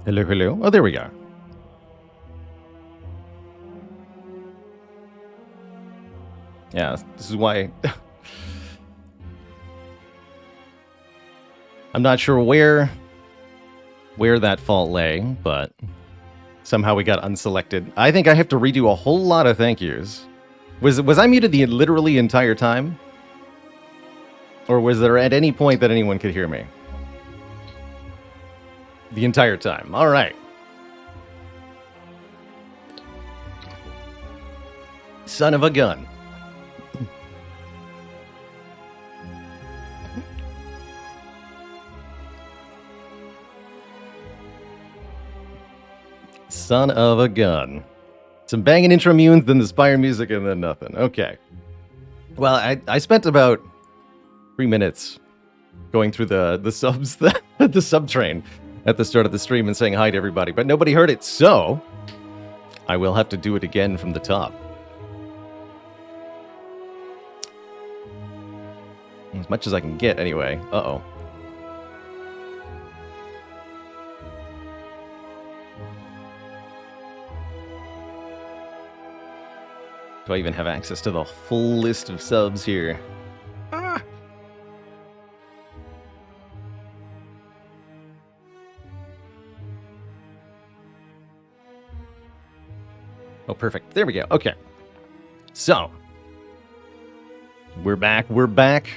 Hello, hello. Oh, there we go. Yeah, this is why I'm not sure where that fault lay, but somehow we got unselected. I think I have to redo a whole lot of thank yous. Was I muted the literally entire time? Or was there at any point that anyone could hear me? The entire time. All right. Son of a gun. Son of a gun. Some banging intro munes, then the Spire music, and then nothing. Okay. Well, I spent about 3 minutes going through the subs, the sub train at the start of the stream and saying hi to everybody, but nobody heard it, so I will have to do it again from the top. As much as I can get, anyway. Uh-oh. Do I even have access to the full list of subs here? Ah. Oh, perfect. There we go. Okay. So, we're back. We're back.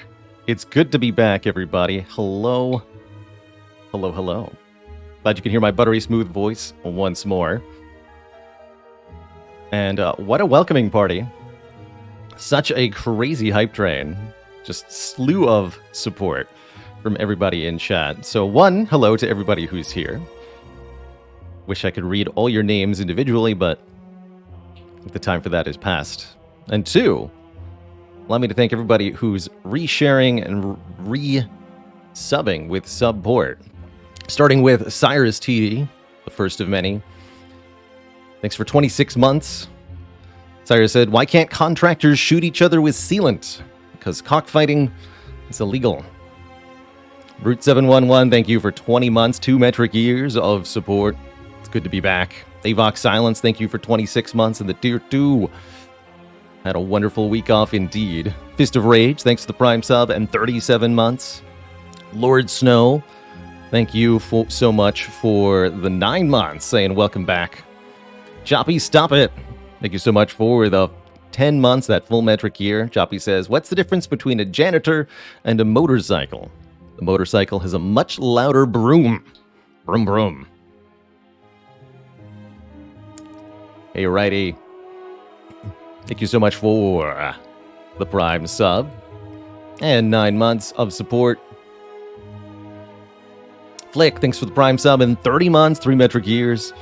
It's good to be back, everybody. Hello. Hello, hello. Glad you can hear my buttery smooth voice once more. And what a welcoming party. Such a crazy hype train. Just slew of support from everybody in chat. So one, hello to everybody who's here. Wish I could read all your names individually, but the time for that is past. And two, allow me to thank everybody who's resharing and re-subbing with support. Starting with Cyrus TD, the first of many. Thanks for 26 months. Cyrus said, why can't contractors shoot each other with sealant? Because cockfighting is illegal. Root711, thank you for 20 months, 2 metric years of support. It's good to be back. Avox Silence, thank you for 26 months. And the Tier 2 had a wonderful week off indeed. Fist of Rage, thanks to the Prime sub, and 37 months. Lord Snow, thank you so much for the 9 months, saying welcome back. Choppy, stop it. Thank you so much for the 10 months, that full metric year. Choppy says, what's the difference between a janitor and a motorcycle? The motorcycle has a much louder broom. Broom, broom. Hey, righty. Thank you so much for the Prime sub. And 9 months of support. Flick, thanks for the Prime sub and 30 months, 3 metric years.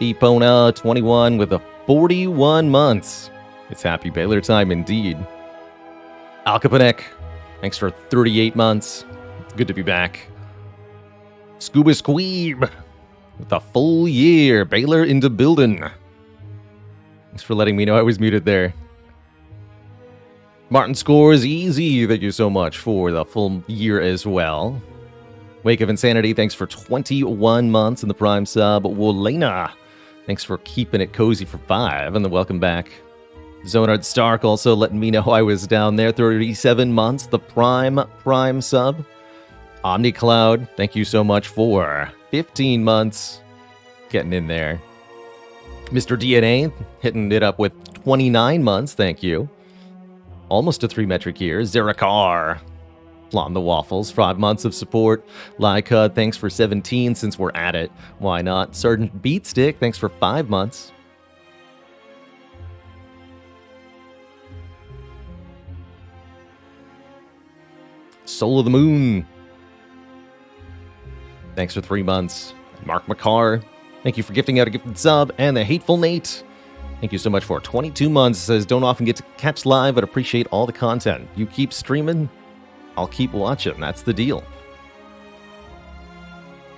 Epona, 21 with a 41 months. It's happy Baylor time indeed. Alcapanek, thanks for 38 months. It's good to be back. Scuba Squeeb, with a full year. Baylor into building. Thanks for letting me know I was muted there. Martin Scores Easy, thank you so much for the full year as well. Wake of Insanity, thanks for 21 months in the Prime sub. Wolena, thanks for keeping it cozy for 5, and then welcome back. Zonard Stark also letting me know I was down there, 37 months, the Prime sub. OmniCloud, thank you so much for 15 months, getting in there. Mr. DNA, hitting it up with 29 months, thank you. Almost a 3 metric year. Zerakar, Flaughting the Waffles, 5 months of support. Lyca, thanks for 17 since we're at it. Why not? Sergeant Beatstick, thanks for 5 months. Soul of the Moon, thanks for 3 months. Mark McCarr, thank you for gifting out a gifted sub. And the Hateful Nate, thank you so much for 22 months. Says, don't often get to catch live, but appreciate all the content. You keep streaming, I'll keep watching. That's the deal.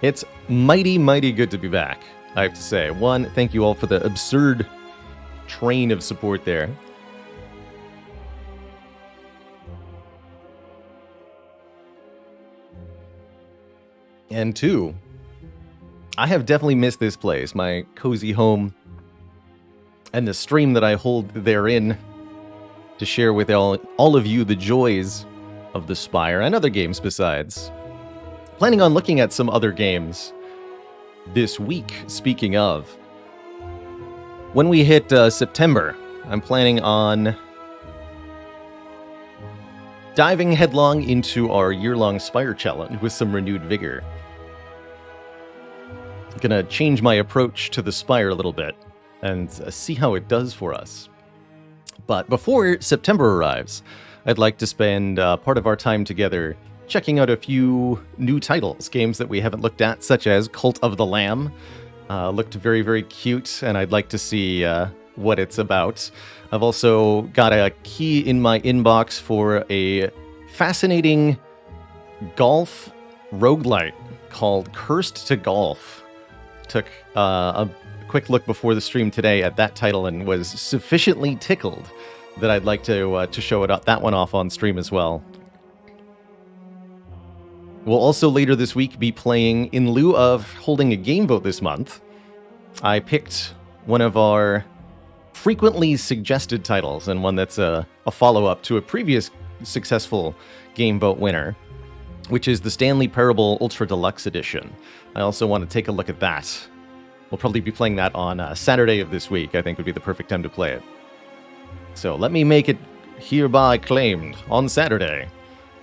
It's mighty, mighty good to be back, I have to say. One, thank you all for the absurd train of support there. And two, I have definitely missed this place, my cozy home, and the stream that I hold therein to share with all of you the joys of the Spire and other games besides. Planning on looking at some other games this week, speaking of. When we hit September, I'm planning on diving headlong into our year-long Spire challenge with some renewed vigor. I'm gonna change my approach to the Spire a little bit and see how it does for us. But before September arrives, I'd like to spend part of our time together checking out a few new titles, games that we haven't looked at, such as Cult of the Lamb. Looked very, very cute, and I'd like to see what it's about. I've also got a key in my inbox for a fascinating golf roguelite called Cursed to Golf. Took a quick look before the stream today at that title and was sufficiently tickled that I'd like to show that one off on stream as well. We'll also later this week be playing, in lieu of holding a game vote this month, I picked one of our frequently suggested titles, and one that's a follow-up to a previous successful game vote winner, which is the Stanley Parable Ultra Deluxe Edition. I also want to take a look at that. We'll probably be playing that on Saturday of this week, I think would be the perfect time to play it. So let me make it hereby claimed. On Saturday,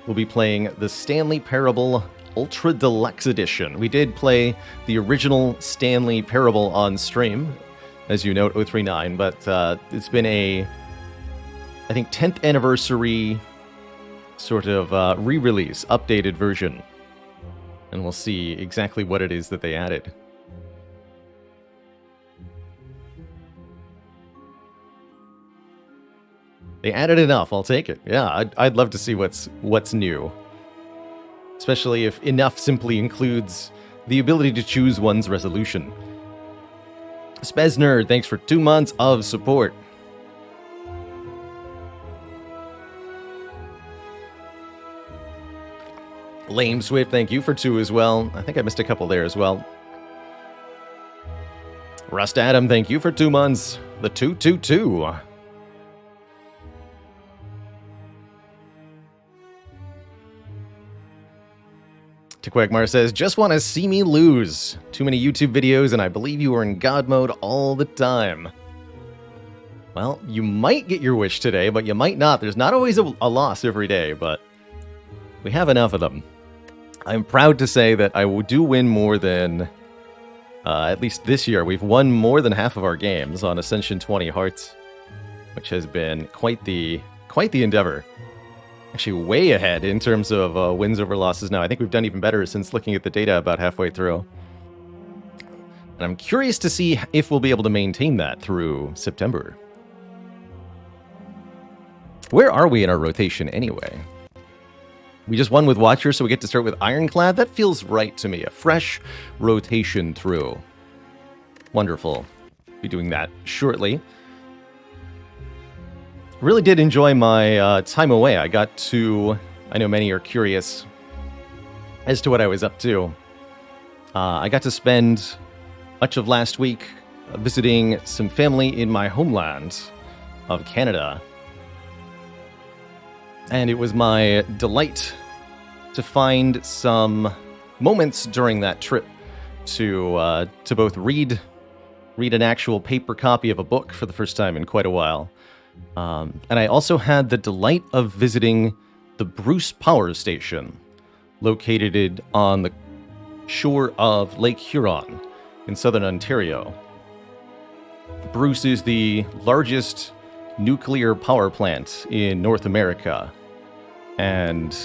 we'll be playing the Stanley Parable Ultra Deluxe Edition. We did play the original Stanley Parable on stream, as you know, 039, but it's been I think, 10th anniversary sort of re-release, updated version. And we'll see exactly what it is that they added. They added enough, I'll take it. Yeah, I'd love to see what's new. Especially if enough simply includes the ability to choose one's resolution. Spezner, thanks for 2 months of support. Lame Swift, thank you for 2 as well. I think I missed a couple there as well. Rust Adam, thank you for 2 months. The 222. Quagmire says, just want to see me lose. Too many YouTube videos, and I believe you are in God mode all the time. Well, you might get your wish today, but you might not. There's not always a loss every day, but we have enough of them. I'm proud to say that I do win more than, at least this year, we've won more than half of our games on Ascension 20 Hearts, which has been quite the endeavor. Actually way ahead in terms of wins over losses now. I think we've done even better since looking at the data about halfway through. And I'm curious to see if we'll be able to maintain that through September. Where are we in our rotation anyway? We just won with Watcher, so we get to start with Ironclad. That feels right to me. A fresh rotation through. Wonderful. Be doing that shortly. Really did enjoy my time away. I know many are curious as to what I was up to. I got to spend much of last week visiting some family in my homeland of Canada. And it was my delight to find some moments during that trip to both read an actual paper copy of a book for the first time in quite a while. And I also had the delight of visiting the Bruce Power Station, located on the shore of Lake Huron in southern Ontario. Bruce is the largest nuclear power plant in North America, and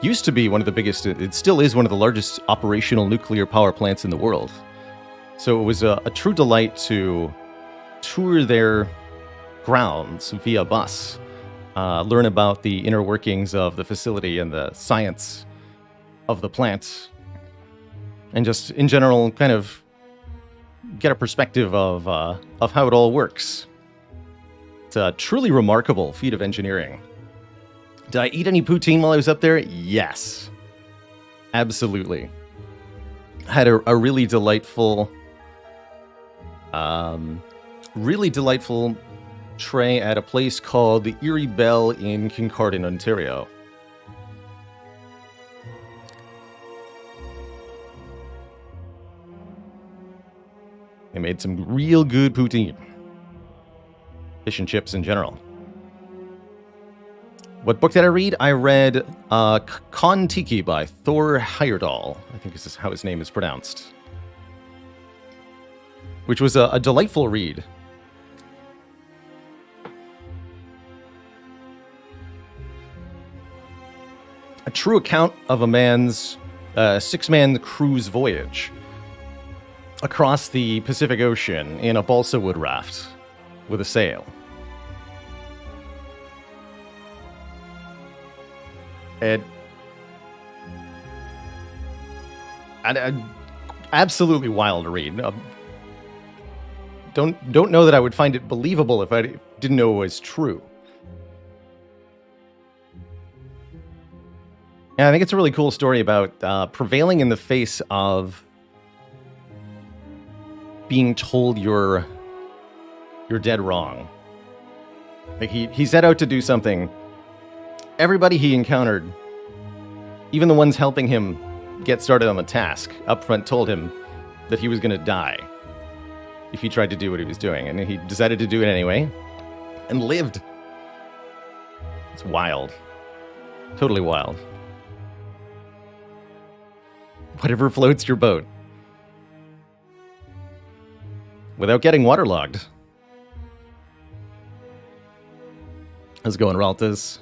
used to be one of the biggest, it still is one of the largest operational nuclear power plants in the world. So it was a true delight to tour their grounds via bus, learn about the inner workings of the facility and the science of the plant, and just in general kind of get a perspective of how it all works. It's a truly remarkable feat of engineering. Did I eat any poutine while I was up there? Yes. Absolutely. had a really delightful tray at a place called the Erie Bell in Kincardine, Ontario. They made some real good poutine. Fish and chips in general. What book did I read? I read Kon-Tiki by Thor Heyerdahl. I think this is how his name is pronounced. Which was a delightful read. A true account of a man's six-man cruise voyage across the Pacific Ocean in a balsa wood raft with a sail. And absolutely wild read. Don't know that I would find it believable if I didn't know it was true. And I think it's a really cool story about prevailing in the face of being told you're dead wrong. Like he set out to do something. Everybody he encountered, even the ones helping him get started on the task, up front told him that he was going to die if he tried to do what he was doing. And he decided to do it anyway and lived. It's wild. Totally wild. Whatever floats your boat. Without getting waterlogged. How's it going, Raltas?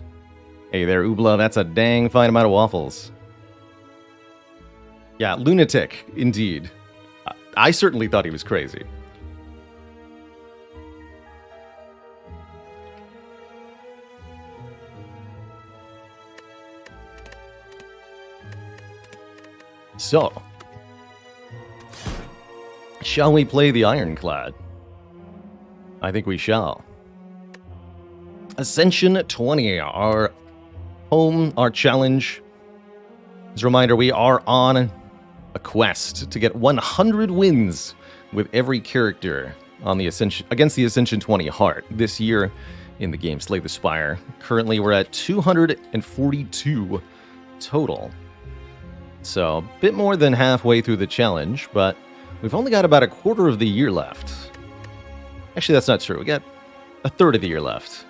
Hey there, Oobla. That's a dang fine amount of waffles. Yeah, lunatic, indeed. I certainly thought he was crazy. So, shall we play the Ironclad? I think we shall. Ascension 20, our home, our challenge. As a reminder, we are on a quest to get 100 wins with every character on the Ascension against the Ascension 20 heart this year in the game Slay the Spire. Currently, we're at 242 total. So, a bit more than halfway through the challenge, but we've only got about a quarter of the year left. Actually, that's not true. We got a third of the year left.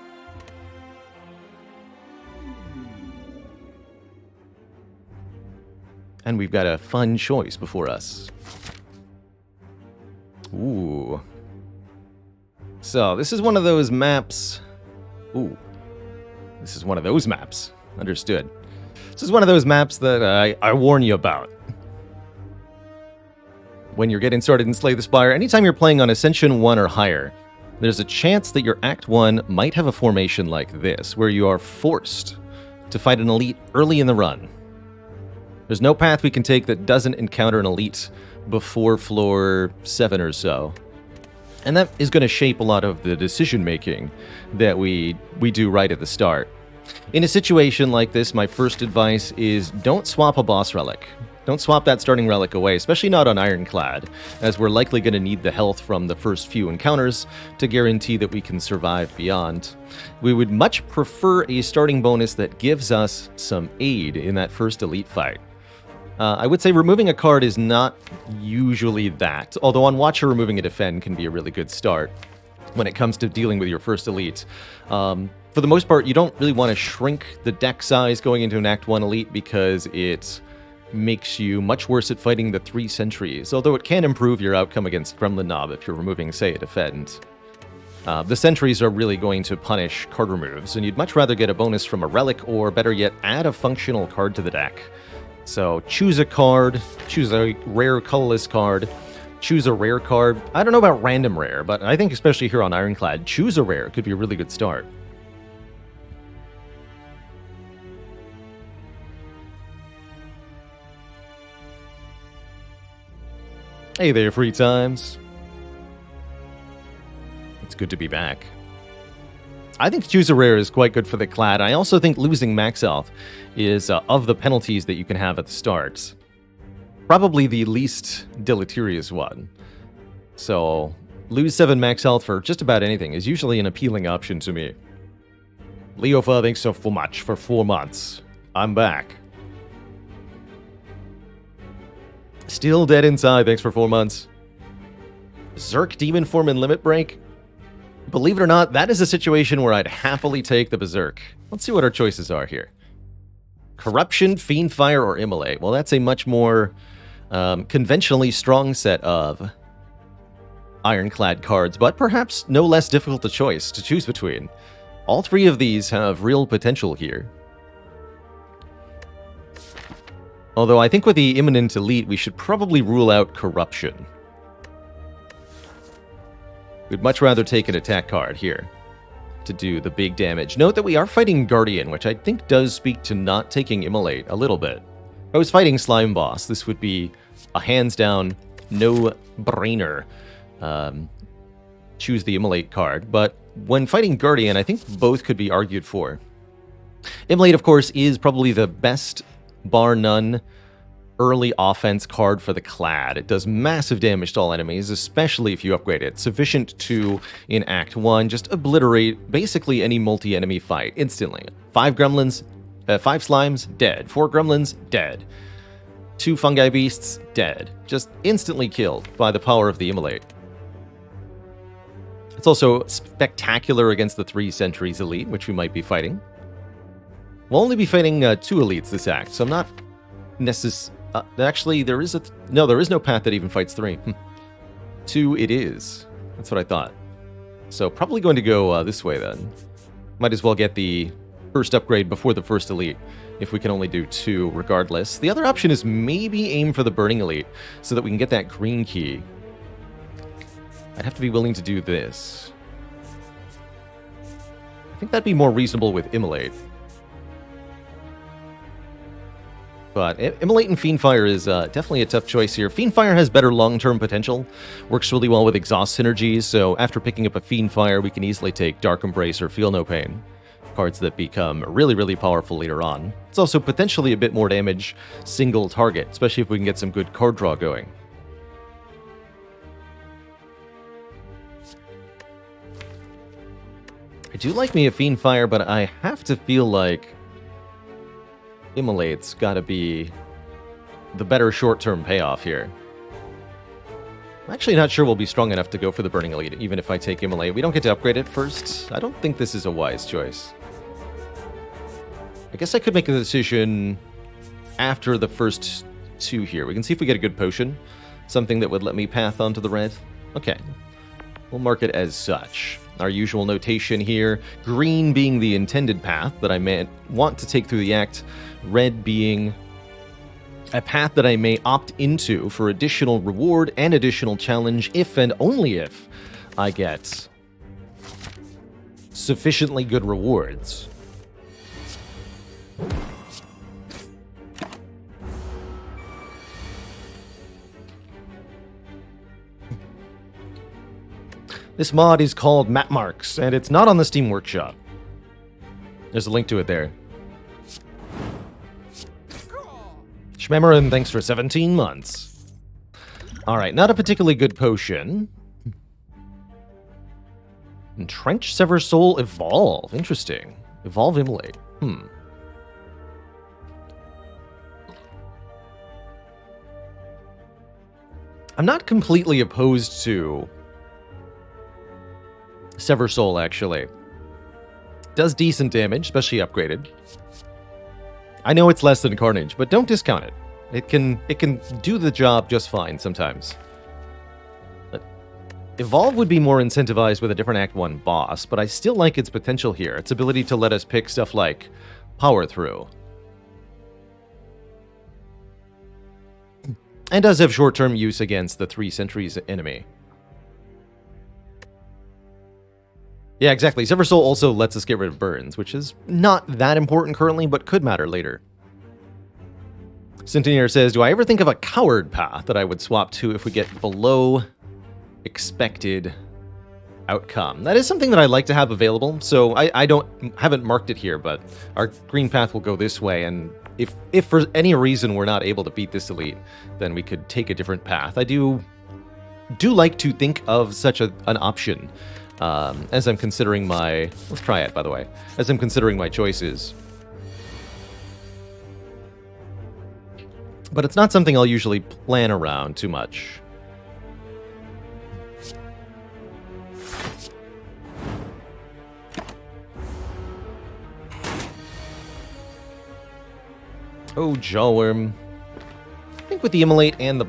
And we've got a fun choice before us. Ooh. So, this is one of those maps. Ooh. This is one of those maps. Understood. This is one of those maps that I warn you about. When you're getting started in Slay the Spire, anytime you're playing on Ascension 1 or higher, there's a chance that your Act 1 might have a formation like this, where you are forced to fight an elite early in the run. There's no path we can take that doesn't encounter an elite before floor 7 or so. And that is going to shape a lot of the decision-making that we do right at the start. In a situation like this, my first advice is don't swap a boss relic. Don't swap that starting relic away, especially not on Ironclad, as we're likely going to need the health from the first few encounters to guarantee that we can survive beyond. We would much prefer a starting bonus that gives us some aid in that first elite fight. I would say removing a card is not usually that, although on Watcher, removing a defend can be a really good start when it comes to dealing with your first elite. For the most part, you don't really want to shrink the deck size going into an Act 1 elite because it makes you much worse at fighting the 3 sentries, although it can improve your outcome against Gremlin Knob if you're removing, say, a defend. The sentries are really going to punish card removes, and you'd much rather get a bonus from a relic, or better yet, add a functional card to the deck. So choose a card, choose a rare colorless card, choose a rare card. I don't know about random rare, but I think especially here on Ironclad, choose a rare could be a really good start. Hey there, free times. It's good to be back. I think choose a rare is quite good for the clad. I also think losing max health is of the penalties that you can have at the start. probably the least deleterious one. So, lose 7 max health for just about anything is usually an appealing option to me. Leofa, thanks so much for 4 months. I'm back. Still dead inside, thanks for 4 months. Zerk Demon Form and Limit Break? Believe it or not, that is a situation where I'd happily take the Berserk. Let's see what our choices are here. Corruption, Fiendfire, or Immolate? Well, that's a much more conventionally strong set of Ironclad cards, but perhaps no less difficult a choice to choose between. All 3 of these have real potential here. Although I think with the Imminent Elite, we should probably rule out Corruption. We'd much rather take an attack card here to do the big damage. Note that we are fighting Guardian, which I think does speak to not taking Immolate a little bit. If I was fighting Slime Boss, this would be a hands-down, no-brainer. Choose the Immolate card, but when fighting Guardian, I think both could be argued for. Immolate, of course, is probably the best, bar none, early offense card for the Clad. It does massive damage to all enemies, especially if you upgrade it. Sufficient to, in Act 1, just obliterate basically any multi-enemy fight instantly. 5 gremlins, 5 slimes, dead. 4 gremlins, dead. 2 fungi beasts, dead. Just instantly killed by the power of the Immolate. It's also spectacular against the 3 Centuries Elite, which we might be fighting. We'll only be fighting 2 Elites this act, so I'm not actually, there is no path that even fights 3. 2 it is. That's what I thought. So probably going to go this way then. Might as well get the first upgrade before the first Elite, if we can only do 2 regardless. The other option is maybe aim for the Burning Elite, so that we can get that green key. I'd have to be willing to do this. I think that'd be more reasonable with Immolate. But Immolate and Fiendfire is definitely a tough choice here. Fiendfire has better long-term potential, works really well with exhaust synergies, so after picking up a Fiendfire, we can easily take Dark Embrace or Feel No Pain. Cards that become really, really powerful later on. It's also potentially a bit more damage single target, especially if we can get some good card draw going. I do like me a Fiendfire, but I have to feel like Immolate's gotta be the better short-term payoff here. I'm actually not sure we'll be strong enough to go for the Burning Elite, even if I take Immolate. We don't get to upgrade it first. I don't think this is a wise choice. I guess I could make a decision after the first 2 here. We can see if we get a good potion. Something that would let me path onto the red. Okay. We'll mark it as such. Our usual notation here, green being the intended path that I may want to take through the act, red being a path that I may opt into for additional reward and additional challenge if and only if I get sufficiently good rewards. This mod is called Map Marks, and it's not on the Steam Workshop. There's a link to it there. Shmemarin, thanks for 17 months. Alright, not a particularly good potion. Entrench Sever Soul Evolve. Interesting. Evolve Immolate. I'm not completely opposed to Sever Soul, actually. Does decent damage, especially upgraded. I know it's less than Carnage, but don't discount it. It can do the job just fine sometimes. But Evolve would be more incentivized with a different Act 1 boss, but I still like its potential here. Its ability to let us pick stuff like Power Through. And does have short-term use against the 3 Centuries enemy. Yeah, exactly. Sever Soul also lets us get rid of burns, which is not that important currently, but could matter later. Centenier says, do I ever think of a coward path that I would swap to if we get below expected outcome? That is something that I like to have available, so I haven't marked it here, but our green path will go this way, and if for any reason we're not able to beat this elite, then we could take a different path. I do like to think of such an option as I'm considering my... Let's try it, by the way. As I'm considering my choices. But it's not something I'll usually plan around too much. Oh, Jawworm. I think with the Immolate and the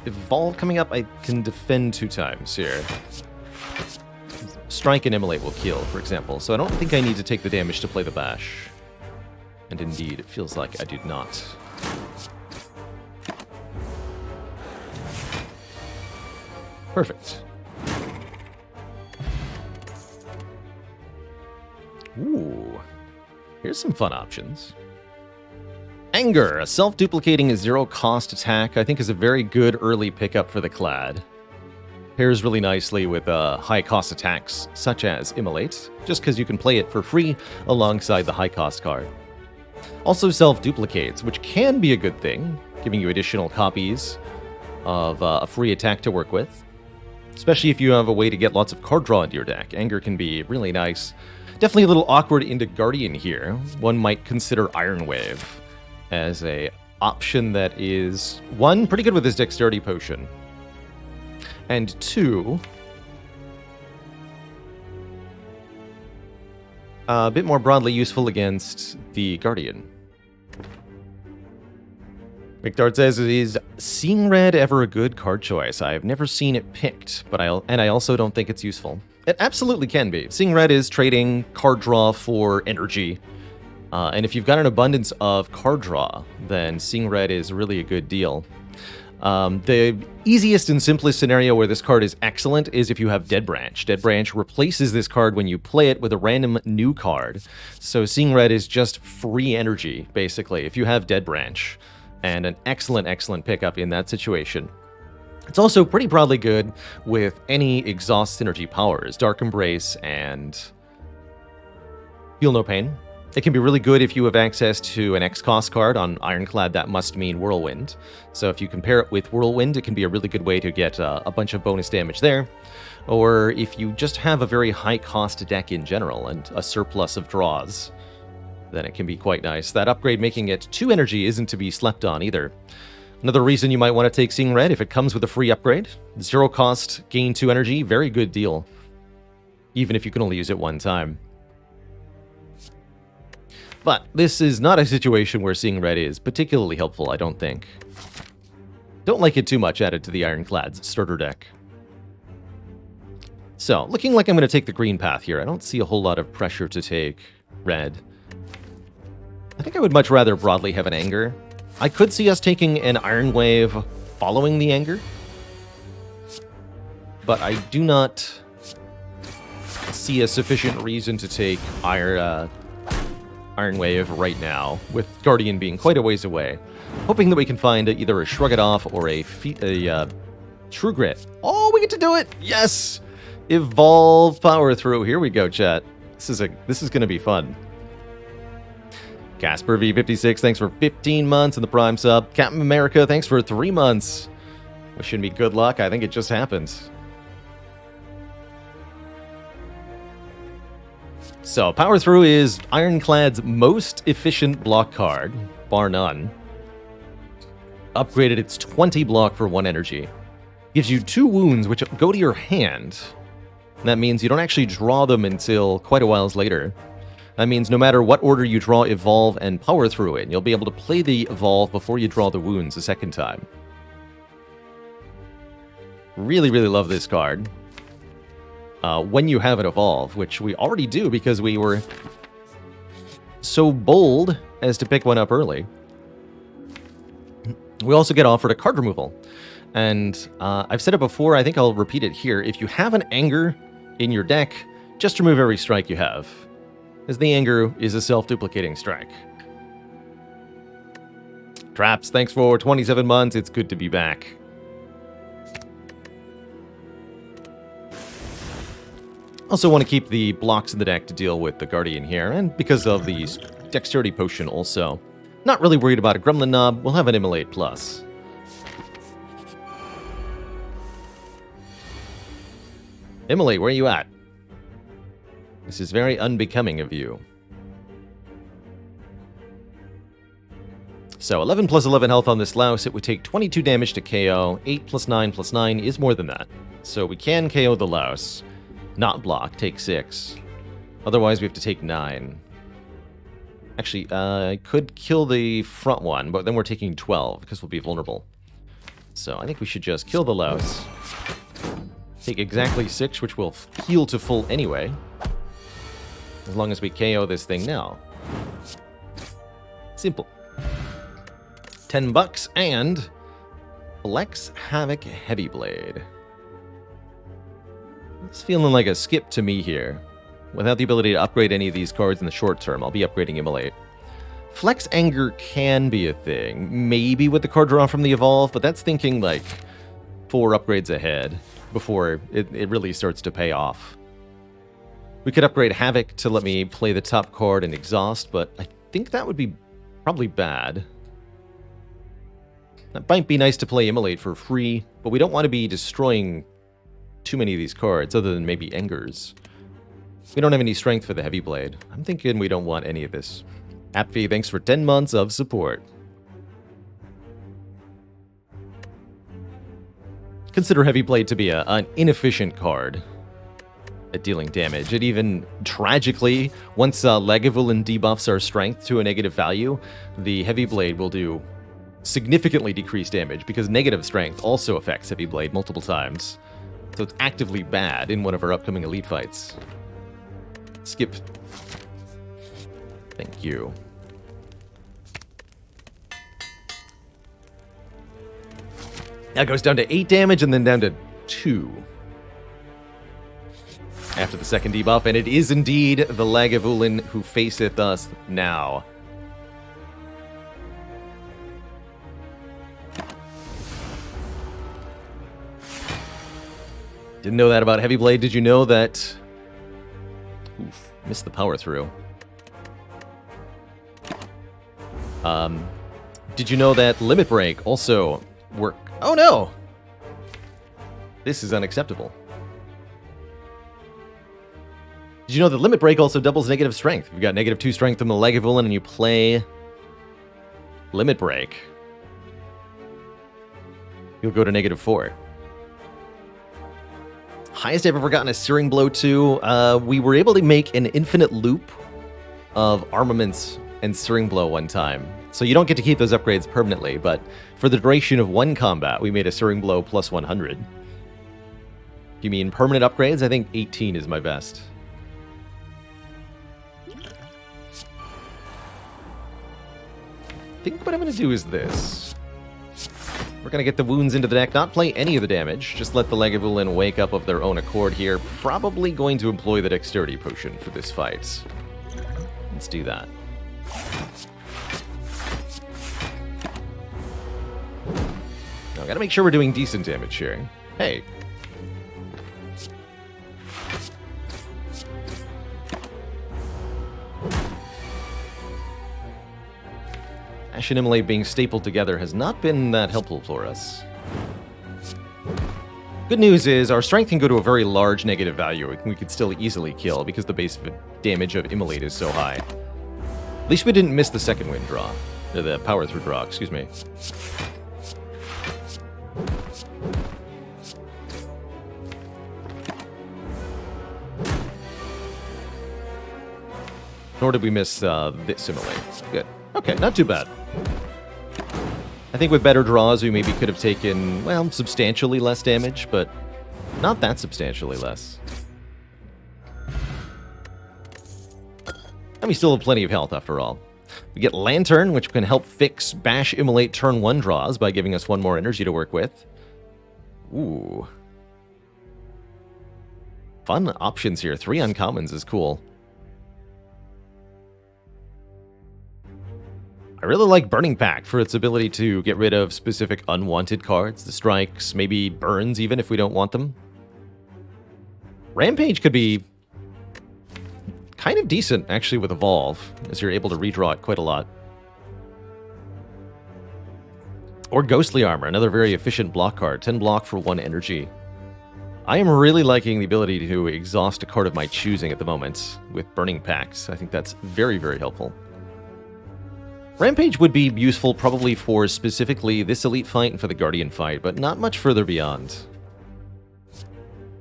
Evolve coming up, I can defend 2 times here. Strike and Immolate will kill, for example, so I don't think I need to take the damage to play the Bash. And indeed, it feels like I did not. Perfect. Ooh. Here's some fun options. Anger, a self-duplicating 0-cost attack, I think is a very good early pickup for the Clad. Pairs really nicely with high-cost attacks, such as Immolate, just because you can play it for free alongside the high-cost card. Also self-duplicates, which can be a good thing, giving you additional copies of a free attack to work with. Especially if you have a way to get lots of card draw into your deck. Anger can be really nice. Definitely a little awkward into Guardian here. One might consider Iron Wave as a option that is, 1, pretty good with his Dexterity Potion, and 2, a bit more broadly useful against the Guardian. McDart says, is Seeing Red ever a good card choice? I've never seen it picked, but I also don't think it's useful. It absolutely can be. Seeing Red is trading card draw for energy. And if you've got an abundance of card draw, then Seeing Red is really a good deal. The easiest and simplest scenario where this card is excellent is if you have Dead Branch. Dead Branch replaces this card when you play it with a random new card. So Seeing Red is just free energy, basically, if you have Dead Branch. And an excellent, excellent pickup in that situation. It's also pretty broadly good with any exhaust synergy powers, Dark Embrace and Feel No Pain. It can be really good if you have access to an X-Cost card. On Ironclad, that must mean Whirlwind. So if you compare it with Whirlwind, it can be a really good way to get a bunch of bonus damage there. Or if you just have a very high-cost deck in general and a surplus of draws, then it can be quite nice. That upgrade making it 2 energy isn't to be slept on either. Another reason you might want to take Seeing Red, if it comes with a free upgrade. 0 cost, gain 2 energy, very good deal. Even if you can only use it 1 time. But this is not a situation where Seeing Red is particularly helpful, I don't think. Don't like it too much added to the Ironclad's starter deck. So, looking like I'm going to take the green path here. I don't see a whole lot of pressure to take red. I think I would much rather broadly have an Anger. I could see us taking an Iron Wave following the Anger. But I do not see a sufficient reason to take Iron Wave right now, with Guardian being quite a ways away. Hoping that we can find either a Shrug It Off or a True Grit. Oh, we get to do it! Yes! Evolve Power Through. Here we go, chat. This is going to be fun. Casper V56, thanks for 15 months in the Prime sub. Captain America, thanks for 3 months. Wishing me good luck. I think it just happened. So, Power Through is Ironclad's most efficient block card, bar none. Upgraded its 20 block for 1 energy. Gives you 2 wounds, which go to your hand. And that means you don't actually draw them until quite a while later. That means no matter what order you draw Evolve and Power Through in, you'll be able to play the Evolve before you draw the wounds a second time. Really, really love this card. When you have an Evolve, which we already do because we were so bold as to pick one up early. We also get offered a card removal. And I've said it before, I think I'll repeat it here. If you have an Anger in your deck, just remove every strike you have, as the Anger is a self-duplicating strike. Traps, thanks for 27 months. It's good to be back. Also want to keep the blocks in the deck to deal with the Guardian here, and because of the Dexterity Potion also. Not really worried about a Gremlin Knob. We'll have an Immolate Plus. Immolate, where are you at? This is very unbecoming of you. So 11 plus 11 health on this louse. It would take 22 damage to KO. 8 plus 9 plus 9 is more than that. So we can KO the louse. Not block, take 6. Otherwise we have to take 9. Actually, I could kill the front one, but then we're taking 12 because we'll be vulnerable. So I think we should just kill the louse. Take exactly 6, which will heal to full anyway. As long as we KO this thing now. Simple. $10 and Flex Havoc Heavy Blade. It's feeling like a skip to me here. Without the ability to upgrade any of these cards in the short term, I'll be upgrading Immolate. Flex Anger can be a thing, maybe with the card draw from the Evolve, but that's thinking like 4 upgrades ahead before it really starts to pay off. We could upgrade Havoc to let me play the top card and Exhaust, but I think that would be probably bad. That might be nice to play Immolate for free, but we don't want to be destroying too many of these cards, other than maybe Engers. We don't have any strength for the Heavy Blade. I'm thinking we don't want any of this. Appy, thanks for 10 months of support. Consider Heavy Blade to be an inefficient card at dealing damage. It even, tragically, once Lagavulin debuffs our strength to a negative value, the Heavy Blade will do significantly decreased damage, because negative strength also affects Heavy Blade multiple times. So it's actively bad in one of our upcoming elite fights. Skip. Thank you. That goes down to 8 damage and then down to 2. After the second debuff, and it is indeed the Lagavulin who faceth us now. Didn't know that about Heavy Blade. Did you know that... Oof, missed the power through. Did you know that Limit Break also work... Oh no! This is unacceptable. Did you know that Limit Break also doubles negative strength? If you've got negative 2 strength from the Lagavulin and you play Limit Break, you'll go to negative 4. Highest I've ever gotten a Searing Blow to. We were able to make an infinite loop of armaments and Searing Blow one time. So you don't get to keep those upgrades permanently, but for the duration of one combat, we made a Searing Blow plus 100. If you mean permanent upgrades, I think 18 is my best. I think what I'm going to do is this. We're going to get the wounds into the deck, not play any of the damage, just let the Lagavulin wake up of their own accord here. Probably going to employ the Dexterity Potion for this fight. Let's do that. Now, gotta make sure we're doing decent damage here. Hey. Ash and Immolate being stapled together has not been that helpful for us. Good news is our strength can go to a very large negative value. We could still easily kill because the base damage of Immolate is so high. At least we didn't miss the second wind draw. Or the power through draw, excuse me. Nor did we miss this Immolate. Good. Okay, not too bad. I think with better draws, we maybe could have taken, well, substantially less damage, but not that substantially less. And we still have plenty of health, after all. We get Lantern, which can help fix Bash Immolate turn 1 draws by giving us 1 more energy to work with. Ooh. Fun options here. 3 uncommons is cool. I really like Burning Pact for its ability to get rid of specific unwanted cards, the strikes, maybe burns even if we don't want them. Rampage could be kind of decent, actually, with Evolve, as you're able to redraw it quite a lot. Or Ghostly Armor, another very efficient block card. 10 block for 1 energy. I am really liking the ability to exhaust a card of my choosing at the moment with Burning Pacts. I think that's very, very helpful. Rampage would be useful probably for specifically this elite fight and for the Guardian fight, but not much further beyond.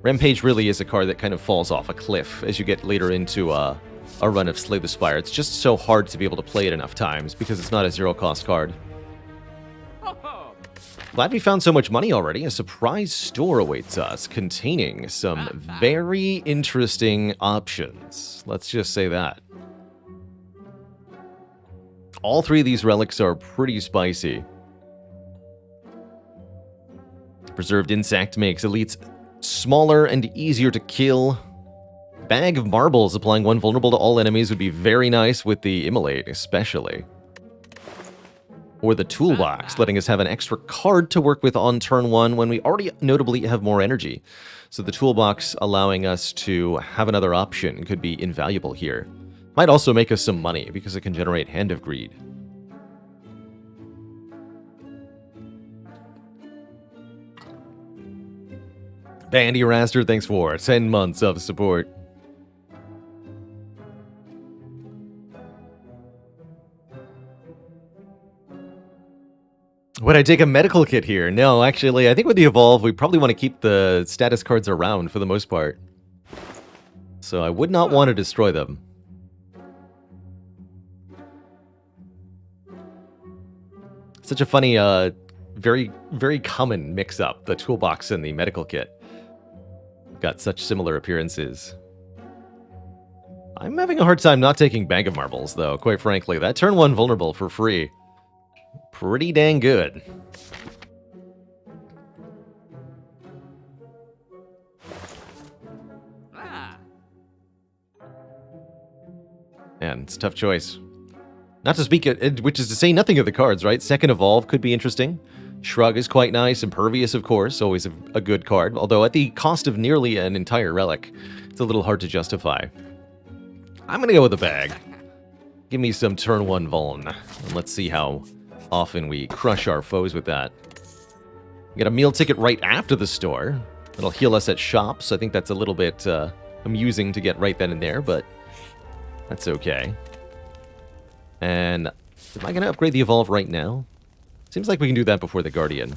Rampage really is a card that kind of falls off a cliff as you get later into a run of Slay the Spire. It's just so hard to be able to play it enough times because it's not a zero-cost card. Glad we found so much money already. A surprise store awaits us containing some very interesting options. Let's just say that. All 3 of these relics are pretty spicy. Preserved Insect makes elites smaller and easier to kill. Bag of Marbles applying 1 vulnerable to all enemies would be very nice with the Immolate, especially. Or the Toolbox, letting us have an extra card to work with on turn 1 when we already notably have more energy. So the Toolbox allowing us to have another option could be invaluable here. Might also make us some money because it can generate Hand of Greed. Bandy Raster, thanks for 10 months of support. Would I take a medical kit here? No, actually, I think with the Evolve, we probably want to keep the status cards around for the most part. So I would not want to destroy them. Such a funny, very, very common mix-up, the Toolbox and the medical kit. Got such similar appearances. I'm having a hard time not taking Bag of Marbles, though, quite frankly. That turn 1 vulnerable for free. Pretty dang good. Man, it's a tough choice. Not to speak, which is to say nothing of the cards, right? Second Evolve could be interesting. Shrug is quite nice. Impervious, of course, always a good card. Although at the cost of nearly an entire relic, it's a little hard to justify. I'm going to go with the bag. Give me some turn 1 Vuln. And let's see how often we crush our foes with that. Get a meal ticket right after the store. It'll heal us at shops. I think that's a little bit amusing to get right then and there, but that's okay. And am I going to upgrade the Evolve right now? Seems like we can do that before the Guardian.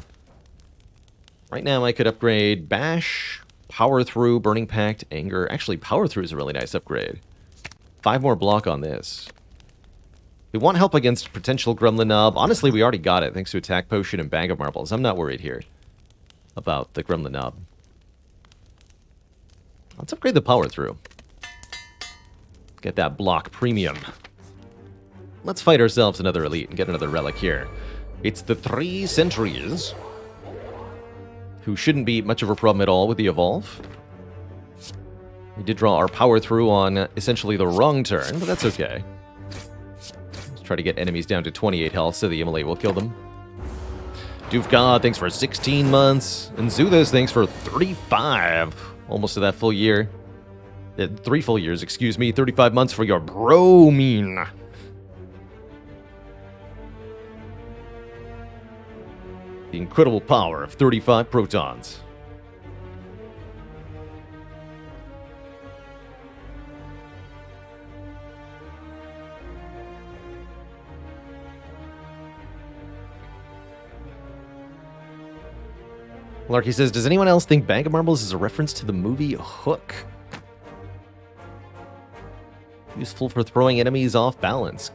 Right now I could upgrade Bash, Power Through, Burning Pact, Anger. Actually, Power Through is a really nice upgrade. 5 more block on this. We want help against potential Gremlin Knob. Honestly, we already got it thanks to Attack Potion and Bag of Marbles. I'm not worried here about the Gremlin Knob. Let's upgrade the Power Through. Get that block premium. Let's fight ourselves another elite and get another relic here. It's the 3 Sentries, who shouldn't be much of a problem at all with the Evolve. We did draw our Power Through on essentially the wrong turn, but that's okay. Let's try to get enemies down to 28 health so the Immolate will kill them. Doofgod, thanks for 16 months. And Zuthas, thanks for 35. Almost to that full year. 3 full years, excuse me. 35 months for your bromine. The incredible power of 35 protons. Larky says, does anyone else think Bag of Marbles is a reference to the movie Hook? Useful for throwing enemies off balance.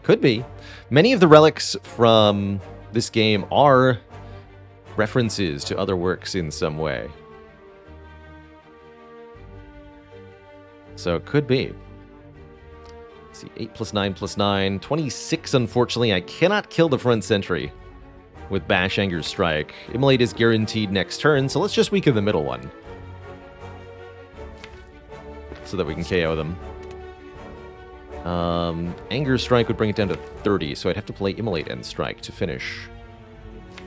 Could be. Many of the relics from this game are references to other works in some way. So it could be. Let's see, 8 plus 9 plus 9. 26, unfortunately. I cannot kill the front sentry with Bash, Anger, Strike. Immolate is guaranteed next turn, so let's just weaken the middle one. So that we can KO them. Anger, Strike would bring it down to 30, so I'd have to play Immolate and Strike to finish.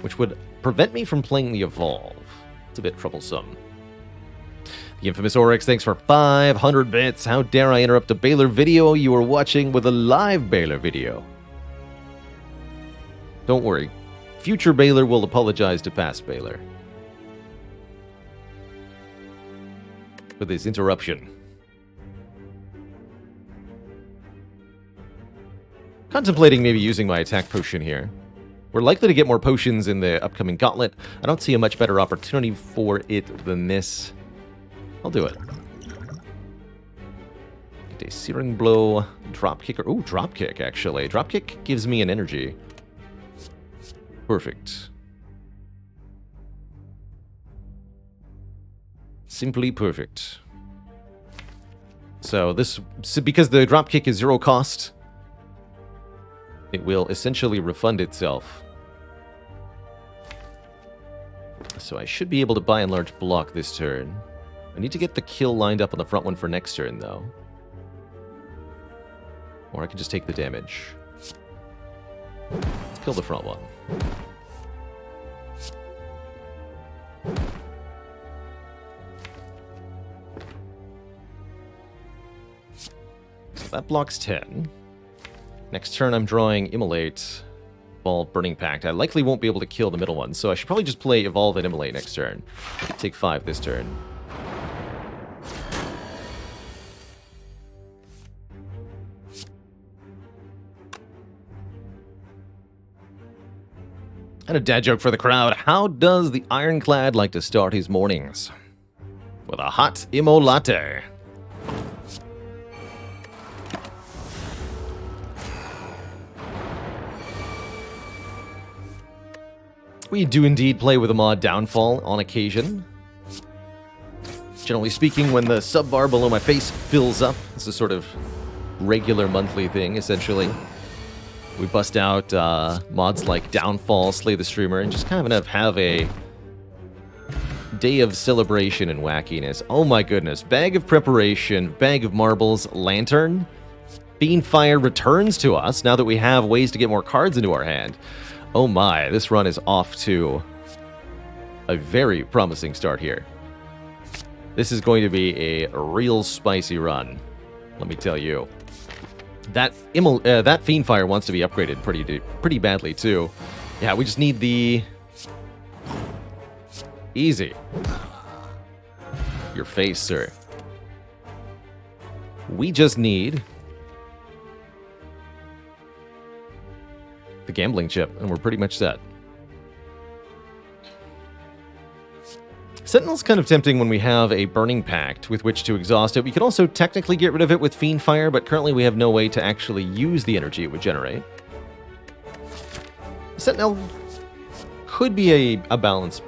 Which would prevent me from playing the Evolve. It's a bit troublesome. The infamous Oryx, thanks for 500 bits. How dare I interrupt a Baylor video you were watching with a live Baylor video? Don't worry. future Baylor will apologize to past Baylor for this interruption. Contemplating maybe using my attack potion here. We're likely to get more potions in the upcoming gauntlet. I don't see a much better opportunity for it than this. I'll do it. Get a Searing Blow, Dropkick. Ooh, Dropkick, actually. Dropkick gives me an energy. Perfect. Simply perfect. So because the Dropkick is 0 cost, it will essentially refund itself. So I should be able to by and large block this turn. I need to get the kill lined up on the front one for next turn, though. Or I can just take the damage. Let's kill the front one. So that blocks 10. Next turn I'm drawing Immolate, Evolve, Burning Pact. I likely won't be able to kill the middle one, so I should probably just play Evolve and Immolate next turn. Take 5 this turn. And a dad joke for the crowd. How does the Ironclad like to start his mornings? With a hot Immo Latte. We do indeed play with a mod Downfall on occasion. Generally speaking, when the sub bar below my face fills up, it's a sort of regular monthly thing, essentially. We bust out mods like Downfall, Slay the Streamer, and just kind of have a day of celebration and wackiness. Oh my goodness. Bag of Preparation, Bag of Marbles, Lantern. Fiendfire returns to us now that we have ways to get more cards into our hand. Oh my, this run is off to a very promising start here. This is going to be a real spicy run, let me tell you. That Fiendfire wants to be upgraded pretty badly, too. Yeah, we just need the... Easy. Your face, sir. We just need... the gambling chip, and we're pretty much set. Sentinel's kind of tempting when we have a Burning Pact with which to exhaust it. We could also technically get rid of it with Fiendfire, but currently we have no way to actually use the energy it would generate. Sentinel could be a balance,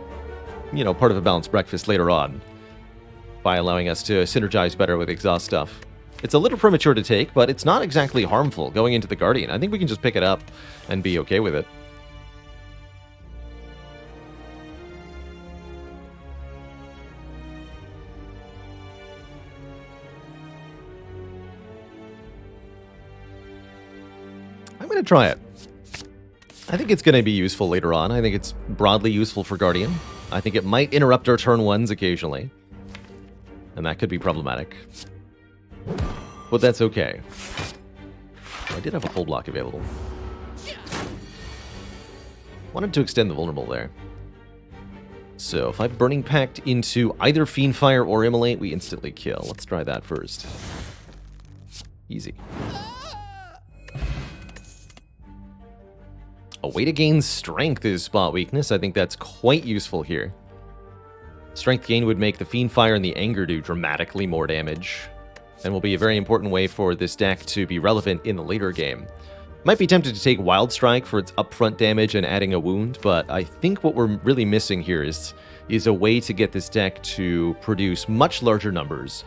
part of a balanced breakfast later on by allowing us to synergize better with exhaust stuff. It's a little premature to take, but it's not exactly harmful going into the Guardian. I think we can just pick it up and be okay with it. I'm going to try it. I think it's going to be useful later on. I think it's broadly useful for Guardian. I think it might interrupt our turn ones occasionally. And that could be problematic. But that's okay. I did have a full block available. Wanted to extend the vulnerable there. So if I Burning Pact into either Fiendfire or Immolate, we instantly kill. Let's try that first. Easy. A way to gain strength is spot weakness. I think that's quite useful here. Strength gain would make the Fiendfire and the Anger do dramatically more damage, and will be a very important way for this deck to be relevant in the later game. Might be tempted to take Wild Strike for its upfront damage and adding a wound, but I think what we're really missing here is a way to get this deck to produce much larger numbers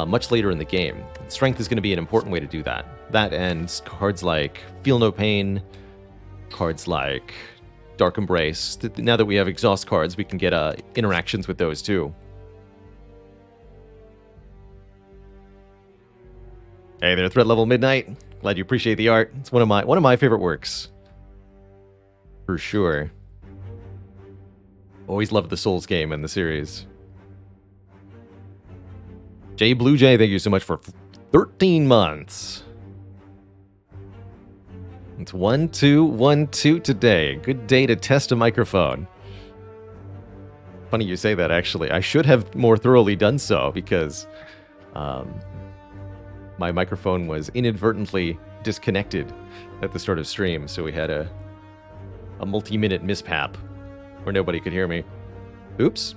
much later in the game. Strength is going to be an important way to do that. That and cards like Feel No Pain, cards like Dark Embrace. Now that we have exhaust cards, we can get interactions with those too. Hey there, Threat Level Midnight. Glad you appreciate the art. It's one of my favorite works, for sure. Always loved the Souls game in the series. Jay Blue Jay, thank you so much for 13 months. It's 1 2 1 2 today. Good day to test a microphone. Funny you say that, actually. I should have more thoroughly done so because my microphone was inadvertently disconnected at the start of stream, so we had a multi-minute mishap where nobody could hear me. Oops.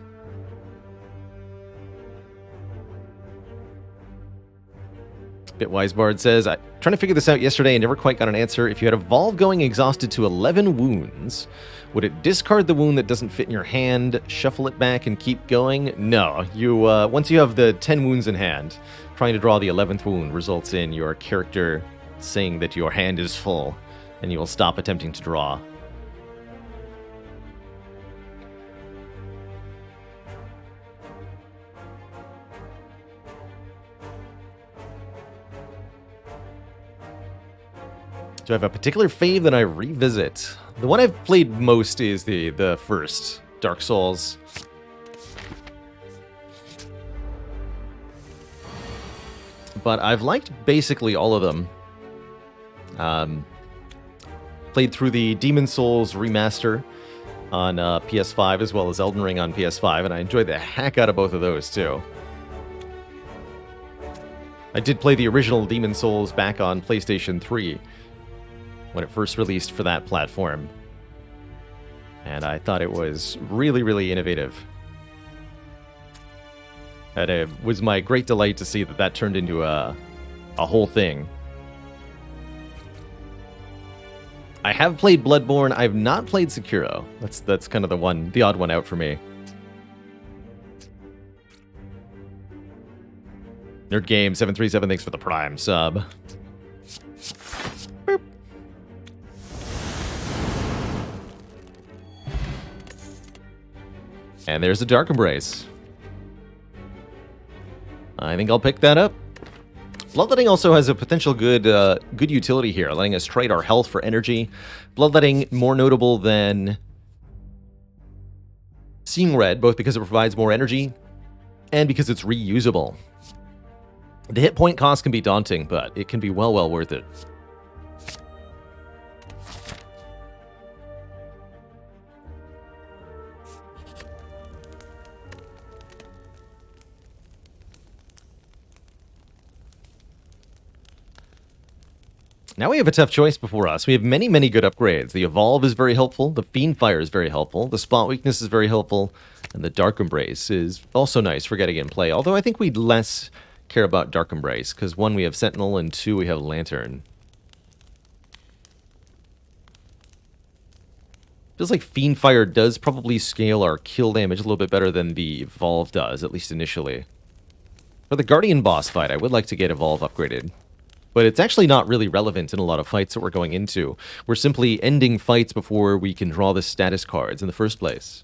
Bitwise Bard says, I'm trying to figure this out yesterday and never quite got an answer. If you had Evolve going exhausted to 11 wounds, would it discard the wound that doesn't fit in your hand, shuffle it back, and keep going? No. You once you have the 10 wounds in hand, trying to draw the 11th wound results in your character saying that your hand is full, and you will stop attempting to draw. Do I have a particular fave that I revisit? The one I've played most is the first Dark Souls. But I've liked basically all of them. Played through the Demon Souls remaster on PS5 as well as Elden Ring on PS5, and I enjoyed the heck out of both of those too. I did play the original Demon Souls back on PlayStation 3 when it first released for that platform. And I thought it was really, really innovative. And it was my great delight to see that that turned into a whole thing. I have played Bloodborne. I've not played Sekiro. That's kind of the odd one out for me. Nerd Game 737, thanks for the Prime sub. Boop. And there's a Dark Embrace. I think I'll pick that up. Bloodletting also has a potential good utility here, letting us trade our health for energy. Bloodletting more notable than Seeing Red, both because it provides more energy and because it's reusable. The hit point cost can be daunting, but it can be well worth it. Now we have a tough choice before us. We have many good upgrades. The Evolve is very helpful, the Fiendfire is very helpful, the Spot Weakness is very helpful, and the Dark Embrace is also nice for getting in play, although I think we'd less care about Dark Embrace, because 1, we have Sentinel, and 2, we have Lantern. Feels like Fiendfire does probably scale our kill damage a little bit better than the Evolve does, at least initially. For the Guardian boss fight, I would like to get Evolve upgraded. But it's actually not really relevant in a lot of fights that we're going into. We're simply ending fights before we can draw the status cards in the first place.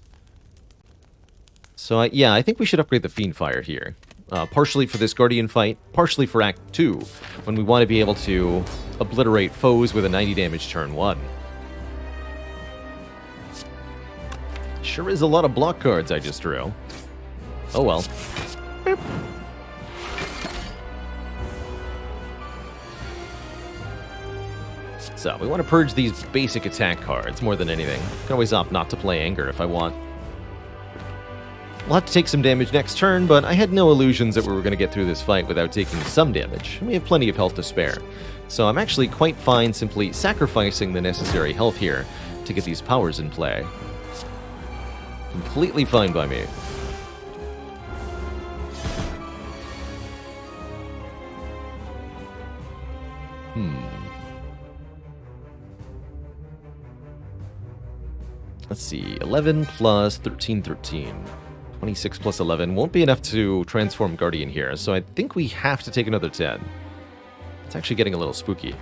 So yeah, I think we should upgrade the Fiendfire here. Partially for this Guardian fight, partially for Act 2, when we want to be able to obliterate foes with a 90 damage turn 1. Sure is a lot of block cards I just drew. Oh well. Boop. So, we want to purge these basic attack cards more than anything. I can always opt not to play Anger if I want. We'll have to take some damage next turn, but I had no illusions that we were going to get through this fight without taking some damage. We have plenty of health to spare. So I'm actually quite fine simply sacrificing the necessary health here to get these powers in play. Completely fine by me. Let's see, 11 plus 13, 13. 26 plus 11 won't be enough to transform Guardian here, so I think we have to take another 10. It's actually getting a little spooky.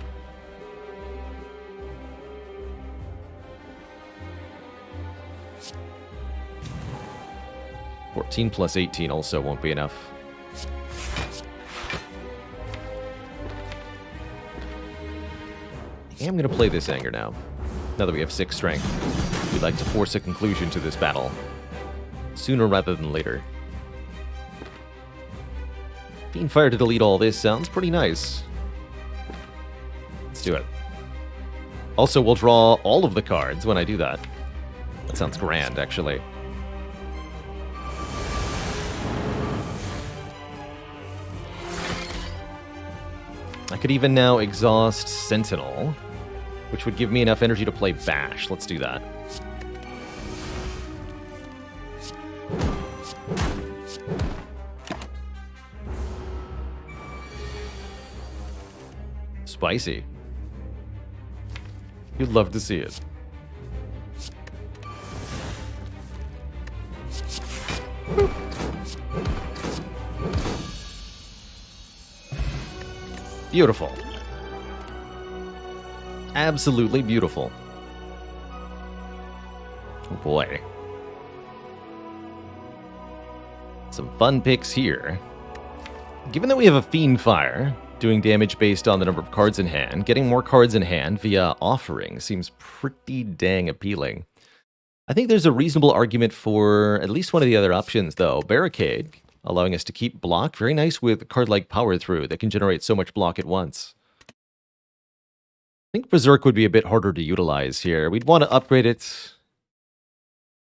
$14 plus 18 also won't be enough. I am going to play this Anger now that we have 6 strength. We'd like to force a conclusion to this battle, sooner rather than later. Fiendfire to delete all this sounds pretty nice. Let's do it. Also, we'll draw all of the cards when I do that. That sounds grand, actually. I could even now exhaust Sentinel, which would give me enough energy to play Bash. Let's do that. Spicy. You'd love to see it. Beautiful. Absolutely beautiful. Oh boy. Some fun picks here. Given that we have a Fiend Fire, doing damage based on the number of cards in hand, getting more cards in hand via offering seems pretty dang appealing. I think there's a reasonable argument for at least one of the other options, though. Barricade, allowing us to keep block. Very nice with a card like Power Through that can generate so much block at once. I think Berserk would be a bit harder to utilize here. We'd want to upgrade it.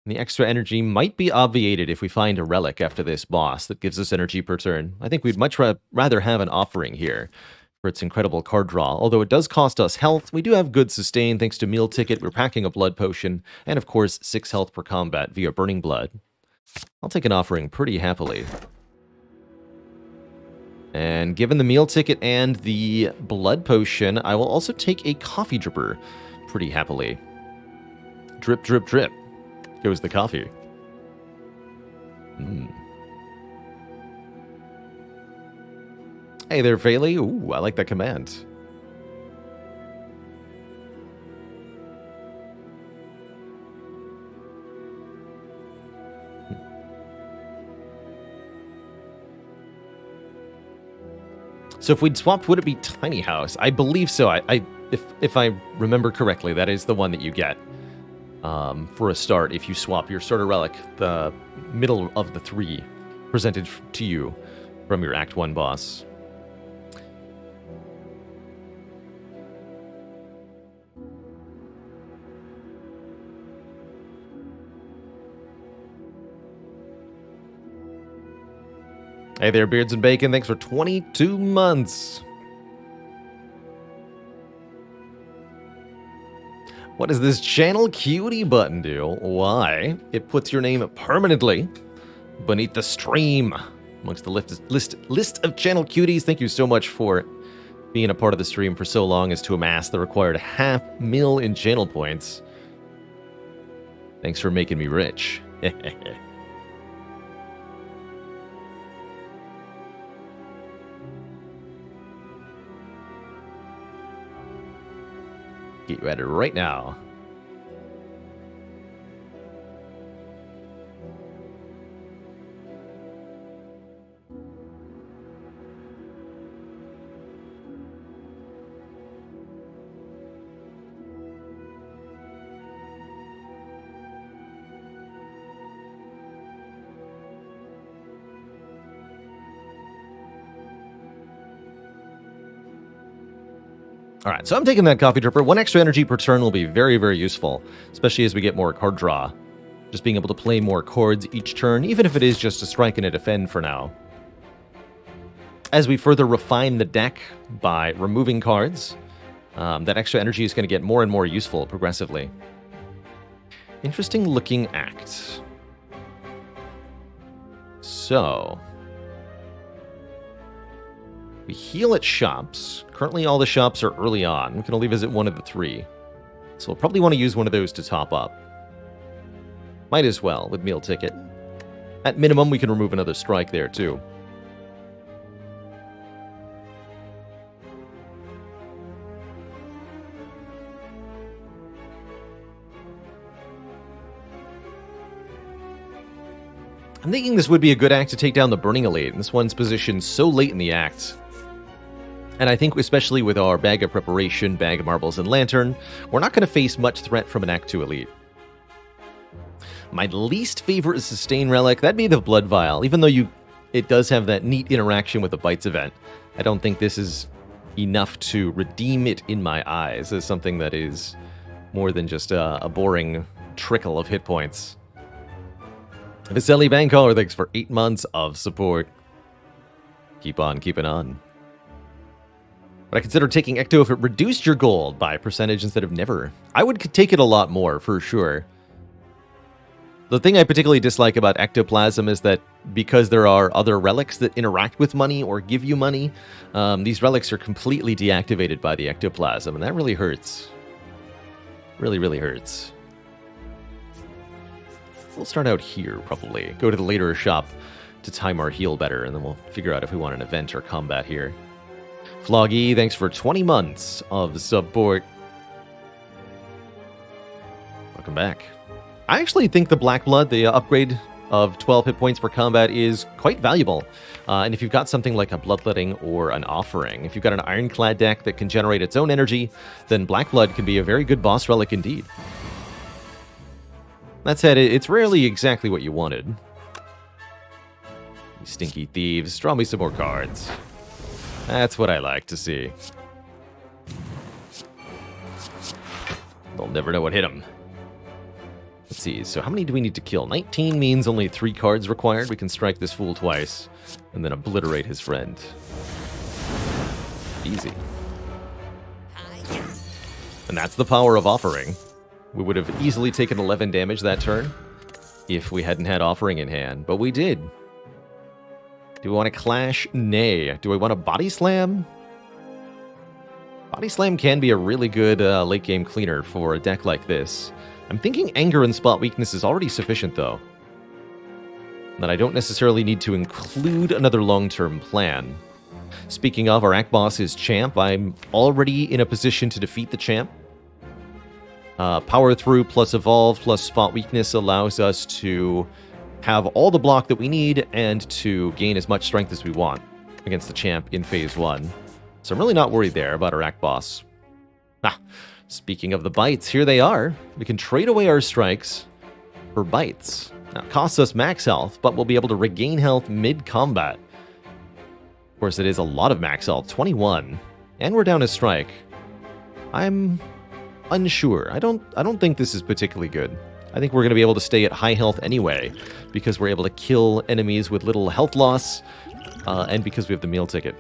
And the extra energy might be obviated if we find a relic after this boss that gives us energy per turn. I think we'd much rather have an offering here for its incredible card draw. Although it does cost us health, we do have good sustain thanks to Meal Ticket. We're packing a blood potion, and of course 6 health per combat via Burning Blood. I'll take an offering pretty happily. And given the Meal Ticket and the blood potion, I will also take a coffee dripper pretty happily. Drip, drip, drip goes the coffee. Hey there, Vaylee. Ooh, I like that command. So if we'd swapped, would it be Tiny House? I believe so. If I remember correctly, that is the one that you get for a start if you swap your starter relic, the middle of the 3 presented to you from your Act 1 boss. Hey there, Beards and Bacon. Thanks for 22 months. What does this channel cutie button do? Why? It puts your name permanently beneath the stream amongst the list of channel cuties. Thank you so much for being a part of the stream for so long as to amass the required 500,000 in channel points. Thanks for making me rich. Get you at it right now. All right, so I'm taking that coffee dripper. 1 extra energy per turn will be very, very useful, especially as we get more card draw. Just being able to play more cards each turn, even if it is just a strike and a defend for now. As we further refine the deck by removing cards, that extra energy is going to get more and more useful progressively. Interesting looking act. So we heal at shops. Currently, all the shops are early on. We can only visit 1 of the 3. So we'll probably want to use one of those to top up. Might as well, with Meal Ticket. At minimum, we can remove another strike there, too. I'm thinking this would be a good act to take down the Burning Elite. This one's positioned so late in the act. And I think especially with our Bag of Preparation, Bag of Marbles, and Lantern, we're not going to face much threat from an Act 2 Elite. My least favorite Sustain Relic, that'd be the Blood Vial. Even though it does have that neat interaction with the Bites event, I don't think this is enough to redeem it in my eyes as something that is more than just a boring trickle of hit points. Vasily Bankoller, thanks for 8 months of support. Keep on keeping on. But I consider taking Ecto if it reduced your gold by a percentage instead of never. I would take it a lot more, for sure. The thing I particularly dislike about Ectoplasm is that because there are other relics that interact with money or give you money, these relics are completely deactivated by the Ectoplasm, and that really hurts. Really, really hurts. We'll start out here, probably. Go to the later shop to time our heal better, and then we'll figure out if we want an event or combat here. Floggy, thanks for 20 months of support. Welcome back. I actually think the Black Blood, the upgrade of 12 hit points per combat, is quite valuable. And if you've got something like a Bloodletting or an Offering, if you've got an Ironclad deck that can generate its own energy, then Black Blood can be a very good boss relic indeed. That said, it's rarely exactly what you wanted. You stinky thieves, draw me some more cards. That's what I like to see. They'll never know what hit them. Let's see, so how many do we need to kill? 19 means only 3 cards required. We can strike this fool twice, and then obliterate his friend. Easy. And that's the power of Offering. We would have easily taken 11 damage that turn if we hadn't had Offering in hand, but we did. Do we want to clash? Nay. Do I want a Body Slam? Body Slam can be a really good late game cleaner for a deck like this. I'm thinking Anger and Spot Weakness is already sufficient, though. That I don't necessarily need to include another long-term plan. Speaking of, our Act Boss is Champ. I'm already in a position to defeat the Champ. Power Through plus Evolve plus Spot Weakness allows us to have all the block that we need and to gain as much strength as we want against the Champ in Phase 1. So I'm really not worried there about our Act Boss. Speaking of the bites, here they are. We can trade away our strikes for bites. Now, it costs us max health, but we'll be able to regain health mid-combat. Of course, it is a lot of max health, 21. And we're down a strike. I'm unsure. I don't think this is particularly good. I think we're going to be able to stay at high health anyway, because we're able to kill enemies with little health loss, and because we have the meal ticket.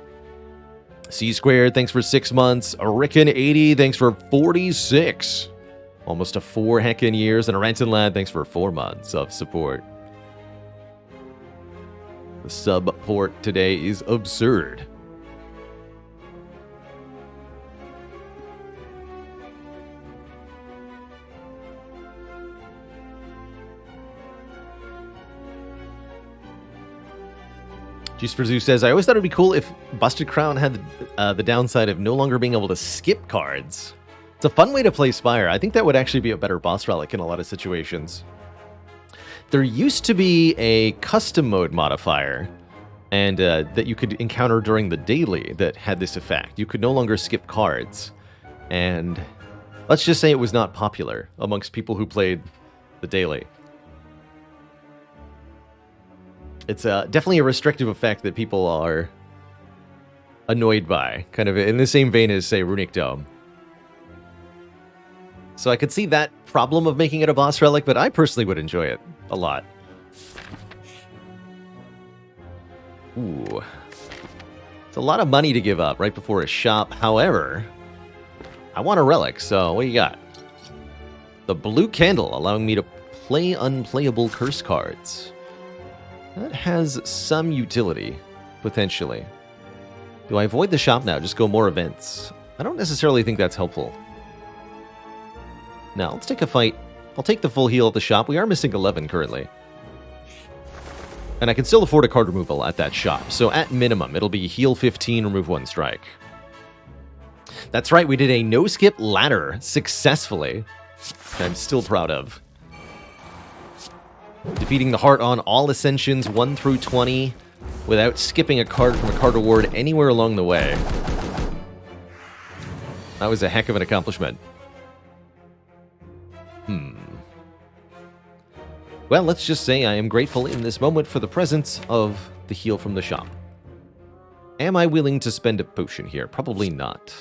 C Squared, thanks for 6 months. Ricken80, thanks for 46. Almost a 4 heckin' years. And a Renton Lad, thanks for 4 months of support. The sub-port today is absurd. Juice for Zoo says, I always thought it would be cool if Busted Crown had the downside of no longer being able to skip cards. It's a fun way to play Spire. I think that would actually be a better boss relic in a lot of situations. There used to be a custom mode modifier and that you could encounter during the daily that had this effect. You could no longer skip cards. And let's just say it was not popular amongst people who played the daily. It's definitely a restrictive effect that people are annoyed by, kind of in the same vein as, say, Runic Dome. So I could see that problem of making it a boss relic, but I personally would enjoy it a lot. Ooh. It's a lot of money to give up right before a shop. However, I want a relic, so what do you got? The Blue Candle, allowing me to play unplayable curse cards. That has some utility, potentially. Do I avoid the shop now? Just go more events? I don't necessarily think that's helpful. Now, let's take a fight. I'll take the full heal at the shop. We are missing 11 currently. And I can still afford a card removal at that shop. So at minimum, it'll be heal 15, remove 1 strike. That's right, we did a no-skip ladder successfully. I'm still proud of. Defeating the Heart on all Ascensions 1 through 20 without skipping a card from a card reward anywhere along the way. That was a heck of an accomplishment. Well, let's just say I am grateful in this moment for the presence of the heal from the shop. Am I willing to spend a potion here? Probably not.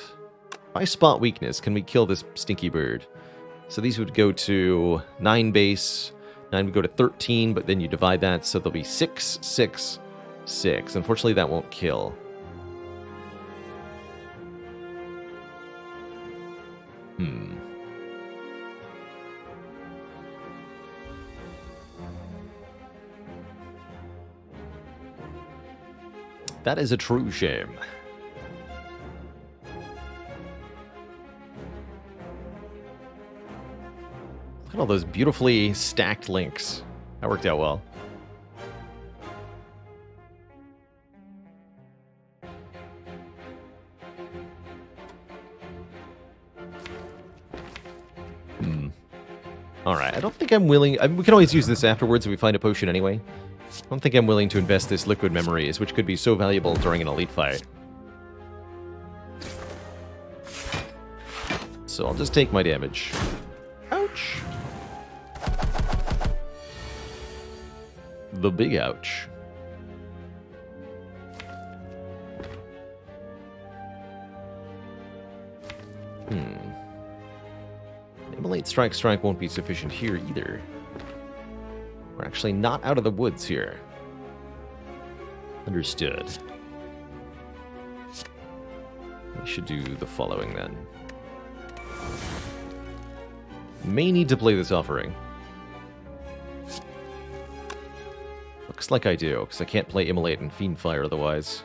If I spot weakness, can we kill this stinky bird? So these would go to 9 base. 9 would go to 13, but then you divide that, so there'll be 6, 6, 6. Unfortunately, that won't kill. That is a true shame. Look at all those beautifully stacked links. That worked out well. Alright, I don't think I'm willing... we can always use this afterwards if we find a potion anyway. I don't think I'm willing to invest this liquid memories, which could be so valuable during an elite fight. So I'll just take my damage. Ouch! The big ouch. Immolate Strike won't be sufficient here either. We're actually not out of the woods here. Understood. We should do the following then. May need to play this offering. Looks like I do, because I can't play Immolate and Fiendfire otherwise.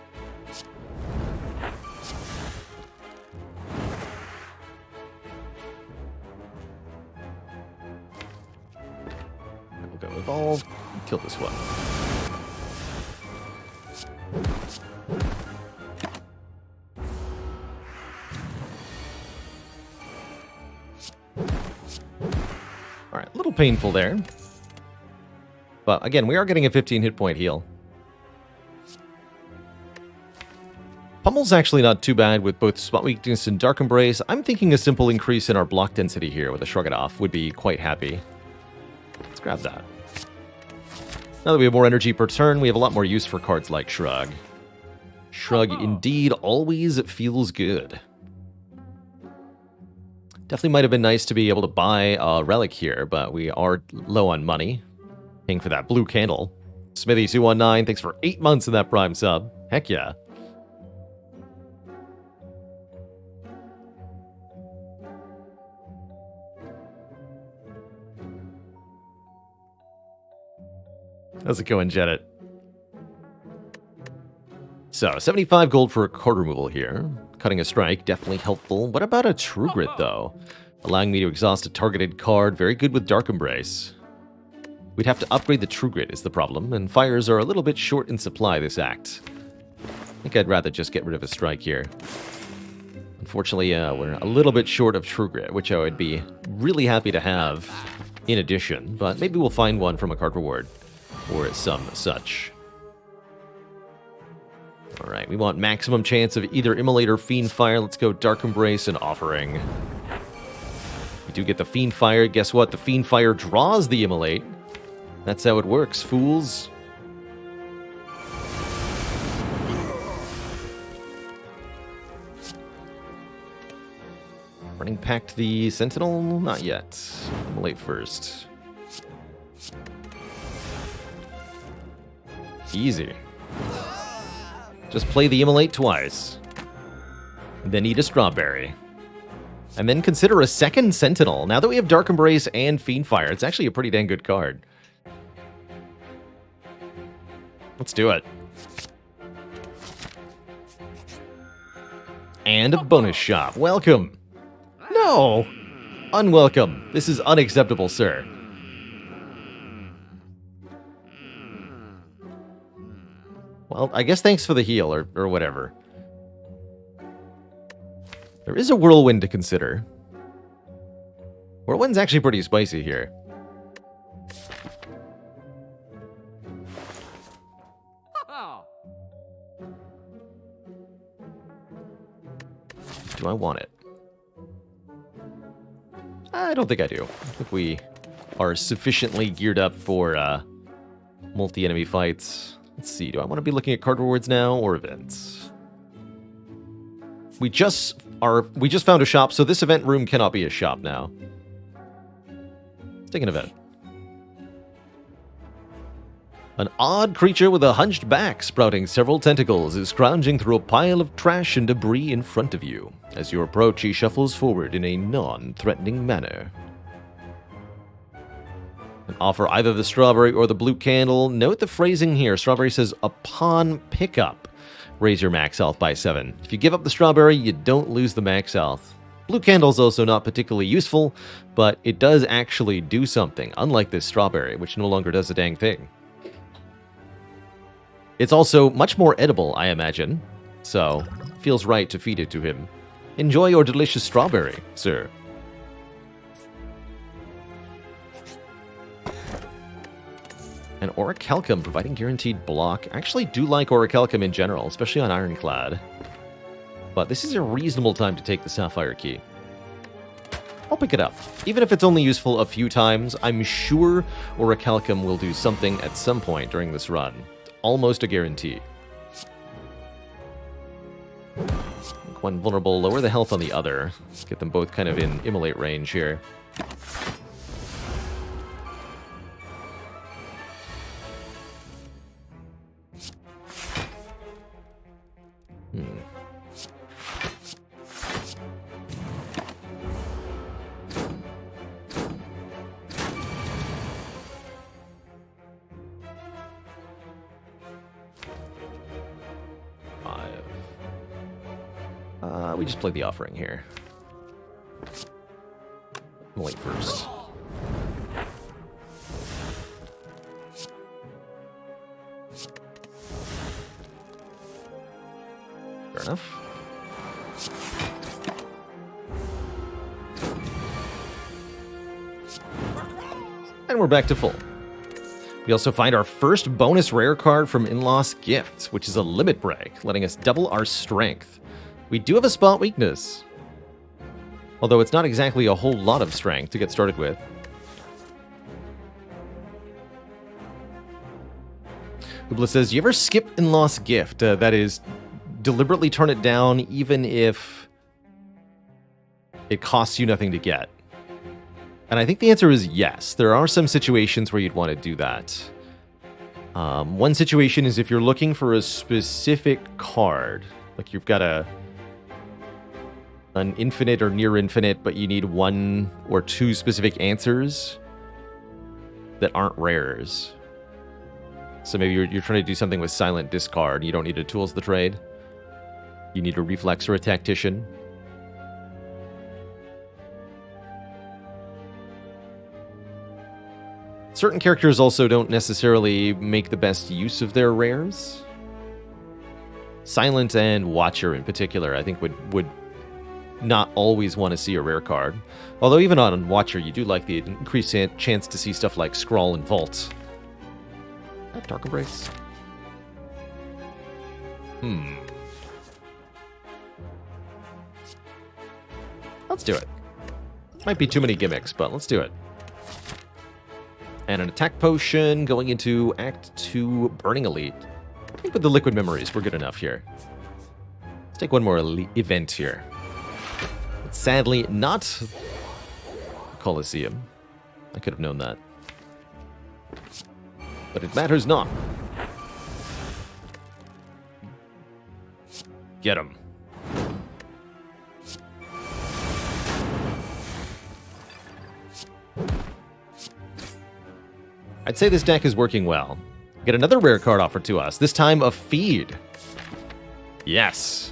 We'll go Evolve and kill this one. Alright, a little painful there. But again, we are getting a 15 hit point heal. Pummel's actually not too bad with both Spot Weakness and Dark Embrace. I'm thinking a simple increase in our block density here with a Shrug It Off would be quite happy. Let's grab that. Now that we have more energy per turn, we have a lot more use for cards like Shrug. Shrug indeed always feels good. Definitely might have been nice to be able to buy a relic here, but we are low on money. Paying for that blue candle. Smithy219, thanks for 8 months in that Prime sub. Heck yeah. How's it going, Jedit? So, 75 gold for a card removal here. Cutting a strike, definitely helpful. What about a True Grit, though? Allowing me to exhaust a targeted card. Very good with Dark Embrace. We'd have to upgrade the True Grit is the problem, and fires are a little bit short in supply this act. I think I'd rather just get rid of a strike here. Unfortunately, we're a little bit short of True Grit, which I would be really happy to have in addition, but maybe we'll find one from a card reward, or some such. Alright, we want maximum chance of either Immolate or Fiendfire. Let's go Dark Embrace and Offering. We do get the Fiendfire. Guess what? The Fiendfire draws the Immolate. That's how it works, fools. Running Pact the Sentinel? Not yet. Immolate first. Easy. Just play the Immolate twice. And then eat a strawberry. And then consider a second Sentinel. Now that we have Dark Embrace and Fiendfire, it's actually a pretty dang good card. Let's do it. And a bonus shop. Welcome. No! Unwelcome. This is unacceptable, sir. Well, I guess thanks for the heal, or whatever. There is a Whirlwind to consider. Whirlwind's actually pretty spicy here. Do I want it? I don't think I do. I think we are sufficiently geared up for multi-enemy fights. Let's see, do I want to be looking at card rewards now or events? We just found a shop, so this event room cannot be a shop now. Let's take an event. An odd creature with a hunched back sprouting several tentacles is scrounging through a pile of trash and debris in front of you. As you approach, he shuffles forward in a non-threatening manner. And offer either the strawberry or the blue candle. Note the phrasing here. Strawberry says, upon pickup, raise your max health by 7. If you give up the strawberry, you don't lose the max health. Blue candle's also not particularly useful, but it does actually do something, unlike this strawberry, which no longer does a dang thing. It's also much more edible, I imagine, so feels right to feed it to him. Enjoy your delicious strawberry, sir. And Orichalcum providing guaranteed block. I actually do like Orichalcum in general, especially on Ironclad. But this is a reasonable time to take the Sapphire Key. I'll pick it up. Even if it's only useful a few times, I'm sure Orichalcum will do something at some point during this run. Almost a guarantee. One vulnerable, lower the health on the other. Let's get them both kind of in immolate range here. We just played the offering here. Wait first. Fair enough. And we're back to full. We also find our first bonus rare card from In-Lost Gift, which is a limit break, letting us double our strength. We do have a spot weakness, although it's not exactly a whole lot of strength to get started with. Ubla says, you ever skip In-Lost Gift? That is, deliberately turn it down even if it costs you nothing to get. And I think the answer is yes. There are some situations where you'd want to do that. One situation is if you're looking for a specific card, like you've got an infinite or near infinite, but you need 1 or 2 specific answers that aren't rares. So maybe you're trying to do something with silent discard. You don't need a tools of the trade. You need a reflex or a tactician. Certain characters also don't necessarily make the best use of their rares. Silent and Watcher in particular, I think would not always want to see a rare card. Although even on Watcher, you do like the increased chance to see stuff like Scrawl and Vault. Dark Embrace. Let's do it. Might be too many gimmicks, but let's do it. And an attack potion going into Act 2 Burning Elite. I think with the Liquid Memories, we're good enough here. Let's take one more event here. It's sadly not Colosseum. I could have known that. But it matters not. Get him. I'd say this deck is working well. Get another rare card offered to us, this time a Feed. Yes.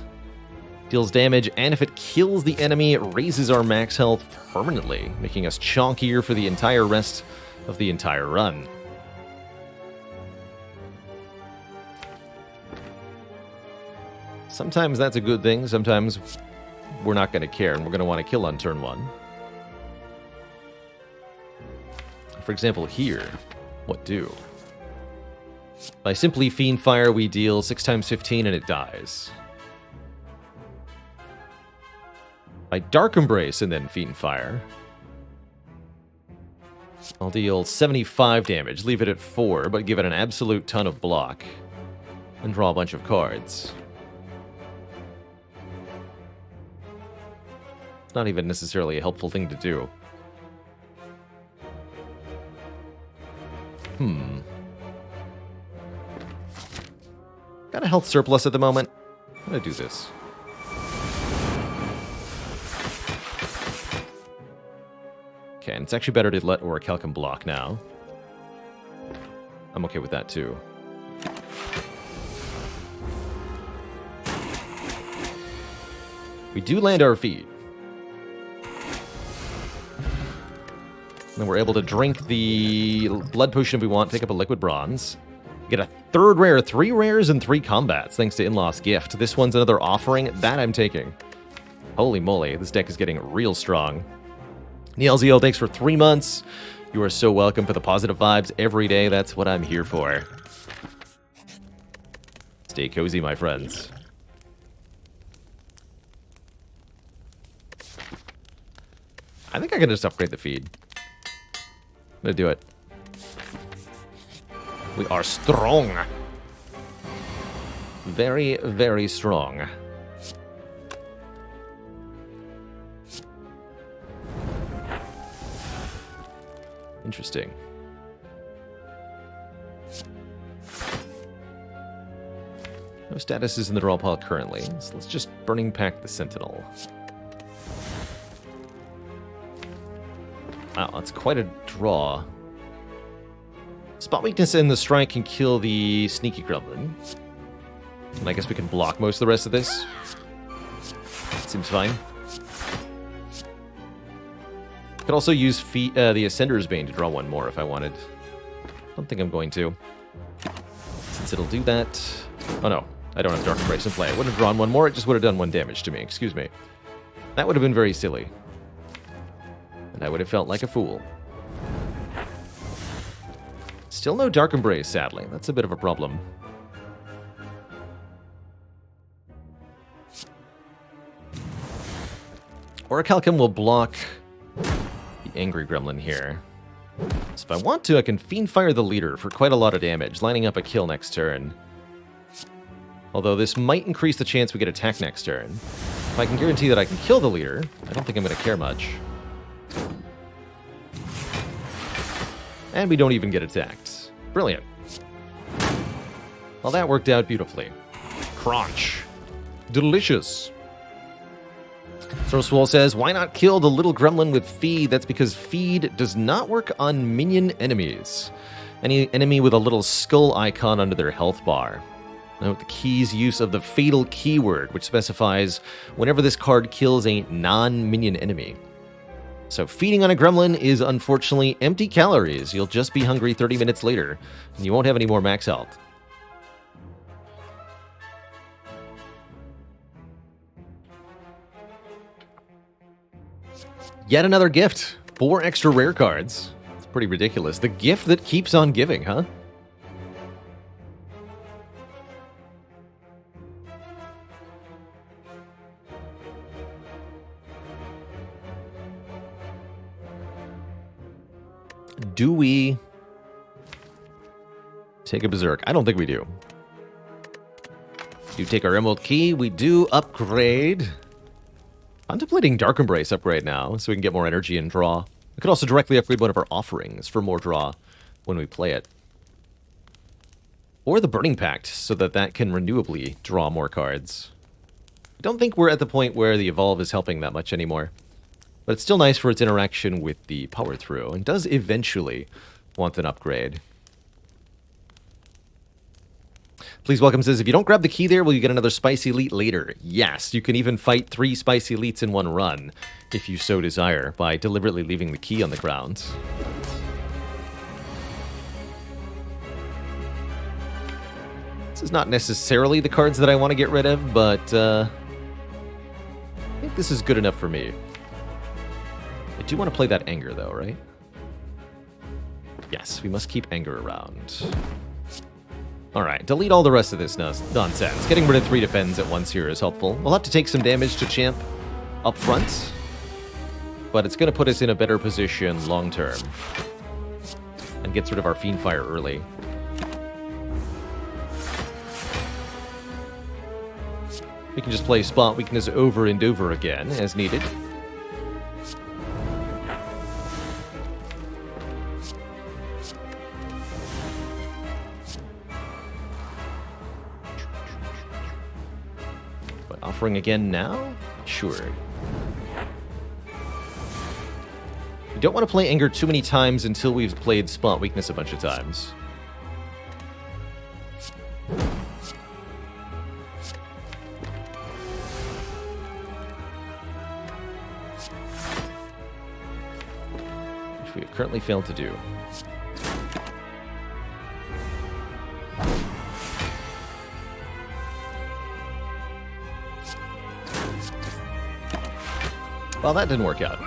Deals damage, and if it kills the enemy, it raises our max health permanently, making us chonkier for the entire rest of the entire run. Sometimes that's a good thing, sometimes we're not going to care, and we're going to want to kill on turn 1. For example, here, what do? By simply Fiend Fire, we deal 6 times 15 and it dies. By Dark Embrace and then Fiend Fire, I'll deal 75 damage, leave it at 4, but give it an absolute ton of block, and draw a bunch of cards. It's not even necessarily a helpful thing to do. Got a health surplus at the moment. I'm gonna do this. Okay, and it's actually better to let Orichalcum block now. I'm okay with that too. We do land our feed. Then we're able to drink the blood potion if we want, pick up a liquid bronze. Get a third rare, 3 rares and 3 combats, thanks to In-Law's Gift. This one's another offering. That I'm taking. Holy moly, this deck is getting real strong. Neilziel, thanks for 3 months. You are so welcome for the positive vibes every day. That's what I'm here for. Stay cozy, my friends. I think I can just upgrade the feed. I'm gonna do it. We are strong. Very, very strong. Interesting. No statuses in the draw pile currently, so let's just Burning Pact the Sentinel. Wow, that's quite a draw. Spot weakness in the strike can kill the sneaky gremlin. And I guess we can block most of the rest of this. Seems fine. Could also use the Ascender's Bane to draw 1 more if I wanted. Don't think I'm going to. Since it'll do that... Oh no, I don't have Dark Embrace in play. I would have drawn 1 more, it just would have done 1 damage to me, excuse me. That would have been very silly. And I would have felt like a fool. Still no Dark Embrace, sadly. That's a bit of a problem. Orichalcum will block the Angry Gremlin here. So if I want to, I can Fiend Fire the Leader for quite a lot of damage, lining up a kill next turn. Although this might increase the chance we get attacked next turn. If I can guarantee that I can kill the leader, I don't think I'm going to care much. And we don't even get attacked. Brilliant. Well, that worked out beautifully. Crunch. Delicious. Soroswall says, why not kill the little gremlin with feed? That's because feed does not work on minion enemies. Any enemy with a little skull icon under their health bar. Note the key's use of the fatal keyword, which specifies whenever this card kills a non-minion enemy. So feeding on a gremlin is unfortunately empty calories. You'll just be hungry 30 minutes later, and you won't have any more max health. Yet another gift. 4 extra rare cards. It's pretty ridiculous. The gift that keeps on giving, huh? Do we take a Berserk? I don't think we do. Do take our Emerald Key. We do upgrade. Contemplating Dark Embrace upgrade now, so we can get more energy and draw. We could also directly upgrade one of our offerings for more draw when we play it. Or the Burning Pact, so that that can renewably draw more cards. I don't think we're at the point where the Evolve is helping that much anymore. But it's still nice for its interaction with the Power Through, and does eventually want an upgrade. Please Welcome says, if you don't grab the key there, will you get another Spicy Elite later? Yes, you can even fight 3 Spicy Elites in one run, if you so desire, by deliberately leaving the key on the ground. This is not necessarily the cards that I want to get rid of, but I think this is good enough for me. I do want to play that Anger, though, right? Yes, we must keep Anger around. Alright, delete all the rest of this nonsense. Getting rid of 3 defends at once here is helpful. We'll have to take some damage to Champ up front, but it's going to put us in a better position long term. And gets rid of our Fiend Fire early. We can just play Spot Weakness over and over again, as needed. buffering again now? Sure. We don't want to play Anger too many times until we've played Spot Weakness a bunch of times. Which we have currently failed to do. Well, that didn't work out.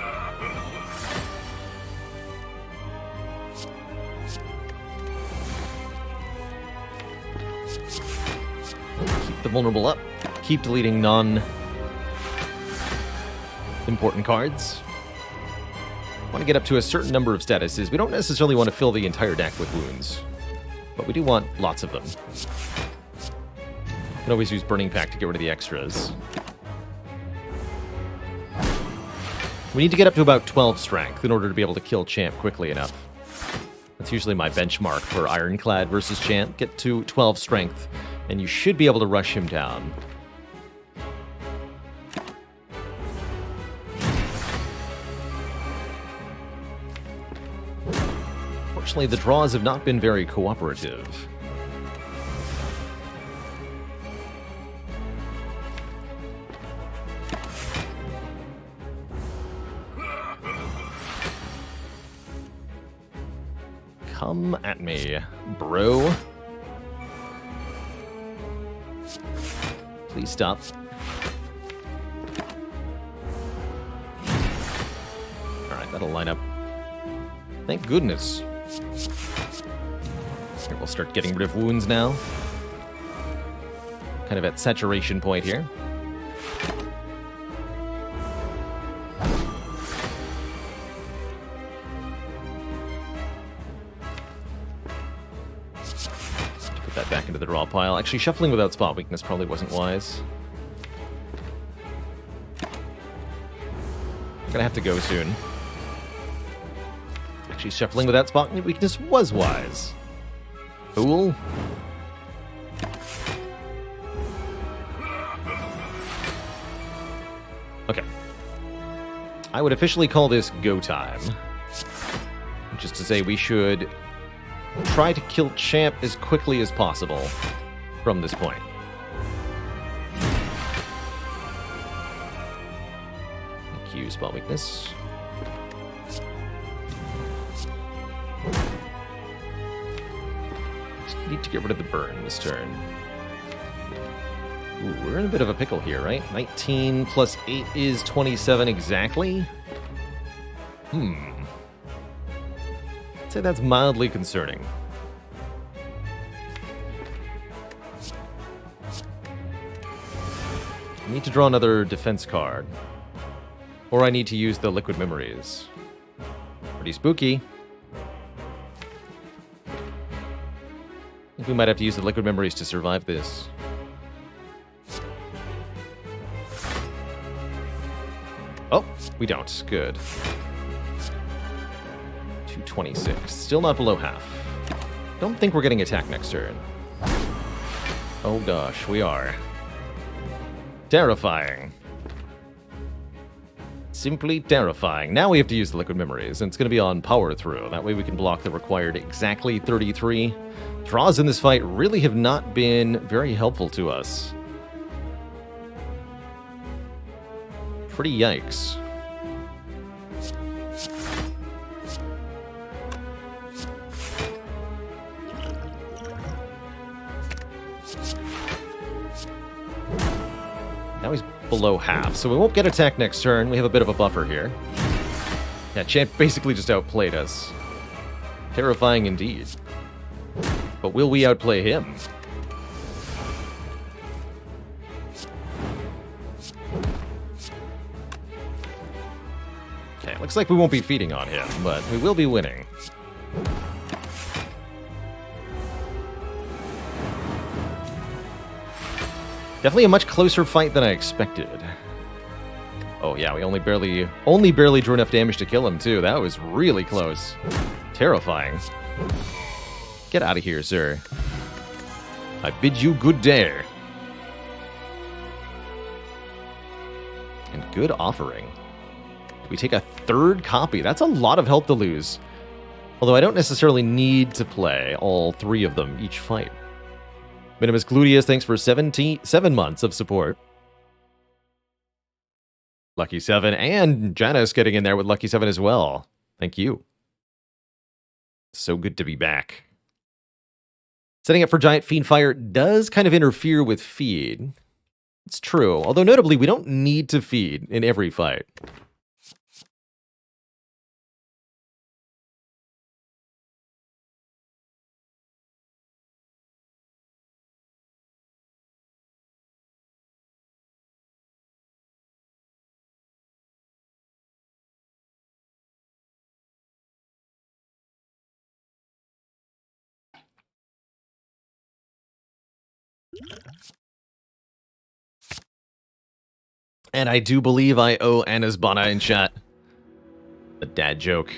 Keep the vulnerable up. Keep deleting non-important cards. Want to get up to a certain number of statuses. We don't necessarily want to fill the entire deck with wounds, but we do want lots of them. You can always use Burning Pact to get rid of the extras. We need to get up to about 12 strength in order to be able to kill Champ quickly enough. That's usually my benchmark for Ironclad versus Champ. Get to 12 strength, and you should be able to rush him down. Fortunately, the draws have not been very cooperative. Come at me, bro. Please stop. Alright, that'll line up. Thank goodness. Here, we'll start getting rid of wounds now. Kind of at saturation point here. That back into the draw pile. Actually, shuffling without Spot Weakness probably wasn't wise. I'm gonna have to go soon. Actually, shuffling without Spot Weakness was wise. Fool. Okay. I would officially call this go time. Which is to say we should try to kill Champ as quickly as possible from this point. Thank you, Spot Weakness. Just need to get rid of the burn this turn. Ooh, we're in a bit of a pickle here, right? 19 plus 8 is 27 exactly? I'd say that's mildly concerning. I need to draw another defense card. Or I need to use the Liquid Memories. Pretty spooky. I think we might have to use the Liquid Memories to survive this. Oh, we don't. Good. 226. Still not below half. Don't think we're getting attacked next turn. Oh gosh, we are. Terrifying. Simply terrifying. Now we have to use the Liquid Memories, and it's going to be on Power Through. That way we can block the required exactly 33. Draws in this fight really have not been very helpful to us. Pretty yikes. Now he's below half, so we won't get attacked next turn. We have a bit of a buffer here. Yeah, Champ basically just outplayed us. Terrifying indeed. But will we outplay him? Okay, looks like we won't be feeding on him, but we will be winning. Definitely a much closer fight than I expected. Oh yeah, we only barely drew enough damage to kill him too. That was really close. Terrifying. Get out of here, sir. I bid you good day. good offering. We take a third copy. That's a lot of health to lose. Although I don't necessarily need to play all 3 of them each fight. Minimus Gluteus, thanks for 7 months of support. Lucky 7 and Janice getting in there with Lucky 7 as well. Thank you. So good to be back. Setting up for Giant Fiend Fire does kind of interfere with feed. It's true, although notably we don't need to feed in every fight. And I do believe I owe Anna's Bana in chat a dad joke.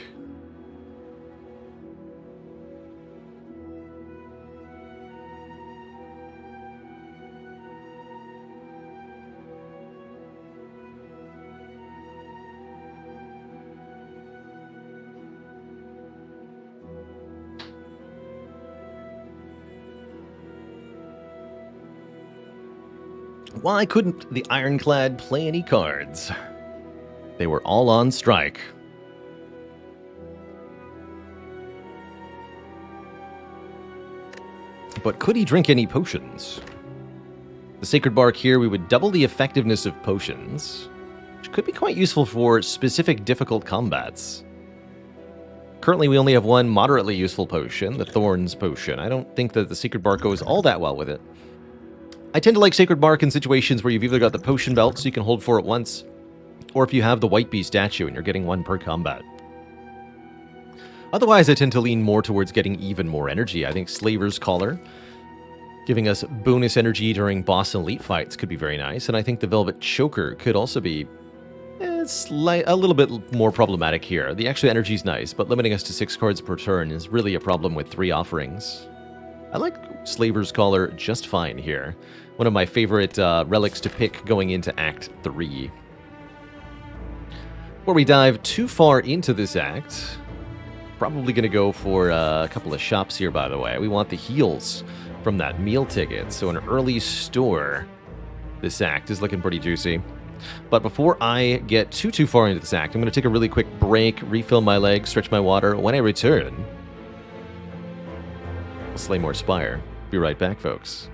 Why couldn't the Ironclad play any cards? They were all on strike. But could he drink any potions? The Sacred Bark here, we would double the effectiveness of potions, which could be quite useful for specific difficult combats. Currently, we only have one moderately useful potion, the Thorns Potion. I don't think that the Sacred Bark goes all that well with it. I tend to like Sacred Bark in situations where you've either got the potion belt so you can hold 4 at once, or if you have the White Bee statue and you're getting 1 per combat. Otherwise, I tend to lean more towards getting even more energy. I think Slaver's Collar, giving us bonus energy during boss and elite fights, could be very nice, and I think the Velvet Choker could also be a little bit more problematic here. The extra energy is nice, but limiting us to 6 cards per turn is really a problem with 3 offerings. I like Slaver's Collar just fine here. One of my favorite relics to pick going into Act 3. Before we dive too far into this act, probably going to go for a couple of shops here, by the way. We want the heals from that meal ticket, so an early store. This act is looking pretty juicy. But before I get too far into this act, I'm going to take a really quick break, refill my legs, stretch my water. When I return, we'll slay more Spire. Be right back, folks.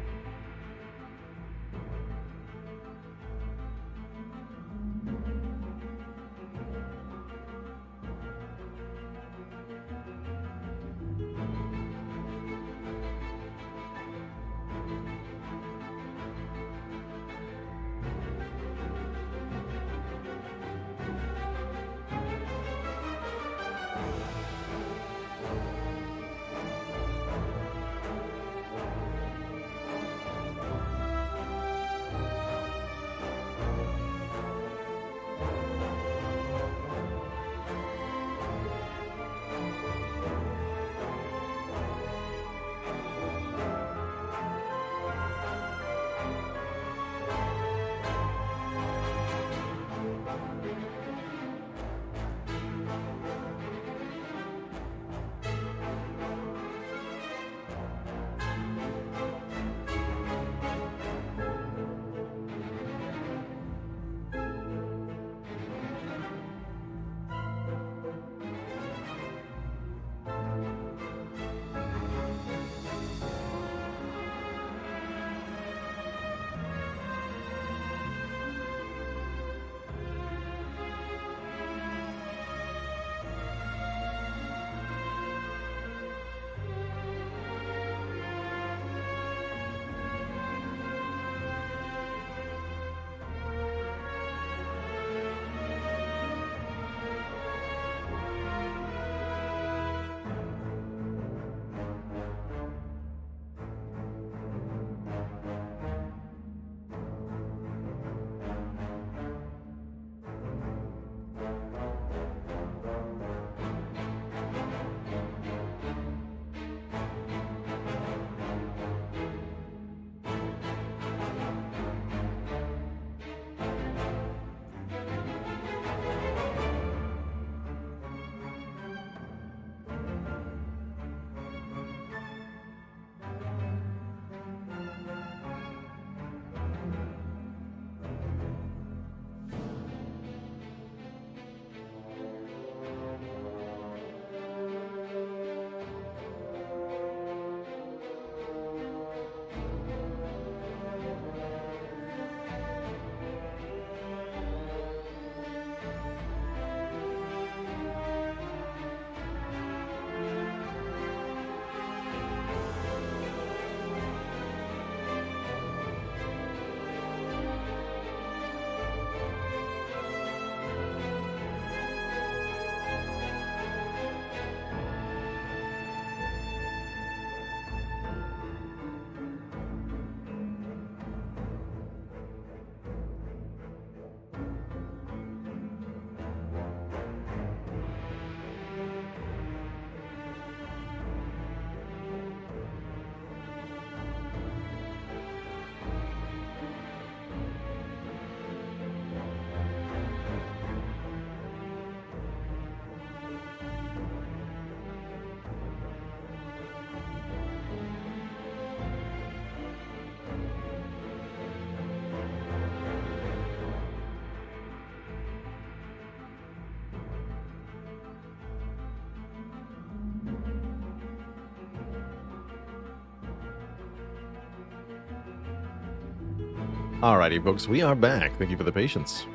Alrighty, folks, we are back. Thank you for the patience.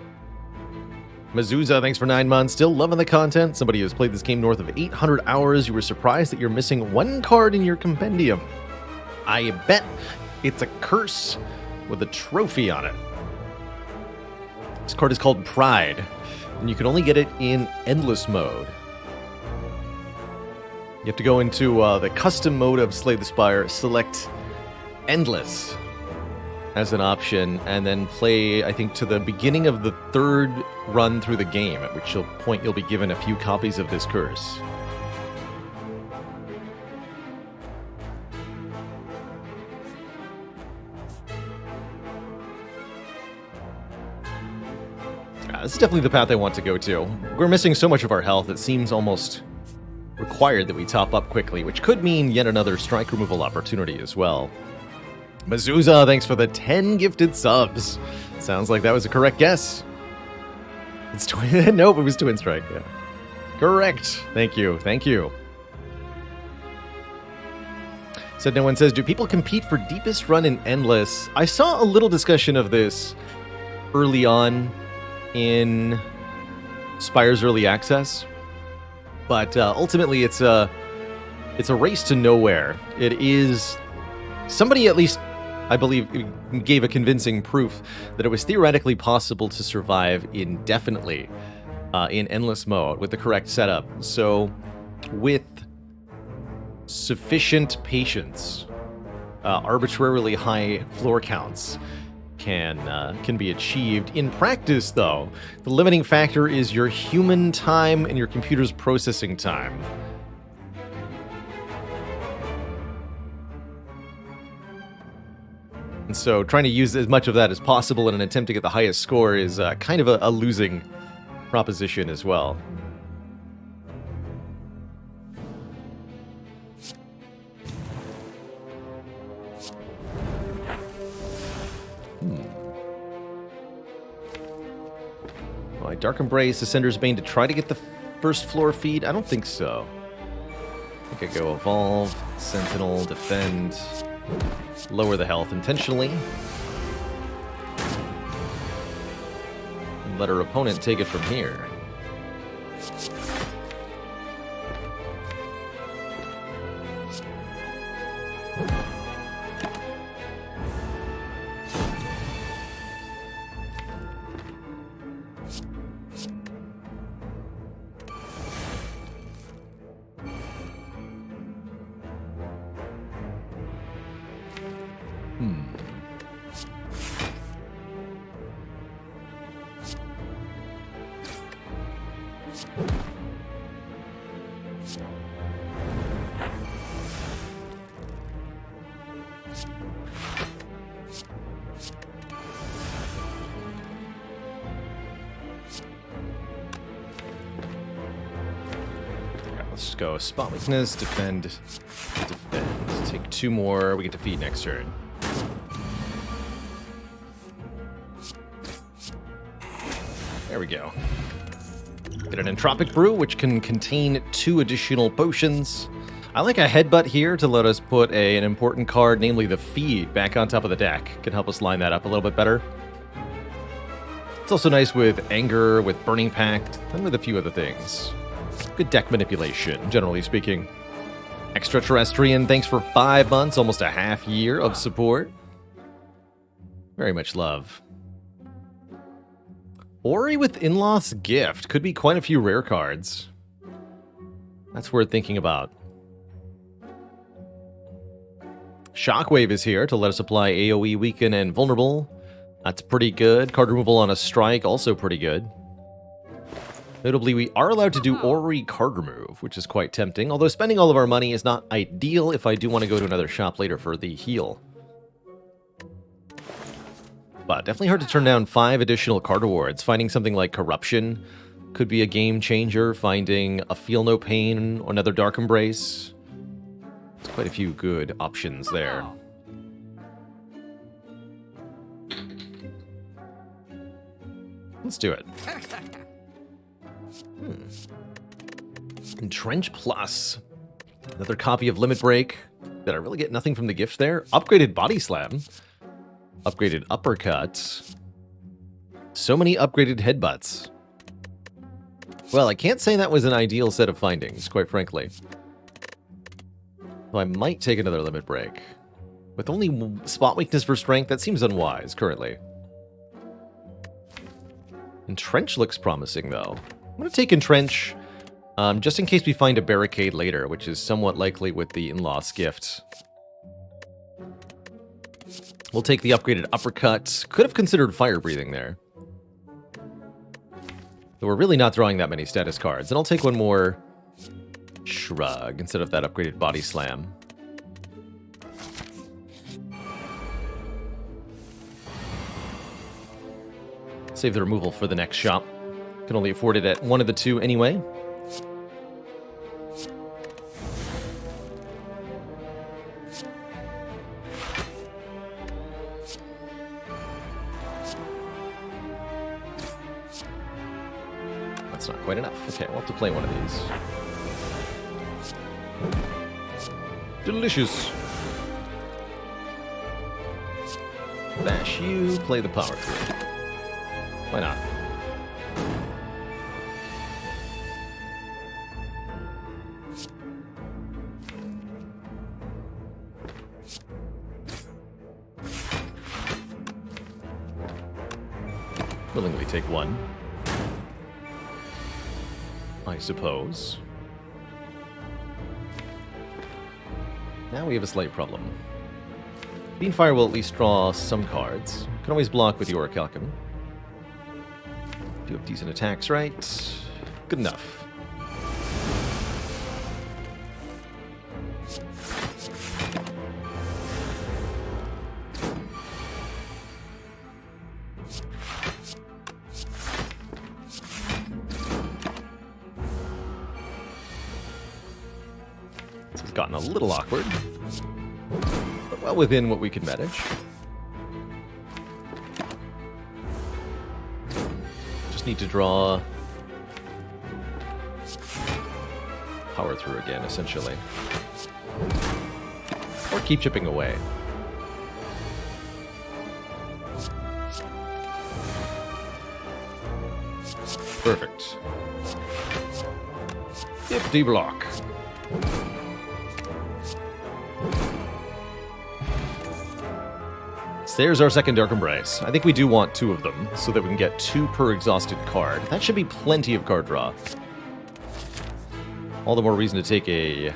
Mazuza, thanks for 9 months. Still loving the content. Somebody who's played this game north of 800 hours. You were surprised that you're missing one card in your compendium. I bet it's a curse with a trophy on it. This card is called Pride, and you can only get it in endless mode. You have to go into the custom mode of Slay the Spire, select Endless as an option, and then play, I think, to the beginning of the third run through the game, at which point you'll be given a few copies of this curse. This is definitely the path I want to go to. We're missing so much of our health, it seems almost required that we top up quickly, which could mean yet another strike removal opportunity as well. Mazuza, thanks for the 10 gifted subs. Sounds like that was a correct guess. It's twin. Nope, it was twin strike. Yeah. Correct. Thank you. Thank you. Said no one says, do people compete for deepest run in Endless? I saw a little discussion of this early on in Spire's early access, but ultimately it's a race to nowhere. It is somebody, at least I believe, gave a convincing proof that it was theoretically possible to survive indefinitely in endless mode with the correct setup. So with sufficient patience, arbitrarily high floor counts can be achieved. In practice, though, the limiting factor is your human time and your computer's processing time. And so trying to use as much of that as possible in an attempt to get the highest score is kind of a losing proposition as well. Well, Dark Embrace, Ascender's Bane to try to get the first floor feed? I don't think so. I think I go Evolve, Sentinel, Defend, lower the health intentionally. And let our opponent take it from here. Let's go spot weakness, defend, defend. Take 2 more, we get to feed next turn. There we go. Get an Entropic Brew, which can contain 2 additional potions. I like a Headbutt here to let us put an important card, namely the Feed, back on top of the deck. Can help us line that up a little bit better. It's also nice with Anger, with Burning Pact, and with a few other things. Good deck manipulation, generally speaking. Extraterrestrian, thanks for 5 months, almost a half year of support. Very much love. Ori with In-Law's Gift. Could be quite a few rare cards. That's worth thinking about. Shockwave is here to let us apply AoE, Weaken, and Vulnerable. That's pretty good. Card removal on a strike, also pretty good. Notably, we are allowed to do Ori card remove, which is quite tempting, although spending all of our money is not ideal if I do want to go to another shop later for the heal. But definitely hard to turn down 5 additional card rewards. Finding something like Corruption could be a game changer. Finding a Feel No Pain or another Dark Embrace. There's quite a few good options there. Let's do it. Entrench Plus. Another copy of Limit Break. Did I really get nothing from the gift there? Upgraded Body Slam. Upgraded uppercut. So many upgraded headbutts. Well, I can't say that was an ideal set of findings, quite frankly. Though I might take another limit break. With only spot weakness for strength, that seems unwise, currently. Entrench looks promising, though. I'm going to take Entrench, just in case we find a barricade later, which is somewhat likely with the in-law's gift. We'll take the upgraded uppercut. Could have considered fire breathing there. But we're really not drawing that many status cards. And I'll take one more shrug instead of that upgraded body slam. Save the removal for the next shop. Can only afford it at one of the two anyway. That's not quite enough. Okay, we'll have to play one of these. Delicious. Bash you, play the power through. Why not? Willingly take one, I suppose. Now we have a slight problem. Beanfire will at least draw some cards. Can always block with your Calcum. Do have decent attacks, right? Good enough. This has gotten a little awkward, but well within what we can manage. Need to draw power through again, essentially. Or keep chipping away. Perfect. 50 block. There's our second Dark Embrace. I think we do want two of them, so that we can get 2 per exhausted card. That should be plenty of card draw. All the more reason to take a...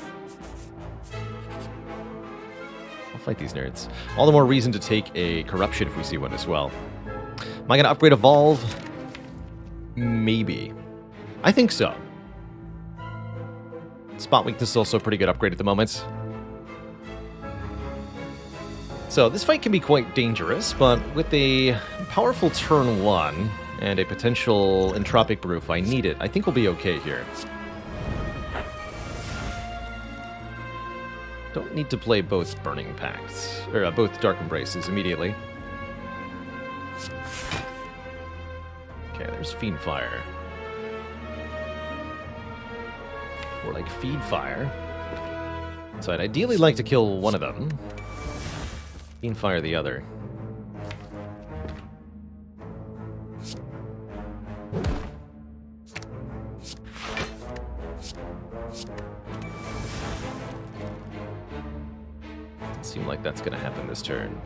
I'll fight these nerds. All the more reason to take a Corruption if we see one as well. Am I going to upgrade Evolve? Maybe. I think so. Spot Weakness is also a pretty good upgrade at the moment. So this fight can be quite dangerous, but with a powerful turn 1 and a potential Entropic Brew if I need it, I think we'll be okay here. Don't need to play both Burning Pacts, or both Dark Embraces immediately. Okay, there's Fiendfire. Or like Feedfire. So I'd ideally like to kill one of them. Fiendfire the other. Doesn't seem like that's going to happen this turn.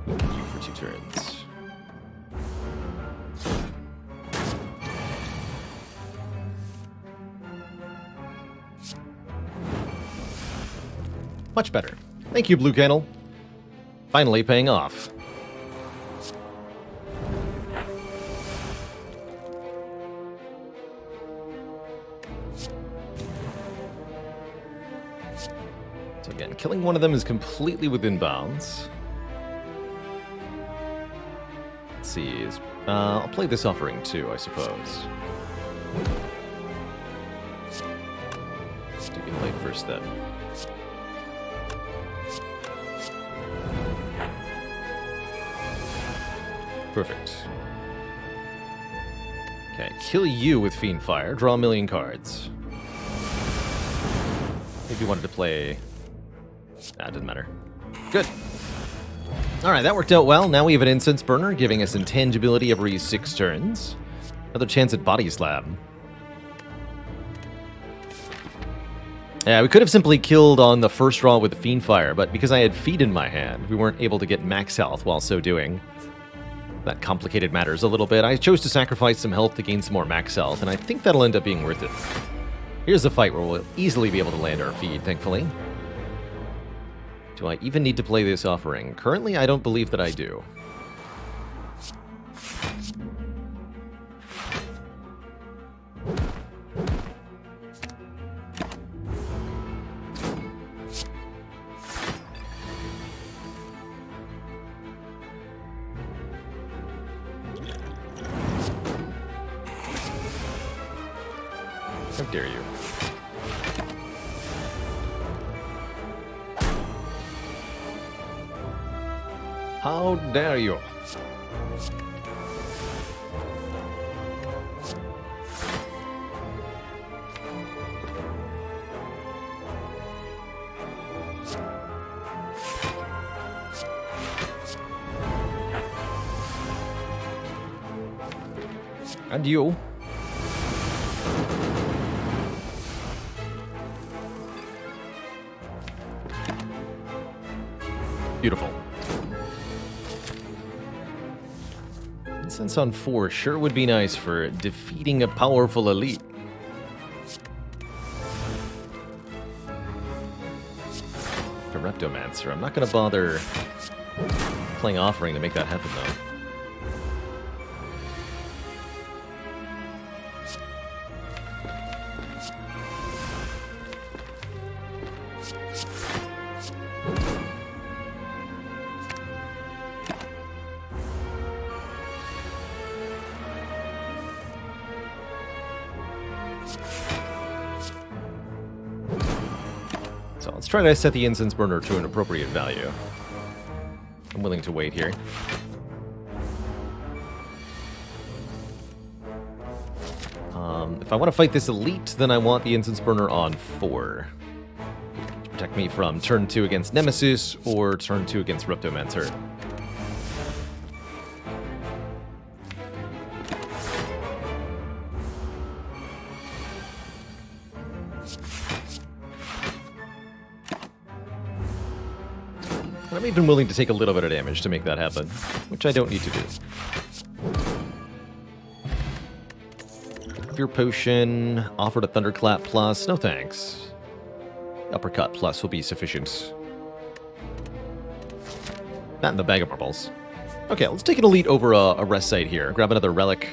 You for 2 turns. Much better. Thank you, Blue Candle. Finally paying off. So again, killing one of them is completely within bounds. Let's see. I'll play this offering too, I suppose. Let's do get played first then. Perfect. Okay, kill you with Fiendfire. Draw a million cards. Maybe wanted to play... That didn't matter. Good. Alright, that worked out well. Now we have an Incense Burner, giving us intangibility every 6 turns. Another chance at Body Slam. Yeah, we could have simply killed on the first draw with the Fiend Fire, but because I had Feed in my hand, we weren't able to get max health while so doing. That complicated matters a little bit. I chose to sacrifice some health to gain some more max health, and I think that'll end up being worth it. Here's a fight where we'll easily be able to land our Feed, thankfully. Do I even need to play this offering? Currently, I don't believe that I do. How dare you? How dare you? And you? Beautiful. Incense on 4 sure would be nice for defeating a powerful elite. The Reptomancer. I'm not going to bother playing Offering to make that happen, though. So let's try to set the Incense Burner to an appropriate value. I'm willing to wait here. If I want to fight this elite, then I want the Incense Burner on 4. To protect me from turn 2 against Nemesis, or turn 2 against Reptomancer. I'm even willing to take a little bit of damage to make that happen, which I don't need to do. Fear Potion, offered a Thunderclap plus, no thanks. Uppercut plus will be sufficient. That and the Bag of Marbles. Okay, let's take an elite over a rest site here. Grab another relic,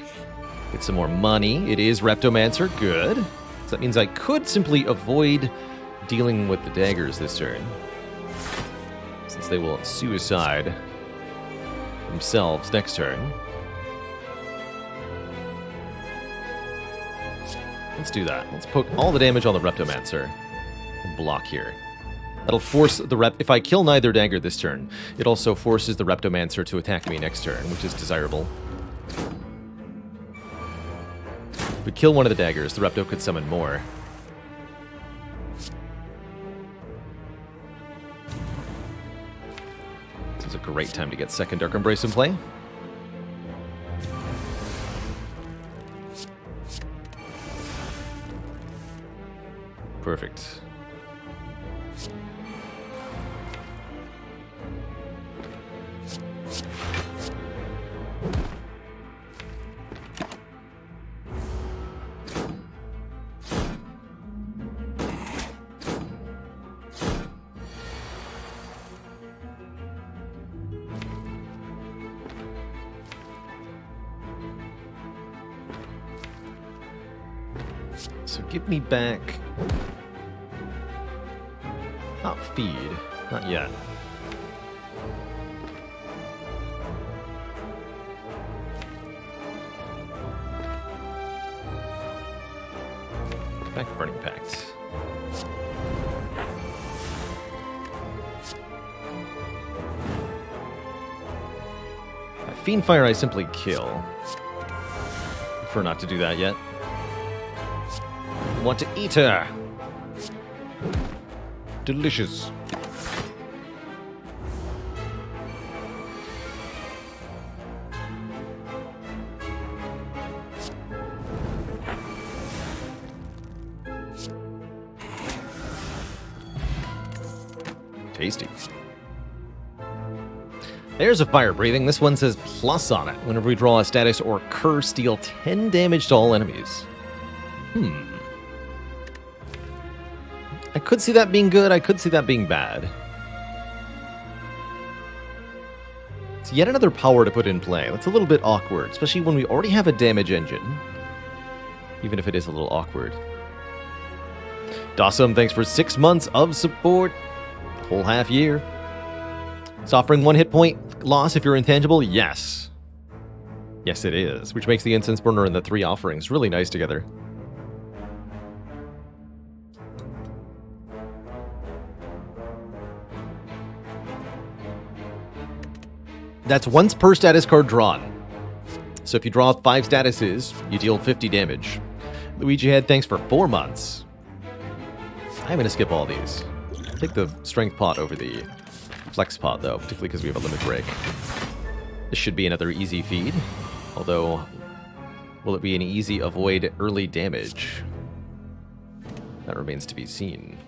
get some more money. It is Reptomancer, good. So that means I could simply avoid dealing with the daggers this turn, since they will suicide themselves next turn. Let's do that. Let's poke all the damage on the Reptomancer and block here. That'll force the if I kill neither dagger this turn, it also forces the Reptomancer to attack me next turn, which is desirable. If we kill one of the daggers, the Repto could summon more. This is a great time to get second Dark Embrace in play. Perfect. So give me back... Not feed. Not yet. Back Burning Pact. Fiend Fire I simply kill. Prefer not to do that yet. Want to eat her. Delicious. Tasty. There's a fire breathing. This one says plus on it. Whenever we draw a status or curse, deal 10 damage to all enemies. I could see that being good. I could see that being bad. It's yet another power to put in play. That's a little bit awkward, especially when we already have a damage engine. Even if it is a little awkward. Dawsome, thanks for 6 months of support. Whole half year. It's offering 1 hit point loss if you're intangible. Yes. Yes, it is. Which makes the incense burner and the 3 offerings really nice together. That's once per status card drawn. So if you draw 5 statuses, you deal 50 damage. Luigi Head, thanks for 4 months. I'm going to skip all these. I'll take the strength pot over the flex pot, though, particularly because we have a limit break. This should be another easy feed. Although, will it be an easy avoid early damage? That remains to be seen.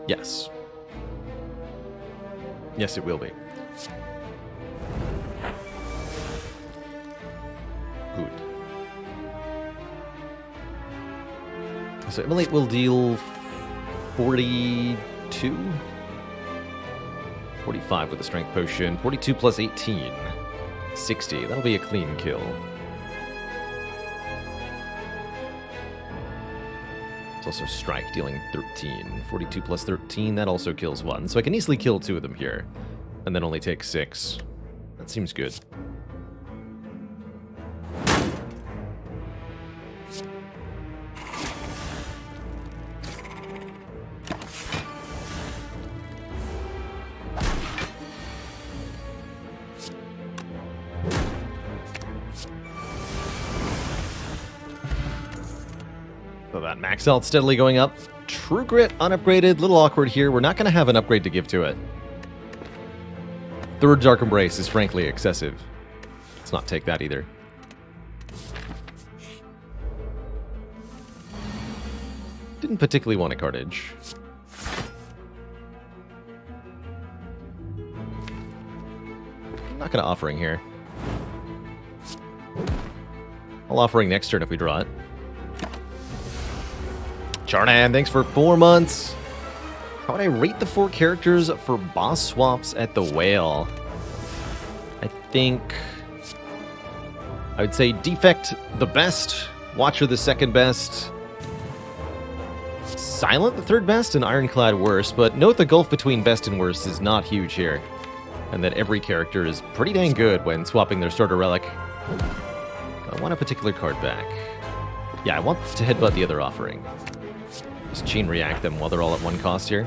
Yes. Yes, it will be. Good. So Immolate will deal 42? 45 with the strength potion. 42 plus 18. 60. That'll be a clean kill. It's also strike, dealing 13. 42 plus 13, that also kills 1. So I can easily kill 2 of them here. And then only take 6. That seems good. So that max health steadily going up. True Grit unupgraded, little awkward here. We're not going to have an upgrade to give to it. 3rd Dark Embrace is frankly excessive. Let's not take that either. Didn't particularly want a Carnage. Not going to Offering here. I'll Offering next turn if we draw it. Charnan, thanks for 4 months. How would I rate the 4 characters for boss swaps at the Whale? I think I would say Defect the best, Watcher the second best, Silent the 3rd best, and Ironclad worst, but note the gulf between best and worst is not huge here, and that every character is pretty dang good when swapping their starter relic. I want a particular card back. Yeah, I want to headbutt the other offering. Just chain react them while they're all at 1 cost here.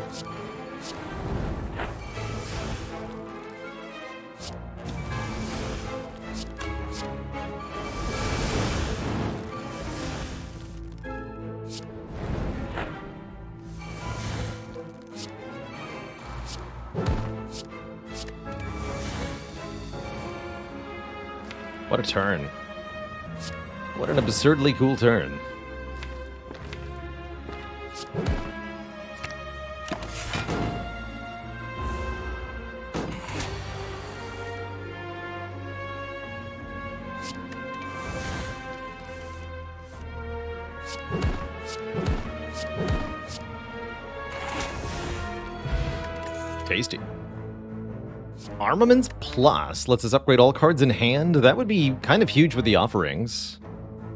What a turn. What an absurdly cool turn. Tasty. Armaments Plus lets us upgrade all cards in hand. That would be kind of huge with the offerings.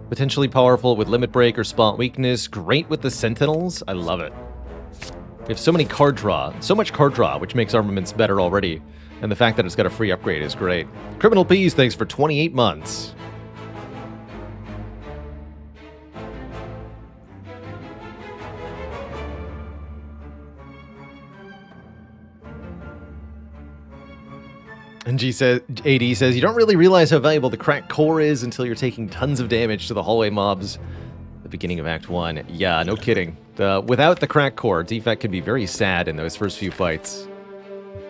Potentially powerful with Limit Break or Spot Weakness. Great with the Sentinels. I love it. We have so many card draw. So much card draw, which makes Armaments better already. And the fact that it's got a free upgrade is great. Criminal Peas, thanks for 28 months. And AD says, you don't really realize how valuable the cracked core is until you're taking tons of damage to the hallway mobs at the beginning of Act 1. Yeah, no kidding. Without the cracked core, Defect can be very sad in those first few fights.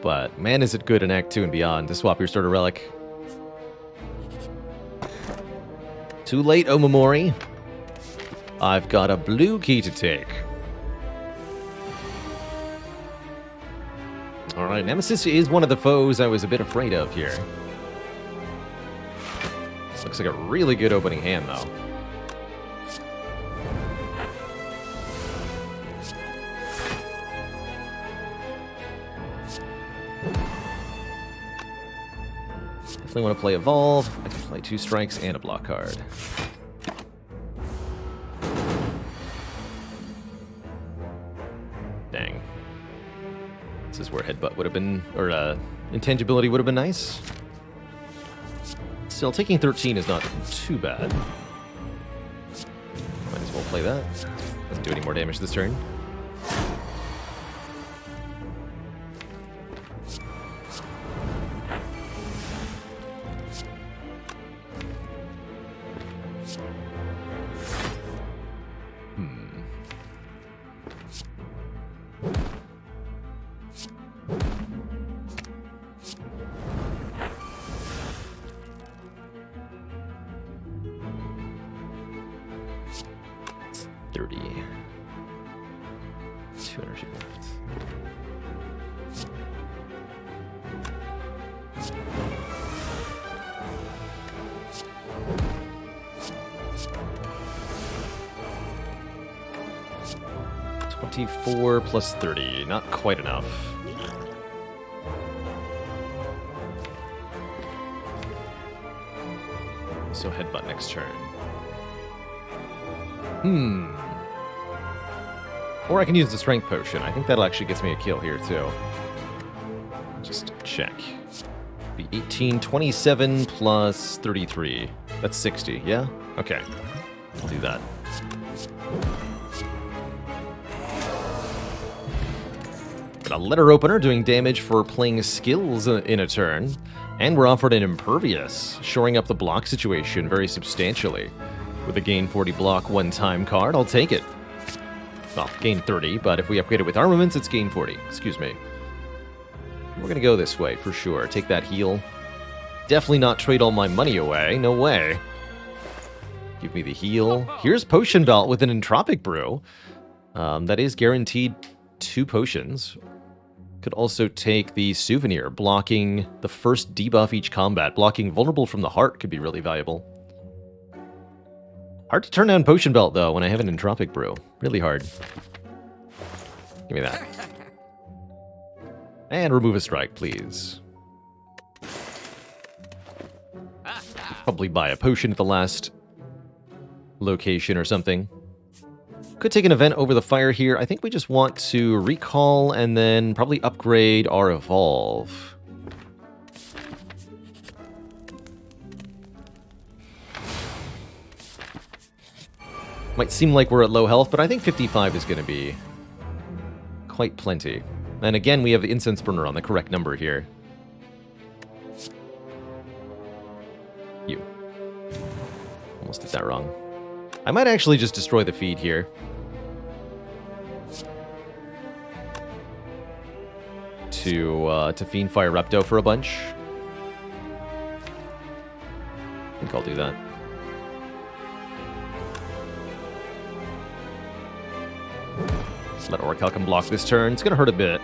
But man, is it good in Act 2 and beyond to swap your starter relic. Too late, Omamori. I've got a blue key to take. Alright, Nemesis is one of the foes I was a bit afraid of here. Looks like a really good opening hand, though. Definitely want to play Evolve. I can play 2 strikes and a block card. Dang. This is where Headbutt would have been, or Intangibility would have been nice. Still, taking 13 is not too bad. Might as well play that. Doesn't do any more damage this turn. Plus 30, not quite enough. So Headbutt next turn. Or I can use the Strength Potion. I think that'll actually get me a kill here, too. Just check. Be 18, 27 plus 33. That's 60, yeah? Okay. I'll do that. A letter opener doing damage for playing skills in a turn. And we're offered an Impervious, shoring up the block situation very substantially. With a gain 40 block one-time card, I'll take it. Well, gain 30, but if we upgrade it with armaments, it's gain 40. Excuse me. We're gonna go this way, for sure. Take that heal. Definitely not trade all my money away. No way. Give me the heal. Here's Potion Belt with an Entropic Brew. That is guaranteed 2 potions. Could also take the Souvenir, blocking the first debuff each combat. Blocking Vulnerable from the Heart could be really valuable. Hard to turn down Potion Belt, though, when I have an Entropic Brew. Really hard. Give me that. And remove a strike, please. Probably buy a potion at the last location or something. Could take an event over the fire here. I think we just want to recall and then probably upgrade our Evolve. Might seem like we're at low health, but I think 55 is going to be quite plenty. And again, we have the Incense Burner on the correct number here. You. Almost did that wrong. I might actually just destroy the feed here. To Fiendfire Repto for a bunch. I think I'll do that. Let Orichalcum block this turn. It's going to hurt a bit.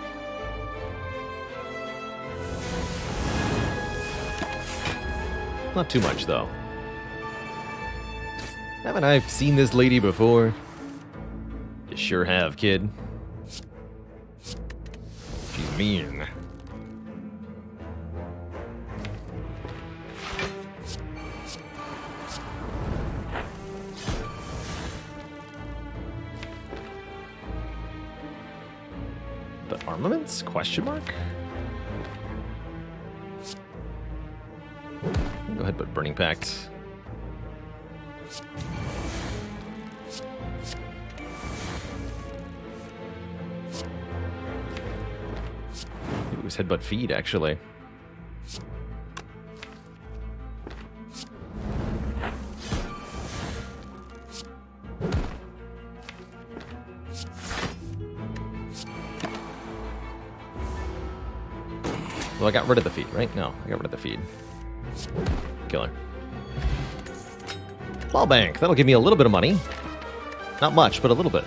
Not too much, though. Haven't I seen this lady before? You sure have, kid. She's mean. The armaments? Question mark? Go ahead, but Burning Pact. It was Headbutt Feed, actually. Well, I got rid of the feed, right? No, I got rid of the feed. Killer. Ball Bank. That'll give me a little bit of money. Not much, but a little bit.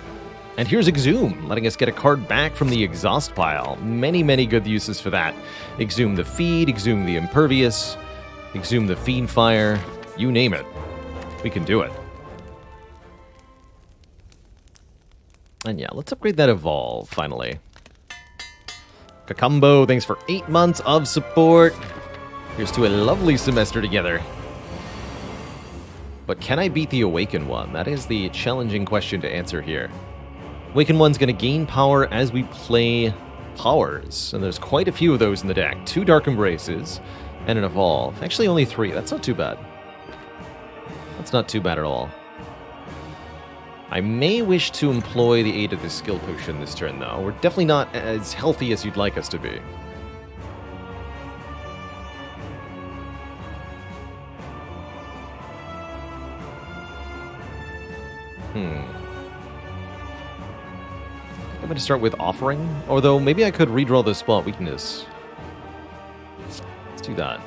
And here's Exhume, letting us get a card back from the exhaust pile. Many, many good uses for that. Exhume the feed, exhume the impervious, exhume the fiend fire, you name it. We can do it. And yeah, let's upgrade that evolve, finally. Kakumbo, thanks for 8 months of support. Here's to a lovely semester together. But can I beat the Awaken one? That is the challenging question to answer here. Awaken one's going to gain power as we play powers. And there's quite a few of those in the deck. 2 Dark Embraces and an Evolve. Actually, only 3. That's not too bad. That's not too bad at all. I may wish to employ the aid of the skill potion this turn, though. We're definitely not as healthy as you'd like us to be. I'm going to start with Offering. Although, maybe I could redraw the Spot Weakness. Let's do that.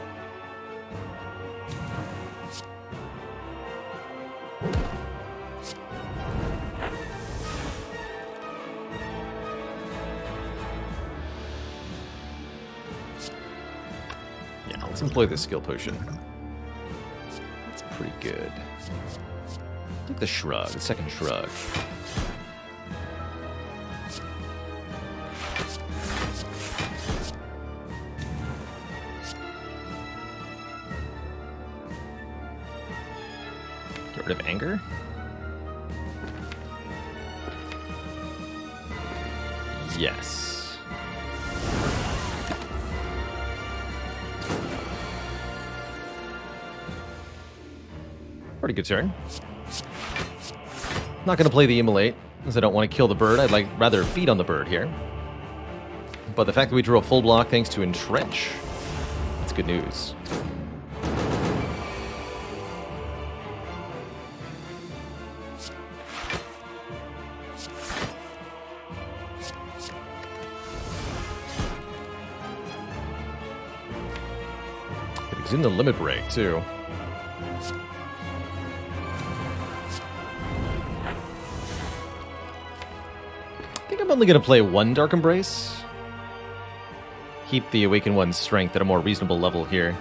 Yeah, let's employ the skill potion. That's pretty good. Take the shrug, the second shrug. Get rid of anger. Yes. Pretty good turn. Not going to play the Immolate, as I don't want to kill the bird. I'd rather feed on the bird here. But the fact that we drew a full block thanks to Entrench, that's good news. It's in the Limit Break, too. I think I'm only going to play 1 Dark Embrace. Keep the Awaken one's strength at a more reasonable level here.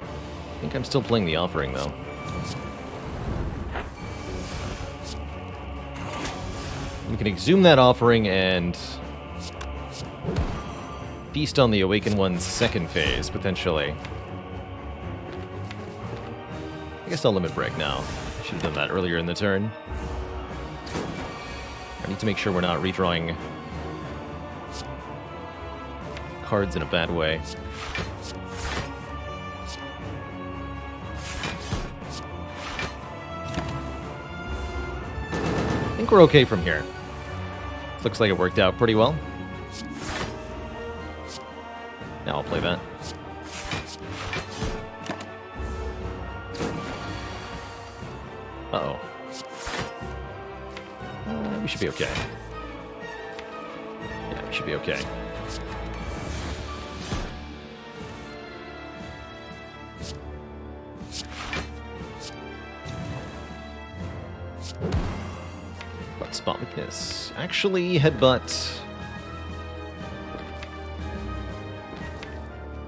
I think I'm still playing the Offering, though. We can exhume that Offering and feast on the Awaken one's second phase, potentially. I guess I'll Limit Break now. Should have done that earlier in the turn. I need to make sure we're not redrawing cards in a bad way. I think we're okay from here. Looks like it worked out pretty well. Now I'll play that. Uh-oh. We should be okay. Yeah, we should be okay. But Spot Weakness. Actually, Headbutt.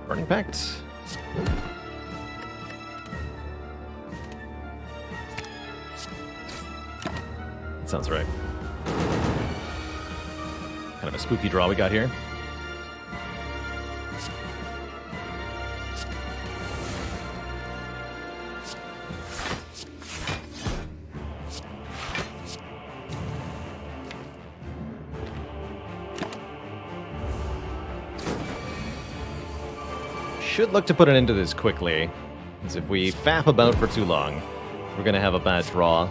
Burning Pact. That sounds right. Kind of a spooky draw we got here. Should look to put an end to this quickly, because if we faff about for too long, we're going to have a bad draw.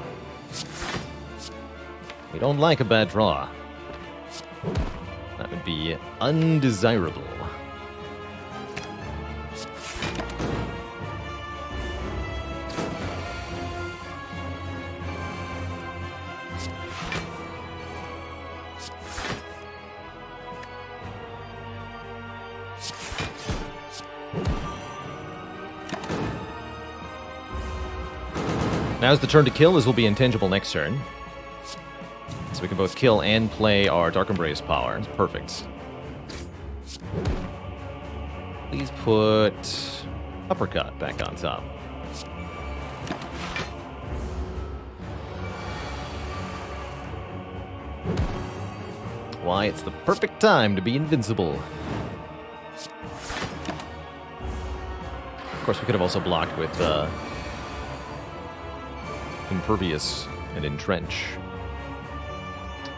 We don't like a bad draw. That would be undesirable. Now's the turn to kill, as will be intangible next turn. So we can both kill and play our Dark Embrace power. Perfect. Please put Uppercut back on top. Why, it's the perfect time to be invincible. Of course, we could have also blocked with Impervious and Entrench.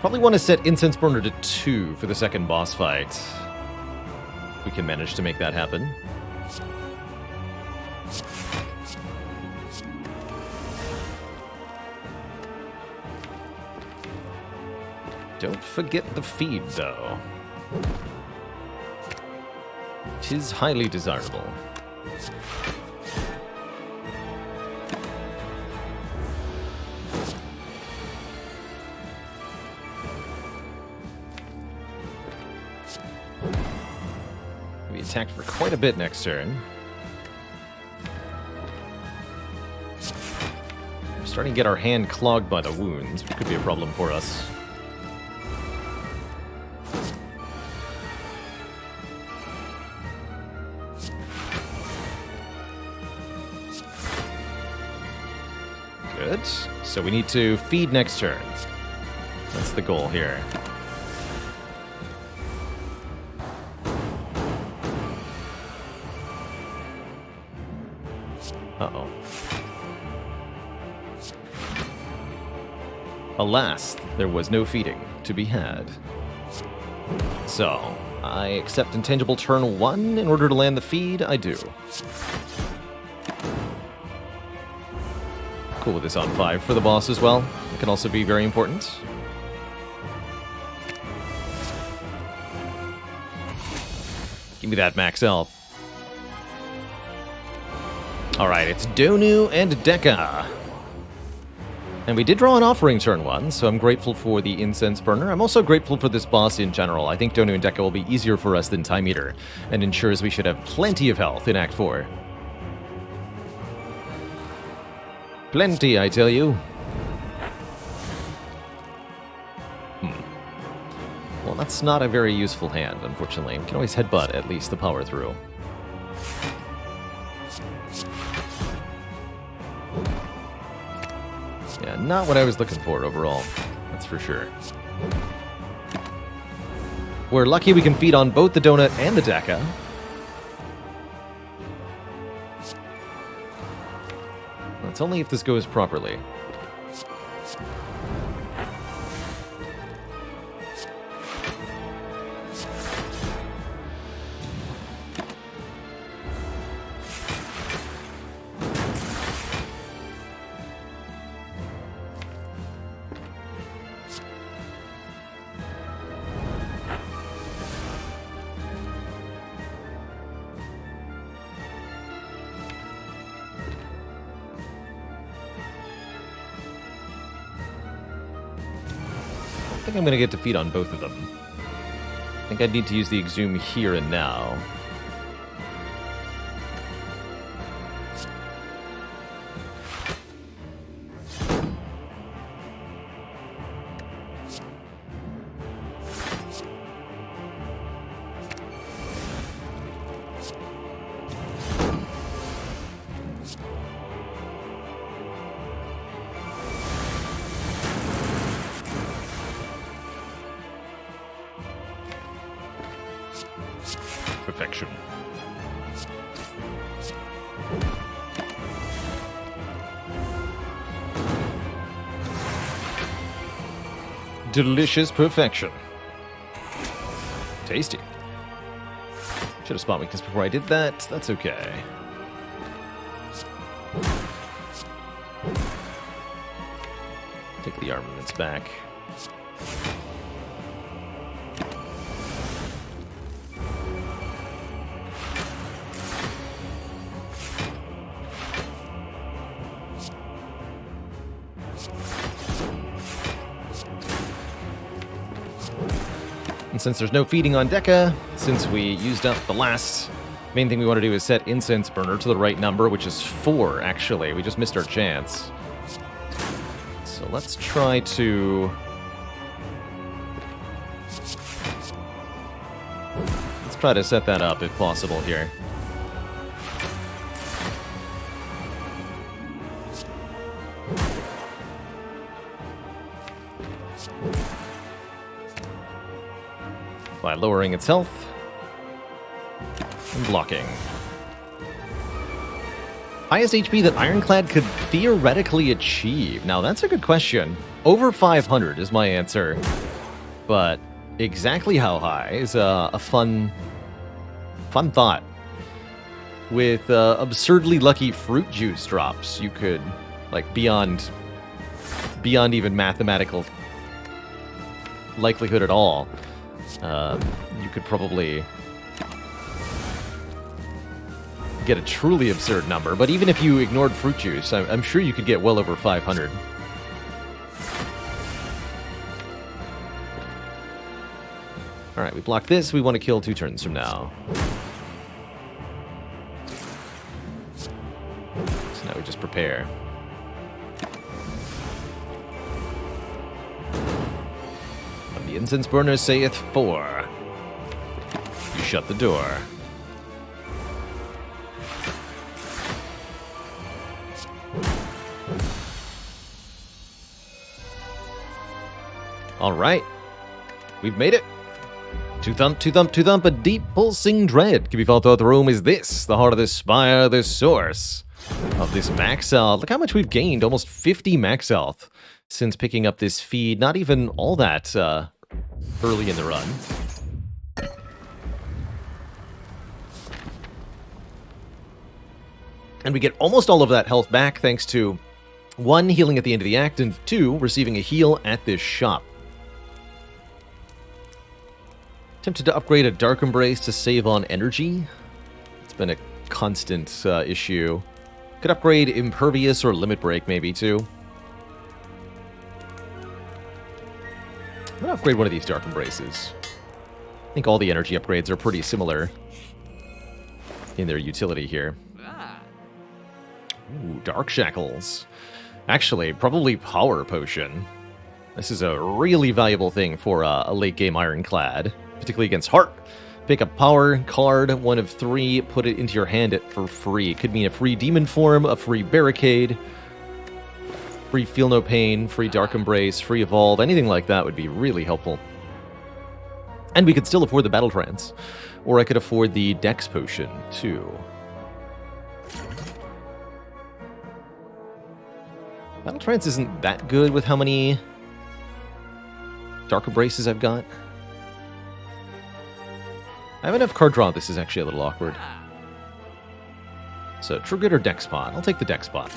Probably want to set Incense Burner to 2 for the second boss fight. We can manage to make that happen. Don't forget the feed, though. 'Tis highly desirable. We attacked for quite a bit next turn. We're starting to get our hand clogged by the wounds, which could be a problem for us. Good. So we need to feed next turn. That's the goal here. Uh-oh. Alas, there was no feeding to be had. So, I accept intangible turn 1 in order to land the feed. I do. Cool with this on 5 for the boss as well. It can also be very important. Give me that max health. Alright, it's Donu and Dekka. And we did draw an offering turn 1, so I'm grateful for the Incense Burner. I'm also grateful for this boss in general. I think Donu and Dekka will be easier for us than Time Eater, and ensures we should have plenty of health in Act 4. Plenty, I tell you. Well, that's not a very useful hand, unfortunately. We can always headbutt at least the power through. Yeah, not what I was looking for overall. That's for sure. We're lucky we can feed on both the donut and the Dekka. It's only if this goes properly. I think I'm going to get to feed on both of them. I think I'd need to use the Exhume here and now. Perfection. Delicious perfection. Tasty. Should have spot weakness before I did that. That's okay. Take the armaments back. And since there's no feeding on Dekka, since we used up the last, main thing we want to do is set Incense Burner to the right number, which is 4, actually. We just missed our chance. So let's try to... Let's try to set that up if possible here. By lowering its health and blocking. Highest HP that Ironclad could theoretically achieve. Now, that's a good question. Over 500 is my answer. But exactly how high is a fun thought. With absurdly lucky fruit juice drops, you could, like, beyond even mathematical likelihood at all, you could probably get a truly absurd number. But even if you ignored fruit juice, I'm sure you could get well over 500. Alright, we block this. We want to kill 2 turns from now. So now we just prepare. When the incense burner saith 4, you shut the door. Alright. We've made it. To thump, a deep pulsing dread can be felt throughout the room. Is this the heart of this spire, the source of this max health? Look how much we've gained, almost 50 max health since picking up this feed. Not even all that early in the run. And we get almost all of that health back thanks to 1, healing at the end of the act, and 2, receiving a heal at this shop. Tempted to upgrade a Dark Embrace to save on energy. It's been a constant issue. Could upgrade Impervious or Limit Break maybe too. I'm gonna upgrade one of these Dark Embraces. I think all the energy upgrades are pretty similar in their utility here. Ooh, Dark Shackles. Actually, probably Power Potion. This is a really valuable thing for a late game Ironclad. Particularly against Heart. Pick a power card, 1 of 3, put it into your hand for free. It could mean a free Demon Form, a free Barricade, free Feel No Pain, free Dark Embrace, free Evolve, anything like that would be really helpful. And we could still afford the Battle Trance. Or I could afford the Dex Potion, too. Battle Trance isn't that good with how many Dark Embraces I've got. I have enough card draw. This is actually a little awkward. So, True Grit or Dex Spot? I'll take the Dex Spot.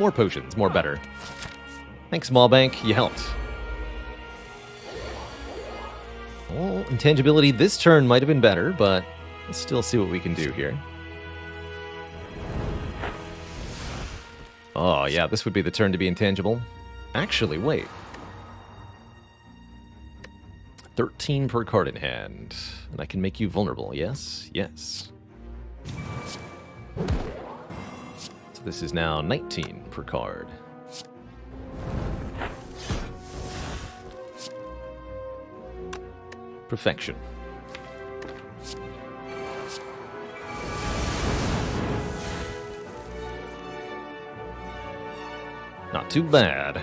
More potions, more better. Thanks, Maulbank. You helped. Well, intangibility this turn might have been better, but let's still see what we can do here. Oh, yeah, this would be the turn to be intangible. Actually, wait. 13 per card in hand. And I can make you vulnerable, yes? Yes. So this is now 19 per card. Perfection. Not too bad.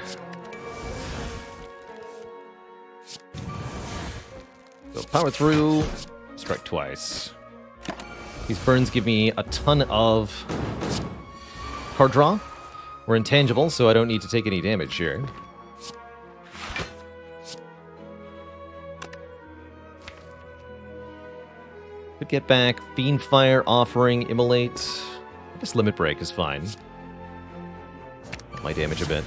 So power through, strike twice. These burns give me a ton of card draw. We're intangible, so I don't need to take any damage here. Could get back Fiendfire, Offering, Immolate. I guess Limit Break is fine. Up my damage a bit.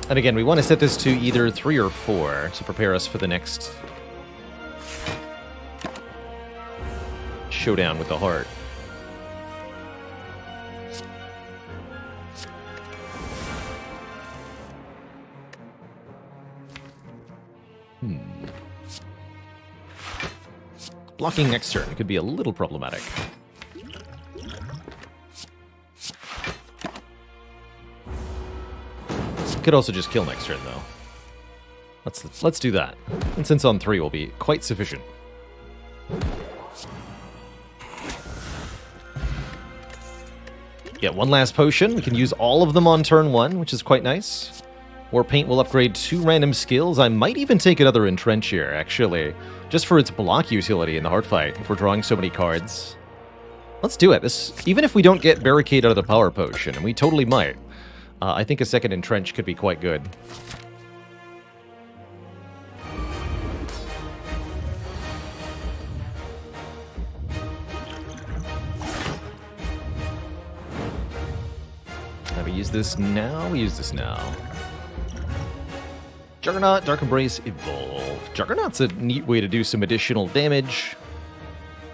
And again, we want to set this to either 3 or 4 to prepare us for the next showdown with the heart. Blocking next turn could be a little problematic. Could also just kill next turn, though. Let's do that. And since on 3 will be quite sufficient. Get one last potion. We can use all of them on turn 1, which is quite nice. War Paint will upgrade 2 random skills. I might even take another Entrench here, actually. Just for its block utility in the hard fight, if we're drawing so many cards. Let's do it. Even if we don't get Barricade out of the Power Potion, and we totally might, I think a second Entrench could be quite good. Have we used this now? We use this now. Juggernaut, Dark Embrace, Evolve. Juggernaut's a neat way to do some additional damage.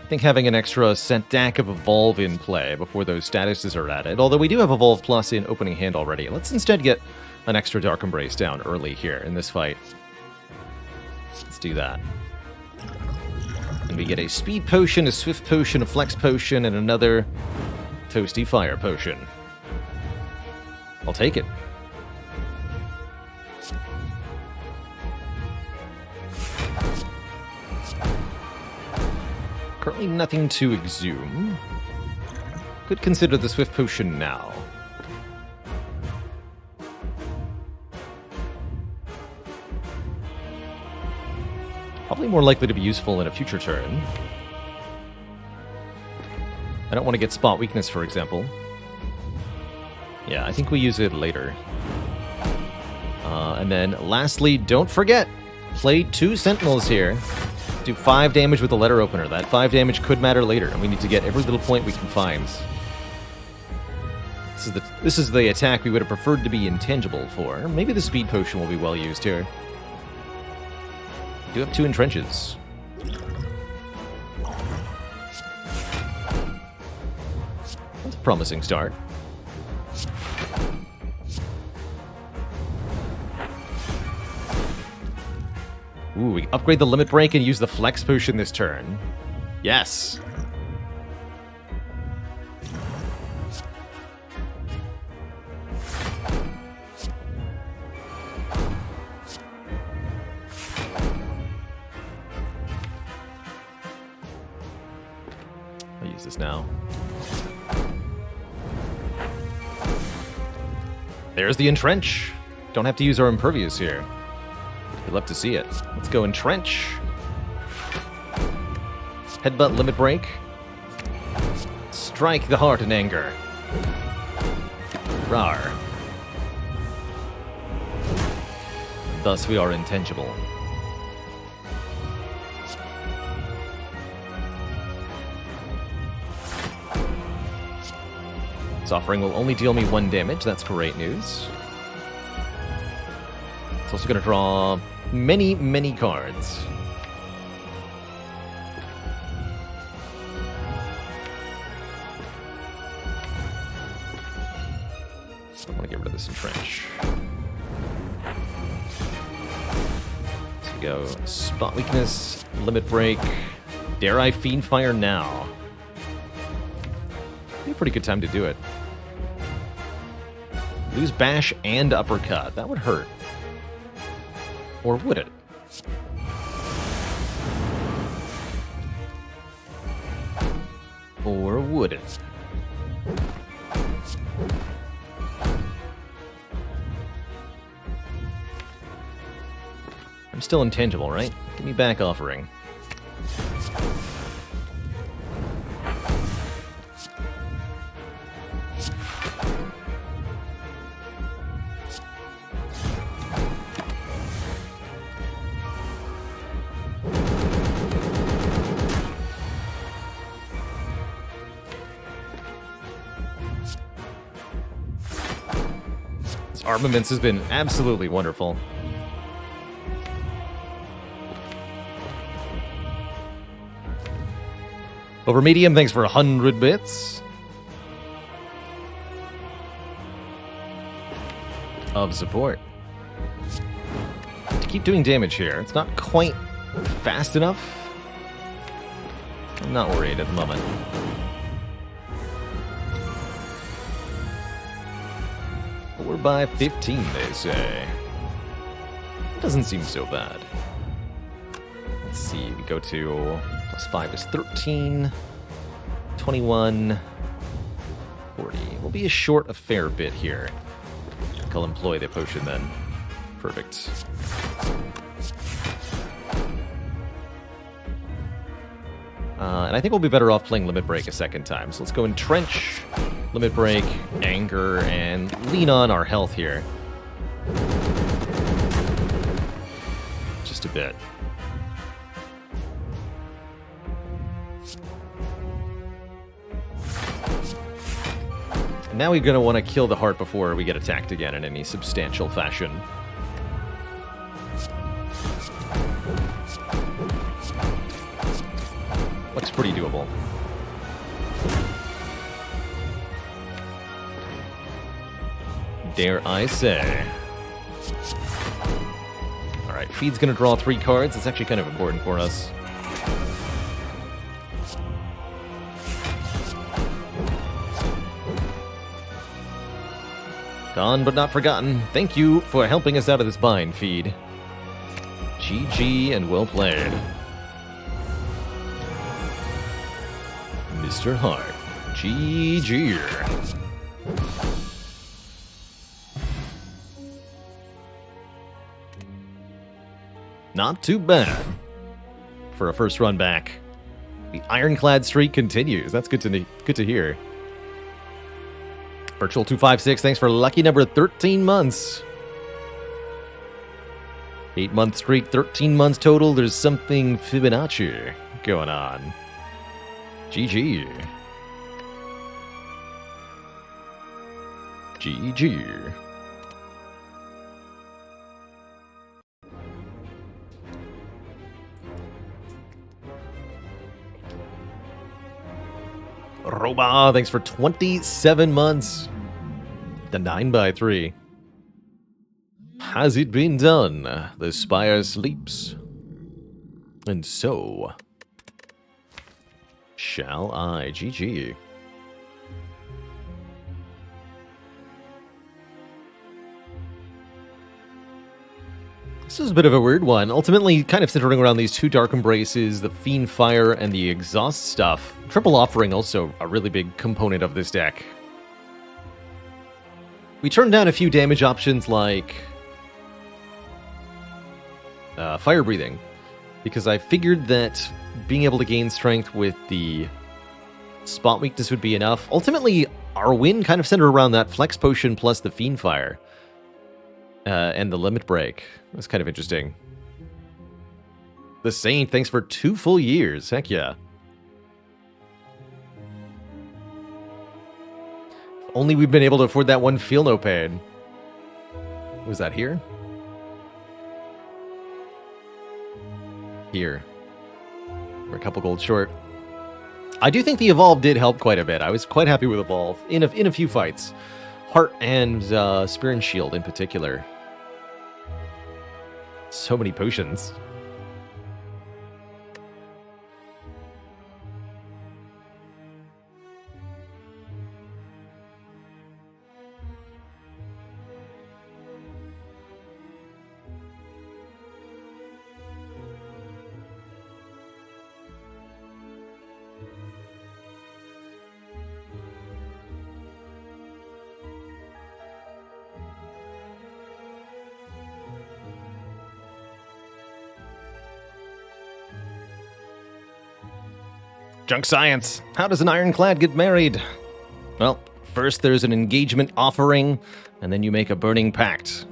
I think having an extra sent deck of Evolve in play before those statuses are added, although we do have Evolve Plus in opening hand already. Let's instead get an extra Dark Embrace down early here in this fight. Let's do that. And we get a Speed Potion, a Swift Potion, a Flex Potion, and another Toasty Fire Potion. I'll take it. Currently nothing to exhume. Could consider the Swift Potion now. Probably more likely to be useful in a future turn. I don't want to get Spot Weakness, for example. Yeah, I think we use it later. And then lastly, don't forget, play 2 Sentinels here. Do 5 damage with the letter opener. That 5 damage could matter later, and we need to get every little point we can find. This is the attack we would have preferred to be intangible for. Maybe the Speed Potion will be well used here. Do have 2 Entrenches. That's a promising start. Ooh, we upgrade the Limit Break and use the Flex Potion this turn. Yes! I'll use this now. There's the Entrench! Don't have to use our Impervious here. We'd love to see it. Let's go Entrench. Headbutt, Limit Break. Strike the heart in anger. Rar. Thus we are intangible. This offering will only deal me 1 damage. That's great news. It's also going to draw many, many cards. I want to get rid of this Entrench. So we go Spot Weakness, Limit Break. Dare I Fiendfire now? Be a pretty good time to do it. Lose Bash and Uppercut. That would hurt. Or would it? Or would it? I'm still intangible, right? Give me back offering. Armaments has been absolutely wonderful. Over medium, thanks for 100 bits of support. To keep doing damage here, it's not quite fast enough. I'm not worried at the moment. We're by 15, they say. Doesn't seem so bad. Let's see, we go to plus 5 is 13, 21, 40. We'll be short a fair bit here. I'll employ the potion then. Perfect. And I think we'll be better off playing Limit Break a second time. So let's go Entrench, Limit Break, Anger, and lean on our health here. Just a bit. Now we're going to want to kill the heart before we get attacked again in any substantial fashion. Looks pretty doable. Dare I say. Alright, Feed's going to draw 3 cards. It's actually kind of important for us. Gone but not forgotten. Thank you for helping us out of this bind, Feed. GG and well played. Mr. Hart. GG. Not too bad for a first run back. The ironclad streak continues. That's good to hear. Virtual 256, thanks for lucky number 13 months. 8-month streak, 13 months total. There's something Fibonacci going on. GG. GG. Roba, thanks for 27 months. The 9x3. Has it been done? The Spire sleeps. And so shall I. GG. This is a bit of a weird one. Ultimately, kind of centering around these 2 Dark Embraces, the Fiend Fire, and the Exhaust stuff. Triple Offering also a really big component of this deck. We turned down a few damage options like Fire Breathing, because I figured that being able to gain strength with the spot weakness would be enough. Ultimately, our win kind of centered around that Flex Potion plus the Fiend Fire. And the Limit Break. That's kind of interesting. The Saint, thanks for 2 full years. Heck yeah. If only we've been able to afford that one Feel No Pain. Was that here? Here. We're a couple gold short. I do think the Evolve did help quite a bit. I was quite happy with Evolve in a few fights. Heart and Spear and Shield in particular. So many potions. Junk Science. How does an Ironclad get married? Well, first there's an engagement offering, and then you make a burning pact.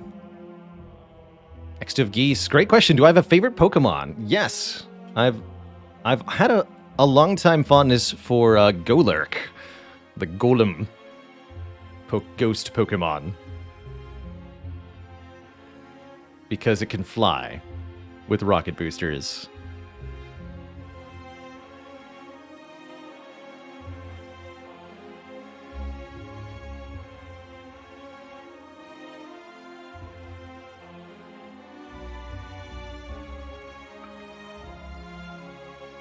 Next of Geese. Great question. Do I have a favorite Pokemon? Yes. I've had a long time fondness for Golurk, the Golem ghost Pokemon. Because it can fly with rocket boosters.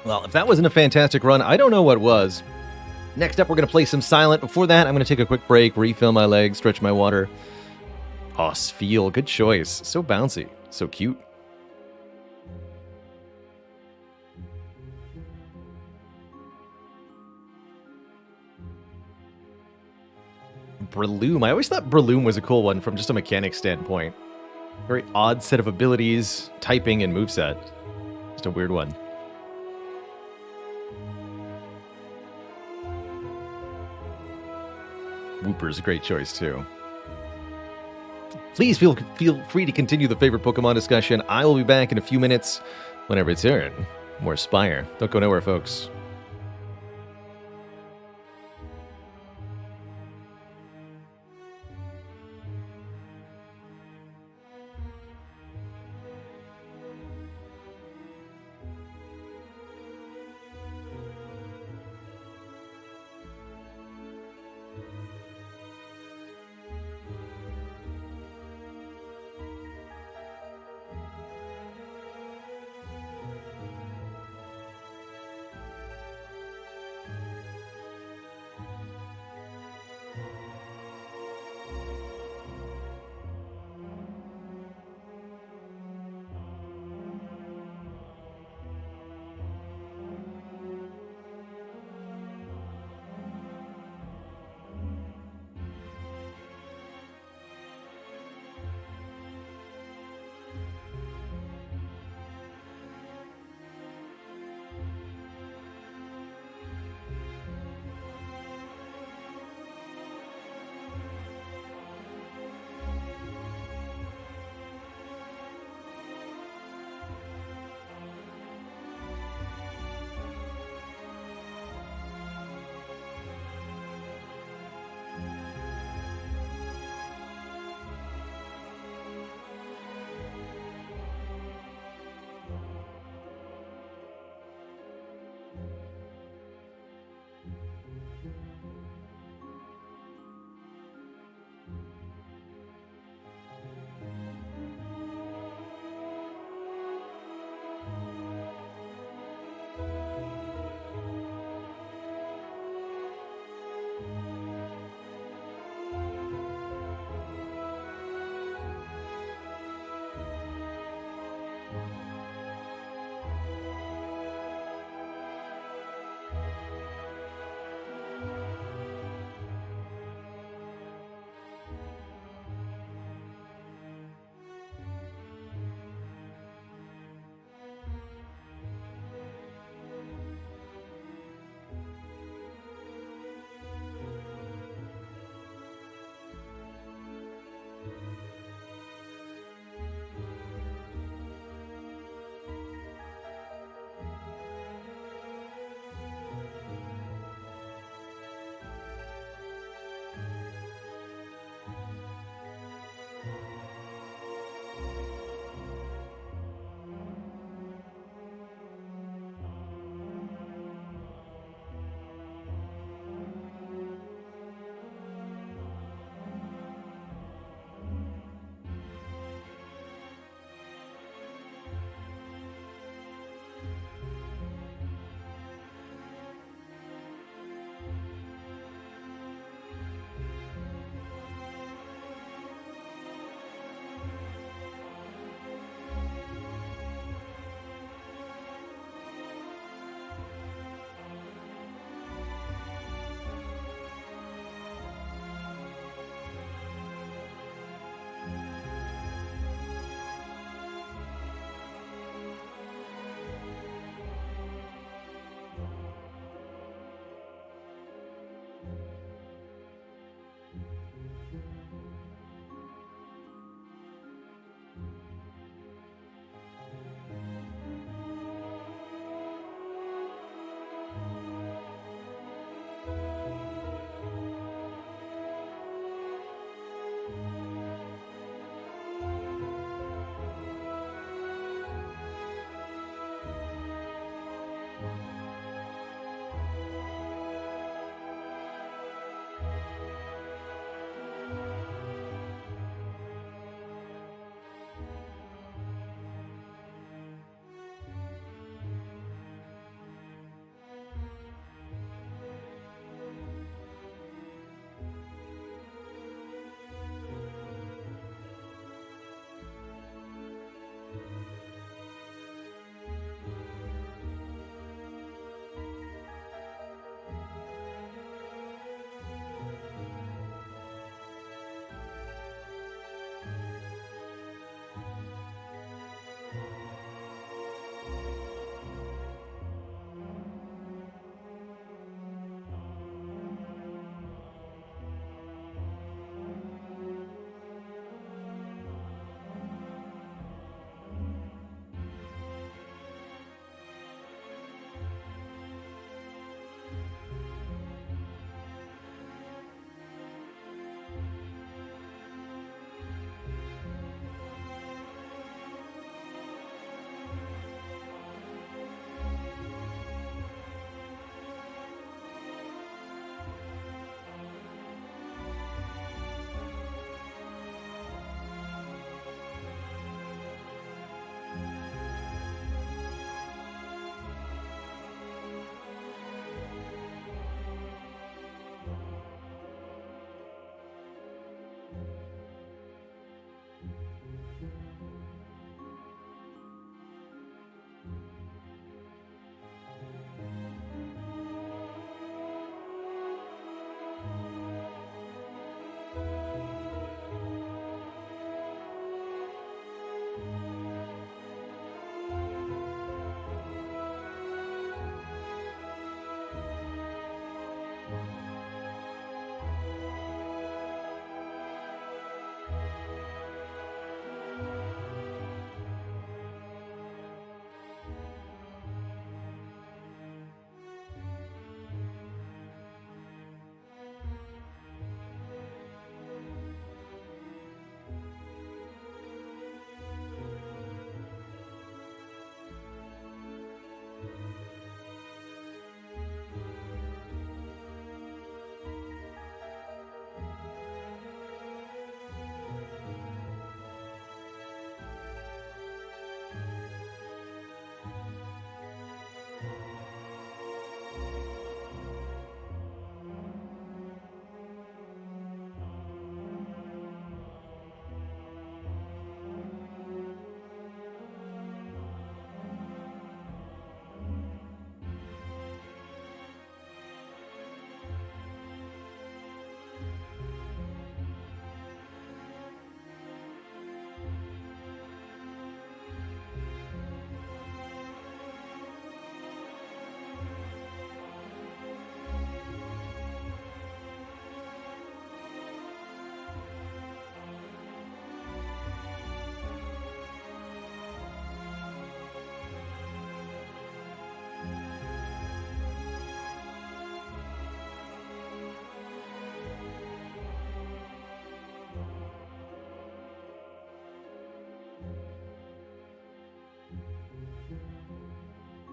Well, if that wasn't a fantastic run, I don't know what was. Next up, we're going to play some Silent. Before that, I'm going to take a quick break, refill my legs, stretch my water. Oh, Sfeel, good choice. So bouncy, so cute. Breloom. I always thought Breloom was a cool one from just a mechanic standpoint. Very odd set of abilities, typing, and moveset. Just a weird one. Wooper's a great choice, too. Please feel free to continue the favorite Pokemon discussion. I will be back in a few minutes when I return. More Spire. Don't go nowhere, folks.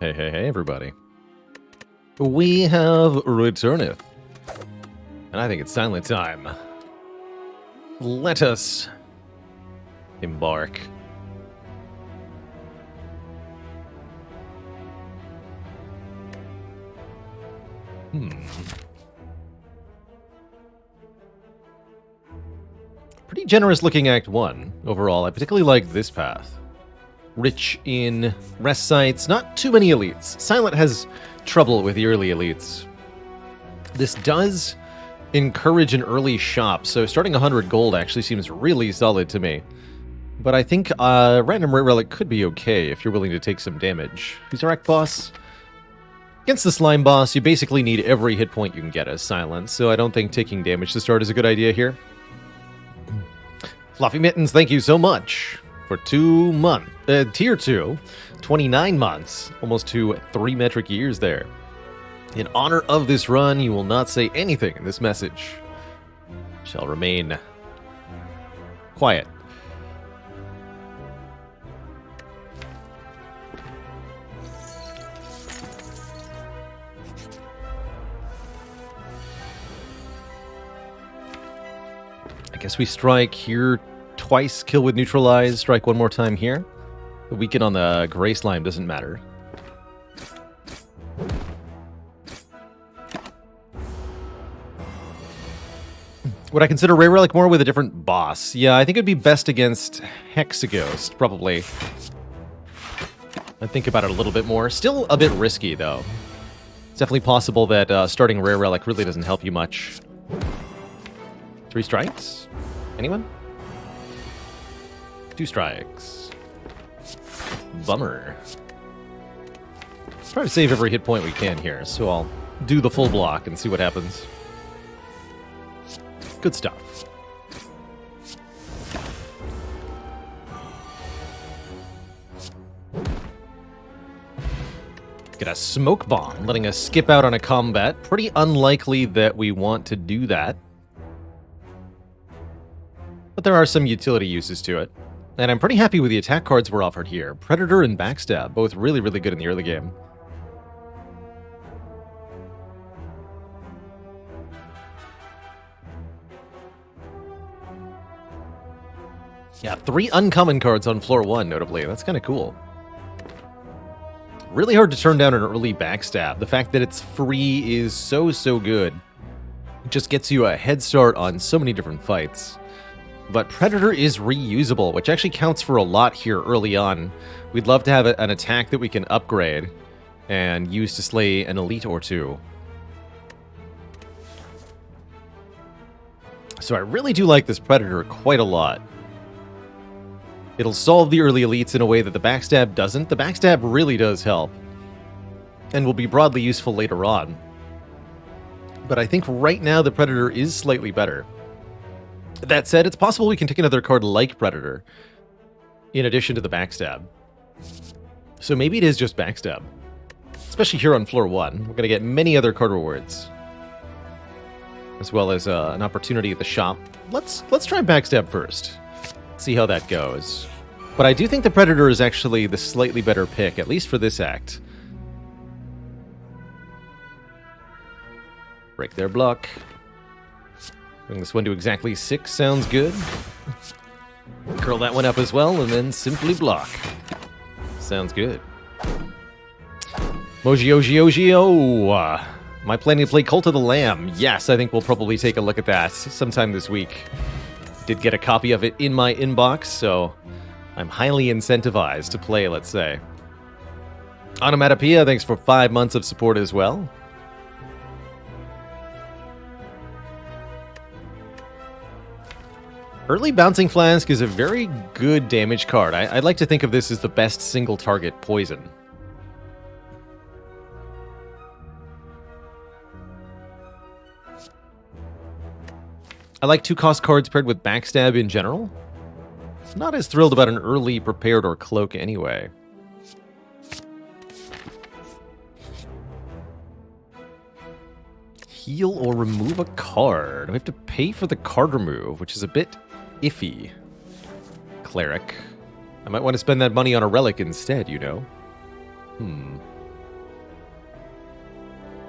Hey, hey, hey, everybody. We have returneth. And I think it's silent time. Let us embark. Pretty generous looking Act 1 overall. I particularly like this path. Rich in rest sites, not too many elites. Silent has trouble with the early elites. This does encourage an early shop, so starting 100 gold actually seems really solid to me. But I think random rare relic could be okay if you're willing to take some damage. Who's our act boss? Against the slime boss, you basically need every hit point you can get as Silent, so I don't think taking damage to start is a good idea here. Fluffy Mittens, thank you so much for 2 months. Tier 2, 29 months, almost to 3 metric years there. In honor of this run, you will not say anything in this message. Shall remain quiet. I guess we strike here twice, kill with neutralize, strike one more time here. The weaken on the gray slime doesn't matter. Would I consider Rare Relic more with a different boss? Yeah, I think it'd be best against Hexaghost, probably. I think about it a little bit more. Still a bit risky, though. It's definitely possible that starting Rare Relic really doesn't help you much. 3 strikes? Anyone? 2 strikes. Bummer. Let's try to save every hit point we can here, so I'll do the full block and see what happens. Good stuff. Get a smoke bomb, letting us skip out on a combat. Pretty unlikely that we want to do that. But there are some utility uses to it. And I'm pretty happy with the attack cards we're offered here. Predator and Backstab, both really, really good in the early game. Yeah, 3 uncommon cards on floor 1, notably. That's kind of cool. Really hard to turn down an early Backstab. The fact that it's free is so, so good. It just gets you a head start on so many different fights. But Predator is reusable, which actually counts for a lot here early on. We'd love to have an attack that we can upgrade and use to slay an elite or two. So I really do like this Predator quite a lot. It'll solve the early elites in a way that the Backstab doesn't. The Backstab really does help, and will be broadly useful later on. But I think right now the Predator is slightly better. That said, it's possible we can take another card like Predator, in addition to the Backstab. So maybe it is just Backstab. Especially here on floor 1. We're going to get many other card rewards. As well as an opportunity at the shop. Let's try Backstab first. See how that goes. But I do think the Predator is actually the slightly better pick, at least for this act. Break their block. Bring this one to exactly 6, sounds good. Curl that one up as well, and then simply block. Sounds good. Moji. Am I planning to play Cult of the Lamb? Yes, I think we'll probably take a look at that sometime this week. Did get a copy of it in my inbox, so I'm highly incentivized to play, let's say. Onomatopoeia, thanks for 5 months of support as well. Early Bouncing Flask is a very good damage card. I'd like to think of this as the best single target poison. I like 2-cost cards paired with Backstab in general. Not as thrilled about an early Prepared or Cloak anyway. Heal or remove a card. We have to pay for the card remove, which is a bit iffy. Cleric. I might want to spend that money on a relic instead, you know.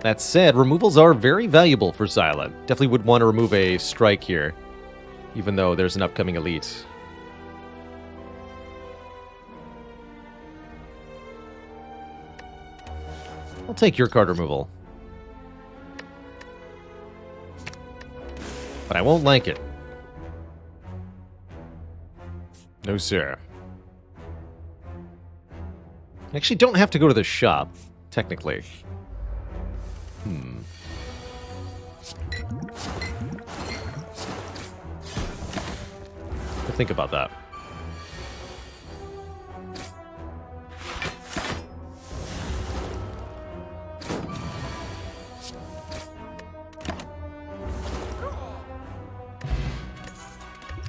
That said, removals are very valuable for Xyla. Definitely would want to remove a strike here, even though there's an upcoming elite. I'll take your card removal. But I won't like it. No, sir. I actually don't have to go to the shop, technically. I'll think about that.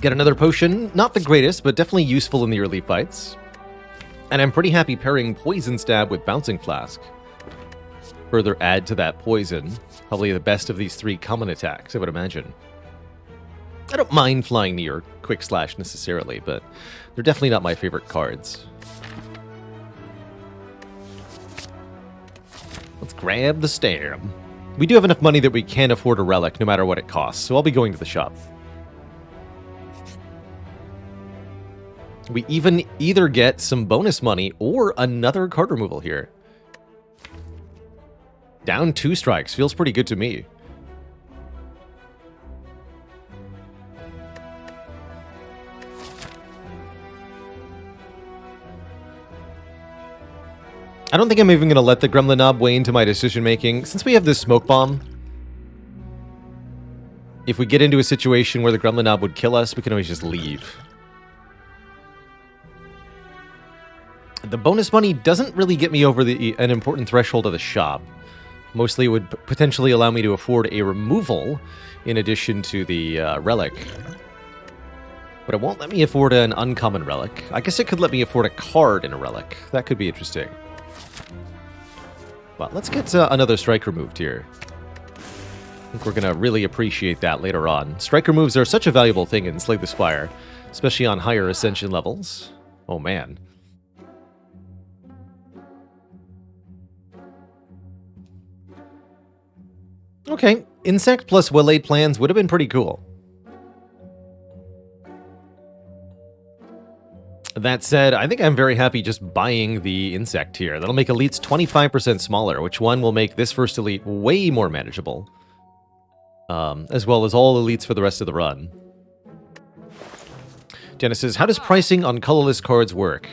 Get another potion. Not the greatest, but definitely useful in the early fights. And I'm pretty happy pairing Poison Stab with Bouncing Flask. Further add to that poison. Probably the best of these three common attacks, I would imagine. I don't mind Flying Knee or Quick Slash necessarily, but they're definitely not my favorite cards. Let's grab the stab. We do have enough money that we can afford a relic no matter what it costs, so I'll be going to the shop. We even either get some bonus money or another card removal here. Down 2 strikes. Feels pretty good to me. I don't think I'm even going to let the Gremlin Knob weigh into my decision making. Since we have this Smoke Bomb, if we get into a situation where the Gremlin Knob would kill us, we can always just leave. The bonus money doesn't really get me over an important threshold of the shop. Mostly it would potentially allow me to afford a removal in addition to the relic. But it won't let me afford an uncommon relic. I guess it could let me afford a card in a relic. That could be interesting. But let's get another strike removed here. I think we're going to really appreciate that later on. Strike removes are such a valuable thing in Slay the Spire, especially on higher ascension levels. Oh man. Okay, Insect plus well-laid plans would have been pretty cool. That said, I think I'm very happy just buying the Insect here. That'll make elites 25% smaller, which one will make this first elite way more manageable. As well as all elites for the rest of the run. Genesis, how does pricing on colorless cards work?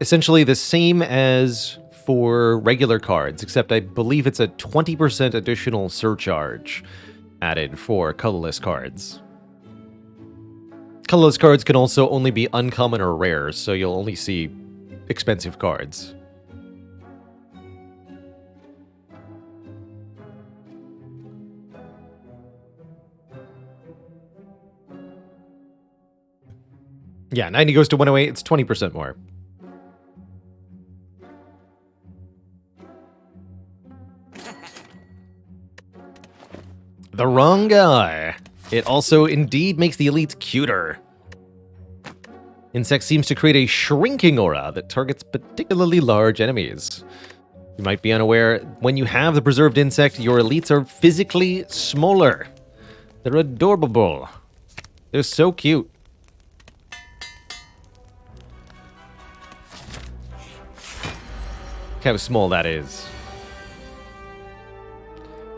Essentially the same as for regular cards, except I believe it's a 20% additional surcharge added for colorless cards. Colorless cards can also only be uncommon or rare, so you'll only see expensive cards. Yeah, 90 goes to 108, it's 20% more. The wrong guy. It also indeed makes the elites cuter. Insect seems to create a shrinking aura that targets particularly large enemies. You might be unaware, when you have the preserved insect, your elites are physically smaller. They're adorable. They're so cute. Look how small that is.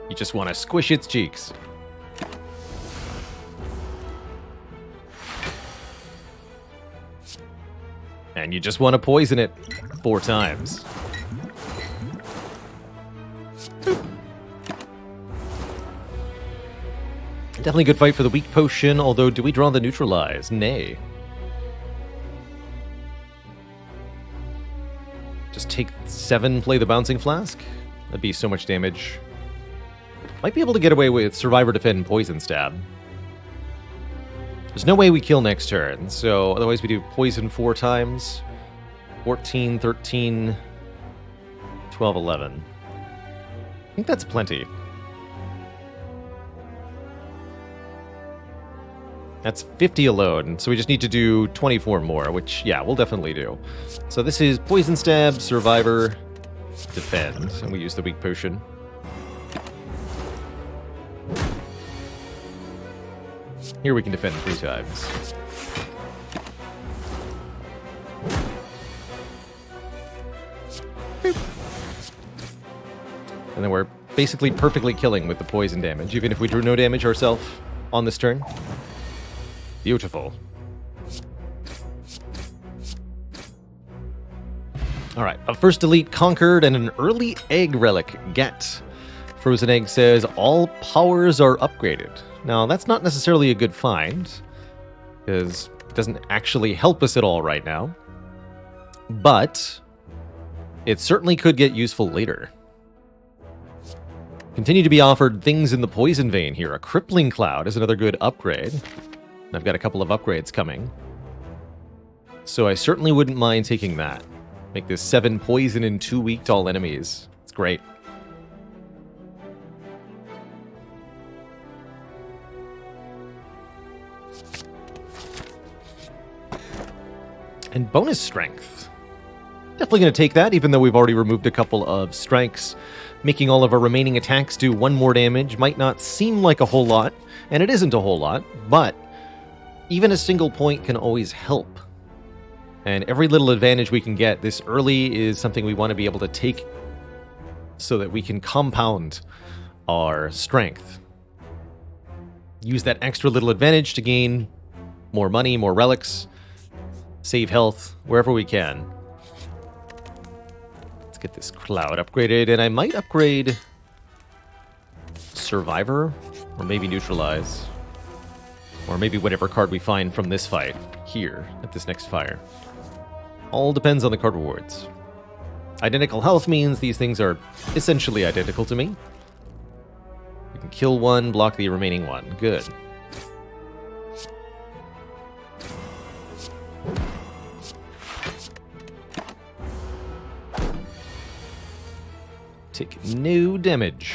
You just want to squish its cheeks. And you just want to poison it 4 times. Definitely a good fight for the weak potion, although do we draw the neutralize? Nay. Just take 7, play the Bouncing Flask? That'd be so much damage. Might be able to get away with Survivor Defend and Poison Stab. There's no way we kill next turn, so otherwise we do Poison 4 times. 14, 13, 12, 11. I think that's plenty. That's 50 alone, so we just need to do 24 more, which, yeah, we'll definitely do. So this is Poison Stab, Survivor, Defend, and we use the weak potion. Here we can defend 3 times. And then we're basically perfectly killing with the poison damage, even if we drew no damage ourselves on this turn. Beautiful. Alright, a first elite conquered and an early egg relic get. Frozen Egg says, all powers are upgraded. Now, that's not necessarily a good find, because it doesn't actually help us at all right now. But it certainly could get useful later. Continue to be offered things in the poison vein here. A crippling cloud is another good upgrade. And I've got a couple of upgrades coming. So I certainly wouldn't mind taking that. Make this 7 poison and 2 weak to all enemies. It's great. And bonus strength. Definitely going to take that, even though we've already removed a couple of strikes. Making all of our remaining attacks do 1 more damage might not seem like a whole lot, and it isn't a whole lot, but even a single point can always help. And every little advantage we can get this early is something we want to be able to take so that we can compound our strength. Use that extra little advantage to gain more money, more relics, save health, wherever we can. Let's get this cloud upgraded, and I might upgrade Survivor, or maybe Neutralize, or maybe whatever card we find from this fight here at this next fire. All depends on the card rewards. Identical health means these things are essentially identical to me. We can kill one, block the remaining one. Good. Take no damage.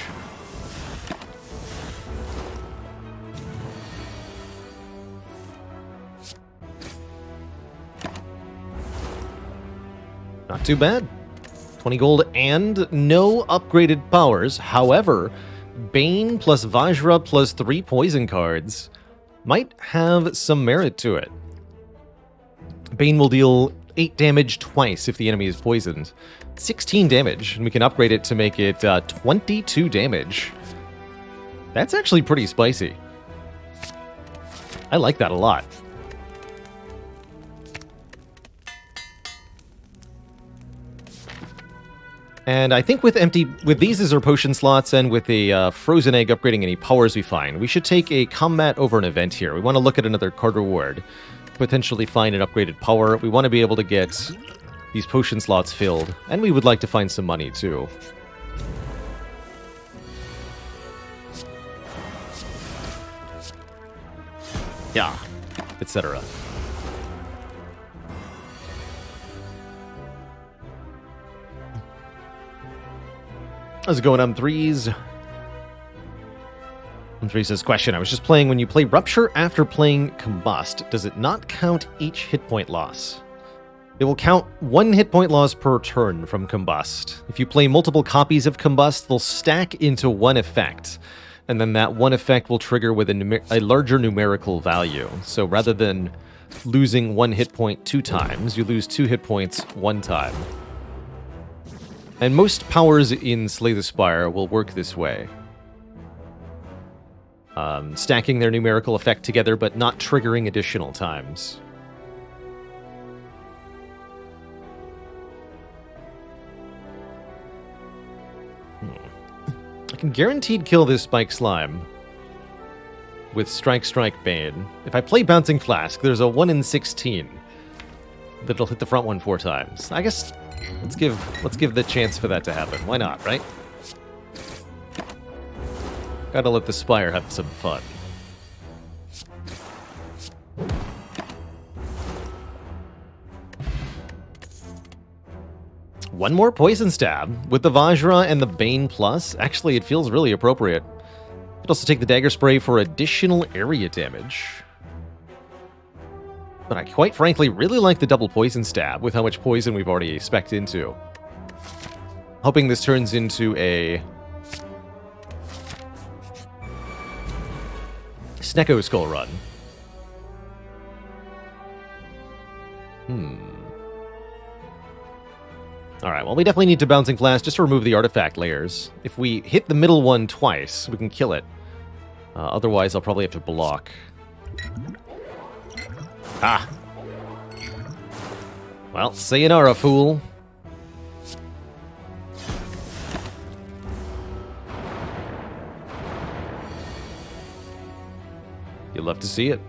Not too bad. 20 gold and no upgraded powers. However, Bane plus Vajra plus 3 poison cards might have some merit to it. Bane will deal 8 damage twice if the enemy is poisoned. 16 damage, and we can upgrade it to make it 22 damage. That's actually pretty spicy. I like that a lot. And I think with these as our potion slots and with the Frozen Egg upgrading any powers we find, we should take a combat over an event here. We want to look at another card reward, potentially find an upgraded power. We want to be able to get these potion slots filled, and we would like to find some money too. Yeah, etc. How's it going, M3s? M3 says, question, I was just playing, when you play Rupture after playing Combust, does it not count each hit point loss? It will count 1 hit point loss per turn from Combust. If you play multiple copies of Combust, they'll stack into one effect, and then that one effect will trigger with a larger numerical value. So rather than losing 1 hit point 2 times, you lose 2 hit points 1 time. And most powers in Slay the Spire will work this way. Stacking their numerical effect together, but not triggering additional times. I can guaranteed kill this Spike Slime with Strike Bane. If I play Bouncing Flask, there's a 1 in 16 that'll hit the front one 4 times. I guess let's give the chance for that to happen. Why not, right? Gotta let the Spire have some fun. One more Poison Stab with the Vajra and the Bane Plus. Actually, it feels really appropriate. Could also take the Dagger Spray for additional area damage. But I quite frankly really like the double Poison Stab with how much poison we've already spec'd into. Hoping this turns into a Snecko Skull Run. Alright, well, we definitely need to Bouncing Flash just to remove the artifact layers. If we hit the middle one twice, we can kill it. Otherwise, I'll probably have to block. Ah! Well, sayonara, fool. You'll love to see it.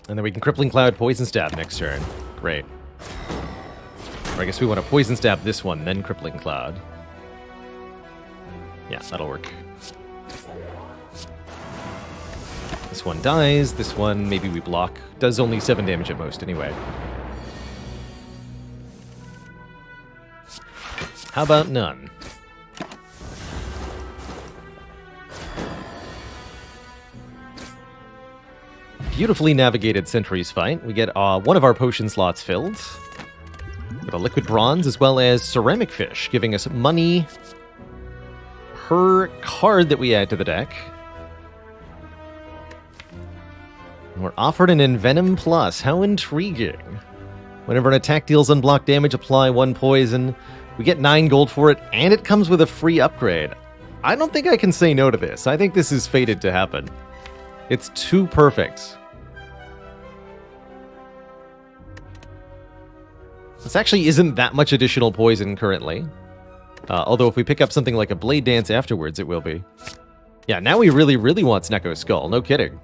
And then we can Crippling Cloud Poison Stab next turn. Great. Or I guess we want to Poison Stab this one, then Crippling Cloud. Yeah, that'll work. This one dies. This one, maybe we block. Does only 7 damage at most, anyway. How about none? Beautifully navigated Sentries fight. We get one of our potion slots filled. With a liquid bronze as well as ceramic fish, giving us money per card that we add to the deck. And we're offered an Envenom Plus. How intriguing. Whenever an attack deals unblocked damage, apply 1 poison. We get 9 gold for it, and it comes with a free upgrade. I don't think I can say no to this. I think this is fated to happen. It's too perfect. This actually isn't that much additional poison currently. Although if we pick up something like a Blade Dance afterwards, it will be. Yeah, now we really, really want Snecko Skull. No kidding.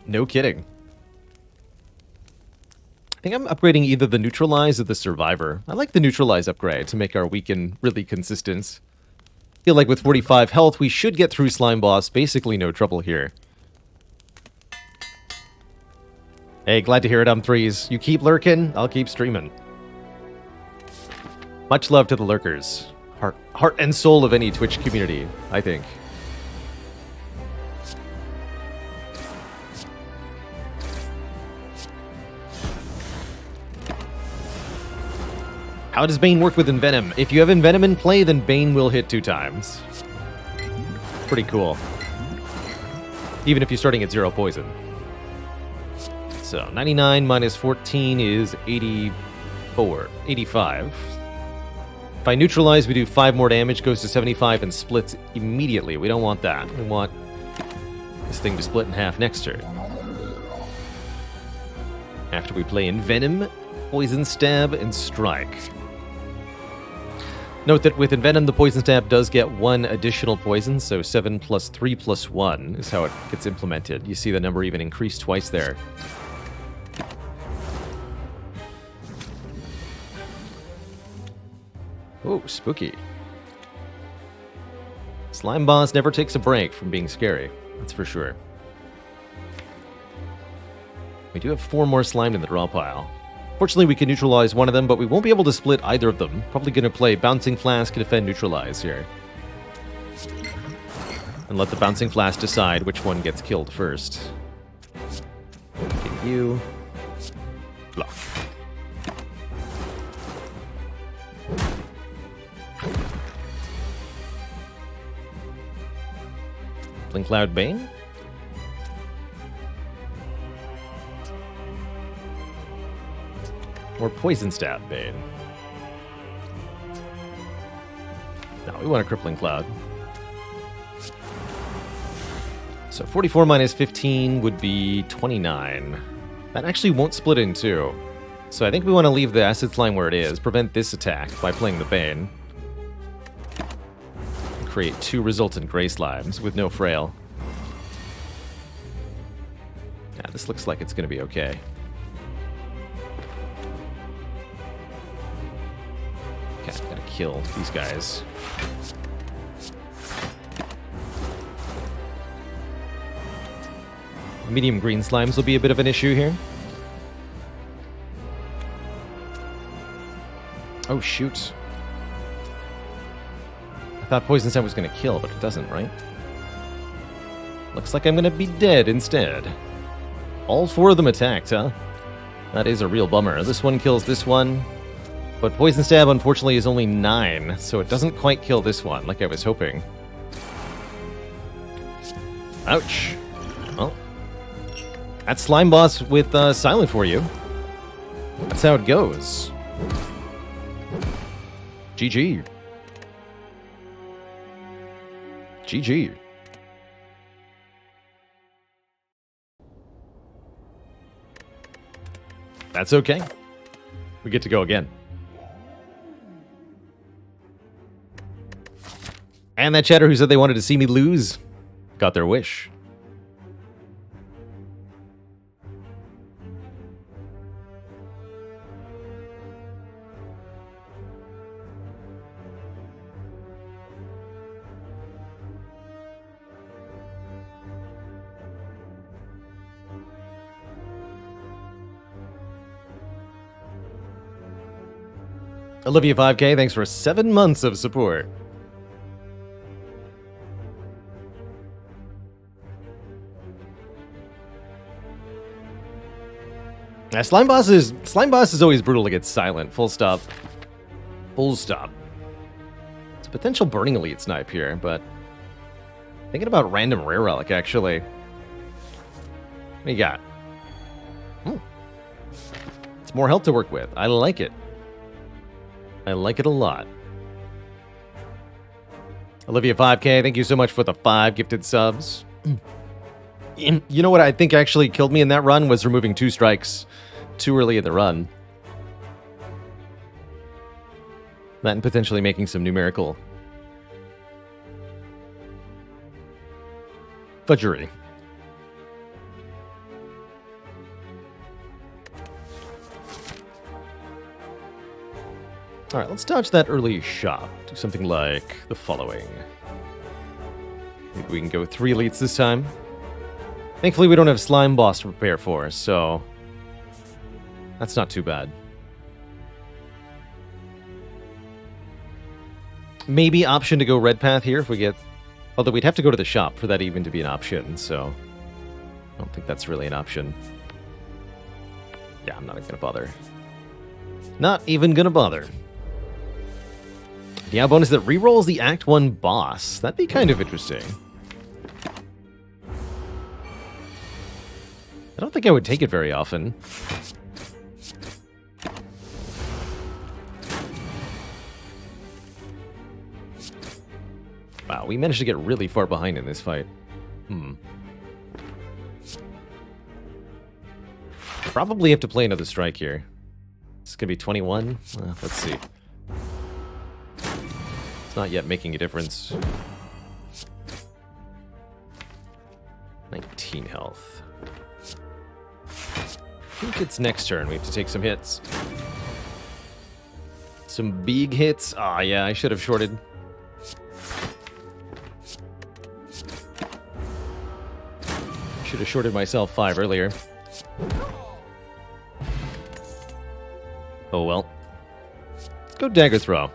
No kidding. I think I'm upgrading either the Neutralize or the Survivor. I like the Neutralize upgrade to make our weaken really consistent. I feel like with 45 health, we should get through Slime Boss. Basically no trouble here. Hey, glad to hear it, threes. You keep lurking, I'll keep streaming. Much love to the lurkers. Heart and soul of any Twitch community, I think. How does Bane work with Envenom? If you have Envenom in play, then Bane will hit 2 times. Pretty cool. Even if you're starting at 0 poison. So, 99 minus 14 is 84. 85. If I neutralize, we do 5 more damage, goes to 75, and splits immediately. We don't want that. We want this thing to split in half next turn. After we play Envenom, Poison Stab, and Strike. Note that with Envenom, the Poison Stab does get 1 additional poison, so 7 plus 3 plus 1 is how it gets implemented. You see the number even increased twice there. Oh, spooky. Slime Boss never takes a break from being scary, that's for sure. We do have 4 more slime in the draw pile. Fortunately, we can neutralize one of them, but we won't be able to split either of them. Probably going to play Bouncing Flask, Defend, Neutralize here. And let the Bouncing Flask decide which one gets killed first. Get you. Block. Blink Cloud Bane. Or Poison Stab Bane. No, we want a Crippling Cloud. So 44 minus 15 would be 29. That actually won't split in 2. So I think we want to leave the Acid Slime where it is, prevent this attack by playing the Bane. And create 2 resultant Gray Slimes with no Frail. Yeah, this looks like it's going to be okay. Okay, gotta kill these guys. Medium green slimes will be a bit of an issue here. Oh, shoot. I thought Poison Stab was going to kill, but it doesn't, right? Looks like I'm going to be dead instead. All 4 of them attacked, huh? That is a real bummer. This one kills this one. But Poison Stab, unfortunately, is only 9, so it doesn't quite kill this one, like I was hoping. Ouch. Well, that's Slime Boss with Silent for you. That's how it goes. GG. GG. That's okay. We get to go again. And that chatter who said they wanted to see me lose got their wish. Olivia 5K, thanks for 7 months of support. Yeah, Slime Boss is always brutal against Silent. Full stop. Full stop. It's a potential Burning Elite snipe here, but thinking about random Rare Relic, actually. What you got? It's more health to work with. I like it. I like it a lot. Olivia 5K, thank you so much for the 5 gifted subs. You know what I think actually killed me in that run was removing 2 strikes too early in the run. That and potentially making some numerical fudgery. Alright, let's dodge that early shot. Do something like the following. Maybe we can go 3 elites this time. Thankfully, we don't have Slime Boss to prepare for, so that's not too bad. Maybe option to go red path here if we get... Although we'd have to go to the shop for that even to be an option, so I don't think that's really an option. Yeah, I'm not gonna bother. Not even gonna bother. Yeah, bonus that rerolls the Act 1 boss. That'd be kind of interesting. I don't think I would take it very often. Wow, we managed to get really far behind in this fight. Probably have to play another strike here. It's gonna be 21. Let's see. It's not yet making a difference. 19 health. I think it's next turn. We have to take some hits. Some big hits. Ah, yeah, I should have shorted. Should have shorted myself 5 earlier. Oh well. Let's go Dagger Throw.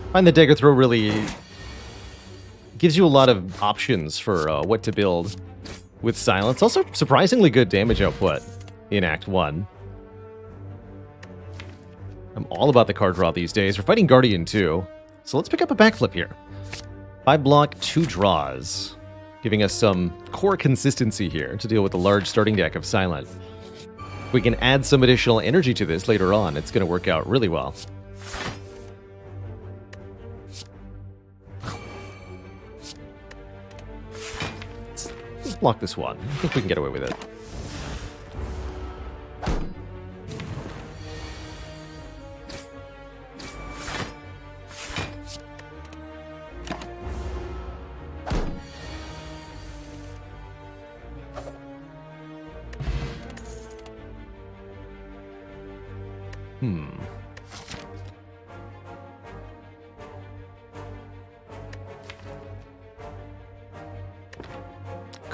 I find the Dagger Throw really gives you a lot of options for what to build with Silence. Also, surprisingly good damage output in Act 1. I'm all about the card draw these days. We're fighting Guardian too, so let's pick up a backflip here. 5 block, 2 draws, giving us some core consistency here to deal with the large starting deck of Silent. If we can add some additional energy to this later on, it's going to work out really well. Let's block this one. I think we can get away with it.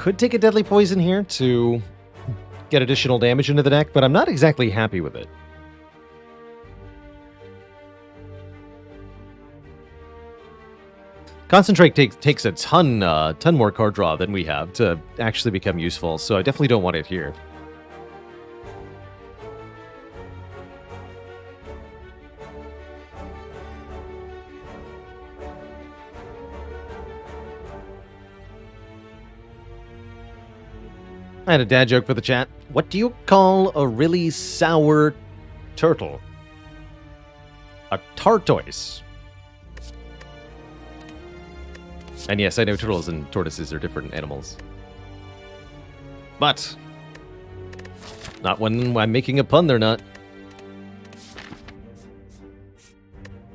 could take a deadly poison here to get additional damage into the deck, but I'm not exactly happy with it. Concentrate takes a ton more card draw than we have to actually become useful, so I definitely don't want it here. I had a dad joke for the chat. What do you call a really sour turtle? A tortoise. And yes, I know turtles and tortoises are different animals. But not when I'm making a pun, they're not.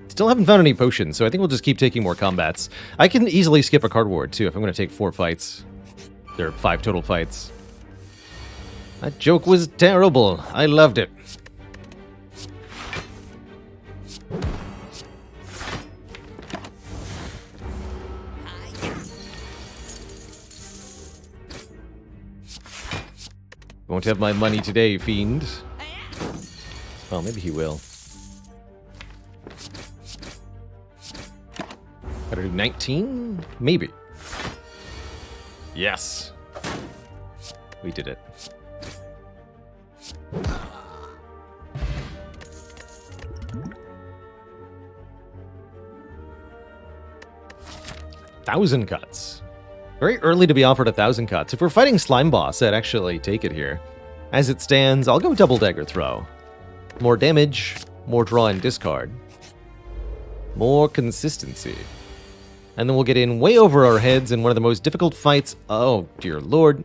Still haven't found any potions, so I think we'll just keep taking more combats. I can easily skip a card ward, too, if I'm going to take 4 fights. There are 5 total fights. That joke was terrible. I loved it. Won't have my money today, fiend. Well, maybe he will. Gotta do 19? Maybe. Yes. We did it. Thousand cuts. Very early to be offered 1,000 cuts. If we're fighting Slime Boss, I'd actually take it here. As it stands, I'll go Double Dagger Throw. More damage, more draw and discard. More consistency. And then we'll get in way over our heads in one of the most difficult fights, oh dear lord,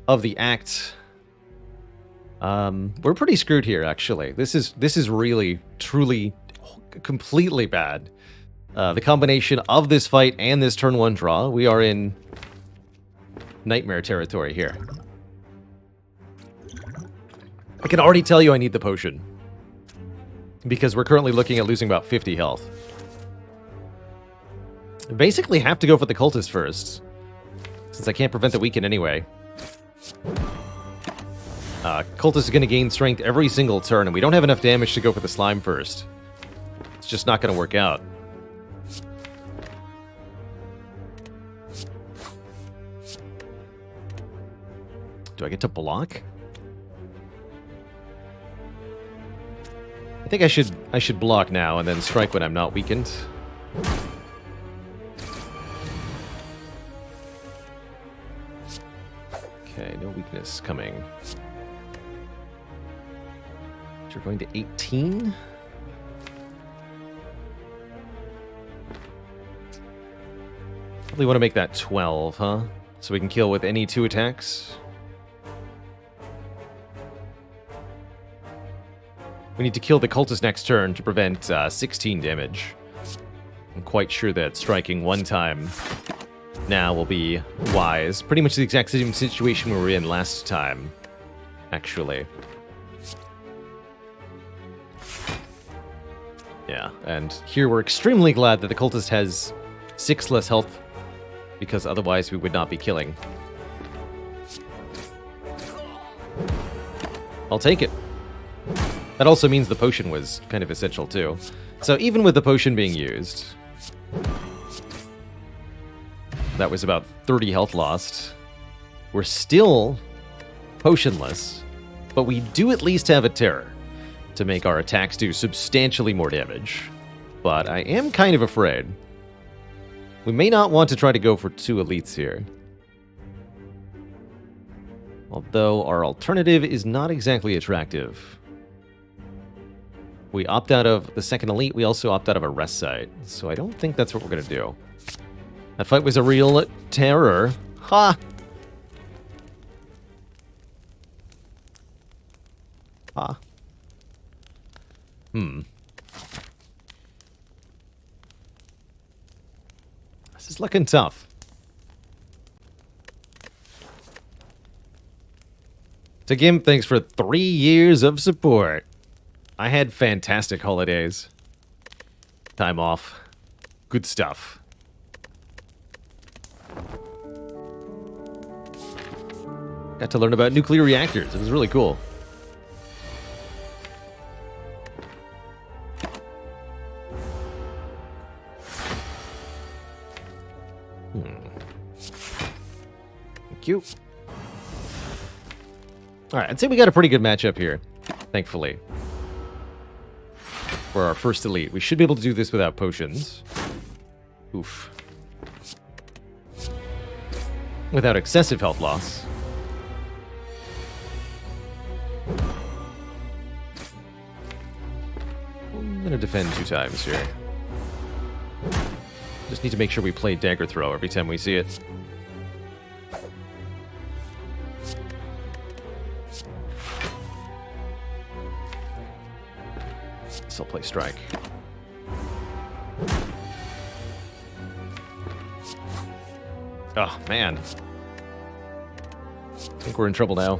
of the act. We're pretty screwed here, actually. This is really, truly, completely bad. The combination of this fight and this turn 1 draw, we are in nightmare territory here. I can already tell you I need the potion, because we're currently looking at losing about 50 health. I basically have to go for the cultist first, since I can't prevent the weaken anyway. Cultist is going to gain strength every single turn, and we don't have enough damage to go for the slime first. It's just not going to work out. Do I get to block? I think I should block now and then strike when I'm not weakened. Okay, no weakness coming. So we're going to 18. Probably want to make that 12, huh? So we can kill with any 2 attacks. We need to kill the cultist next turn to prevent 16 damage. I'm quite sure that striking 1 time now will be wise. Pretty much the exact same situation we were in last time, actually. Yeah, and here we're extremely glad that the cultist has 6 less health, because otherwise we would not be killing. I'll take it. That also means the potion was kind of essential, too. So even with the potion being used, that was about 30 health lost. We're still potionless, but we do at least have a terror to make our attacks do substantially more damage. But I am kind of afraid. We may not want to try to go for 2 elites here. Although our alternative is not exactly attractive. We opt out of the second elite, we also opt out of a rest site. So I don't think that's what we're going to do. That fight was a real terror. Ha! Ha. This is looking tough. To Gimp, thanks for 3 years of support. I had fantastic holidays. Time off. Good stuff. Got to learn about nuclear reactors. It was really cool. Thank you. Alright, I'd say we got a pretty good matchup here, thankfully. For our first elite. We should be able to do this without potions. Oof. Without excessive health loss. I'm gonna defend 2 times here. Just need to make sure we play dagger throw every time we see it. I'll play strike. Oh, man. I think we're in trouble now.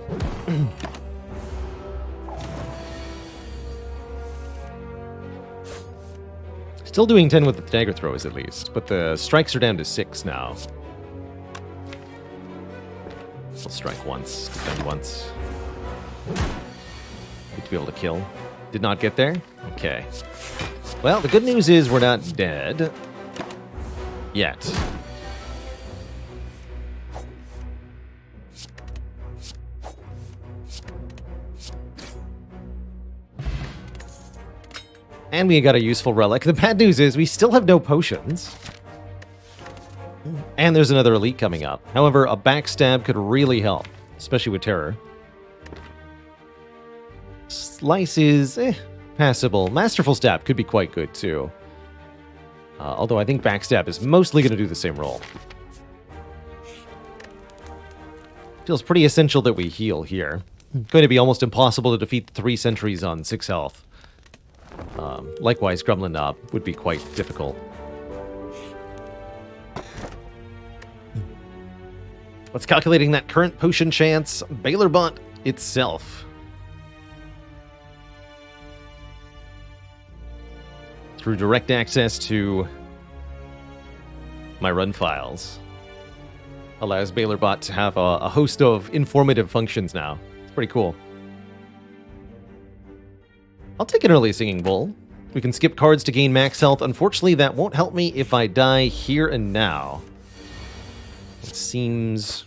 Still doing 10 with the dagger throws at least, but the strikes are down to 6 now. We'll strike once, defend once. Need to be able to kill. Did not get there? Okay. Well, the good news is we're not dead. Yet. And we got a useful relic. The bad news is we still have no potions. And there's another elite coming up. However, a backstab could really help, especially with terror. Slice is passable. Masterful Stab could be quite good too. Although I think Backstab is mostly going to do the same role. Feels pretty essential that we heal here. Going to be almost impossible to defeat 3 sentries on 6 health. Likewise, Gremlin Knob would be quite difficult. Let's calculating that current potion chance. Baylor Bot itself. Through direct access to my run files. Allows BaylorBot to have a host of informative functions now. It's pretty cool. I'll take an early Singing Bowl. We can skip cards to gain max health. Unfortunately, that won't help me if I die here and now. It seems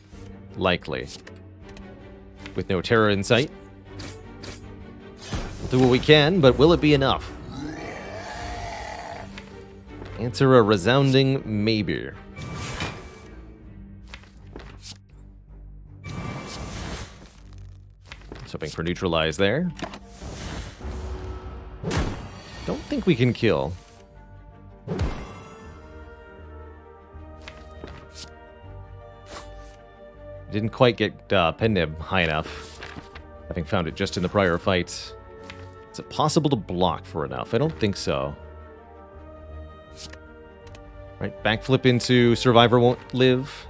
likely. With no terror in sight. We'll do what we can, but will it be enough? Answer a resounding maybe. Just hoping for neutralize there. Don't think we can kill. Didn't quite get Pendib high enough, having found it just in the prior fight. Is it possible to block for enough? I don't think so. Right, backflip into Survivor won't live.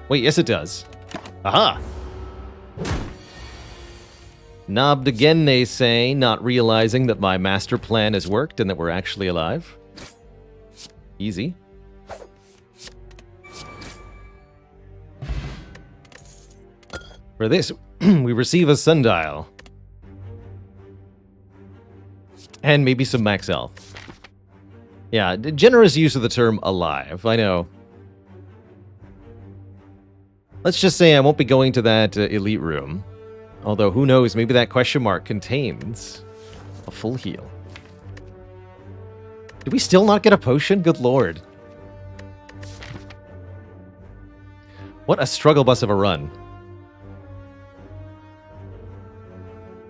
Wait, yes it does. Aha! Knobbed again, they say, not realizing that my master plan has worked and that we're actually alive. Easy. For this, we receive a sundial. And maybe some max health. Yeah, generous use of the term alive, I know. Let's just say I won't be going to that elite room. Although, who knows, maybe that question mark contains a full heal. Did we still not get a potion? Good lord. What a struggle bus of a run.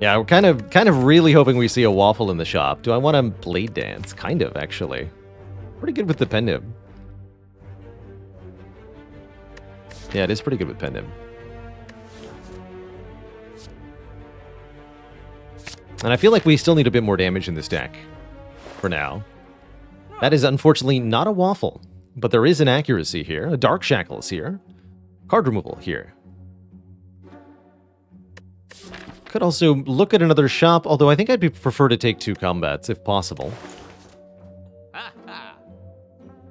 Yeah, we're kind of really hoping we see a waffle in the shop. Do I want to blade dance? Kind of, actually. Pretty good with the Pendib. Yeah, it is pretty good with Pendib. And I feel like we still need a bit more damage in this deck. For now. That is unfortunately not a waffle. But there is an accuracy here. A Dark Shackles here. Card removal here. Could also look at another shop, although I think I'd prefer to take 2 combats, if possible.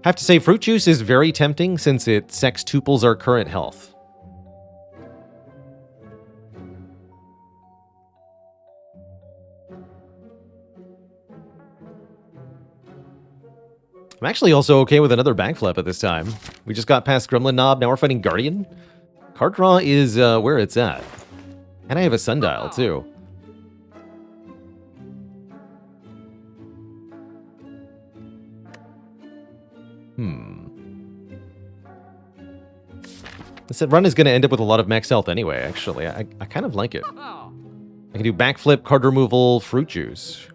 Have to say, fruit juice is very tempting since it sextuples our current health. I'm actually also okay with another backflip at this time. We just got past Gremlin Knob, now we're fighting Guardian. Card draw is where it's at. And I have a sundial, too. This run is going to end up with a lot of max health anyway, actually. I kind of like it. I can do backflip, card removal, fruit juice.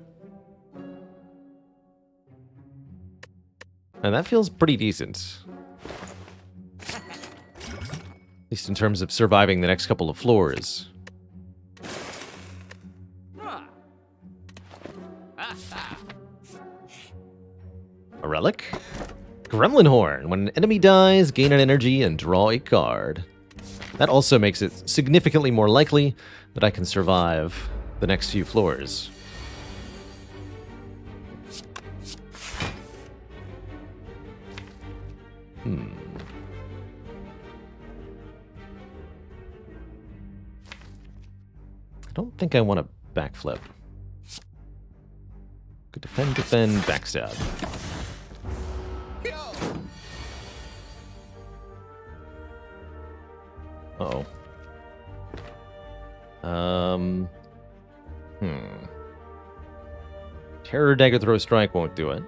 And that feels pretty decent. At least in terms of surviving the next couple of floors. A relic? Gremlin Horn. When an enemy dies, gain an energy and draw a card. That also makes it significantly more likely that I can survive the next few floors. I don't think I want to backflip. Good defend, backstab. Uh-oh. Terror, Dagger Throw, Strike won't do it.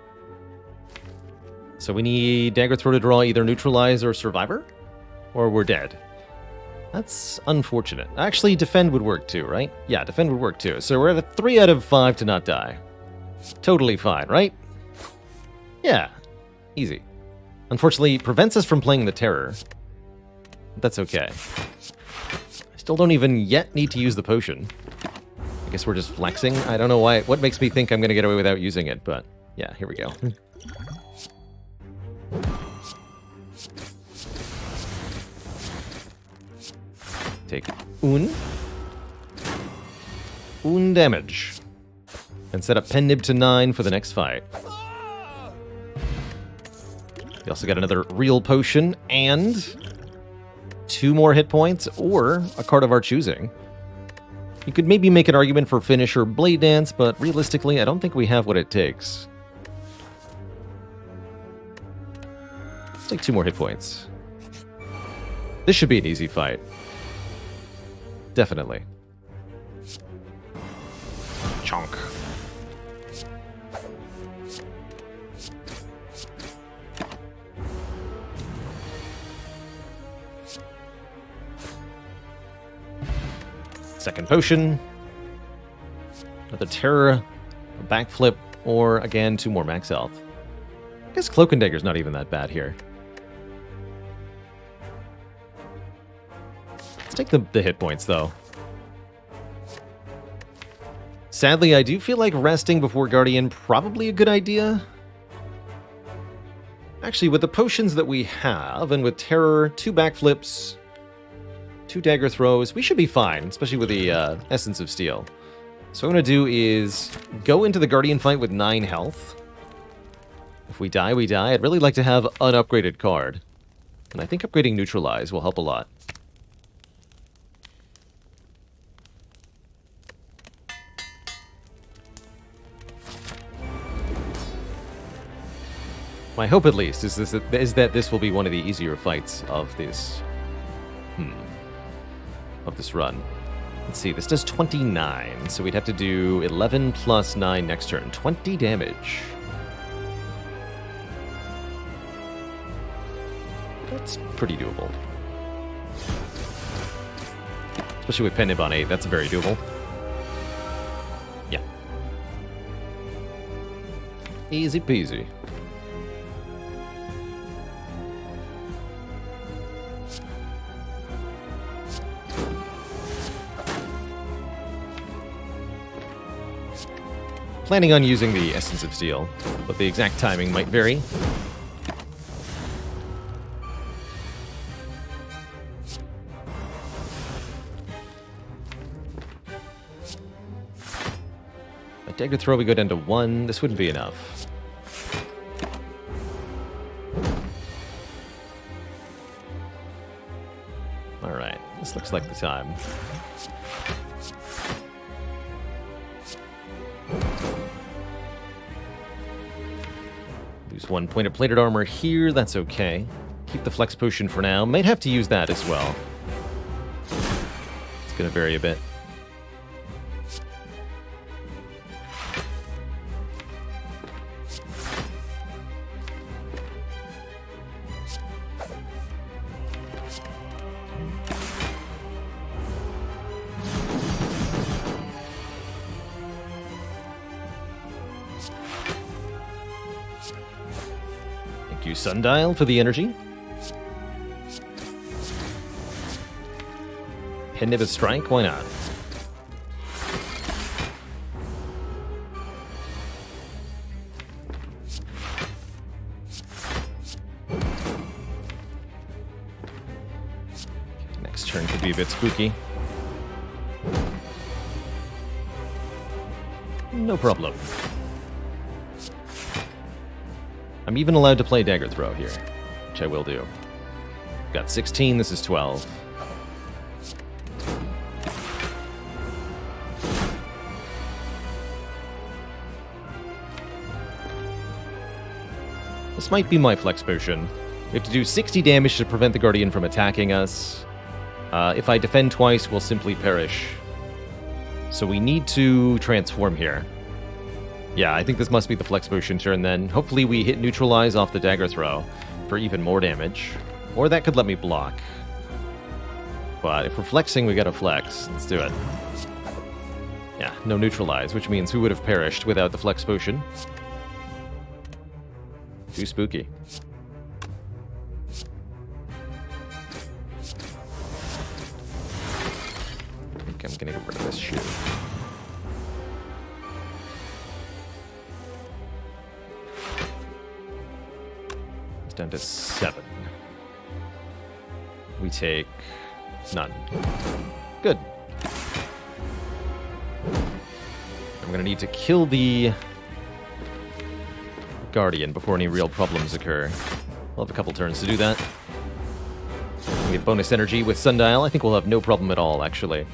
So we need Dagger Throw to draw either Neutralize or Survivor? Or we're dead. That's unfortunate. Actually, Defend would work too, right? Yeah, Defend would work too. So we're at a 3 out of 5 to not die. Totally fine, right? Yeah, easy. Unfortunately, prevents us from playing the Terror. That's okay. I still don't even yet need to use the potion. I guess we're just flexing. I don't know why. What makes me think I'm going to get away without using it, but yeah, here we go. Take un damage. And set up Pen Nib to 9 for the next fight. We also got another real potion and 2 more hit points or a card of our choosing. You could maybe make an argument for Finish or Blade Dance, but realistically, I don't think we have what it takes. Let's take 2 more hit points. This should be an easy fight. Definitely. Chonk. Second potion. Another terror. A backflip. Or, again, 2 more max health. I guess Cloak and Dagger's not even that bad here. Let's take the hit points, though. Sadly, I do feel like resting before Guardian probably a good idea. Actually, with the potions that we have, and with Terror, 2 backflips, 2 dagger throws, we should be fine, especially with the Essence of Steel. So what I'm going to do is go into the Guardian fight with 9 health. If we die, we die. I'd really like to have an upgraded card. And I think upgrading Neutralize will help a lot. My hope, at least, is that this will be one of the easier fights of this... of this run. Let's see, this does 29, so we'd have to do 11 plus 9 next turn. 20 damage. That's pretty doable. Especially with Pen Nib on 8, that's very doable. Yeah. Easy peasy. Planning on using the Essence of Steel, but the exact timing might vary. A Dagger Throw, we go down to 1. This wouldn't be enough. This looks like the time. Lose 1 point of plated armor here, that's okay. Keep the flex potion for now. Might have to use that as well. It's gonna vary a bit. Thank you, Sundial, for the energy. Penniva Strike, why not? Next turn could be a bit spooky. No problem. I'm even allowed to play Dagger Throw here, which I will do. Got 16, this is 12. This might be my flex potion. We have to do 60 damage to prevent the Guardian from attacking us. If I defend twice, we'll simply perish. So we need to transform here. Yeah, I think this must be the flex potion turn then. Hopefully we hit neutralize off the Dagger Throw for even more damage. Or that could let me block. But if we're flexing, we gotta flex. Let's do it. Yeah, no neutralize, which means we would have perished without the flex potion. Too spooky. I think I'm gonna get rid of this shit. It's down to 7. We take none. Good. I'm gonna need to kill the Guardian before any real problems occur. We'll have a couple turns to do that. We get bonus energy with Sundial. I think we'll have no problem at all, actually.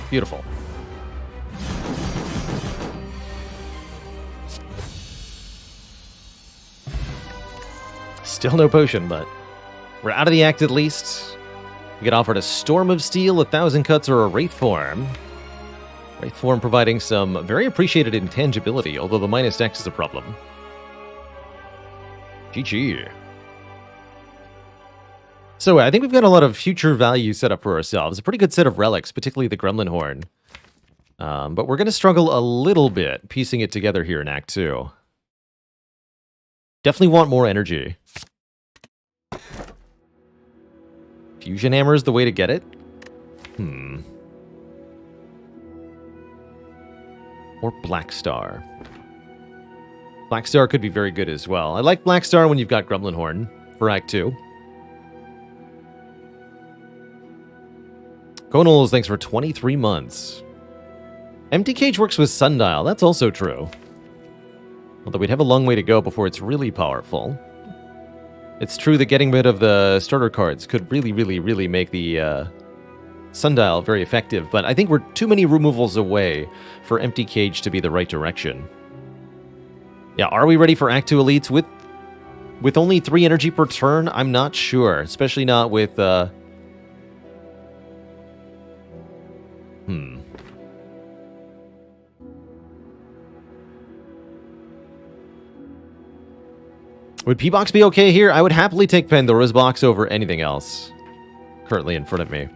Beautiful. Still no potion, but we're out of the act at least. We get offered a Storm of Steel, 1,000 Cuts, or a Wraith Form. Wraith Form providing some very appreciated intangibility, although the minus X is a problem. GG. So I think we've got a lot of future value set up for ourselves. A pretty good set of relics, particularly the Gremlin Horn. But we're going to struggle a little bit piecing it together here in Act 2. Definitely want more energy. Fusion Hammer is the way to get it? Or Black Star. Black Star could be very good as well. I like Black Star when you've got Gremlin Horn for Act 2. Conals, thanks for 23 months. Empty Cage works with Sundial, that's also true. Although we'd have a long way to go before it's really powerful. It's true that getting rid of the starter cards could really make the Sundial very effective, but I think we're too many removals away for Empty Cage to be the right direction. Yeah, are we ready for Act 2 Elites with only 3 energy per turn? I'm not sure, especially not with... Would P-Box be okay here? I would happily take Pandora's Box over anything else currently in front of me.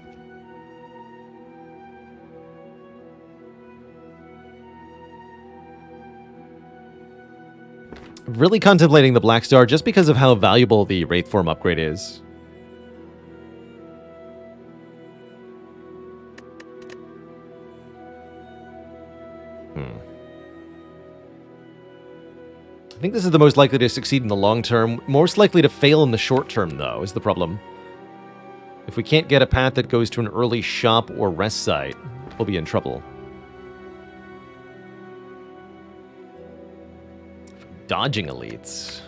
Really contemplating the Black Star just because of how valuable the Wraith Form upgrade is. I think this is the most likely to succeed in the long term. Most likely to fail in the short term, though, is the problem. If we can't get a path that goes to an early shop or rest site, we'll be in trouble. dodging elites.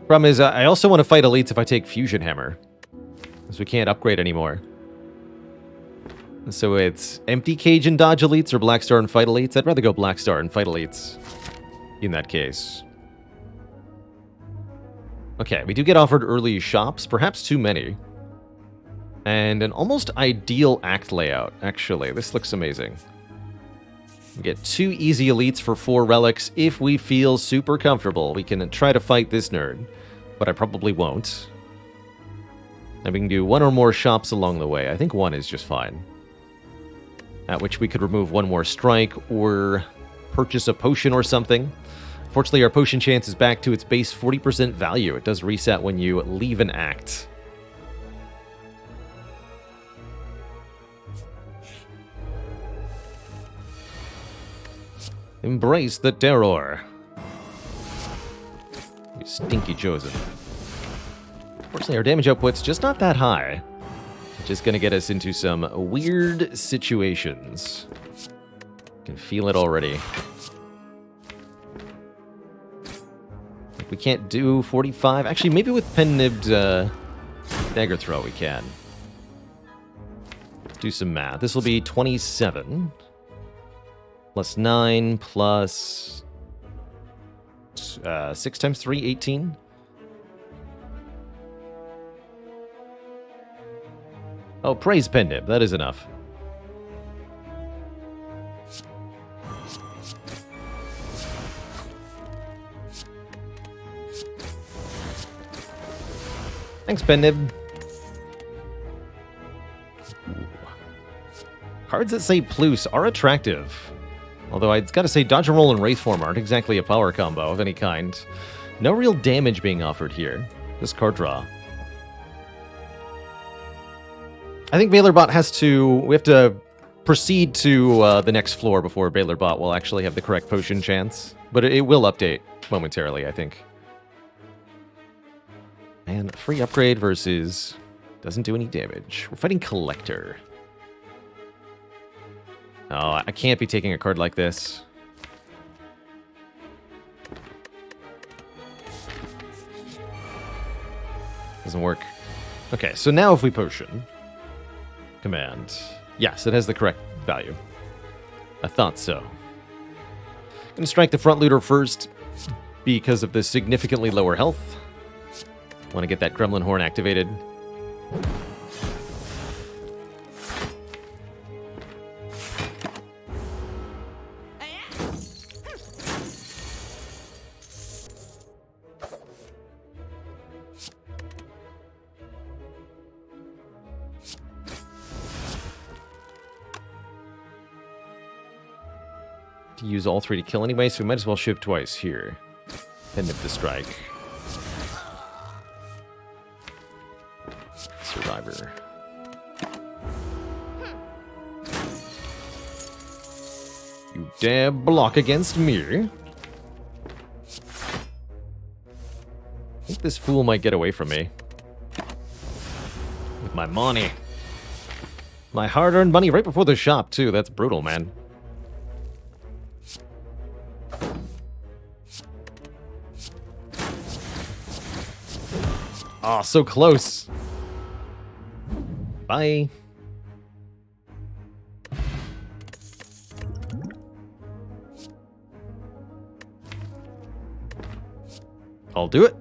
Problem is, I also want to fight elites if I take Fusion Hammer, because we can't upgrade anymore. So it's Empty Cage and dodge elites or Black Star and fight elites. I'd rather go Black Star and fight elites in that case. Okay, we do get offered early shops, perhaps too many. And an almost ideal act layout, actually. This looks amazing. We get 2 easy elites for 4 relics if we feel super comfortable. We can try to fight this nerd, but I probably won't. And we can do 1 or more shops along the way. I think 1 is just fine. At which we could remove 1 more strike or purchase a potion or something. Fortunately, our potion chance is back to its base 40% value. It does reset when you leave an act. Embrace the terror. You stinky Joseph. Fortunately, our damage output's just not that high. Just gonna get us into some weird situations. Can feel it already. We can't do 45. Actually, maybe with pen-nibbed dagger throw we can. Let's do some math. This will be 27. Plus 9 plus 6 times 3, 18. Oh, praise Pendib. That is enough. Thanks, Pendib. Cards that say Plus are attractive. Although I've got to say, Dodge and Roll and Wraith Form aren't exactly a power combo of any kind. No real damage being offered here. Just card draw. I think Bailorbot has to... We have to proceed to the next floor before Bailorbot will actually have the correct potion chance. But it will update momentarily, I think. And free upgrade versus... doesn't do any damage. We're fighting Collector. Oh, I can't be taking a card like this. Doesn't work. Okay, so now if we potion... Command. Yes, it has the correct value. I thought so. Gonna strike the front looter first because of the significantly lower health. Want to get that Gremlin Horn activated. To use all 3 to kill anyway, so we might as well shift twice here. And nip the strike. Survivor. You dare block against me? I think this fool might get away from me. With my money. My hard-earned money right before the shop, too. That's brutal, man. Oh, so close. Bye. I'll do it.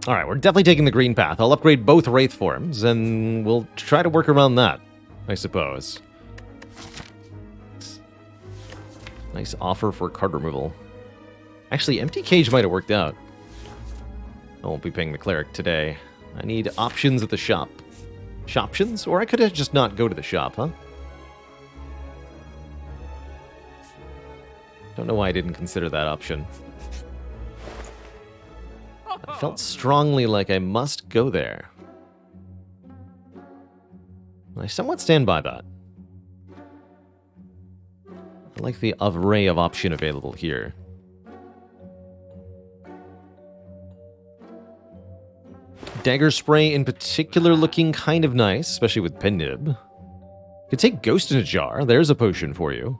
Alright, we're definitely taking the green path. I'll upgrade both Wraith forms, and we'll try to work around that, I suppose. Nice offer for card removal. Actually, Empty Cage might have worked out. I won't be paying the cleric today. I need options at the shop. Shoptions? Or I could have just not go to the shop, huh? Don't know why I didn't consider that option. I felt strongly like I must go there. I somewhat stand by that. I like the array of option available here. Dagger Spray in particular looking kind of nice, especially with Pendib. Could take Ghost in a Jar. There's a potion for you.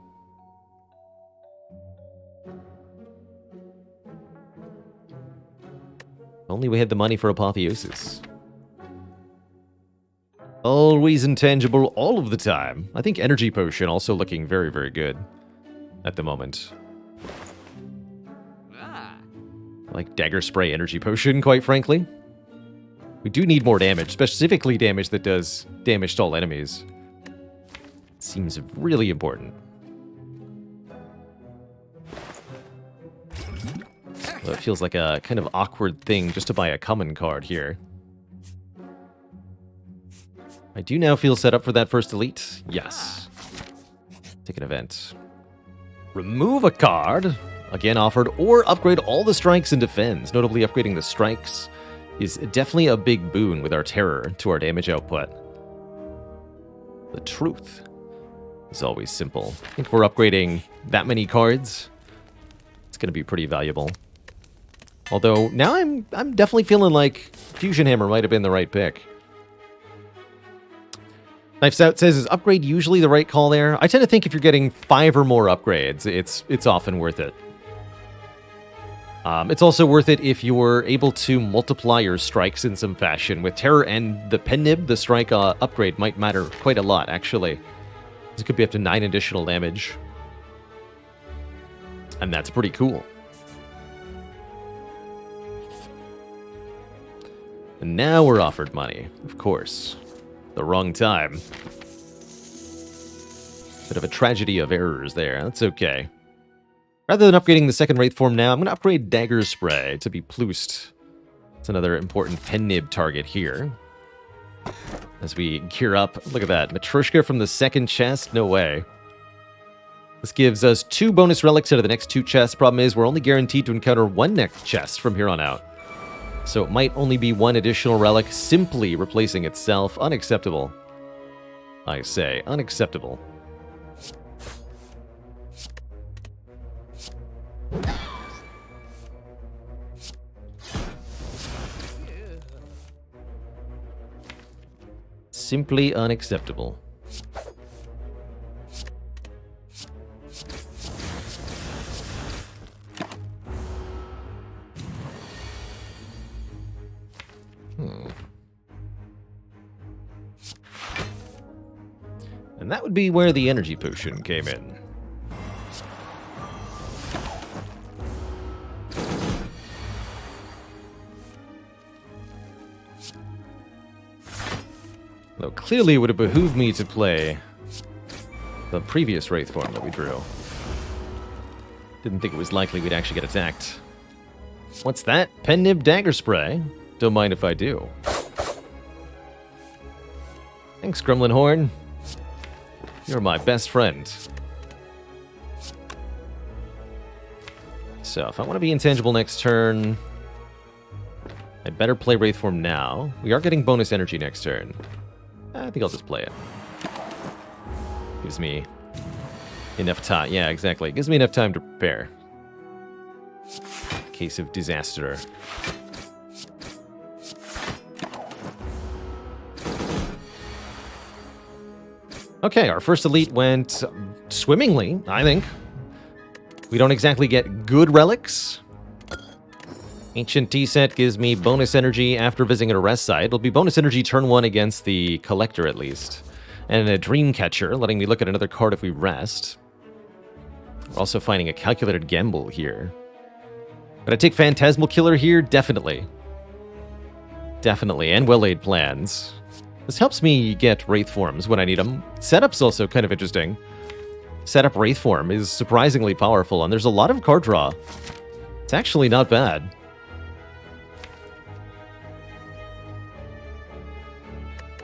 Only we had the money for Apotheosis. Always intangible all of the time. I think Energy Potion also looking very, very good at the moment. I like Dagger Spray Energy Potion, quite frankly. We do need more damage, specifically damage that does damage to all enemies. Seems really important. Well, it feels like a kind of awkward thing just to buy a common card here. I do now feel set up for that first elite. Yes. Take an event. Remove a card, again offered, or upgrade all the strikes and defends. Notably, upgrading the strikes is definitely a big boon with our terror to our damage output. The truth is always simple. I think we're upgrading that many cards. It's going to be pretty valuable. Although, now I'm definitely feeling like Fusion Hammer might have been the right pick. Knifes Out says, is upgrade usually the right call there? I tend to think if you're getting 5 or more upgrades, it's often worth it. It's also worth it if you're able to multiply your strikes in some fashion. With Terror and the Pen Nib, the strike upgrade might matter quite a lot, actually. This could be up to 9 additional damage. And that's pretty cool. And now we're offered money, of course. The wrong time. Bit of a tragedy of errors there. That's okay. Rather than upgrading the second Wraith form now, I'm going to upgrade Dagger Spray to be Ploosed. It's another important Pen Nib target here. As we gear up, look at that. Matryoshka from the second chest? No way. This gives us 2 bonus relics out of the next 2 chests. Problem is, we're only guaranteed to encounter 1 next chest from here on out. So it might only be 1 additional relic simply replacing itself. Unacceptable. I say, unacceptable. Simply unacceptable. And that would be where the energy potion came in. Though clearly it would have behooved me to play the previous Wraith form that we drew. Didn't think it was likely we'd actually get attacked. What's that? Pen Nib Dagger Spray? Don't mind if I do. Thanks, Gremlin Horn. You're my best friend. So, if I want to be intangible next turn, I'd better play Wraith form now. We are getting bonus energy next turn. I think I'll just play it. Gives me enough time. Yeah, exactly. Gives me enough time to prepare. Case of disaster. Okay, our first elite went swimmingly, I think. We don't exactly get good relics. Ancient Tea Set gives me bonus energy after visiting a rest site. It'll be bonus energy turn 1 against the Collector, at least. And a Dreamcatcher, letting me look at another card if we rest. We're also finding a Calculated Gamble here. But I take Phantasmal Killer here? Definitely. Definitely, and Well-Laid Plans. This helps me get Wraith forms when I need them. Setup's also kind of interesting. Setup Wraith form is surprisingly powerful, and there's a lot of card draw. It's actually not bad.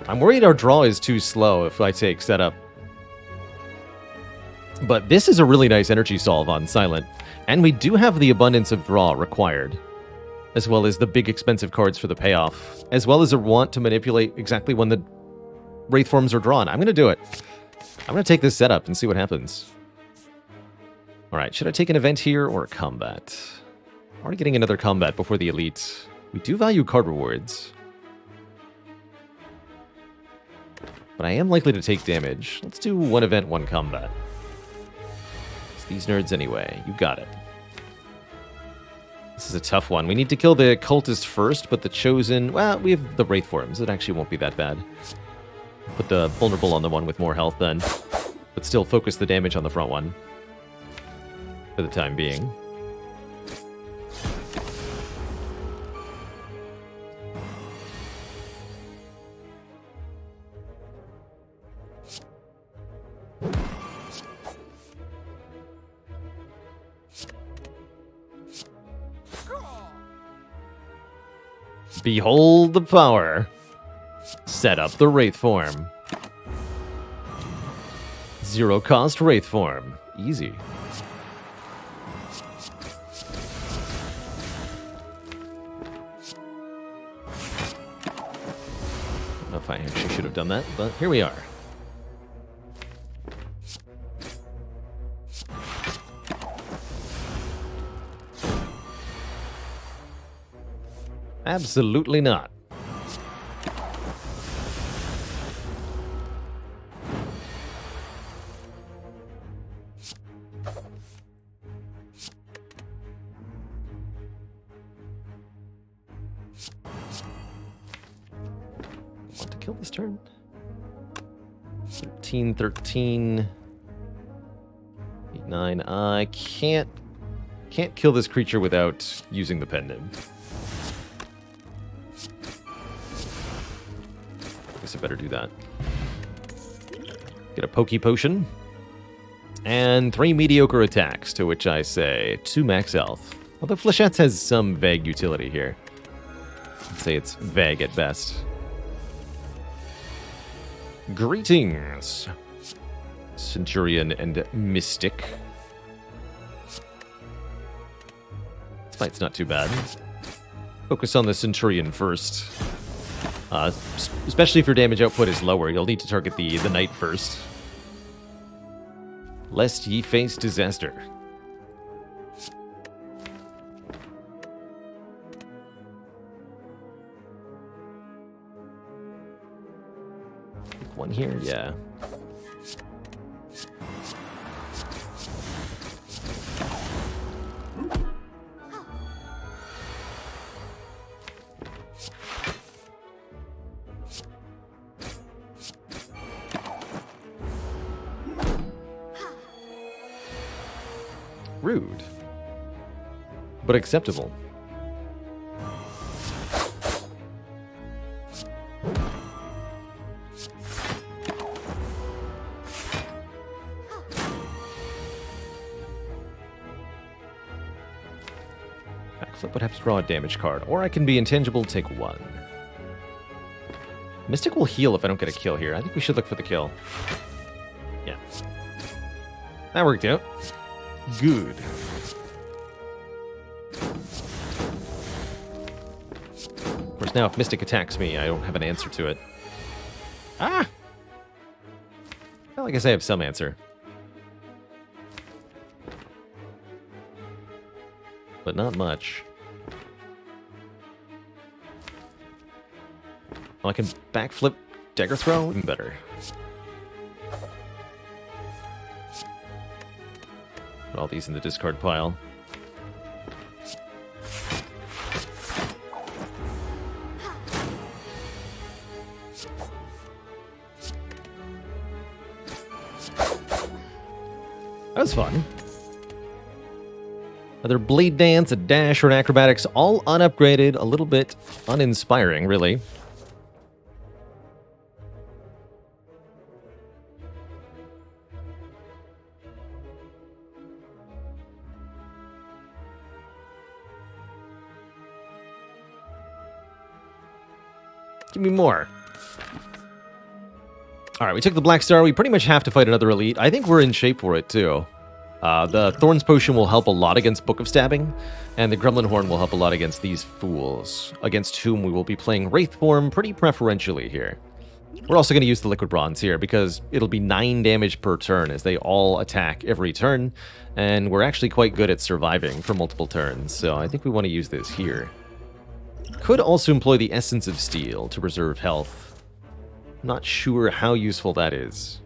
I'm worried our draw is too slow if I take setup. But this is a really nice energy solve on Silent. And we do have the abundance of draw required, as well as the big expensive cards for the payoff, as well as a want to manipulate exactly when the Wraith forms are drawn. I'm going to do it. I'm going to take this setup and see what happens. Alright, should I take an event here or a combat? Already getting another combat before the elite. We do value card rewards. But I am likely to take damage. Let's do 1 event, 1 combat. It's these nerds anyway. You got it. This is a tough one. We need to kill the cultist first, but the chosen... Well, we have the wraith forms. It actually won't be that bad. Put the vulnerable on the one with more health then. But still focus the damage on the front one. For the time being. Behold the power. Set up the wraith form. Zero cost wraith form. Easy. I don't know if I actually should have done that, but here we are. Absolutely not. Want to kill this turn? 13. 8, 9. I can't kill this creature without using the pendant. I better do that. Get a Pokey Potion. And 3 mediocre attacks, to which I say 2 max health. Although Fléchettes has some vague utility here. I'd say it's vague at best. Greetings, Centurion and Mystic. This fight's not too bad. Focus on the Centurion first. Especially if your damage output is lower, you'll need to target the knight first. Lest ye face disaster. One here, yeah. Rude, but acceptable. Backflip would have to draw a damage card, or I can be intangible, take 1. Mystic will heal if I don't get a kill here. I think we should look for the kill. Yeah. That worked out. Good. Of course, now if Mystic attacks me, I don't have an answer to it. Ah! Well, I guess I have some answer. But not much. Oh, I can backflip dagger throw? Even better. Put all these in the discard pile. That was fun. Another Blade Dance, a Dash, or an Acrobatics, all unupgraded, a little bit uninspiring, really. Give me more. All right, we took the Black Star. We pretty much have to fight another elite. I think we're in shape for it, too. The Thorns Potion will help a lot against Book of Stabbing, and the Gremlin Horn will help a lot against these fools, against whom we will be playing Wraith form pretty preferentially here. We're also going to use the Liquid Bronze here, because it'll be 9 damage per turn as they all attack every turn, and we're actually quite good at surviving for multiple turns, so I think we want to use this here. Could also employ the Essence of Steel to preserve health. Not sure how useful that is.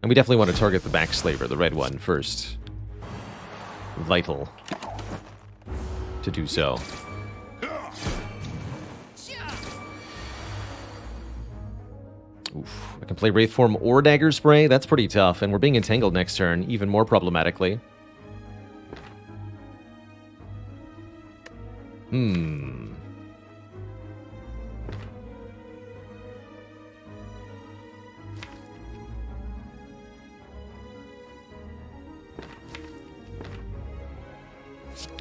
And we definitely want to target the Backslaver, the red one, first. Vital. to do so. Oof. I can play Wraith Form or Dagger Spray. That's pretty tough, and we're being entangled next turn, even more problematically.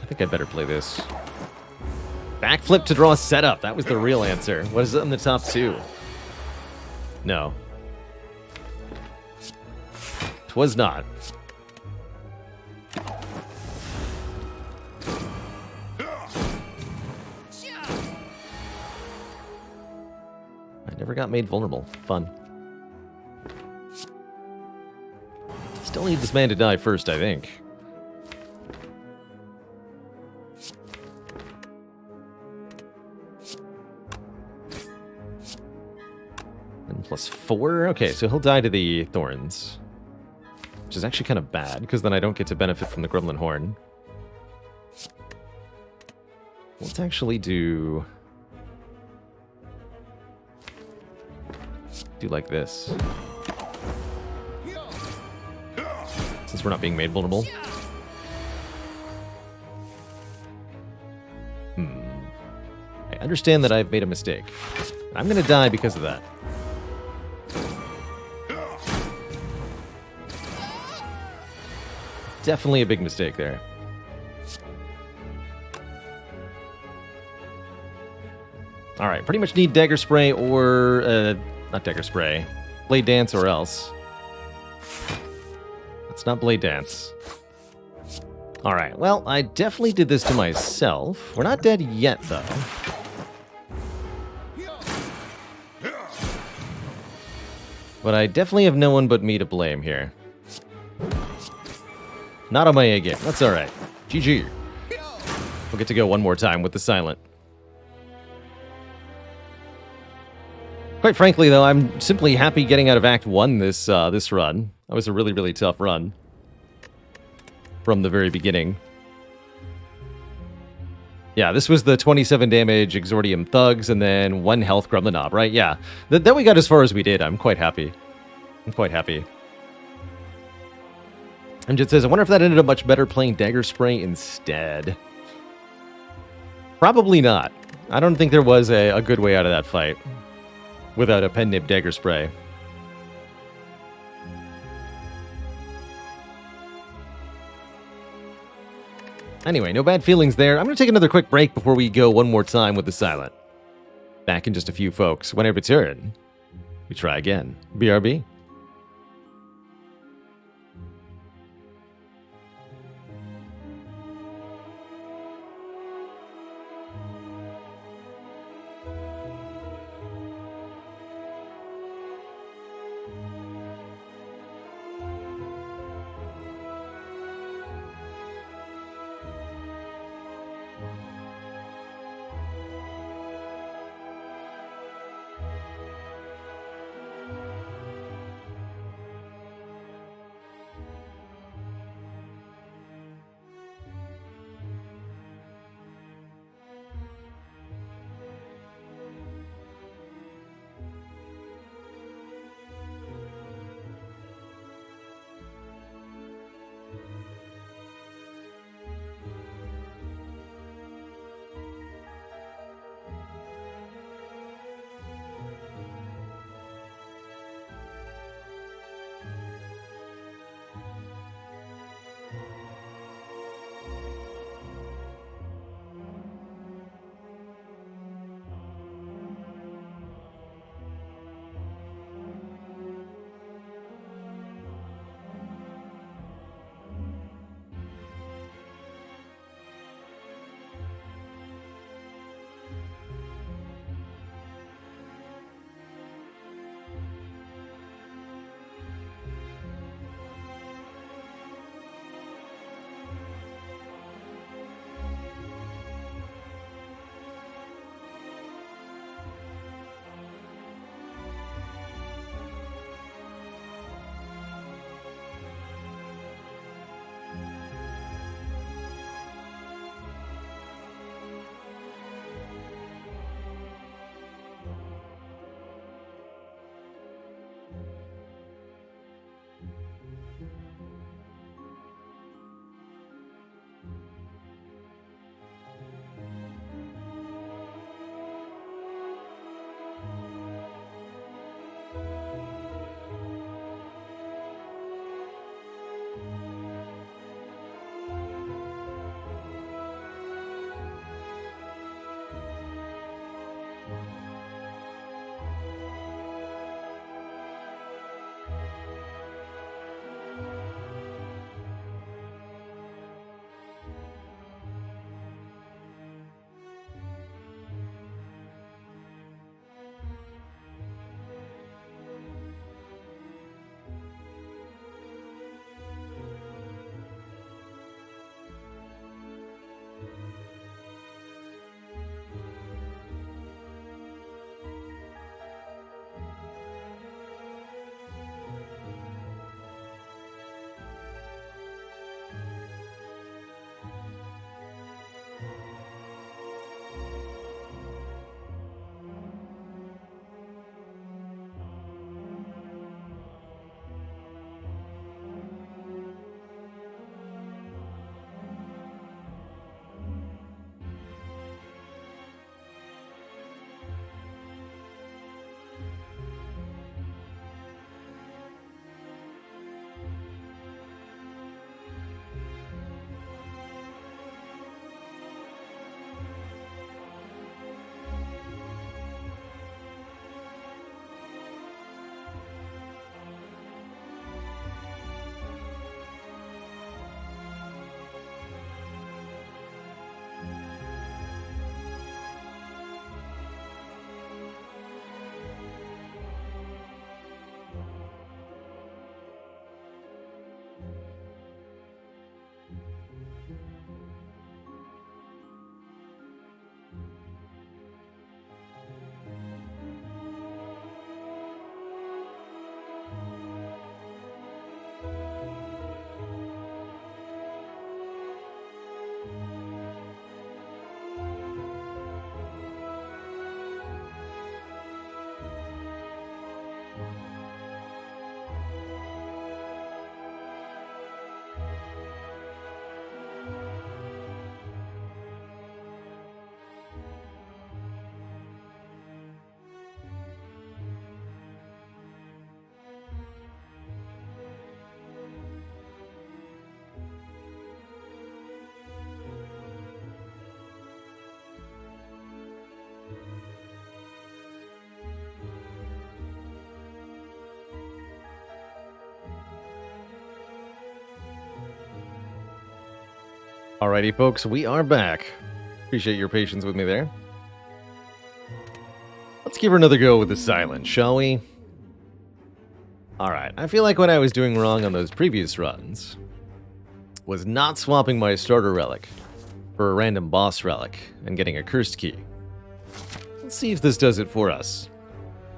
I think I'd better play this. Backflip to draw a setup. That was the real answer. What is it in the top two? No. Twas not. I never got made vulnerable. Fun. Still need this man to die first, I think. And +4? Okay, so he'll die to the Thorns. Which is actually kind of bad, because then I don't get to benefit from the Gremlin Horn. Let's actually do like this. Since we're not being made vulnerable. I understand that I've made a mistake. I'm gonna die because of that. Definitely a big mistake there. Alright, pretty much need Dagger Spray or... not Dagger Spray. Blade Dance or else. It's not Blade Dance. Alright, well, I definitely did this to myself. We're not dead yet, though. But I definitely have no one but me to blame here. Not on my A game. That's alright. GG. We'll get to go one more time with the Silent. Quite frankly, though, I'm simply happy getting out of Act 1 this run. That was a really, really tough run. From the very beginning. Yeah, this was the 27 damage Exordium Thugs and then 1 health Gremlin Ob, right? Yeah. That we got as far as we did. I'm quite happy. I'm quite happy. Amjad says, I wonder if that ended up much better playing Dagger Spray instead. Probably not. I don't think there was a good way out of that fight. Without a pen nib Dagger Spray. Anyway, no bad feelings there. I'm going to take another quick break before we go one more time with the Silent. Back in just a few, folks. When I return, we try again. BRB. Alrighty, folks, we are back. Appreciate your patience with me there. Let's give her another go with the silence, shall we? Alright, I feel like what I was doing wrong on those previous runs was not swapping my starter relic for a random boss relic and getting a cursed key. Let's see if this does it for us.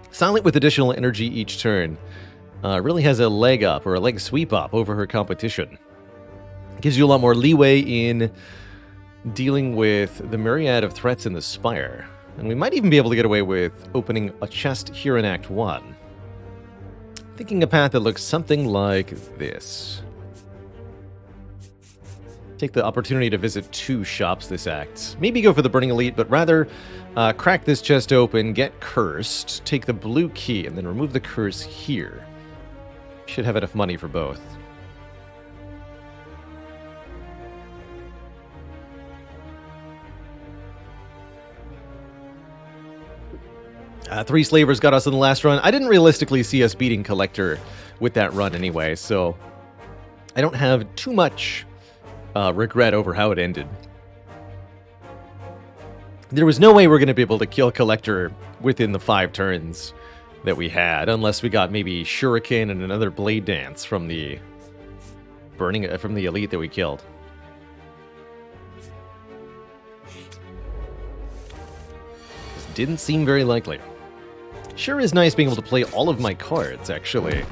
Silent with additional energy each turn really has a leg up or a leg sweep up over her competition. Gives you a lot more leeway in dealing with the myriad of threats in the Spire. And we might even be able to get away with opening a chest here in Act 1. Thinking a path that looks something like this. Take the opportunity to visit 2 shops this act. Maybe go for the Burning Elite, but rather crack this chest open, get cursed, take the blue key, and then remove the curse here. Should have enough money for both. Three slavers got us in the last run. I didn't realistically see us beating Collector with that run anyway, so I don't have too much regret over how it ended. There was no way we're going to be able to kill Collector within the 5 turns that we had, unless we got maybe Shuriken and another Blade Dance from the Elite that we killed. This didn't seem very likely. Sure is nice being able to play all of my cards, actually.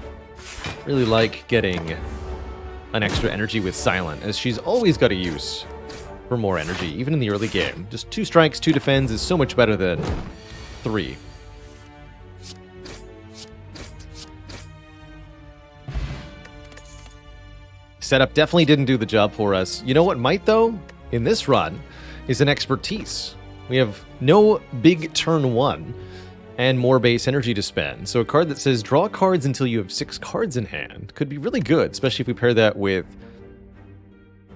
Really like getting an extra energy with Silent, as she's always got a use for more energy, even in the early game. Just 2 strikes, 2 defends is so much better than 3. Setup definitely didn't do the job for us. You know what might, though? In this run, is an expertise. We have no big turn 1 and more base energy to spend. So a card that says draw cards until you have 6 cards in hand could be really good, especially if we pair that with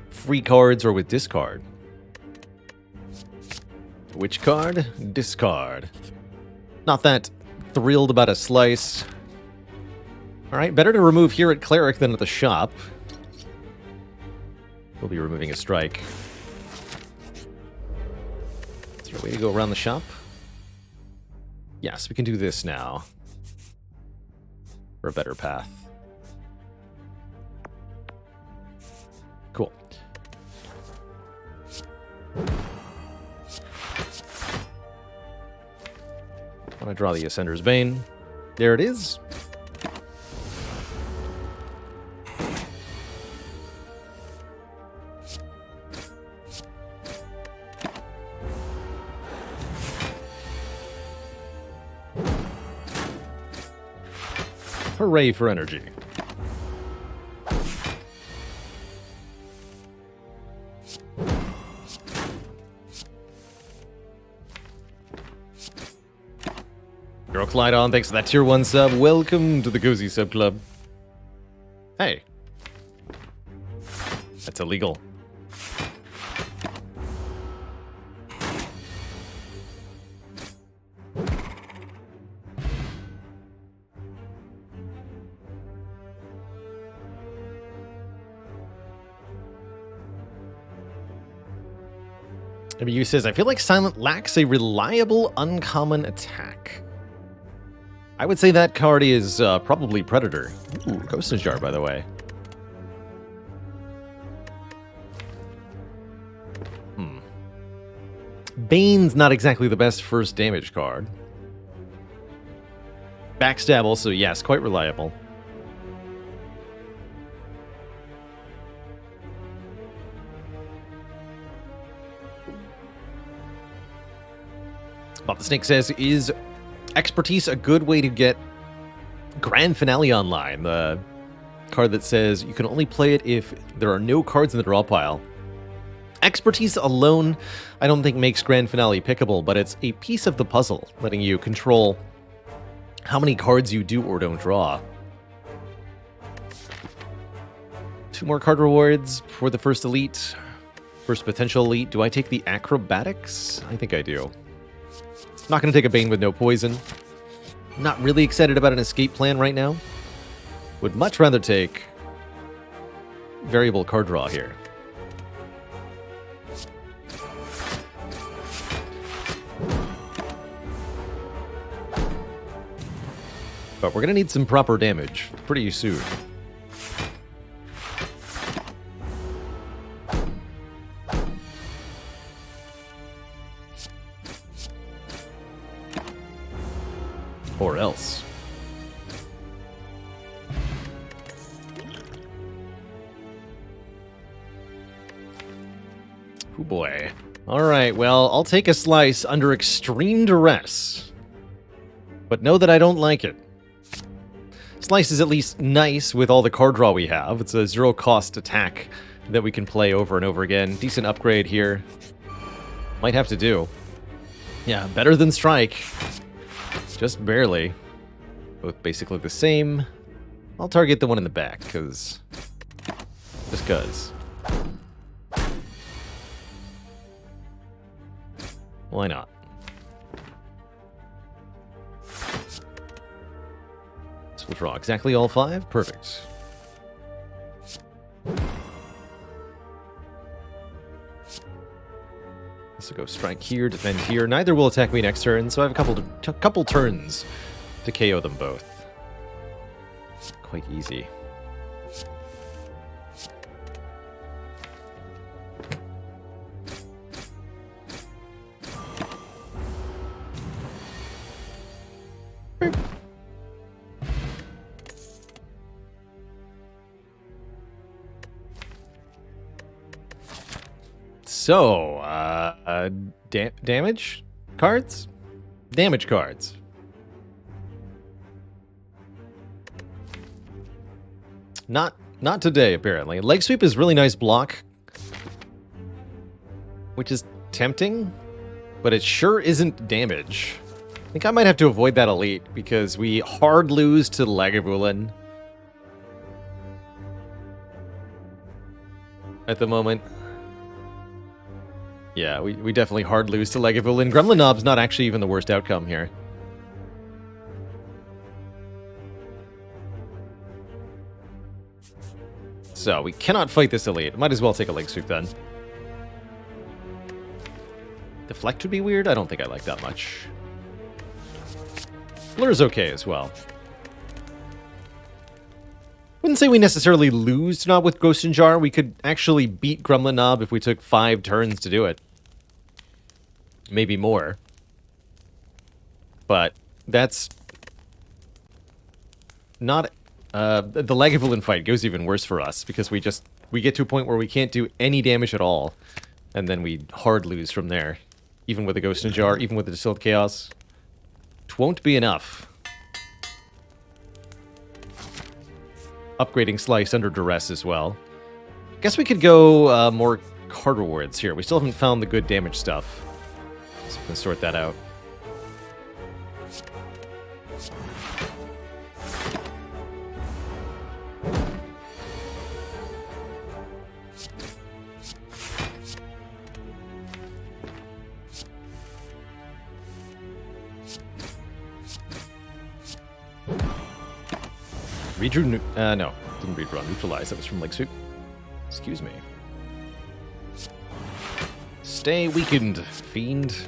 free cards or with discard. Which card? Discard. Not that thrilled about a slice. Alright, better to remove here at Cleric than at the shop. We'll be removing a strike. Is there a way to go around the shop? Yes, we can do this now. For a better path. Cool. I want to draw the Ascender's Bane. There it is. Hooray for energy. Girl Clydon, thanks for that tier 1 sub. Welcome to the Cozy Sub Club. Hey. That's illegal. WU says, I feel like Silent lacks a reliable, uncommon attack. I would say that card is probably Predator. Ooh, Ghost Jar, by the way. Bane's not exactly the best first damage card. Backstab also, yes, quite reliable. Bob the Snake says, is Expertise a good way to get Grand Finale online? The card that says you can only play it if there are no cards in the draw pile. Expertise alone, I don't think makes Grand Finale pickable, but it's a piece of the puzzle, letting you control how many cards you do or don't draw. 2 more card rewards for the first elite. First potential elite. Do I take the Acrobatics? I think I do. Not going to take a Bane with no poison. Not really excited about an escape plan right now. Would much rather take variable card draw here. But we're going to need some proper damage pretty soon. Or else. Oh boy. Alright, well, I'll take a slice under extreme duress. But know that I don't like it. Slice is at least nice with all the card draw we have. It's a zero-cost attack that we can play over and over again. Decent upgrade here. Might have to do. Yeah, better than Strike. Just barely. Both basically the same. I'll target the one in the back, because... just cuz. Why not? So we'll draw exactly all 5. Perfect. This will go strike here, defend here. Neither will attack me next turn, so I have a couple turns to KO them both. Quite easy. So, damage cards? Damage cards. Not today, apparently. Leg sweep is really nice block, which is tempting, but it sure isn't damage. I think I might have to avoid that elite, because we hard lose to Lagavulin at the moment. Yeah, we definitely hard lose to Lagavulin. Gremlin Knob's not actually even the worst outcome here. So, we cannot fight this elite. Might as well take a leg sweep then. Deflect would be weird? I don't think I like that much. Blur's okay as well. Wouldn't say we necessarily lose to Knob with Ghost and Jar. We could actually beat Gremlin Knob if we took 5 turns to do it. Maybe more. But that's not... the Lagavulin fight goes even worse for us, because we get to a point where we can't do any damage at all, and then we hard lose from there. Even with the Ghost and Jar, even with the Distilled Chaos. It won't be enough. Upgrading Slice under duress as well. Guess we could go more card rewards here. We still haven't found the good damage stuff. So we can sort that out. Redrew... no. Didn't redraw. Neutralize. That was from Leg Sweep. Excuse me. Stay weakened, fiend.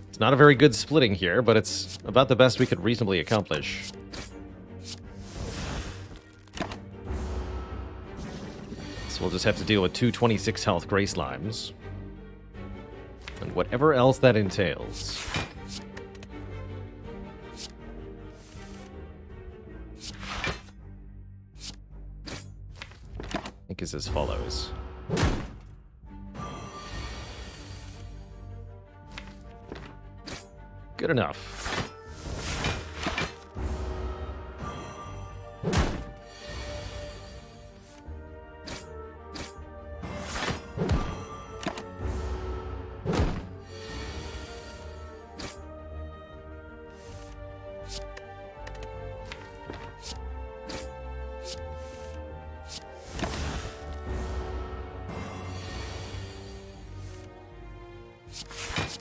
It's not a very good splitting here, but it's about the best we could reasonably accomplish. So we'll just have to deal with 2 26 health Grey Slimes. And whatever else that entails. I think is as follows. Good enough.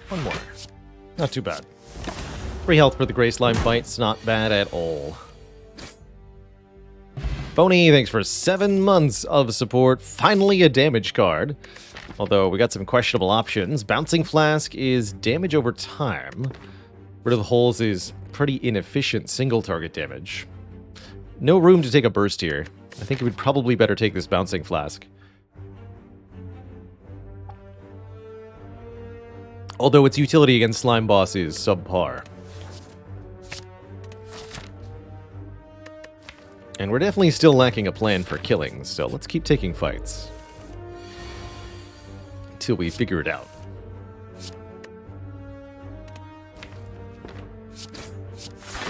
One more. Not too bad. 3 health for the Grey Slime fight. It's not bad at all. Phony, thanks for 7 months of support. Finally a damage card. Although we got some questionable options. Bouncing Flask is damage over time. Rid of the Holes is pretty inefficient single target damage. No room to take a burst here. I think it would probably better take this Bouncing Flask. Although its utility against Slime Boss is subpar. And we're definitely still lacking a plan for killing, so let's keep taking fights. Until we figure it out.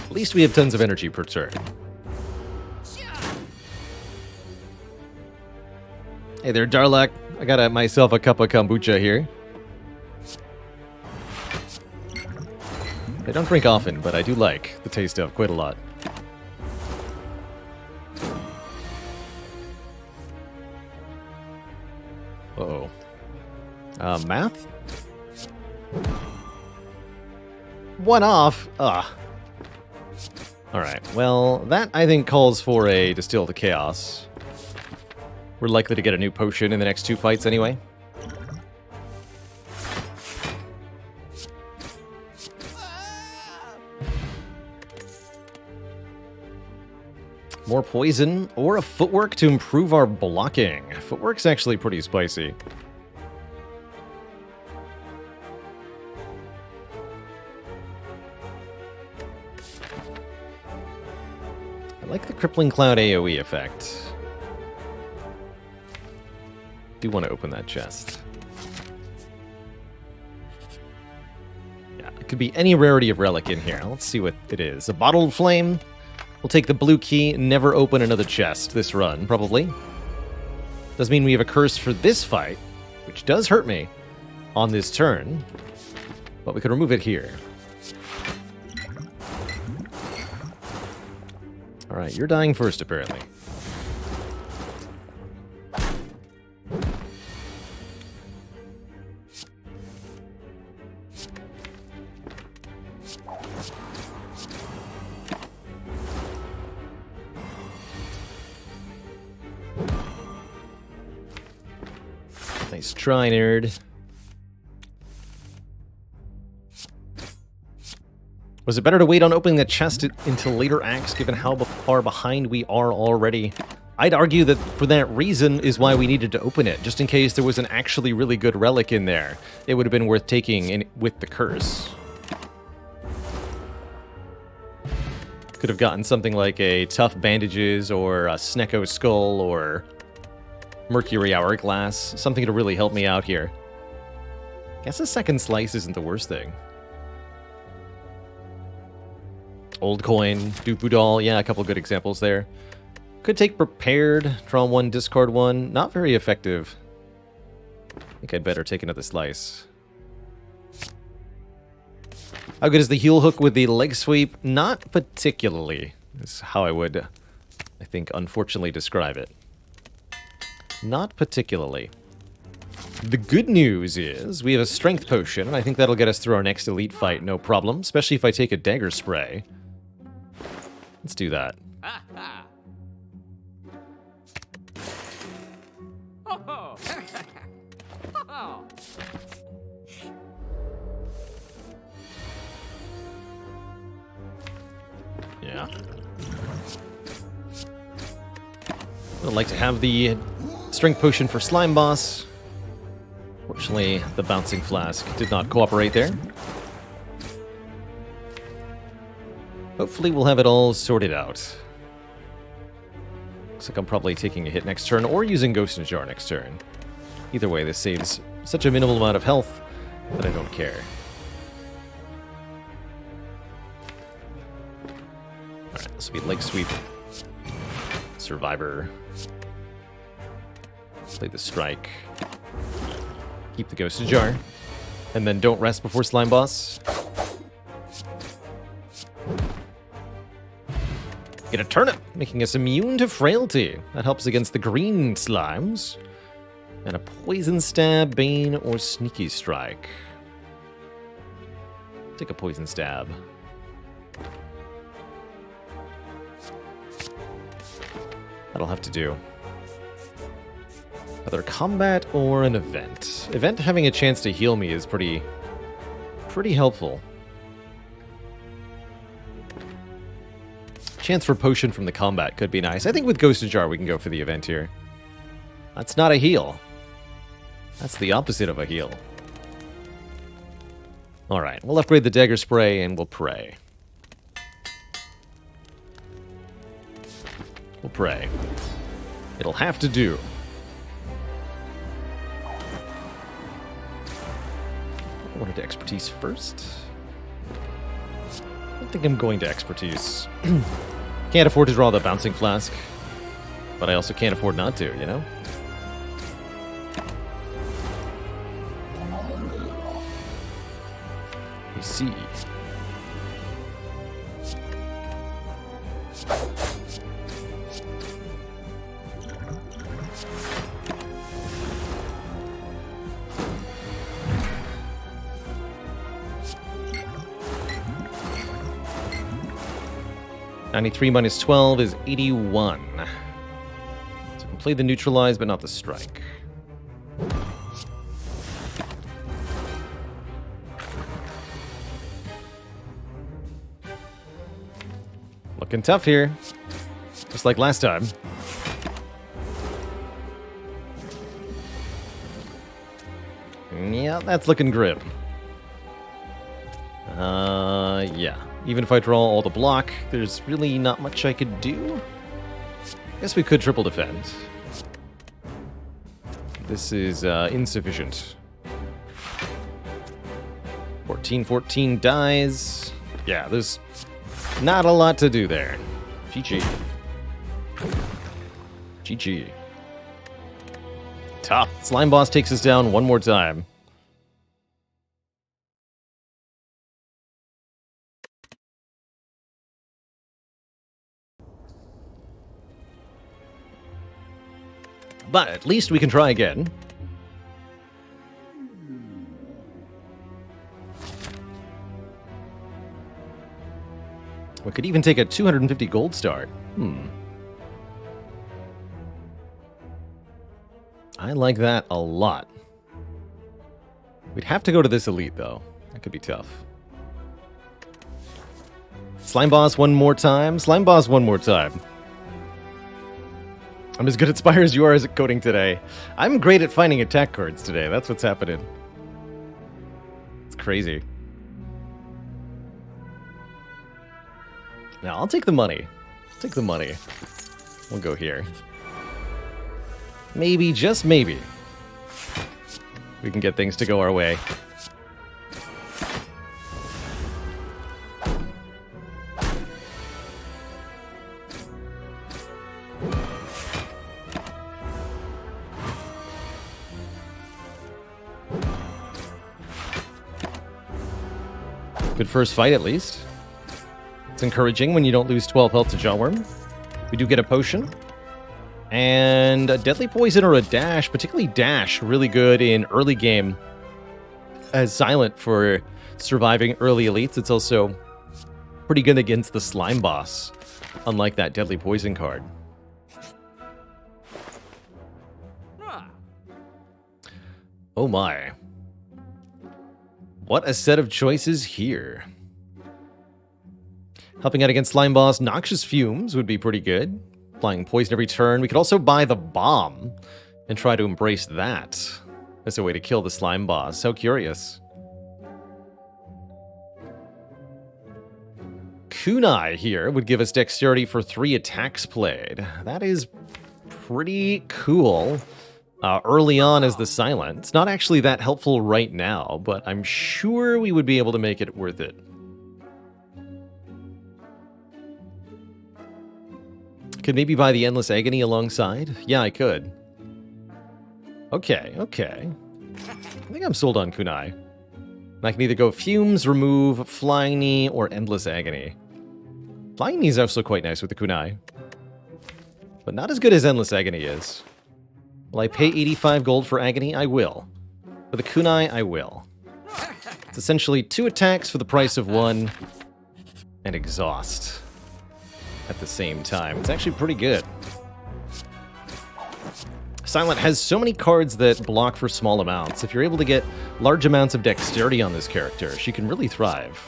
At least we have tons of energy per turn. Hey there, Darlak. I got myself a cup of kombucha here. I don't drink often, but I do like the taste of quite a lot. Uh-oh. Math? One off? Alright, well, that I think calls for a Distill the Chaos. We're likely to get a new potion in the next 2 fights anyway. More poison, or a footwork to improve our blocking. Footwork's actually pretty spicy. I like the Crippling Cloud AoE effect. Do want to open that chest. Yeah, it could be any rarity of relic in here. Let's see what it is. A Bottled Flame. We'll take the blue key, never open another chest this run, probably. Does mean we have a curse for this fight, which does hurt me on this turn, but we can remove it here. Alright, you're dying first, apparently. Nice try, nerd. Was it better to wait on opening the chest until later acts, given how far behind we are already? I'd argue that for that reason is why we needed to open it, just in case there was an actually really good relic in there. It would have been worth taking with the curse. Could have gotten something like a Tough Bandages, or a Snecko Skull, or Mercury Hourglass, something to really help me out here. Guess a second slice isn't the worst thing. Old Coin, Doofu Doll, yeah, a couple good examples there. Could take Prepared, draw 1, discard 1. Not very effective. I think I'd better take another slice. How good is the heel hook with the leg sweep? Not particularly, is how I would, I think, unfortunately describe it. Not particularly. The good news is we have a strength potion, and I think that'll get us through our next elite fight, no problem, especially if I take a dagger spray. Let's do that. Yeah. I'd like to have the strength potion for Slime Boss. Fortunately, the Bouncing Flask did not cooperate there. Hopefully we'll have it all sorted out. Looks like I'm probably taking a hit next turn, or using Ghost in a Jar next turn. Either way, this saves such a minimal amount of health that I don't care. Alright, this will be Leg Sweep. Survivor. Play the Strike. Keep the Ghost Jar. And then don't rest before Slime Boss. Get a Turnip, making us immune to Frailty. That helps against the green slimes. And a Poison Stab, Bane, or Sneaky Strike. Take a Poison Stab. That'll have to do. Either combat or an event. Event having a chance to heal me is pretty helpful. Chance for potion from the combat could be nice. I think with Ghost Jar we can go for the event here. That's not a heal. That's the opposite of a heal. Alright, we'll upgrade the Dagger Spray and we'll pray. We'll pray. It'll have to do. I wanted to expertise first. I don't think I'm going to expertise. Can't afford to draw the Bouncing Flask, but I also can't afford not to, you know? We see. $93 minus 12 is 81. So I can play the neutralize, but not the strike. Looking tough here. Just like last time. Yeah, that's looking grim. Yeah. Even if I draw all the block, there's really not much I could do. Guess we could triple defend. This is insufficient. 14 dies. Yeah, there's not a lot to do there. GG. GG. Tough. Slime Boss takes us down one more time. But at least we can try again. We could even take a 250 gold start. I like that a lot. We'd have to go to this elite, though. That could be tough. Slime Boss one more time. Slime Boss one more time. I'm as good at Spire as you are as at coding today. I'm great at finding attack cards today. That's what's happening. It's crazy. Now, I'll take the money. Take the money. We'll go here. Maybe, just maybe, we can get things to go our way. Good first fight, at least. It's encouraging when you don't lose 12 health to Jawworm. We do get a potion. And a Deadly Poison or a Dash, particularly Dash, really good in early game. As Silent for surviving early elites, it's also pretty good against the Slime Boss, unlike that Deadly Poison card. Oh my. What a set of choices here. Helping out against Slime Boss, Noxious Fumes would be pretty good. Applying poison every turn. We could also buy the bomb and try to embrace that as a way to kill the Slime Boss. So curious. Kunai here would give us dexterity for 3 attacks played. That is pretty cool. Early on as the Silent. It's not actually that helpful right now, but I'm sure we would be able to make it worth it. Could maybe buy the Endless Agony alongside? Yeah, I could. Okay. I think I'm sold on Kunai. I can either go Fumes, Remove, Flying Knee, or Endless Agony. Flying Knee is also quite nice with the Kunai. But not as good as Endless Agony is. Will I pay 85 gold for Agony? I will. For the Kunai, I will. It's essentially 2 attacks for the price of 1, and exhaust at the same time. It's actually pretty good. Silent has so many cards that block for small amounts. If you're able to get large amounts of dexterity on this character, she can really thrive.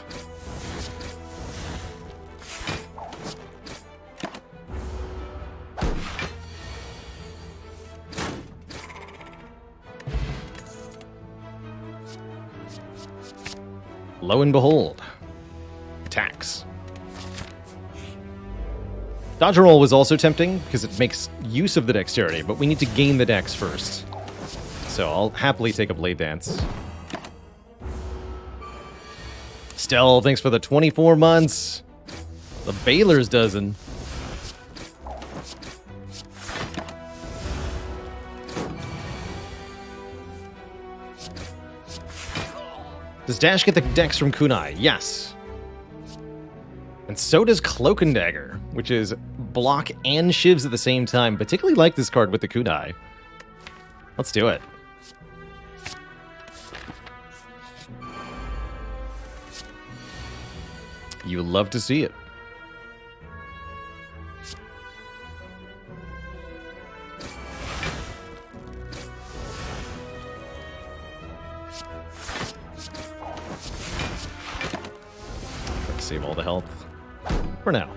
Lo and behold, attacks. Dodge and roll was also tempting because it makes use of the dexterity, but we need to gain the dex first. So I'll happily take a Blade Dance. Stell, thanks for the 24 months. The Baylor's dozen. Does Dash get the dex from Kunai? Yes. And so does Cloak and Dagger, which is block and shivs at the same time. Particularly like this card with the Kunai. Let's do it. You love to see it. Save all the health for now.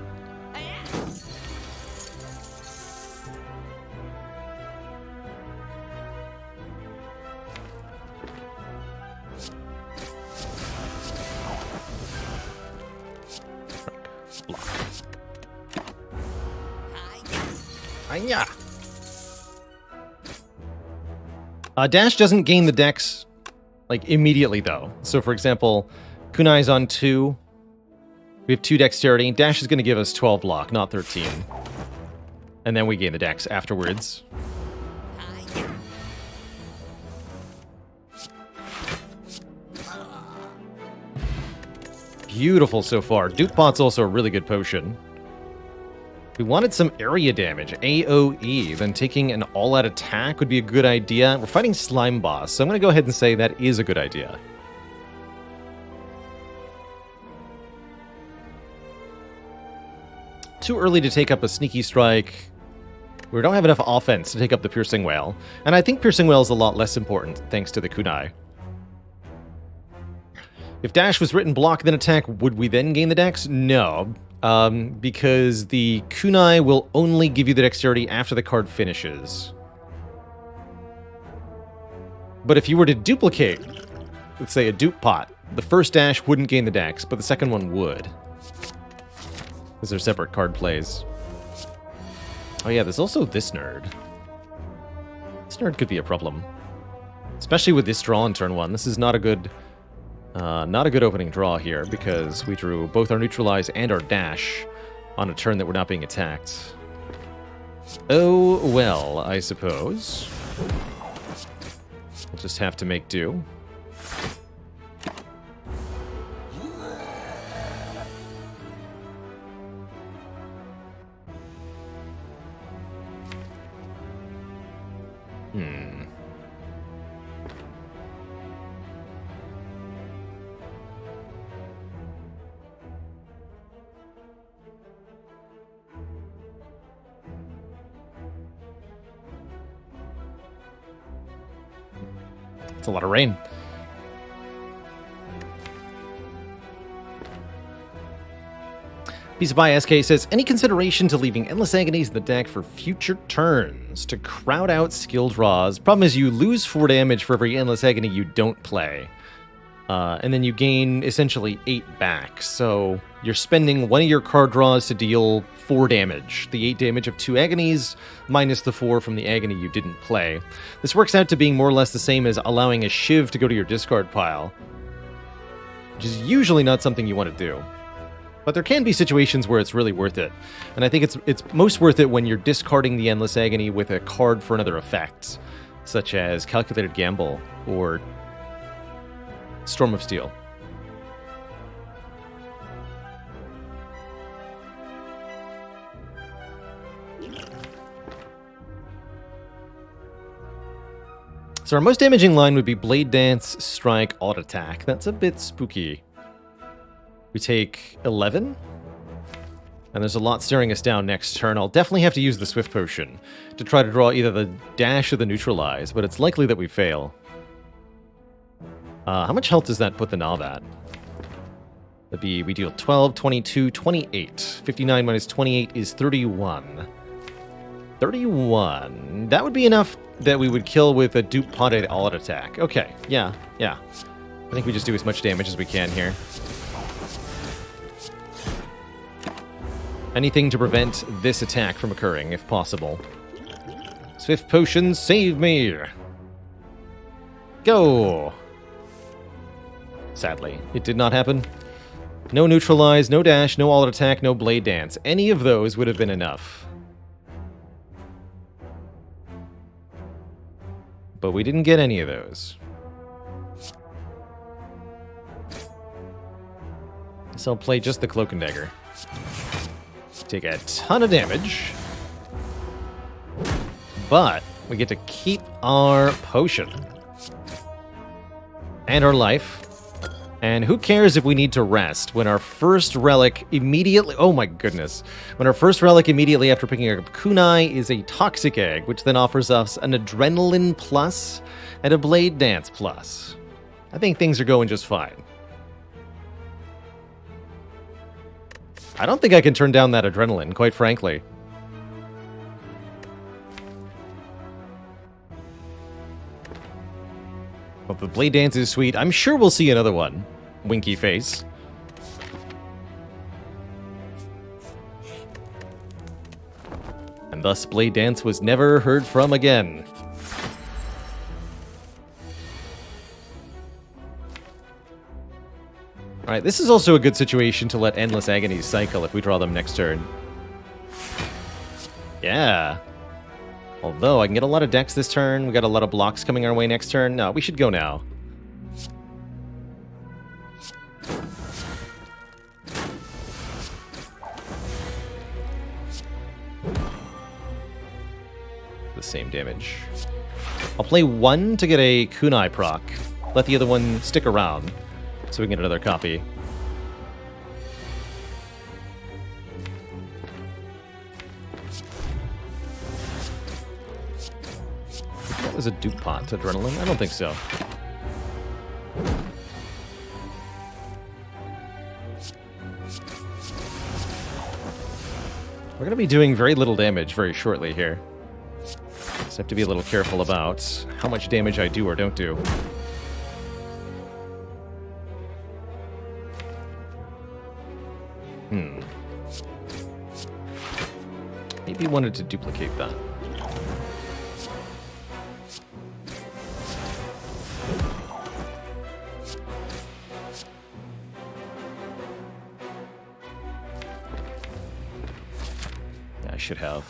Hiya. Dash doesn't gain the dex like immediately though. So for example, Kunai's on 2. We have 2 dexterity. Dash is going to give us 12 block, not 13. And then we gain the dex afterwards. Beautiful so far. Dupe Pot's also a really good potion. We wanted some area damage, AoE, then taking an all-out attack would be a good idea. We're fighting Slime Boss, so I'm going to go ahead and say that is a good idea. Too early to take up a Sneaky Strike. We don't have enough offense to take up the Piercing Wail. And I think Piercing Wail is a lot less important, thanks to the Kunai. If Dash was written block then attack, would we then gain the dex? No, because the Kunai will only give you the dexterity after the card finishes. But if you were to duplicate, let's say a Dupe Pot, the first Dash wouldn't gain the dex, but the second one would. Because they're separate card plays. Oh yeah, there's also this nerd. This nerd could be a problem. Especially with this draw on turn 1. This is not a good opening draw here, because we drew both our neutralize and our dash on a turn that we're not being attacked. Oh well, I suppose. We'll just have to make do. It's a lot of rain. Piece of Pie SK says, any consideration to leaving Endless Agonies in the deck for future turns to crowd out skill draws? Problem is you lose 4 damage for every Endless Agony you don't play. And then you gain essentially 8 back. So you're spending one of your card draws to deal 4 damage. The 8 damage of 2 agonies minus the 4 from the agony you didn't play. This works out to being more or less the same as allowing a shiv to go to your discard pile, which is usually not something you want to do. But there can be situations where it's really worth it. And I think it's most worth it when you're discarding the Endless Agony with a card for another effect, such as Calculated Gamble or Storm of Steel. So our most damaging line would be Blade Dance, Strike, Alt Attack. That's a bit spooky. We take 11. And there's a lot staring us down next turn. I'll definitely have to use the Swift Potion to try to draw either the Dash or the Neutralize, but it's likely that we fail. How much health does that put the Knob at? That'd be, we deal 12, 22, 28. 59 minus 28 is 31. 31. That would be enough that we would kill with a dupe potted all-out attack. Okay, yeah. I think we just do as much damage as we can here. Anything to prevent this attack from occurring, if possible. Swift Potion, save me! Go! Sadly, it did not happen. No Neutralize, no Dash, no all-out attack, no Blade Dance. Any of those would have been enough. But we didn't get any of those. So I'll play just the Cloak and Dagger. Take a ton of damage. But we get to keep our potion. And our life. And who cares if we need to rest when our first relic immediately... Oh my goodness. When our first relic immediately after picking up Kunai is a Toxic Egg, which then offers us an Adrenaline Plus and a Blade Dance Plus. I think things are going just fine. I don't think I can turn down that Adrenaline, quite frankly. But the Blade Dance is sweet. I'm sure we'll see another one. Winky face. And thus Blade Dance was never heard from again. Alright, this is also a good situation to let Endless Agonies cycle if we draw them next turn. Yeah. Although, I can get a lot of decks this turn. We got a lot of blocks coming our way next turn. No, we should go now. The same damage. I'll play one to get a Kunai proc. Let the other one stick around so we can get another copy. That was a dupe pot to Adrenaline? I don't think so. We're going to be doing very little damage very shortly here. Just have to be a little careful about how much damage I do or don't do. Maybe wanted to duplicate that. Yeah, I should have.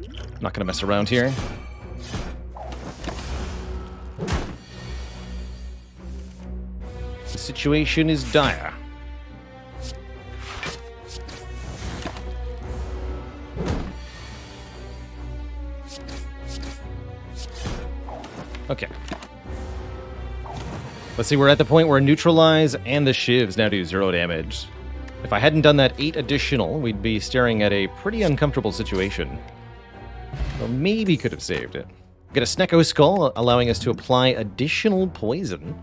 I'm not gonna mess around here. The situation is dire. Okay. Let's see, we're at the point where Neutralize and the Shivs now do 0 damage. If I hadn't done that 8 additional, we'd be staring at a pretty uncomfortable situation. Or maybe could have saved it. Get a Snecko Skull, allowing us to apply additional poison.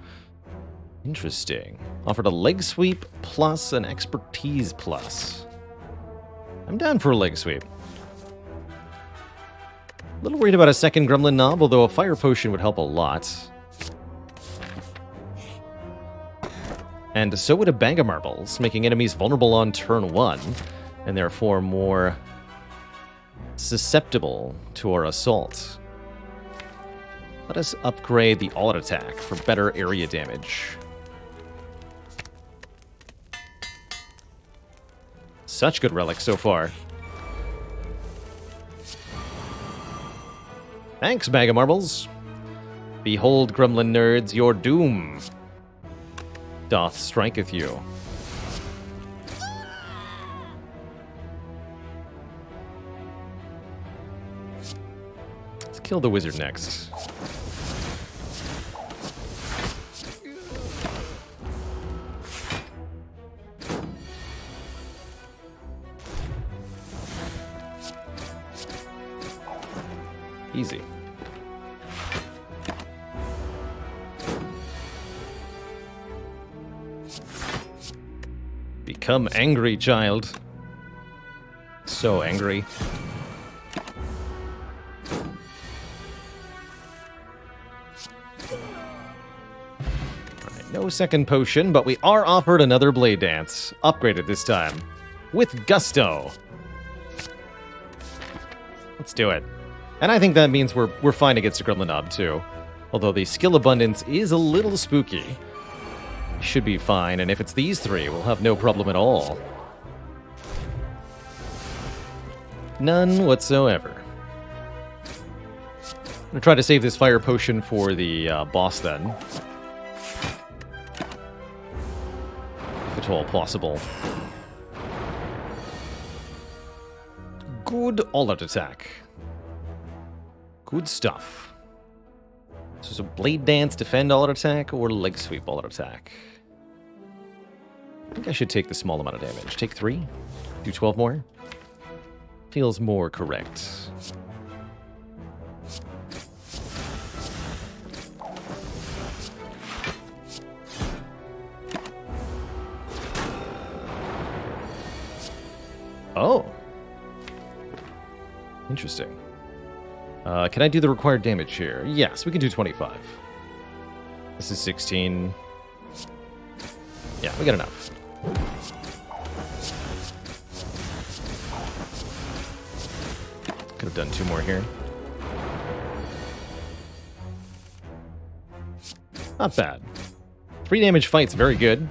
Interesting. Offered a Leg Sweep plus an Expertise plus. I'm down for a Leg Sweep. A little worried about a second Gremlin Knob, although a Fire Potion would help a lot. And so would a Bag of Marbles, making enemies vulnerable on turn 1, and therefore more susceptible to our assault. Let us upgrade the All-Out attack for better area damage. Such good relics so far. Thanks, Bag of Marbles. Behold, Gremlin nerds, your doom doth striketh you. Let's kill the wizard next. Easy. Become angry, child. So angry. Alright, no second potion, but we are offered another Blade Dance. Upgraded this time. With gusto. Let's do it. And I think that means we're fine against a Gremlin Knob, too. Although the skill abundance is a little spooky. Should be fine, and if it's these three, we'll have no problem at all. None whatsoever. I'm gonna try to save this fire potion for the boss then. If at all possible. Good all-out attack. Good stuff. So it's a Blade Dance, defend all-out attack, or leg sweep all-out attack. I think I should take the small amount of damage. Take 3? Do 12 more? Feels more correct. Oh. Interesting. Can I do the required damage here? Yes, we can do 25. This is 16. Yeah, we got enough. Could have done 2 more here. Not bad. 3 damage fight's very good.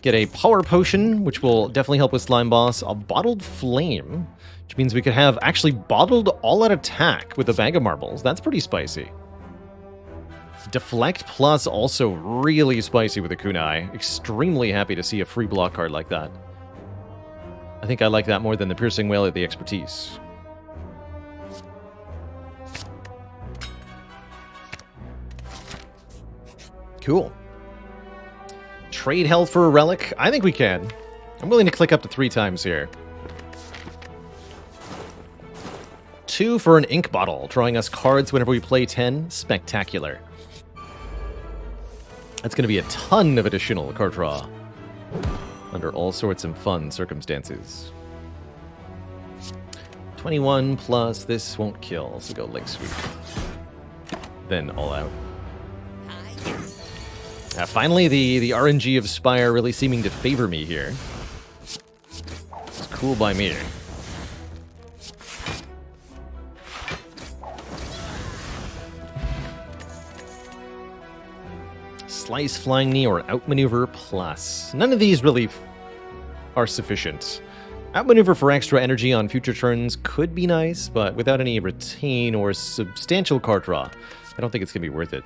Get a power potion, which will definitely help with Slime Boss. A bottled flame, which means we could have actually bottled all-out attack with a bag of marbles. That's pretty spicy. Deflect plus also really spicy with a kunai. Extremely happy to see a free block card like that. I think I like that more than the Piercing Wail or the Expertise. Cool. Trade health for a relic? I think we can. I'm willing to click up to 3 times here. 2 for an ink bottle, drawing us cards whenever we play 10. Spectacular. That's going to be a ton of additional card draw. Under all sorts of fun circumstances. 21 plus this won't kill, so go leg sweep. Then all out. Finally, the RNG of Spire really seeming to favor me here. It's cool by me. Slice, Flying Knee, or Outmaneuver plus. None of these really are sufficient. Outmaneuver for extra energy on future turns could be nice, but without any retain or substantial card draw, I don't think it's going to be worth it.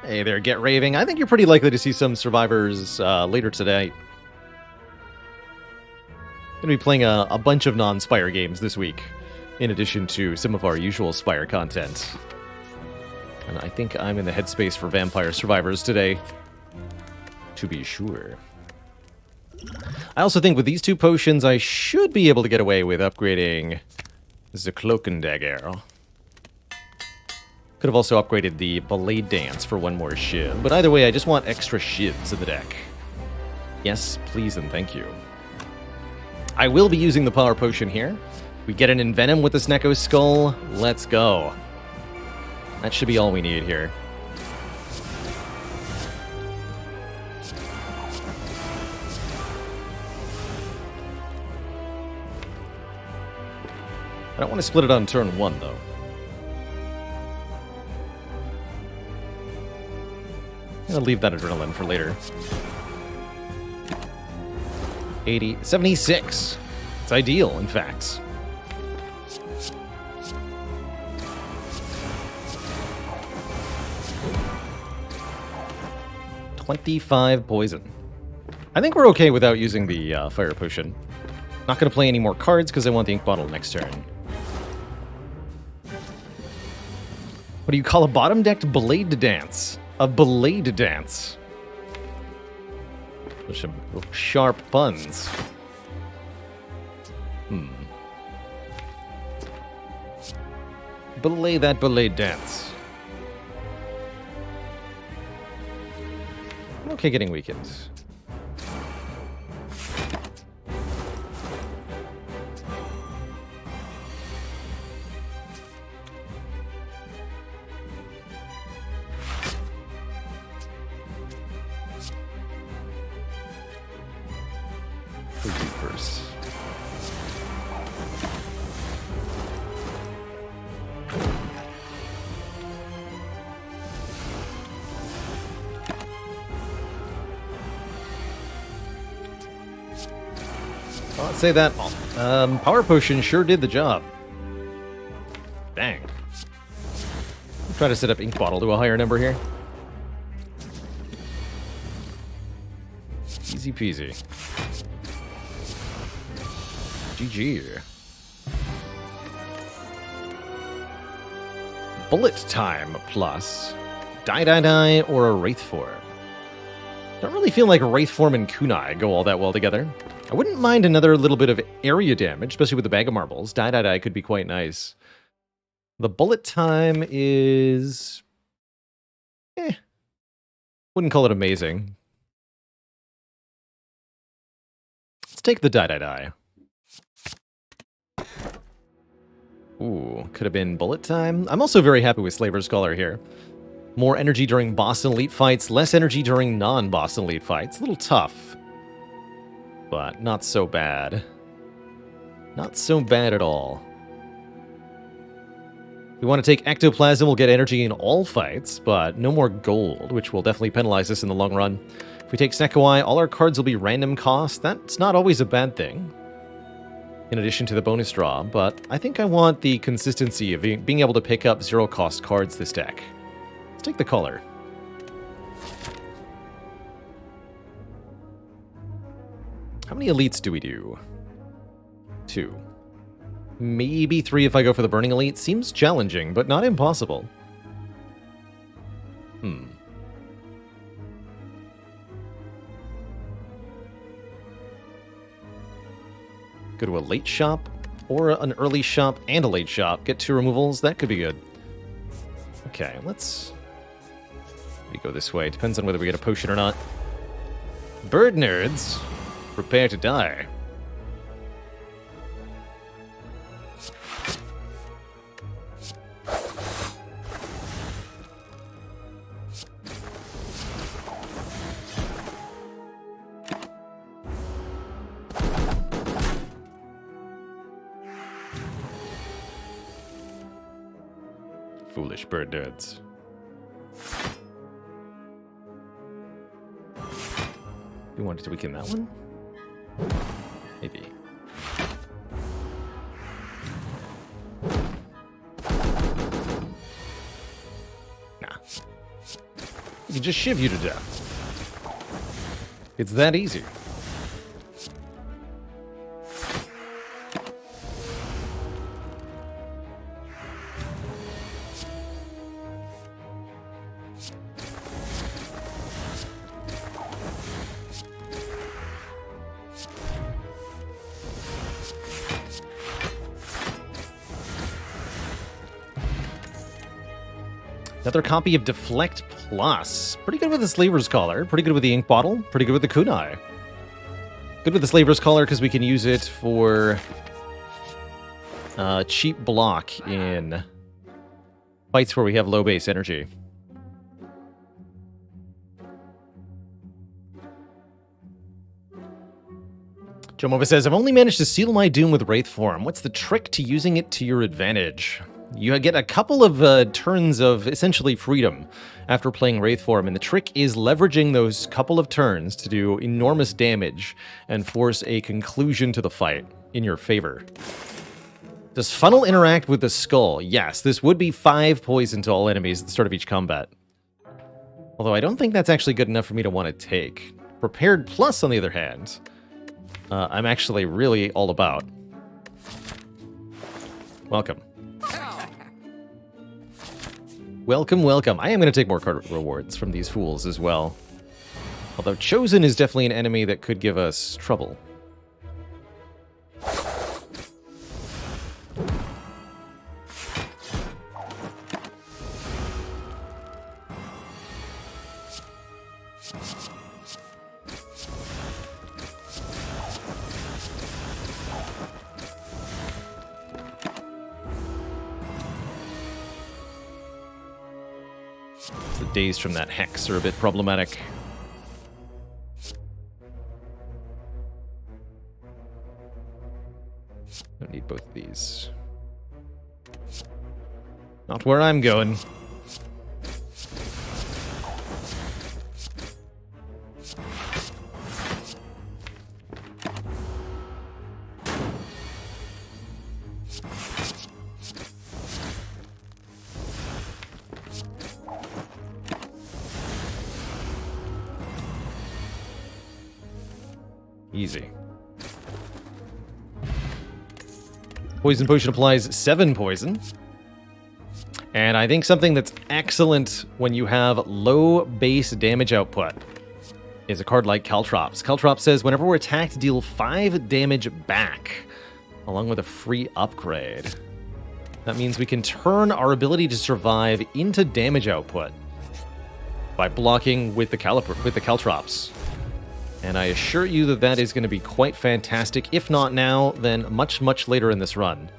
Hey there, Get Raving. I think you're pretty likely to see some survivors later today. Going to be playing a bunch of non-Spire games this week, in addition to some of our usual Spire content. And I think I'm in the headspace for Vampire Survivors today, to be sure. I also think with these 2 potions, I should be able to get away with upgrading the Cloakendagger. Could have also upgraded the Blade Dance for 1 more shiv, but either way, I just want extra shivs in the deck. Yes, please and thank you. I will be using the Power Potion here. We get an Envenom with the Snecko Skull. Let's go. That should be all we need here. I don't want to split it on turn 1, though. I'm gonna leave that adrenaline for later. 80, 76. It's ideal, in fact. $25 poison. I think we're okay without using the fire potion. Not gonna play any more cards because I want the ink bottle next turn. What do you call a bottom-decked Blade Dance? A Blade Dance. Some sharp puns. Belay that belay dance. Okay, getting weakened. First. Well, let's say that power potion sure did the job. Dang. Try to set up ink bottle to a higher number here. Easy peasy. GG. Bullet time plus. Die, or a Wraith form. Don't really feel like Wraith form and Kunai go all that well together. I wouldn't mind another little bit of area damage, especially with the bag of marbles. Die could be quite nice. The bullet time is... Wouldn't call it amazing. Let's take the die. Ooh, could have been bullet time. I'm also very happy with Slaver's Scholar here. More energy during boss and elite fights, less energy during non-boss and elite fights. A little tough, but not so bad. Not so bad at all. If we want to take Ectoplasm, we'll get energy in all fights, but no more gold, which will definitely penalize us in the long run. If we take Sekawai, all our cards will be random cost. That's not always a bad thing, in addition to the bonus draw, but I think I want the consistency of being able to pick up zero-cost cards this deck. Let's take the color. How many elites do we do? 2. Maybe 3 if I go for the Burning Elite. Seems challenging, but not impossible. Go to a late shop, or an early shop and a late shop. Get 2 removals. That could be good. Okay, let's... We go this way. Depends on whether we get a potion or not. Bird nerds, prepare to die. Foolish bird nerds. We wanted to weaken that one? Maybe. Nah. We can just shiv you to death. It's that easy. Another copy of Deflect Plus. Pretty good with the Slaver's Collar, pretty good with the Ink Bottle, pretty good with the Kunai. Good with the Slaver's Collar because we can use it for cheap block in fights where we have low base energy. Jomova says, I've only managed to seal my doom with Wraith form. What's the trick to using it to your advantage? You get a couple of turns of essentially freedom after playing Wraith form, and the trick is leveraging those couple of turns to do enormous damage and force a conclusion to the fight in your favor. Does Funnel interact with the Skull? Yes, this would be 5 poison to all enemies at the start of each combat. Although I don't think that's actually good enough for me to want to take. Prepared Plus, on the other hand, I'm actually really all about. Welcome. Welcome, welcome. I am going to take more card rewards from these fools as well. Although Chosen is definitely an enemy that could give us trouble. The days from that hex are a bit problematic. Don't need both of these. Not where I'm going. Easy. Poison potion applies 7 poison. And I think something that's excellent when you have low base damage output is a card like Caltrops. Caltrops says, whenever we're attacked, deal 5 damage back, along with a free upgrade. That means we can turn our ability to survive into damage output by blocking with the Caltrops. And I assure you that that is going to be quite fantastic. If not now, then much, much later in this run.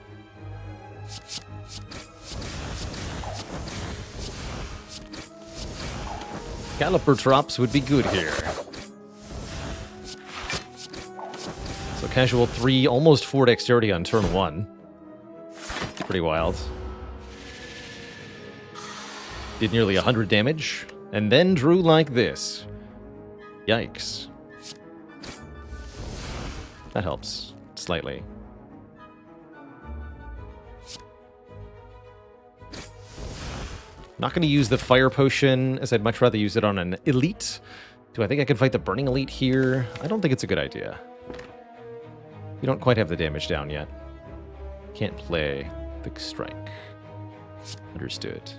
Caliper Drops would be good here. So casual 3, almost 4 dexterity on turn 1. Pretty wild. Did nearly 100 damage, and then drew like this. Yikes. That helps, slightly. Not going to use the fire potion, as I'd much rather use it on an elite. Do I think I can fight the burning elite here? I don't think it's a good idea. You don't quite have the damage down yet. Can't play the strike. Understood.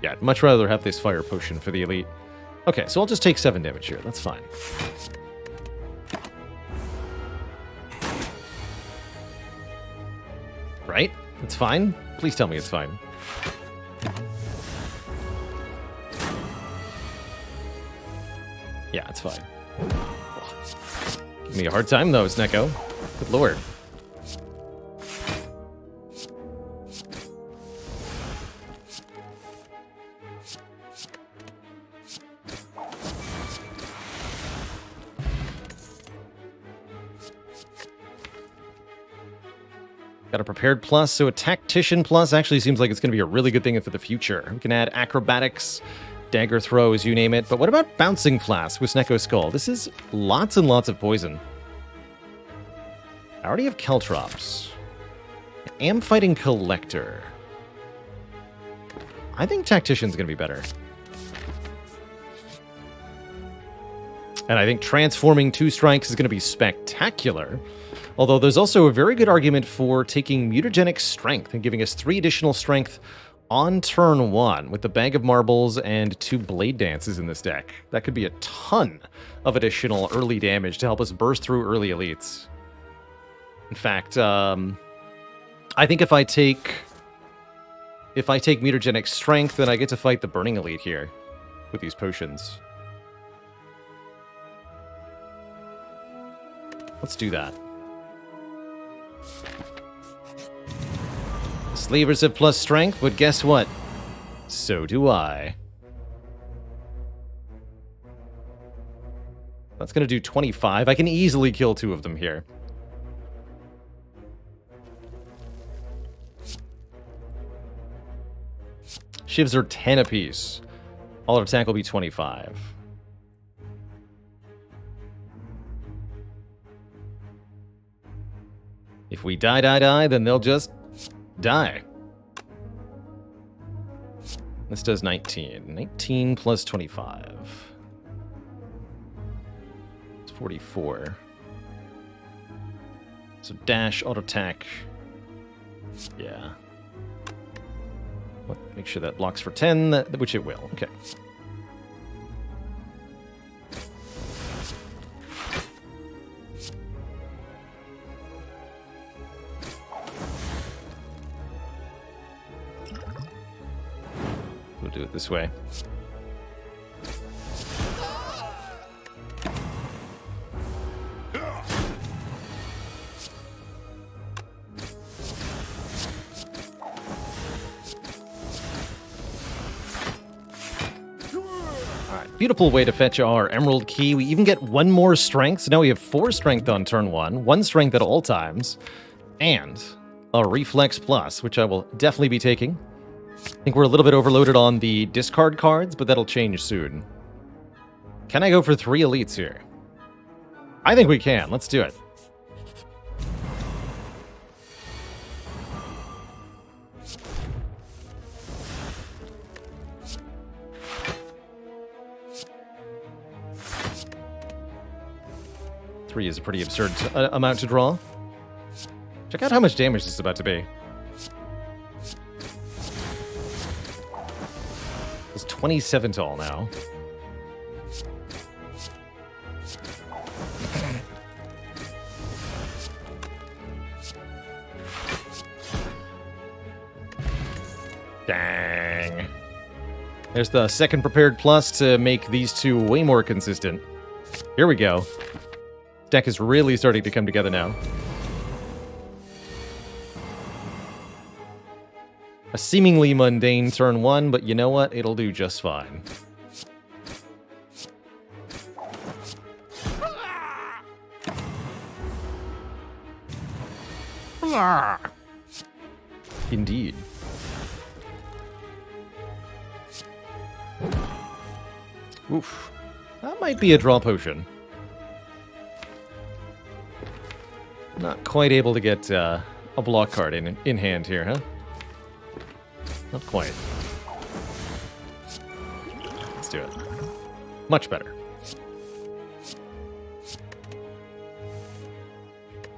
Yeah, I'd much rather have this fire potion for the elite. Okay, so I'll just take 7 damage here. That's fine. Right? It's fine? Please tell me it's fine. Yeah, it's fine. Give me a hard time, though, Snecko. Good lord. Got a Prepared Plus, so a Tactician Plus actually seems like it's going to be a really good thing for the future. We can add Acrobatics, Dagger Throws, you name it. But what about Bouncing Flask with Snecko's Skull? This is lots and lots of poison. I already have Caltrops. I am fighting Collector. I think Tactician's going to be better. And I think transforming 2 strikes is going to be spectacular. Although there's also a very good argument for taking Mutagenic Strength and giving us 3 additional strength on turn 1 with the Bag of Marbles and 2 Blade Dances in this deck. That could be a ton of additional early damage to help us burst through early elites. In fact, I think if I take Mutagenic Strength, then I get to fight the Burning Elite here with these potions. Let's do that. Slavers have plus strength, but guess what? So do I. That's going to do 25. I can easily kill 2 of them here. Shivs are 10 apiece. All our attack will be 25. If we die, then they'll just die. This does 19. 19 plus 25. It's 44. So dash, auto attack. Yeah. Make sure that blocks for 10, which it will. Okay. We'll do it this way. Alright, beautiful way to fetch our Emerald Key. We even get one more strength, so now we have 4 strength on turn 1 strength at all times, and a Reflex Plus, which I will definitely be taking. I think we're a little bit overloaded on the discard cards, but that'll change soon. Can I go for 3 elites here? I think we can. Let's do it. Three is a pretty absurd amount to draw. Check out how much damage this is about to be. It's 27 tall now. Dang. There's the second prepared plus to make these two way more consistent. Here we go. Deck is really starting to come together now. A seemingly mundane turn 1, but you know what? It'll do just fine. Indeed. Oof. That might be a draw potion. Not quite able to get a block card in hand here, huh? Not quite. Let's do it. Much better.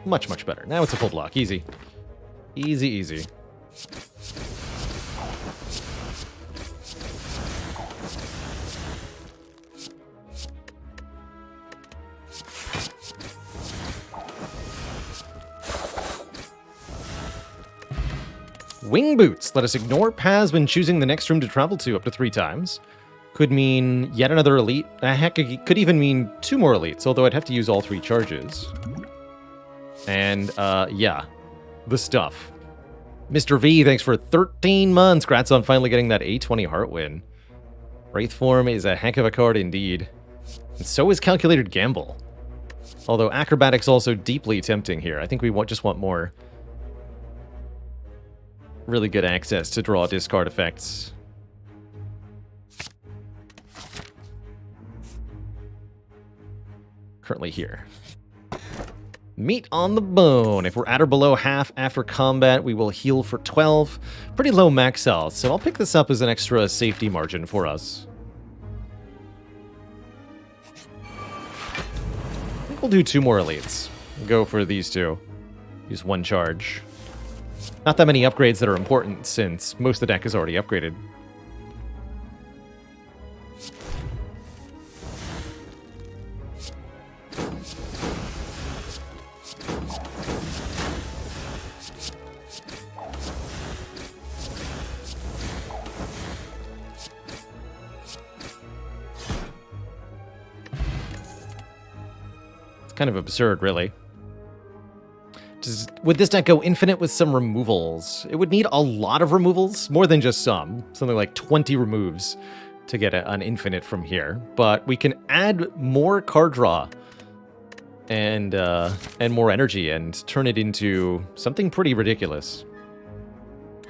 Much, much better. Now it's a full block. Easy. Easy, easy. Wing Boots let us ignore paths when choosing the next room to travel to up to 3 times. Could mean yet another elite. Heck, it could even mean 2 more elites, although I'd have to use all 3 charges. And, yeah. The stuff. Mr. V, thanks for 13 months. Congrats on finally getting that A20 heart win. Wraith Form is a heck of a card indeed. And so is Calculated Gamble. Although Acrobatic's also deeply tempting here. I think we just want more really good access to draw discard effects. Currently here. Meat on the bone. If we're at or below half after combat, we will heal for 12. Pretty low max health, so I'll pick this up as an extra safety margin for us. I think we'll do 2 more elites. Go for these 2. Use 1 charge. Not that many upgrades that are important, since most of the deck is already upgraded. It's kind of absurd, really. Would this deck go infinite with some removals? It would need a lot of removals, more than just some. Something like 20 removes to get an infinite from here. But we can add more card draw and more energy and turn it into something pretty ridiculous.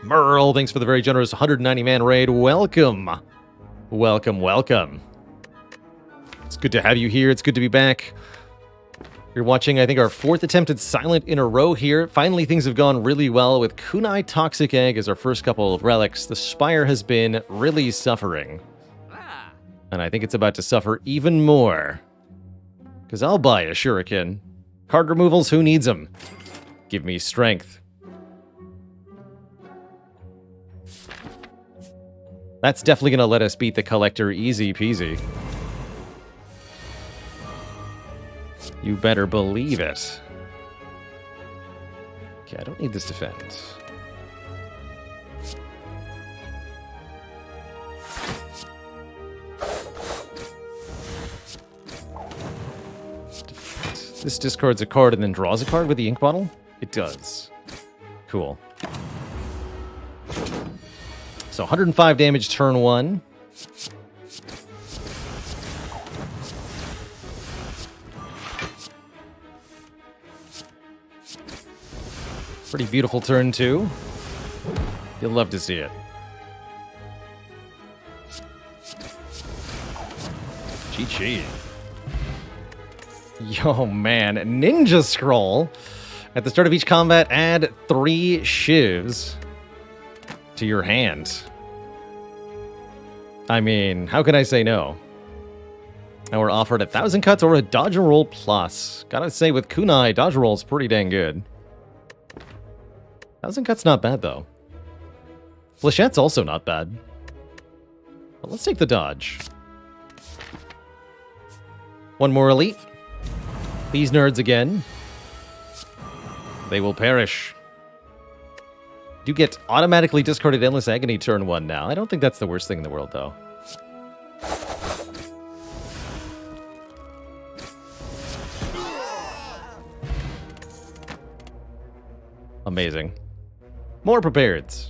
Merle, thanks for the very generous 190-man raid. Welcome. Welcome, welcome. It's good to have you here. It's good to be back. You're watching, I think, our 4th attempted silent in a row here. Finally, things have gone really well with Kunai Toxic Egg as our first couple of relics. The Spire has been really suffering. And I think it's about to suffer even more. Because I'll buy a Shuriken. Card removals, who needs them? Give me strength. That's definitely going to let us beat the Collector easy peasy. You better believe it. Okay, I don't need this defend. This discards a card and then draws a card with the ink bottle? It does. Cool. So 105 damage turn 1. Pretty beautiful turn, too. You'll love to see it. GG. Yo, man. Ninja Scroll. At the start of each combat, add 3 shivs to your hand. I mean, how can I say no? And we're offered 1,000 cuts or a dodge and roll plus. Gotta say, with kunai, dodge and roll's pretty dang good. 1,000 cuts not bad, though. Flechette's also not bad. But let's take the dodge. One more elite. These nerds again. They will perish. Do get automatically discarded Endless Agony turn 1 now. I don't think that's the worst thing in the world, though. Amazing. More prepareds.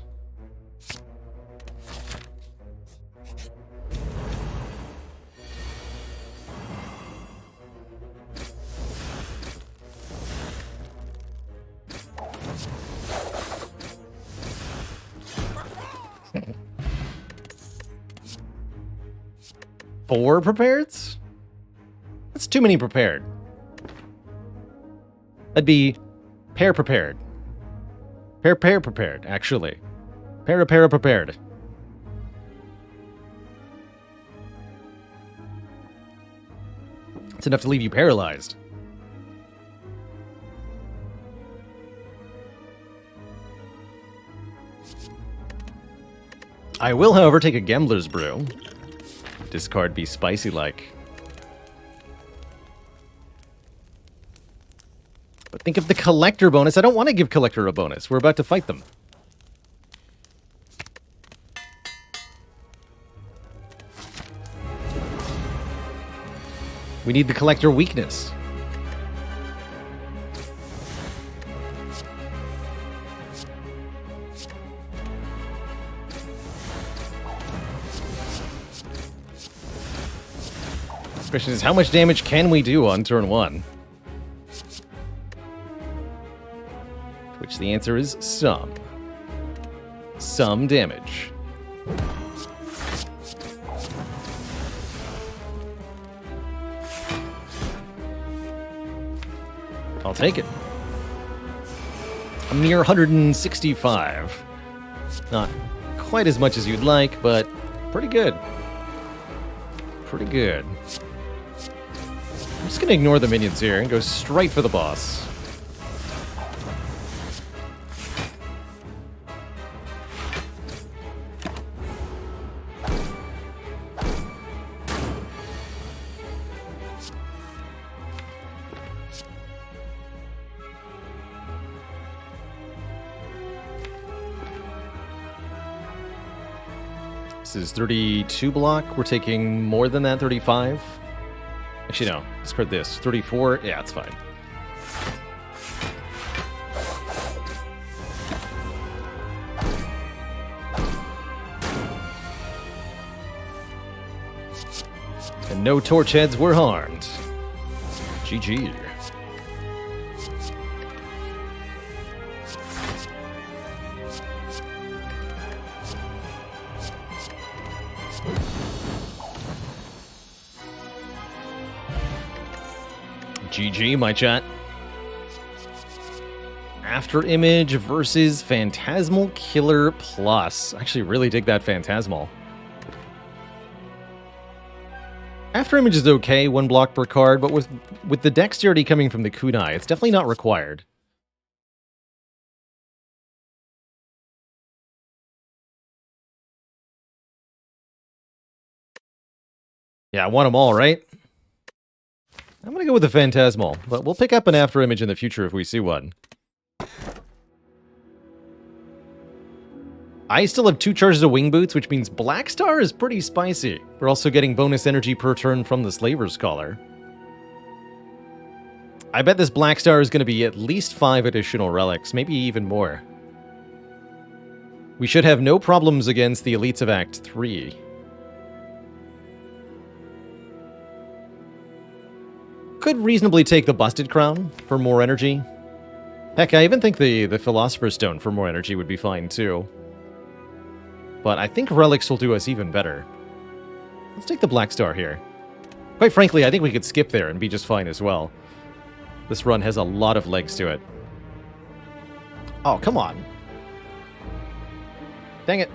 Four prepareds? That's too many prepared. That'd be pair prepared. Pair prepared, actually. Para prepared. It's enough to leave you paralyzed. I will, however, take a Gambler's Brew. Discard be spicy-like. But think of the Collector bonus. I don't want to give Collector a bonus. We're about to fight them. We need the Collector weakness. Question is, how much damage can we do on turn 1? Which the answer is some. Some damage. I'll take it. A mere 165. Not quite as much as you'd like, but pretty good. Pretty good. I'm just gonna ignore the minions here and go straight for the boss. This is 32 block. We're taking more than that, 35. Actually, no. Discard this. 34. Yeah, it's fine. And no torch heads were harmed. GG. GG, my chat. After Image versus Phantasmal Killer Plus. I actually really dig that Phantasmal. After Image is okay, 1 block per card, but with the dexterity coming from the kunai, it's definitely not required. Yeah, I want them all, right? I'm going to go with the Phantasmal, but we'll pick up an After Image in the future if we see one. I still have 2 charges of Wing Boots, which means Black Star is pretty spicy. We're also getting bonus energy per turn from the Slaver's Collar. I bet this Black Star is going to be at least 5 additional relics, maybe even more. We should have no problems against the Elites of Act 3. could reasonably take the Busted Crown for more energy. Heck, I even think the Philosopher's Stone for more energy would be fine too. But I think Relics will do us even better. Let's take the Black Star here. Quite frankly, I think we could skip there and be just fine as well. This run has a lot of legs to it. Oh, come on. Dang it.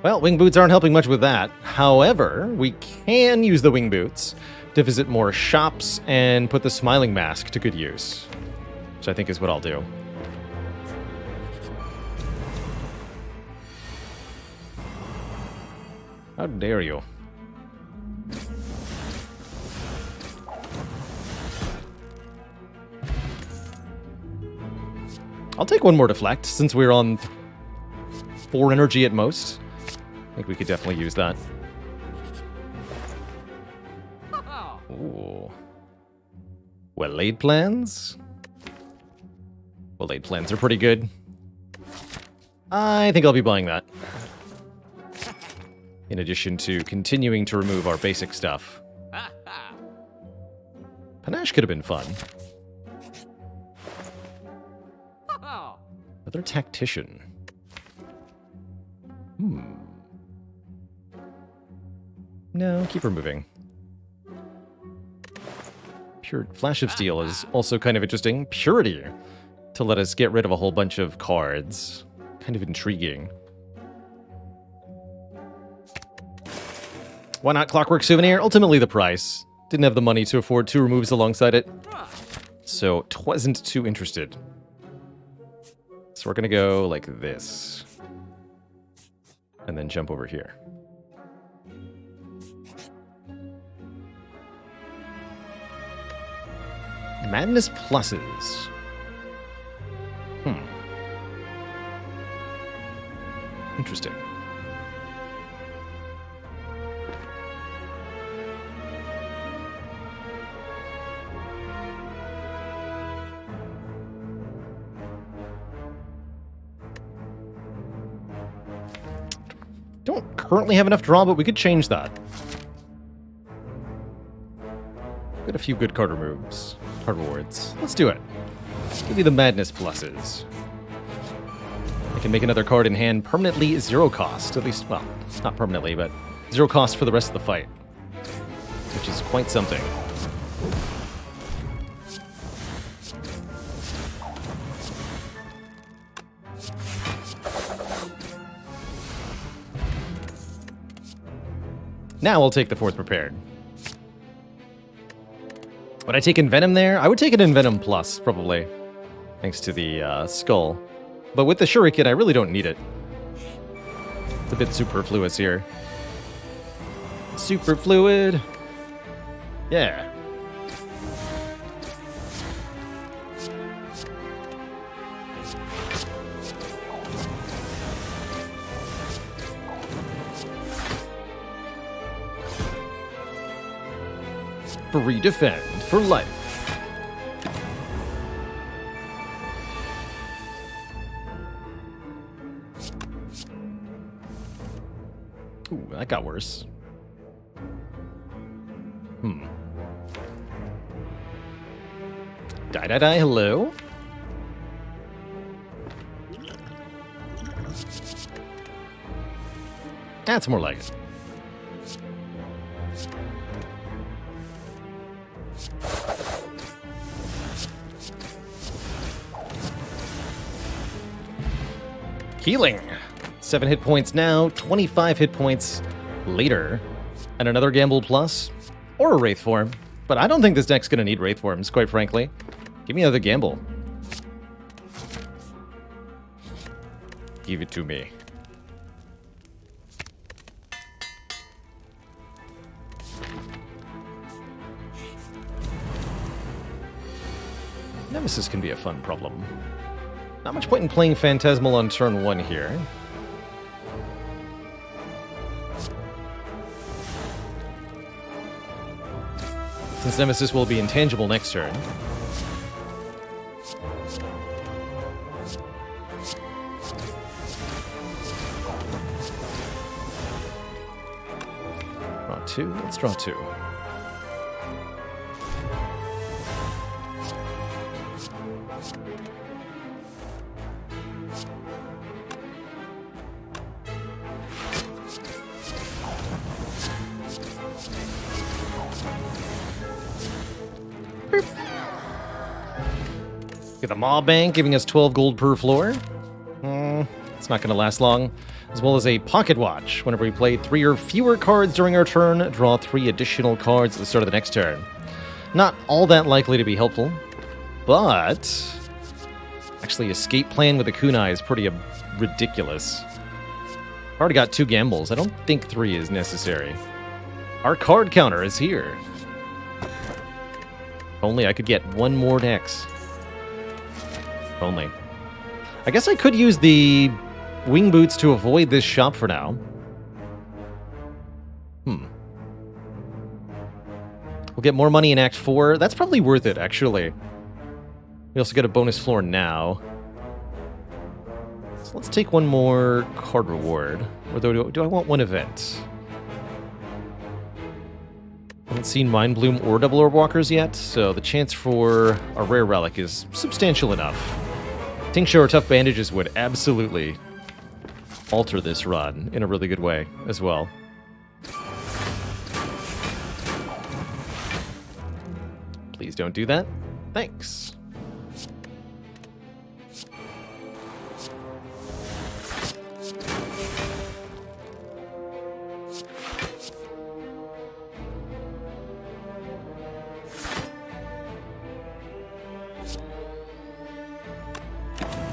Well, Wing Boots aren't helping much with that. However, we can use the Wing Boots to visit more shops and put the Smiling Mask to good use, which I think is what I'll do. How dare you? I'll take one more deflect, since we're on 4 energy at most. I think we could definitely use that. Ooh. Well-laid plans? Well-laid plans are pretty good. I think I'll be buying that. In addition to continuing to remove our basic stuff. Panache could have been fun. Another Tactician. No, keep removing. Pure Flash of Steel is also kind of interesting. Purity, to let us get rid of a whole bunch of cards. Kind of intriguing. Why not Clockwork Souvenir? Ultimately the price. Didn't have the money to afford 2 removes alongside it. So, wasn't too interested. So we're gonna go like this. And then jump over here. Madness pluses. Interesting. Don't currently have enough draw, but we could change that. Got a few good card removes. Card rewards. Let's do it. Give you the Madness pluses. I can make another card in hand permanently 0 cost. At least, well, not permanently, but 0 cost for the rest of the fight. Which is quite something. Now I'll take the 4th Prepared. Would I take Envenom there? I would take an Envenom Plus, probably. Thanks to the skull. But with the Shuriken, I really don't need it. It's a bit superfluous here. Superfluid. Yeah. Free defend for life. Ooh, that got worse. Die, hello? That's more like it. Healing. 7 hit points now, 25 hit points later. And another Gamble Plus, or a Wraith Form. But I don't think this deck's going to need Wraith Forms, quite frankly. Give me another Gamble. Give it to me. Nemesis can be a fun problem. Not much point in playing Phantasmal on turn 1 here. Since Nemesis will be intangible next turn. 2? Let's draw 2. Get the Maw Bank, giving us 12 gold per floor. It's not going to last long. As well as a Pocket Watch. Whenever we play 3 or fewer cards during our turn, draw 3 additional cards at the start of the next turn. Not all that likely to be helpful, but actually Escape Plan with a Kunai is pretty ridiculous. Already got 2 gambles. I don't think 3 is necessary. Our card counter is here. Only I could get 1 more next. Only. I guess I could use the Wing Boots to avoid this shop for now. We'll get more money in Act 4. That's probably worth it, actually. We also get a bonus floor now. So let's take 1 more card reward. Or do I want 1 event? I haven't seen Mind Bloom or Double Orb Walkers yet, so the chance for a rare relic is substantial enough. Tincture or Tough Bandages would absolutely alter this run in a really good way as well. Please don't do that. Thanks.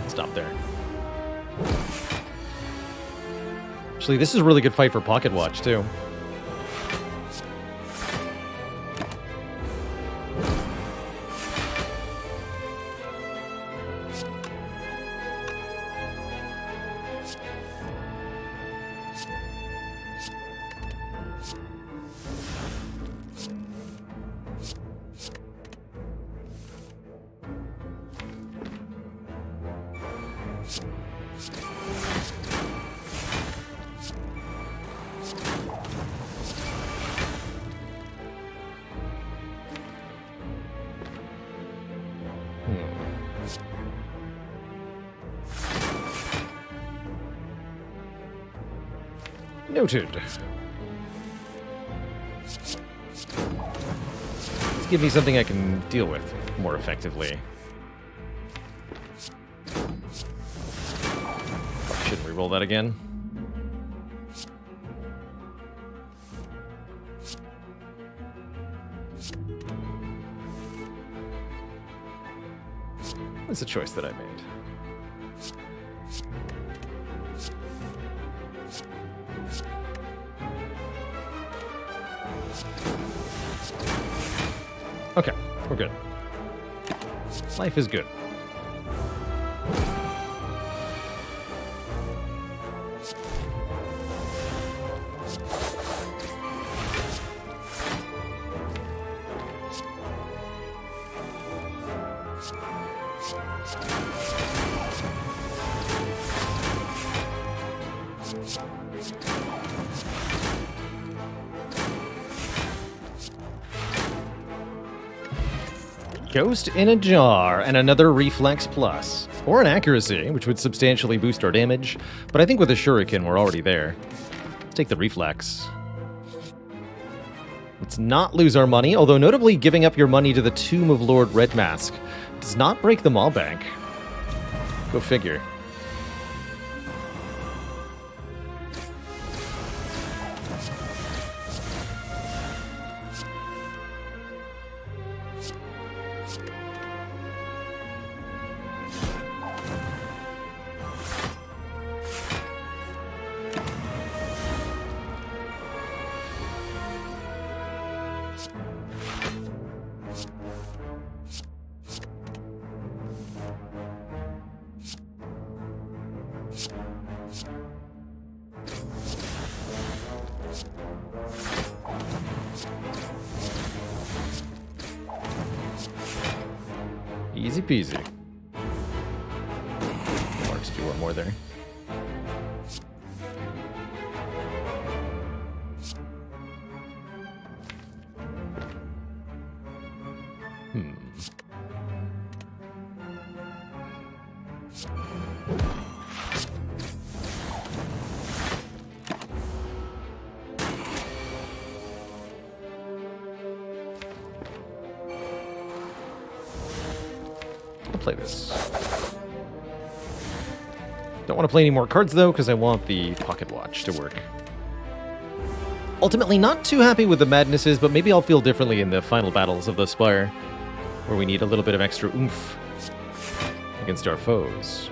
Stop there. Actually, this is a really good fight for Pocket Watch, too. Noted. Let's give me something I can deal with more effectively. Shouldn't re-roll that again. It's a choice that I made. Okay, we're good. Life is good. Ghost in a Jar, and another Reflex Plus. Or an Accuracy, which would substantially boost our damage, but I think with a Shuriken we're already there. Let's take the Reflex. Let's not lose our money, although notably giving up your money to the Tomb of Lord Red Mask does not break the Maw Bank. Go figure. Easy peasy. Or just do 1 more there. I'll play this. Don't want to play any more cards, though, because I want the pocket watch to work. Ultimately, not too happy with the madnesses, but maybe I'll feel differently in the final battles of the Spire, where we need a little bit of extra oomph against our foes.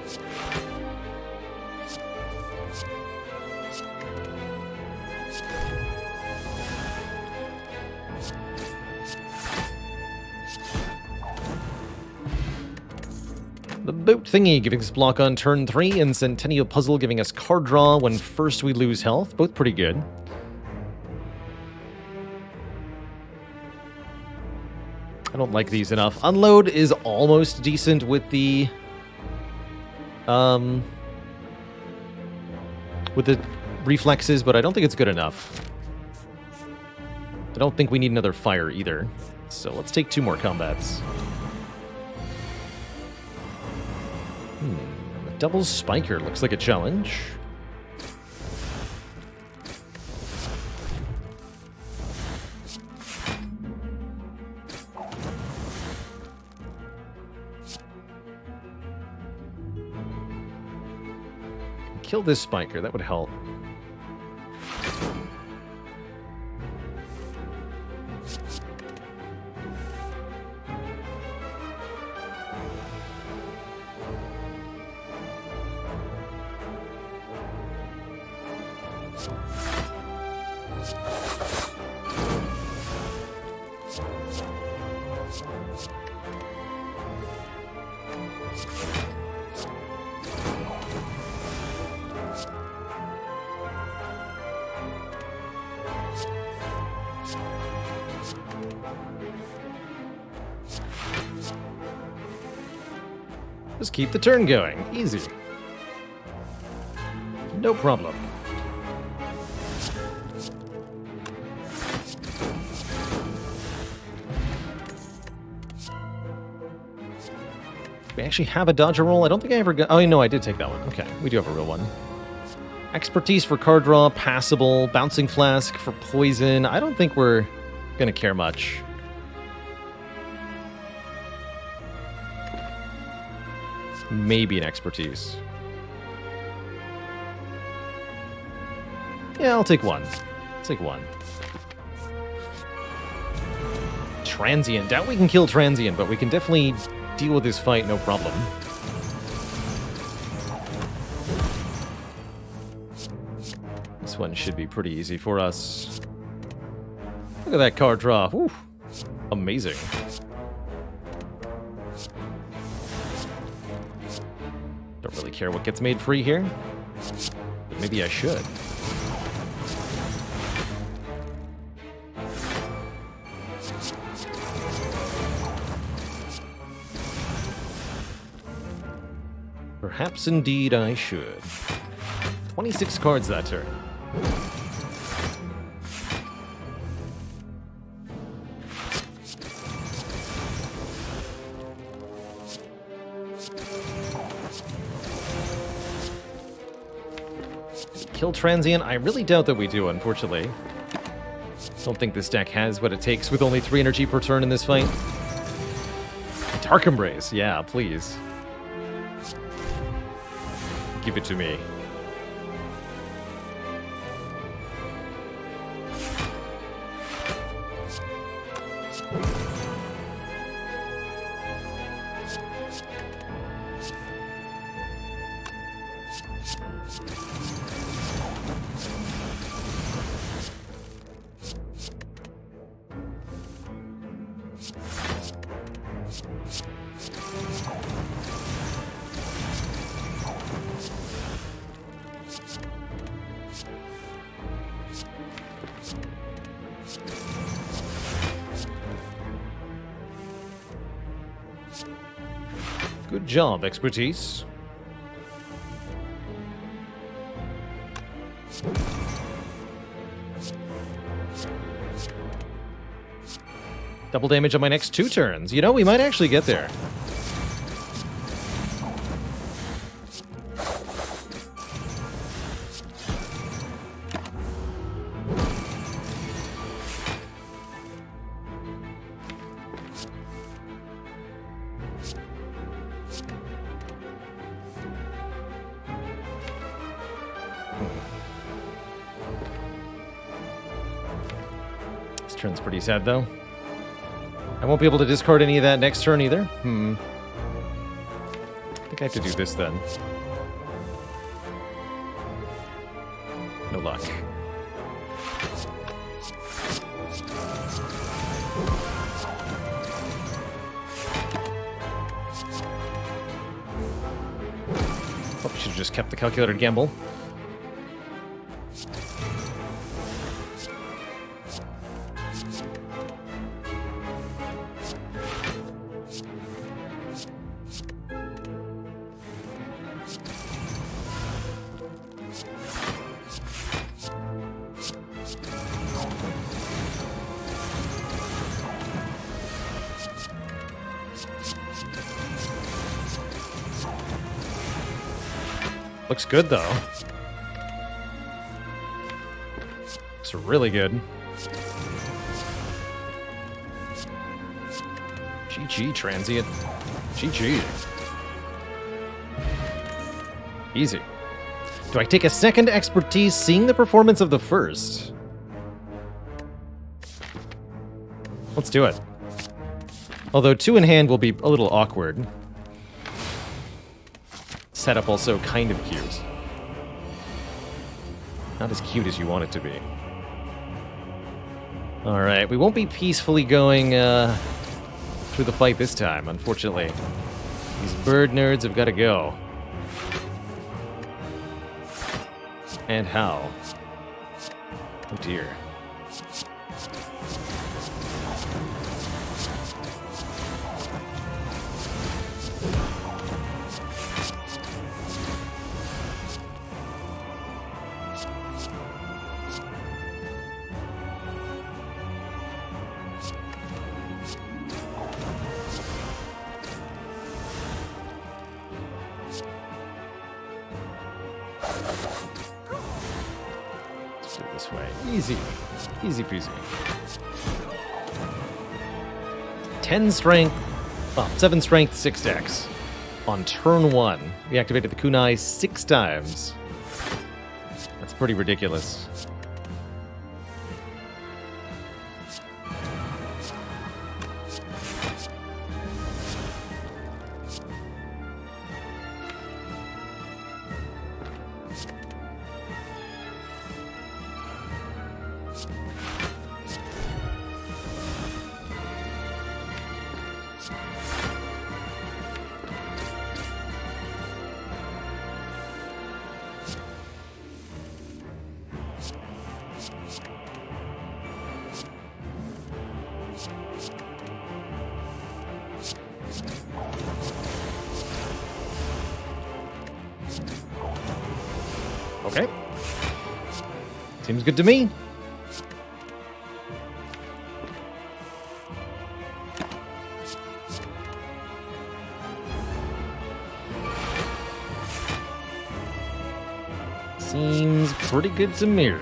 The boat thingy giving us block on turn 3, and Centennial Puzzle giving us card draw when first we lose health. Both pretty good. I don't like these enough. Unload is almost decent with the reflexes, but I don't think it's good enough. I don't think we need another fire either. So let's take 2 more combats. Double Spiker looks like a challenge. Kill this Spiker, that would help. Just keep the turn going. Easy. No problem. We actually have a dodger roll? I don't think I ever got... Oh, no, I did take that one. Okay, we do have a real one. Expertise for card draw, passable, bouncing flask for poison. I don't think we're going to care much. Maybe an expertise. Yeah, I'll take one. I'll take one. Transient. Doubt we can kill Transient, but we can definitely deal with this fight, no problem. This one should be pretty easy for us. Look at that card draw. Whew. Amazing. Don't really care what gets made free here, but maybe I should. Perhaps indeed I should. 26 cards that turn. Kill Transient? I really doubt that we do, unfortunately. Don't think this deck has what it takes with only 3 energy per turn in this fight. Dark Embrace, yeah, please. Give it to me. Good job, expertise. Double damage on my next 2 turns. You know, we might actually get there. This turn's pretty sad, though. I won't be able to discard any of that next turn either. I think I have to do this then. No luck. Oh, should have just kept the calculated gamble. Looks good, though. Looks really good. GG, transient. GG. Easy. Do I take a second expertise seeing the performance of the first? Let's do it. Although 2 in hand will be a little awkward. Setup also kind of cute. Not as cute as you want it to be. Alright, we won't be peacefully going through the fight this time, unfortunately. These bird nerds have got to go. And how? Oh dear. This way. Easy. Easy peasy. 10 strength. Oh, 7 strength, 6 dex. On turn 1, we activated the kunai 6 times. That's pretty ridiculous. Okay. Seems good to me. Seems pretty good to me.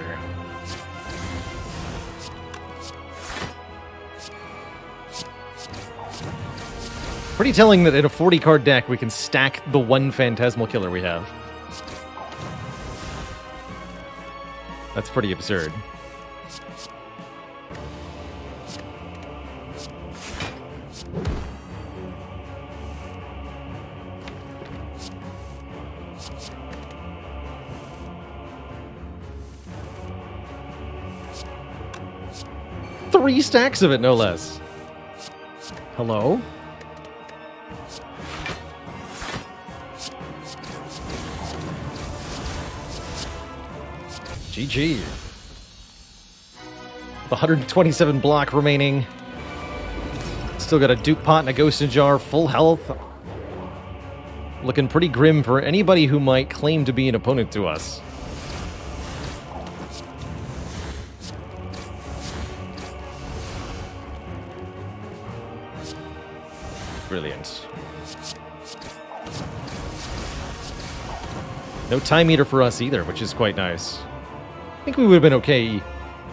Pretty telling that in a 40-card deck we can stack the one Phantasmal Killer we have. That's pretty absurd. Three stacks of it, no less. Hello? GG. 127 block remaining. Still got a Duke Pot and a Ghost in a Jar, full health. Looking pretty grim for anybody who might claim to be an opponent to us. Brilliant. No time meter for us either, which is quite nice. I think we would have been okay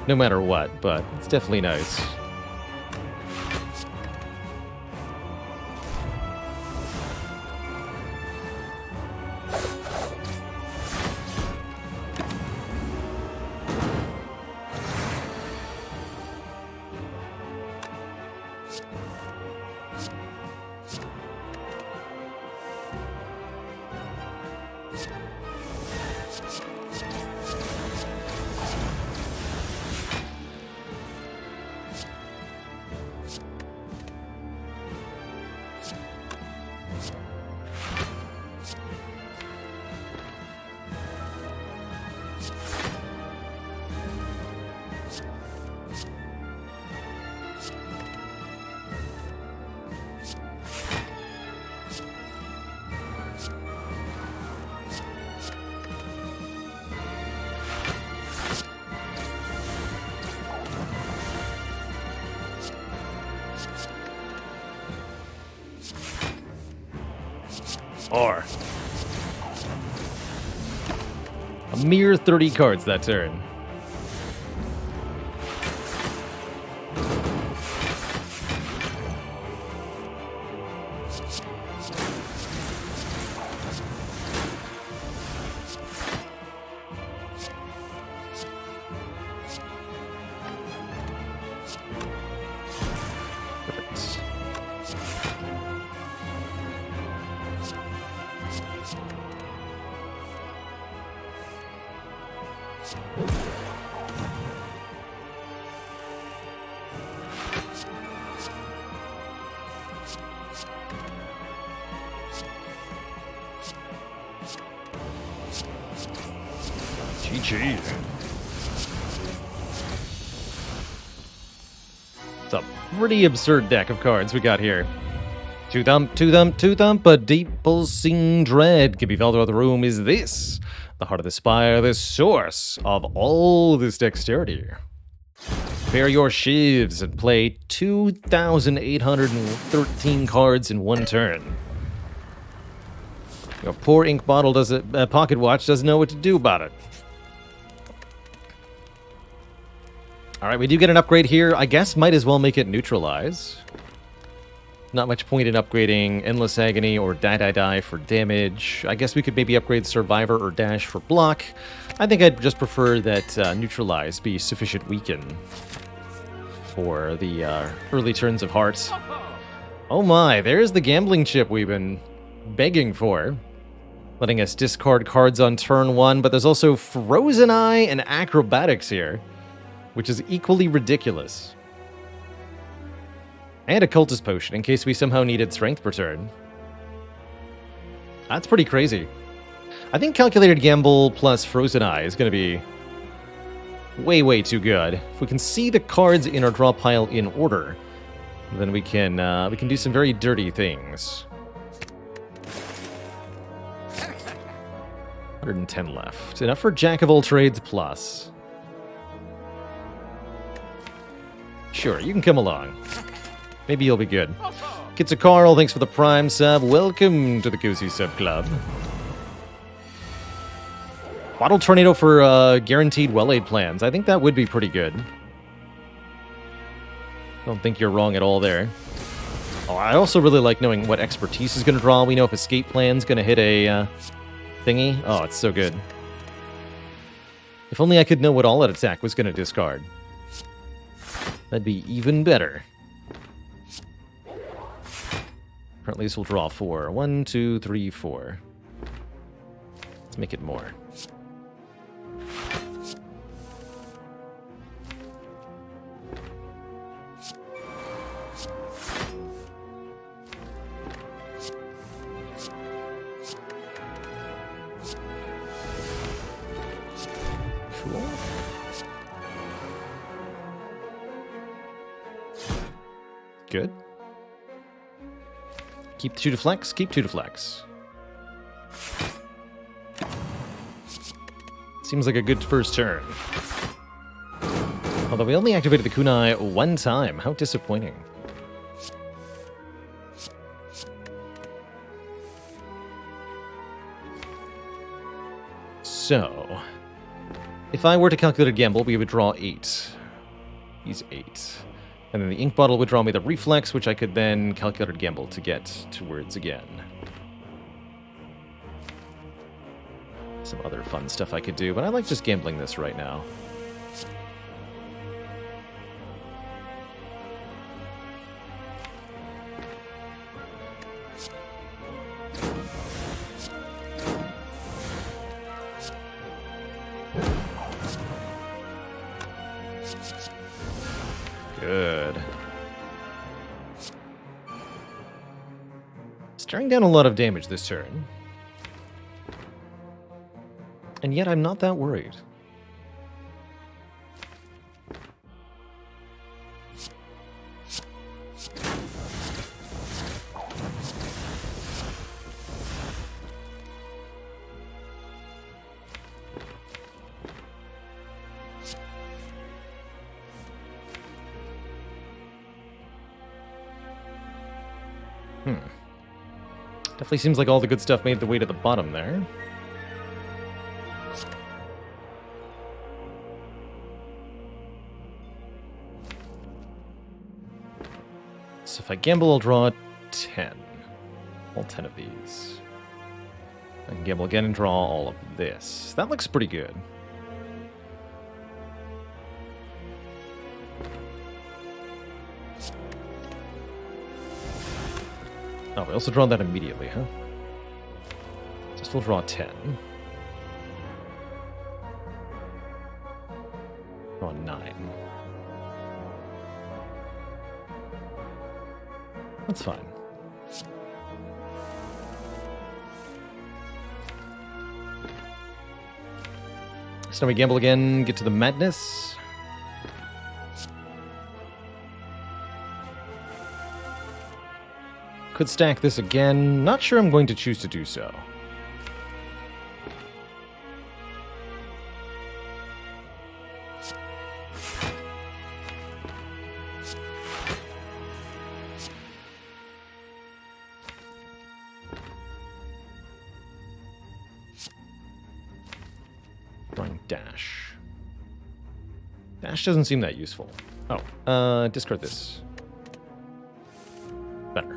no matter what, but it's definitely nice. Or a mere 30 cards that turn. GG. It's a pretty absurd deck of cards we got here. Two thump, a deep pulsing dread can be felt throughout the room. Is this the heart of the Spire, the source of all this dexterity? Prepare your shivs and play 2,813 cards in one turn. Your poor ink bottle pocket watch doesn't know what to do about it. Alright, we do get an upgrade here. I guess might as well make it neutralize. Not much point in upgrading Endless Agony or Die for damage. I guess we could maybe upgrade Survivor or Dash for block. I think I'd just prefer that neutralize be sufficient weaken for the early turns of Heart. Oh my, there's the gambling chip we've been begging for. Letting us discard cards on turn 1, but there's also Frozen Eye and Acrobatics here, which is equally ridiculous. And a Cultist Potion, in case we somehow needed Strength per turn. That's pretty crazy. I think Calculated Gamble plus Frozen Eye is going to be way, way too good. If we can see the cards in our draw pile in order, then we can do some very dirty things. 110 left. Enough for Jack of all trades plus. Sure, you can come along. Maybe you'll be good. Kitsa thanks for the Prime sub. Welcome to the Cozy Sub Club. Bottle Tornado for guaranteed well-aid plans. I think that would be pretty good. Don't think you're wrong at all there. Oh, I also really like knowing what expertise is going to draw. We know if Escape Plan's going to hit a thingy. Oh, it's so good. If only I could know what all-out attack was going to discard. That'd be even better. Currently, this will draw 4. 1, 2, 3, 4. Let's make it more. Cool. Good. Keep 2 to flex, keep 2 to flex. Seems like a good first turn. Although we only activated the kunai one time. How disappointing. So, if I were to calculate a gamble, we would draw 8. He's 8. And then the ink bottle would draw me the reflex, which I could then calculate a gamble to get to words again. Some other fun stuff I could do, but I like just gambling this right now. Good. Staring down a lot of damage this turn. And yet I'm not that worried. Definitely seems like all the good stuff made the way to the bottom there. So if I gamble, I'll draw 10. All 10 of these. I can gamble again and draw all of this. That looks pretty good. Oh, we also draw that immediately, huh? Just we'll draw 10. Draw 9. That's fine. So now we gamble again, get to the madness. Could stack this again. Not sure I'm going to choose to do so. Drawing dash. Dash doesn't seem that useful. Oh, discard this. Better.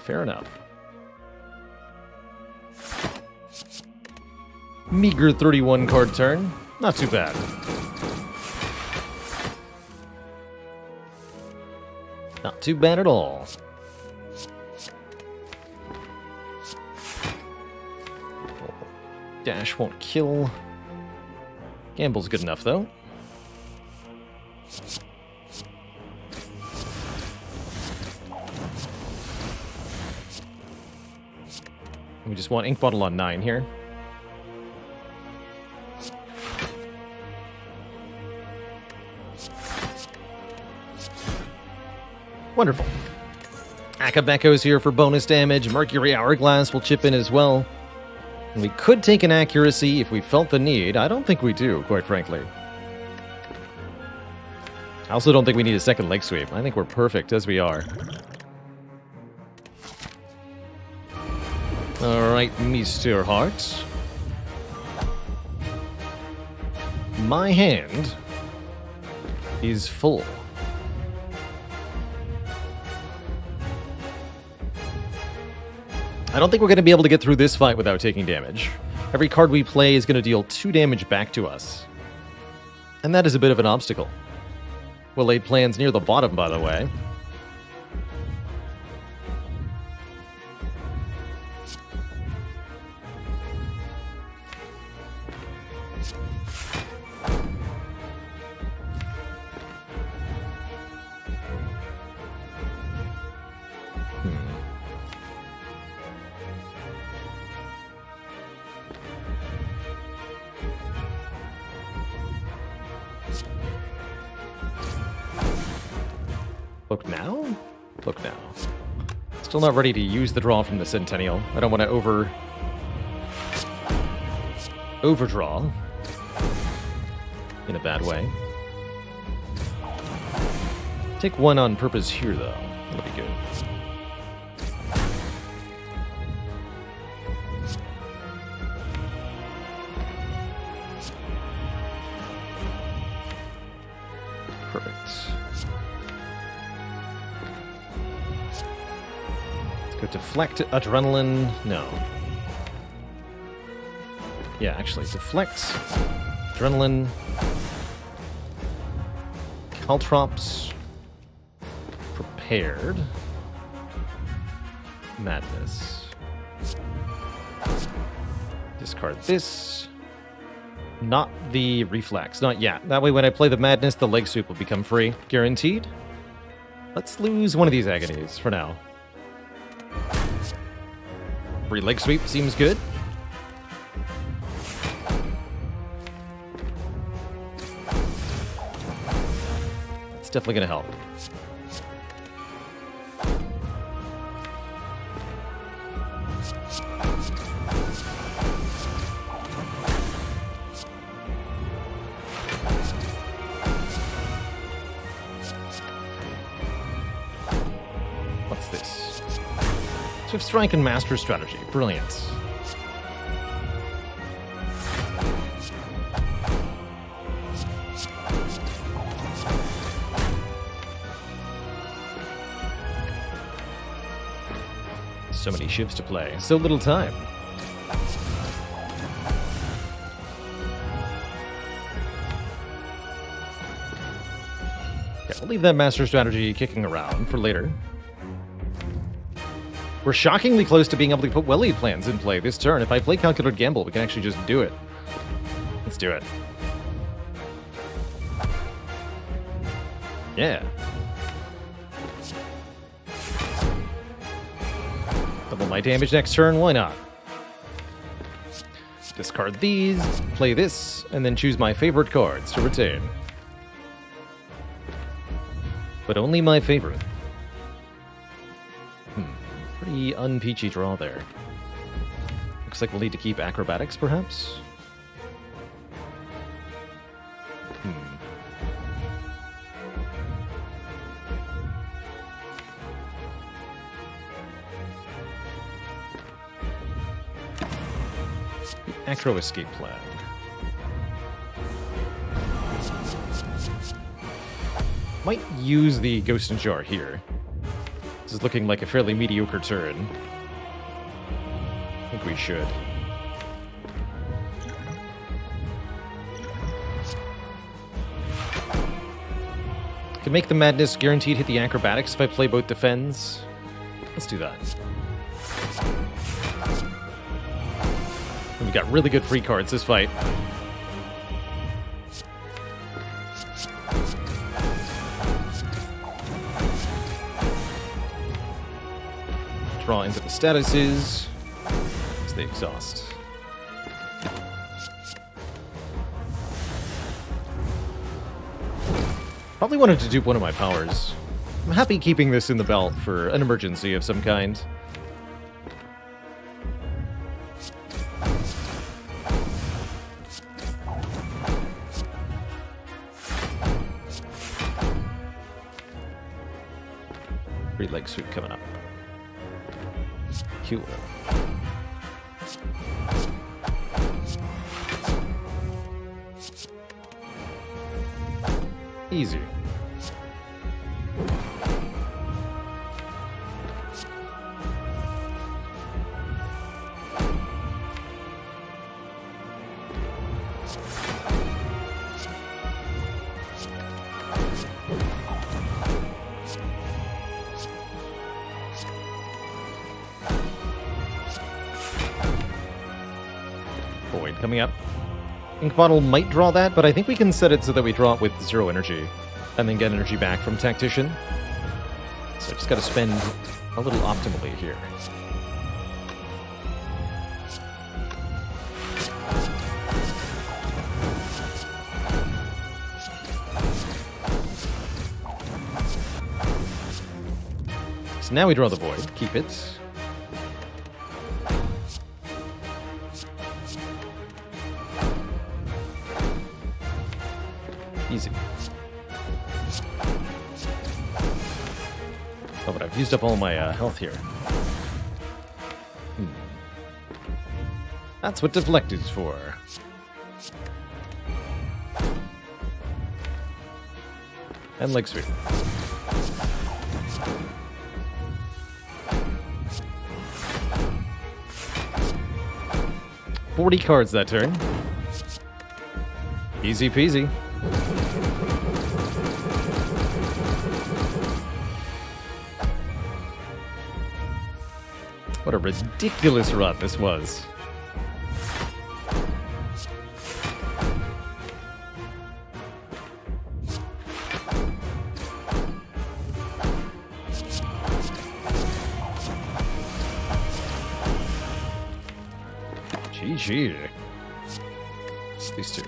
Fair enough. Meager 31 card turn. Not too bad. Not too bad at all. Dash won't kill. Gamble's good enough, though. We just want ink bottle on 9 here. Wonderful. Akabeko's here for bonus damage. Mercury Hourglass will chip in as well. And we could take an accuracy if we felt the need. I don't think we do, quite frankly. I also don't think we need a second leg sweep. I think we're perfect as we are. Alright, Mr. Hart. My hand is full. I don't think we're going to be able to get through this fight without taking damage. Every card we play is going to deal 2 damage back to us. And that is a bit of an obstacle. Well laid plans near the bottom, by the way. Cloak now? Cloak now. Still not ready to use the draw from the Centennial. I don't want to overdraw in a bad way. Take one on purpose here, though. That'll be good. Perfect. Let's go deflect adrenaline. No. Yeah, actually, deflect adrenaline. Caltrops. Prepared. Madness. Discard this. Not the reflex. Not yet. That way when I play the madness, the leg sweep will become free. Guaranteed. Let's lose one of these agonies for now. Free leg sweep seems good. It's definitely going to help. What's this? Swift Strike and Master Strategy. Brilliant. So many shivs to play. So little time. Okay, I'll leave that Master Strategy kicking around for later. We're shockingly close to being able to put Welly plans in play this turn. If I play Calculated Gamble, we can actually just do it. Let's do it. Yeah. Double my damage next turn, why not? Discard these, play this, and then choose my favorite cards to retain. But only my favorite. Pretty unpeachy draw there. Looks like we'll need to keep acrobatics, perhaps? Acro escape plan. Might use the Ghost and Jar here. This is looking like a fairly mediocre turn. I think we should. Can make the madness guaranteed hit the acrobatics if I play both defends. Let's do that. And we got really good free cards this fight. Draw into the statuses as they exhaust. Probably wanted to dupe one of my powers. I'm happy keeping this in the belt for an emergency of some kind. Free leg sweep coming up. Cool. Easy. Void coming up. Ink Bottle might draw that, but I think we can set it so that we draw it with 0 energy, and then get energy back from Tactician. So I just gotta spend a little optimally here. So now we draw the void. Keep it. Easy. Oh, but I've used up all my health here. That's what deflect is for. And leg sweep. $40 cards that turn. Easy peasy. What a ridiculous run this was. GG. It's these two.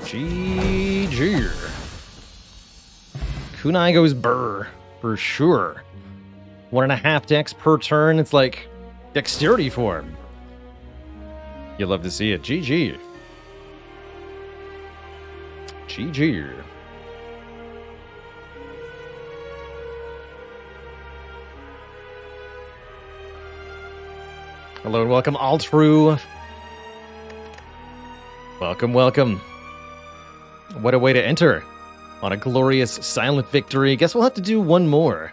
GG. Kunai goes burr, for sure. 1.5 dex per turn. It's like dexterity form. You'll love to see it. GG. GG. Hello and welcome, all true. Welcome, welcome. What a way to enter on a glorious silent victory. Guess we'll have to do one more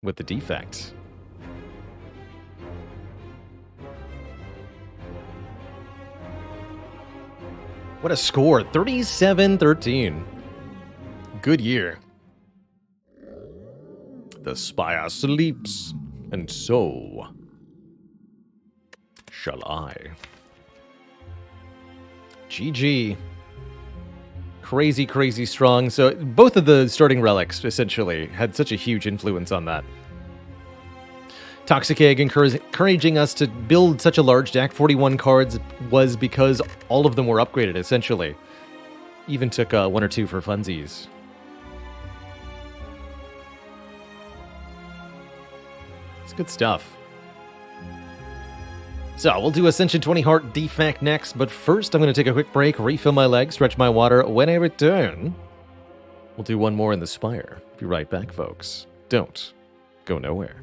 with the defect. What a score, 37-13. Good year. The Spire sleeps, and so shall I. GG. Crazy, crazy strong. So both of the starting relics, essentially, had such a huge influence on that. Toxic Egg encouraging us to build such a large deck, 41 cards, was because all of them were upgraded, essentially. Even took 1 or 2 for funsies. It's good stuff. So, we'll do Ascension 20 Heart Defect next, but first I'm going to take a quick break, refill my legs, stretch my water. When I return, we'll do one more in the Spire. Be right back, folks. Don't go nowhere.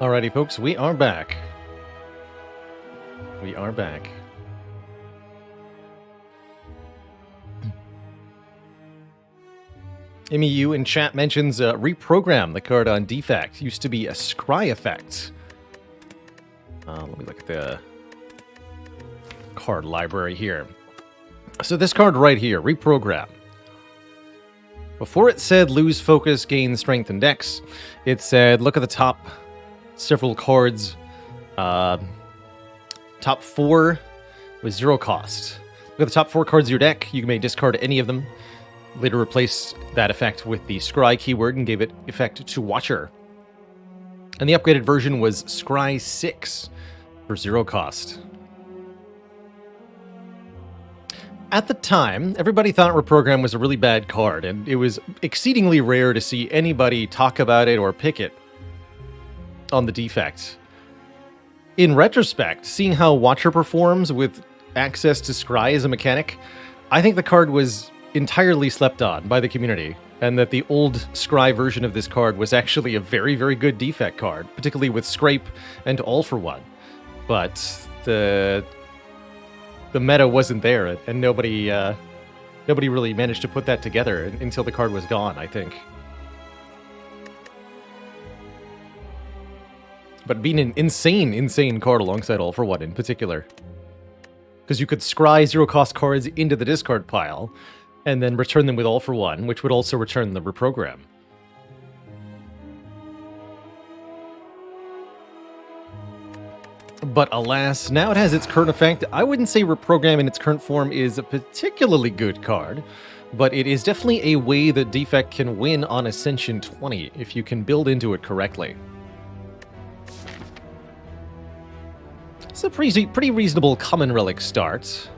Alrighty, folks, we are back. We are back. MEU in chat mentions reprogram the card on defect. Used to be a scry effect. Let me look at the card library here. So this card right here, reprogram. Before it said lose focus, gain strength and dex, it said look at the top several cards. Top 4 with 0 cost. Look at the top 4 cards of your deck. You may discard any of them. Later replaced that effect with the Scry keyword and gave it effect to Watcher. And the upgraded version was Scry 6 for 0 cost. At the time, everybody thought Reprogram was a really bad card, and it was exceedingly rare to see anybody talk about it or pick it on the defect. In retrospect, seeing how Watcher performs with access to Scry as a mechanic, I think the card was entirely slept on by the community, and that the old Scry version of this card was actually a very, very good defect card, particularly with Scrape and All for One. But the meta wasn't there, and nobody really managed to put that together until the card was gone, I think. But being an insane card alongside All for One in particular. Because you could scry 0 cost cards into the discard pile, and then return them with All for One, which would also return the reprogram. But alas, now it has its current effect. I wouldn't say Reprogram in its current form is a particularly good card, but it is definitely a way that Defect can win on Ascension 20 if you can build into it correctly. It's a pretty reasonable Common Relic start.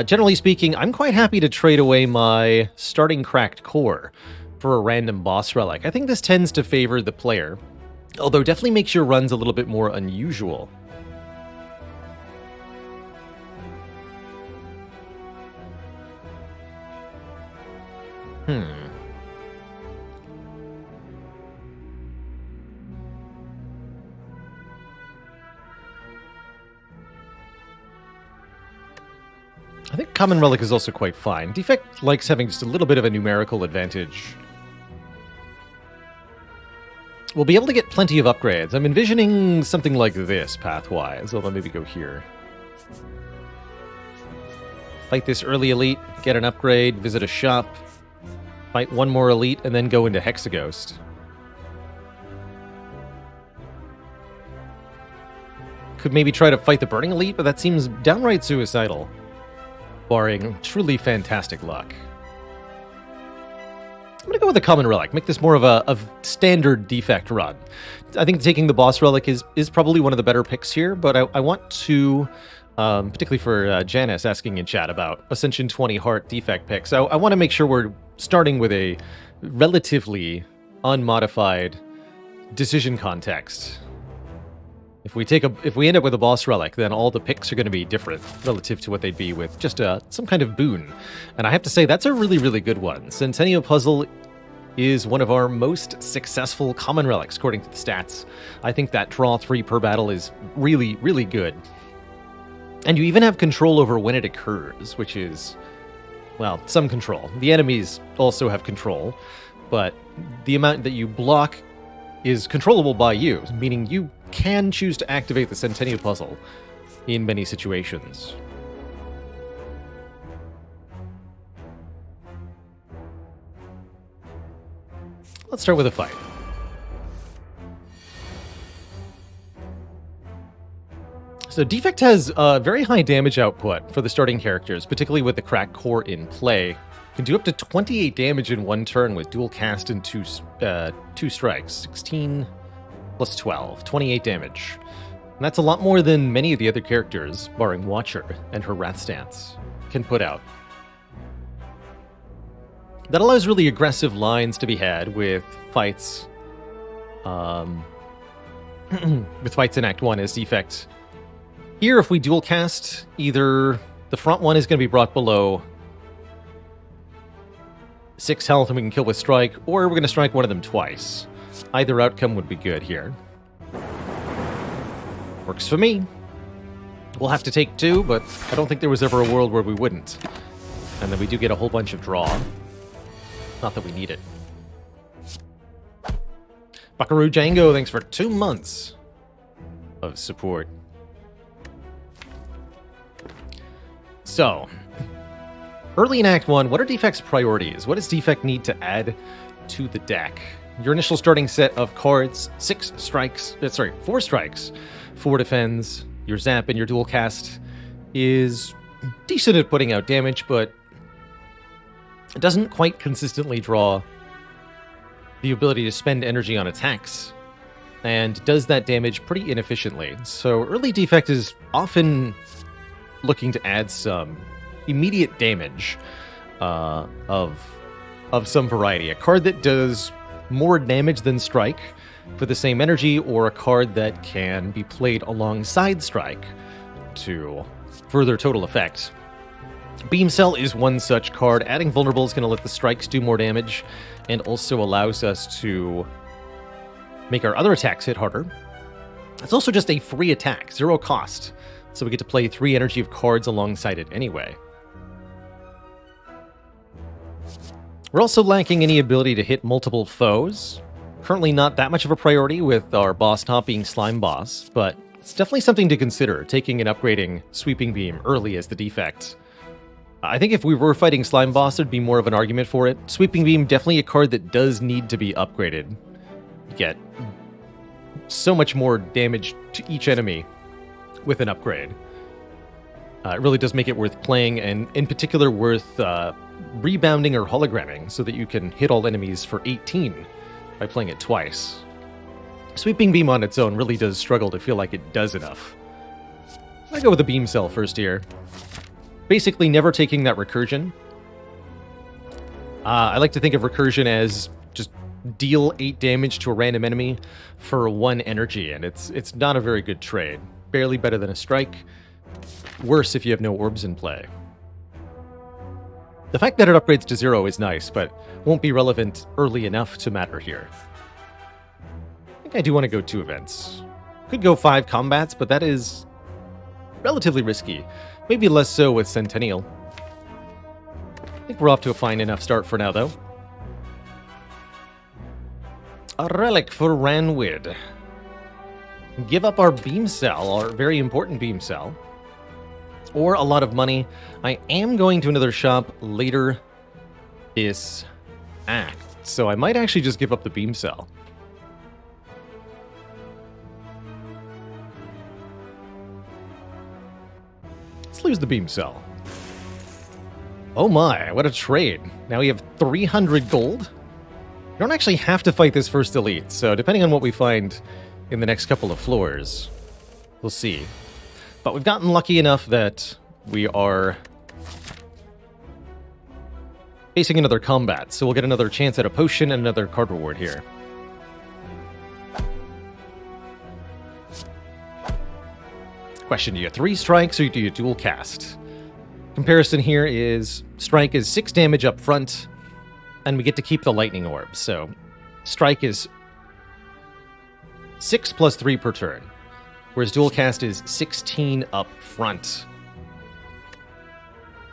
Generally speaking, I'm quite happy to trade away my starting Cracked Core for a random Boss Relic. I think this tends to favor the player, although definitely makes your runs a little bit more unusual. I think Common Relic is also quite fine. Defect likes having just a little bit of a numerical advantage. We'll be able to get plenty of upgrades. I'm envisioning something like this, pathwise. Although maybe go here. Fight this early elite, get an upgrade, visit a shop, fight one more elite, and then go into Hexaghost. Could maybe try to fight the Burning Elite, but that seems downright suicidal. Barring truly fantastic luck. I'm going to go with a Common Relic. Make this more of a standard defect run. I think taking the Boss Relic is probably one of the better picks here, but I want to, particularly for Janice asking in chat about Ascension 20 Heart defect picks, I want to make sure we're starting with a relatively unmodified decision context. If we end up with a Boss Relic, then all the picks are going to be different relative to what they'd be with just some kind of boon. And I have to say, that's a really, really good one. Centennial Puzzle is one of our most successful Common Relics, according to the stats. I think that draw 3 per battle is really, really good. And you even have control over when it occurs, which is, well, some control. The enemies also have control, but the amount that you block is controllable by you, meaning you can choose to activate the Centennial Puzzle in many situations. Let's start with a fight. So Defect has very high damage output for the starting characters, particularly with the Cracked Core in play. You can do up to 28 damage in one turn with dual cast and two strikes. 16 plus 12, 28 damage. And that's a lot more than many of the other characters, barring Watcher and her Wrath Stance, can put out. That allows really aggressive lines to be had with fights. With fights in Act 1 as Defect. Here, if we dual cast, either the front one is going to be brought below 6 health and we can kill with Strike, or we're going to strike one of them twice. Either outcome would be good here. Works for me. We'll have to take 2, but I don't think there was ever a world where we wouldn't. And then we do get a whole bunch of draw. Not that we need it. Buckaroo Django, thanks for 2 months of support. So, early in Act 1, what are Defect's priorities? What does Defect need to add to the deck? Your initial starting set of cards, 4 strikes, 4 defends, your zap and your dual cast is decent at putting out damage, but it doesn't quite consistently draw the ability to spend energy on attacks, and does that damage pretty inefficiently. So early Defect is often looking to add some immediate damage of some variety. A card that does more damage than Strike for the same energy, or a card that can be played alongside Strike to further total effect. Beam Cell is one such card. Adding Vulnerable is going to let the strikes do more damage, and also allows us to make our other attacks hit harder. It's also just a free attack, 0 cost, so we get to play 3 energy of cards alongside it anyway. We're also lacking any ability to hit multiple foes. Currently not that much of a priority with our boss top being Slime Boss, but it's definitely something to consider, taking and upgrading Sweeping Beam early as the defect. I think if we were fighting Slime Boss, there'd be more of an argument for it. Sweeping Beam, definitely a card that does need to be upgraded. You get so much more damage to each enemy with an upgrade. It really does make it worth playing, and in particular worth rebounding or hologramming, so that you can hit all enemies for 18 by playing it twice. Sweeping Beam on its own really does struggle to feel like it does enough. I go with the Beam Cell first here. Basically never taking that recursion. I like to think of recursion as just deal 8 damage to a random enemy for 1 energy, and it's not a very good trade. Barely better than a strike. Worse if you have no orbs in play. The fact that it upgrades to 0 is nice, but won't be relevant early enough to matter here. I think I do want to go 2 events. Could go 5 combats, but that is relatively risky. Maybe less so with Centennial. I think we're off to a fine enough start for now, though. A relic for Ranwid. Give up our Beam Cell, our very important Beam Cell. Or a lot of money. I am going to another shop later this act, so I might actually just give up the Beam Cell. Let's lose the Beam Cell. Oh my, what a trade. Now we have 300 gold. We don't actually have to fight this first elite, so depending on what we find in the next couple of floors, we'll see. But we've gotten lucky enough that we are facing another combat, so we'll get another chance at a potion and another card reward here. Question, do you get 3 strikes or do you dual cast? Comparison here is strike is 6 damage up front, and we get to keep the lightning orb. So strike is 6 plus 3 per turn, whereas dual cast is 16 up front.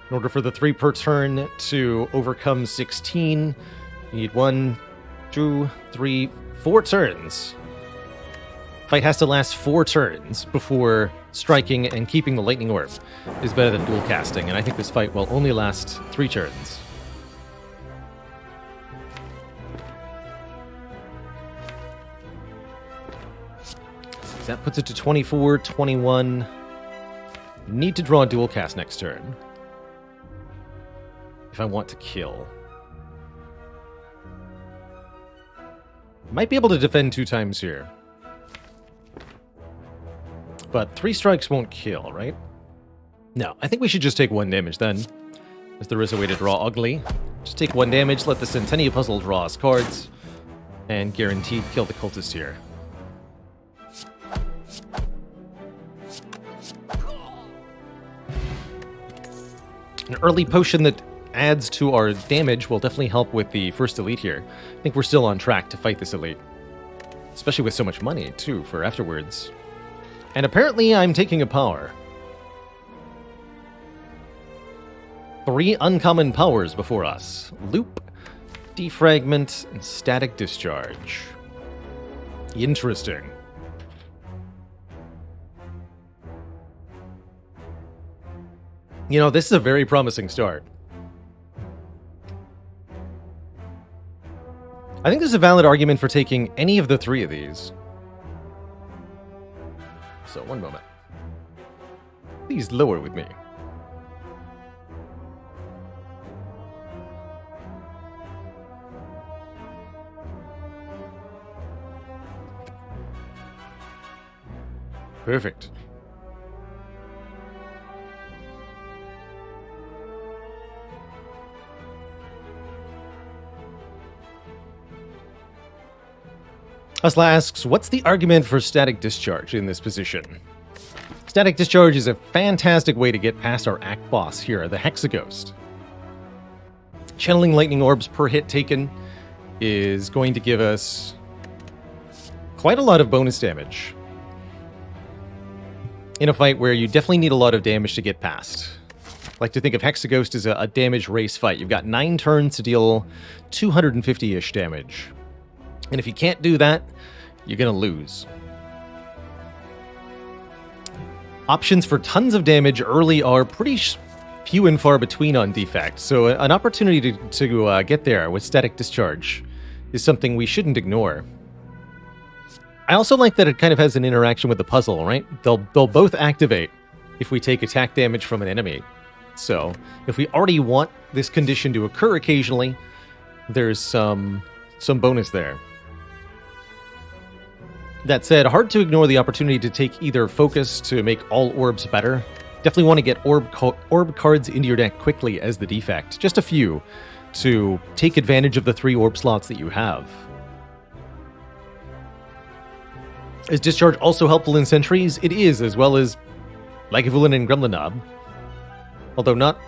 In order for the 3 per turn to overcome 16, you need 1, 2, 3, 4 turns. Fight has to last 4 turns before striking and keeping the lightning orb is better than dual casting, and I think this fight will only last 3 turns. That puts it to 24, 21. Need to draw a dual cast next turn if I want to kill. Might be able to defend 2 times here. But 3 strikes won't kill, right? No, I think we should just take 1 damage then, as there is a way to draw ugly. Just take 1 damage, let the Centennial Puzzle draw us cards, and guaranteed kill the cultist here. An early potion that adds to our damage will definitely help with the first elite here. I think we're still on track to fight this elite. Especially with so much money, too, for afterwards. And apparently I'm taking a power. 3 uncommon powers before us. Loop, Defragment, and Static Discharge. Interesting. You know, this is a very promising start. I think there's a valid argument for taking any of the 3 of these. So, one moment. Please lower with me. Perfect. Hustla asks, what's the argument for Static Discharge in this position? Static Discharge is a fantastic way to get past our Act Boss here, the Hexaghost. Channeling Lightning Orbs per hit taken is going to give us quite a lot of bonus damage in a fight where you definitely need a lot of damage to get past. I like to think of Hexaghost as a damage race fight. You've got 9 turns to deal 250-ish damage. And if you can't do that, you're going to lose. Options for tons of damage early are pretty few and far between on Defect, so an opportunity to get there with Static Discharge is something we shouldn't ignore. I also like that it kind of has an interaction with the puzzle, right? They'll both activate if we take attack damage from an enemy. So, if we already want this condition to occur occasionally, there's some bonus there. That said, hard to ignore the opportunity to take either Focus to make all orbs better. Definitely want to get orb cards into your deck quickly as the defect. Just a few to take advantage of the 3 orb slots that you have. Is Discharge also helpful in Sentries? It is, as well as Lagavulin and Gremlinob. Although not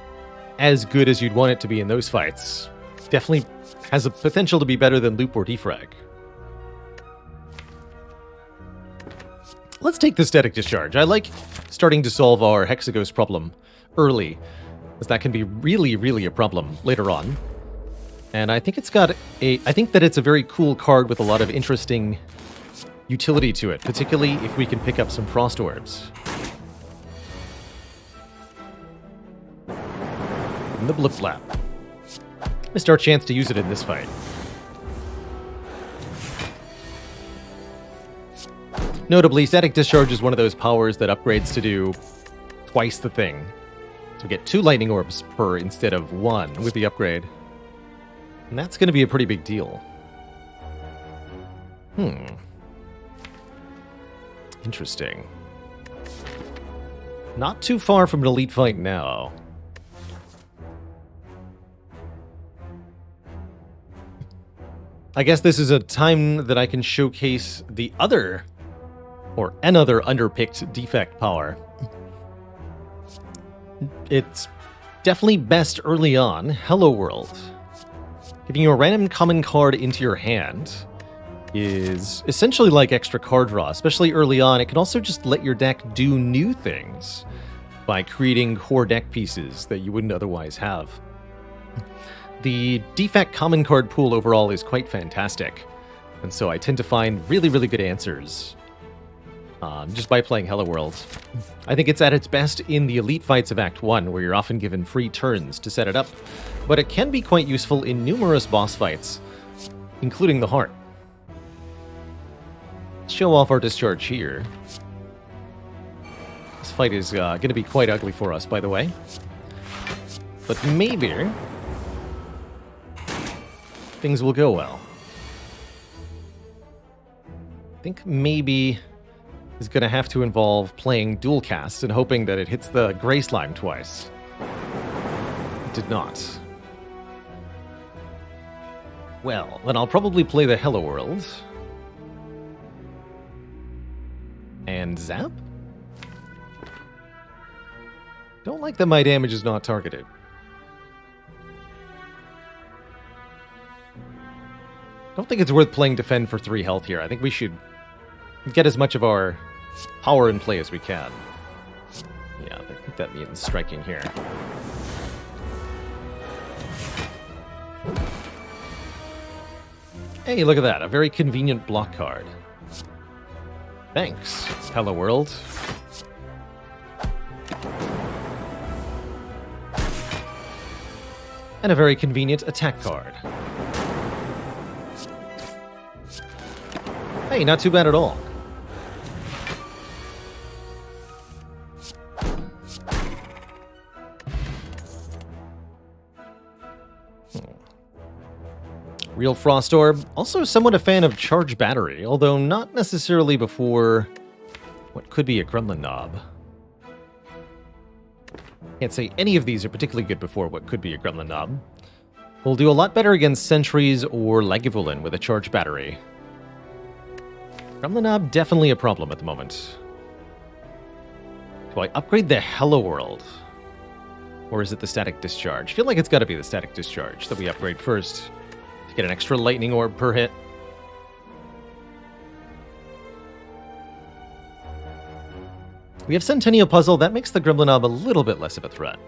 as good as you'd want it to be in those fights. Definitely has a potential to be better than Loop or Defrag. Let's take the Static Discharge. I like starting to solve our Hexaghost problem early, as that can be really, really a problem later on. And I think I think that it's a very cool card with a lot of interesting utility to it, particularly if we can pick up some Frost Orbs. And the Blip Flap. Missed our chance to use it in this fight. Notably, Static Discharge is one of those powers that upgrades to do twice the thing. So we get 2 Lightning Orbs per instead of 1 with the upgrade. And that's going to be a pretty big deal. Interesting. Not too far from an elite fight now. I guess this is a time that I can showcase the other, or another underpicked defect power. It's definitely best early on. Hello World. Giving you a random common card into your hand is essentially like extra card draw, especially early on. It can also just let your deck do new things by creating core deck pieces that you wouldn't otherwise have. The defect common card pool overall is quite fantastic, and so I tend to find really, really good answers just by playing Hello World. I think it's at its best in the elite fights of Act 1, where you're often given free turns to set it up, but it can be quite useful in numerous boss fights, including the Heart. Let's show off our Discharge here. This fight is going to be quite ugly for us, by the way. But maybe things will go well. I think maybe is going to have to involve playing dual casts and hoping that it hits the Gray Slime twice. It did not. Well, then I'll probably play the Hello World. And zap? Don't like that my damage is not targeted. Don't think it's worth playing Defend for 3 health here. I think we should get as much of our power in play as we can. Yeah, I think that means striking here. Hey, look at that. A very convenient block card. Thanks, Hello World. And a very convenient attack card. Hey, not too bad at all. Real Frost Orb, also somewhat a fan of Charge Battery, although not necessarily before what could be a Gremlin Knob. Can't say any of these are particularly good before what could be a Gremlin Knob. We'll do a lot better against Sentries or Lagavulin with a Charge Battery. Gremlin Knob, definitely a problem at the moment. Do I upgrade the Hello World? Or is it the Static Discharge? I feel like it's got to be the Static Discharge that we upgrade first. To get an extra Lightning Orb per hit. We have Centennial Puzzle. That makes the Gremlin Knob a little bit less of a threat.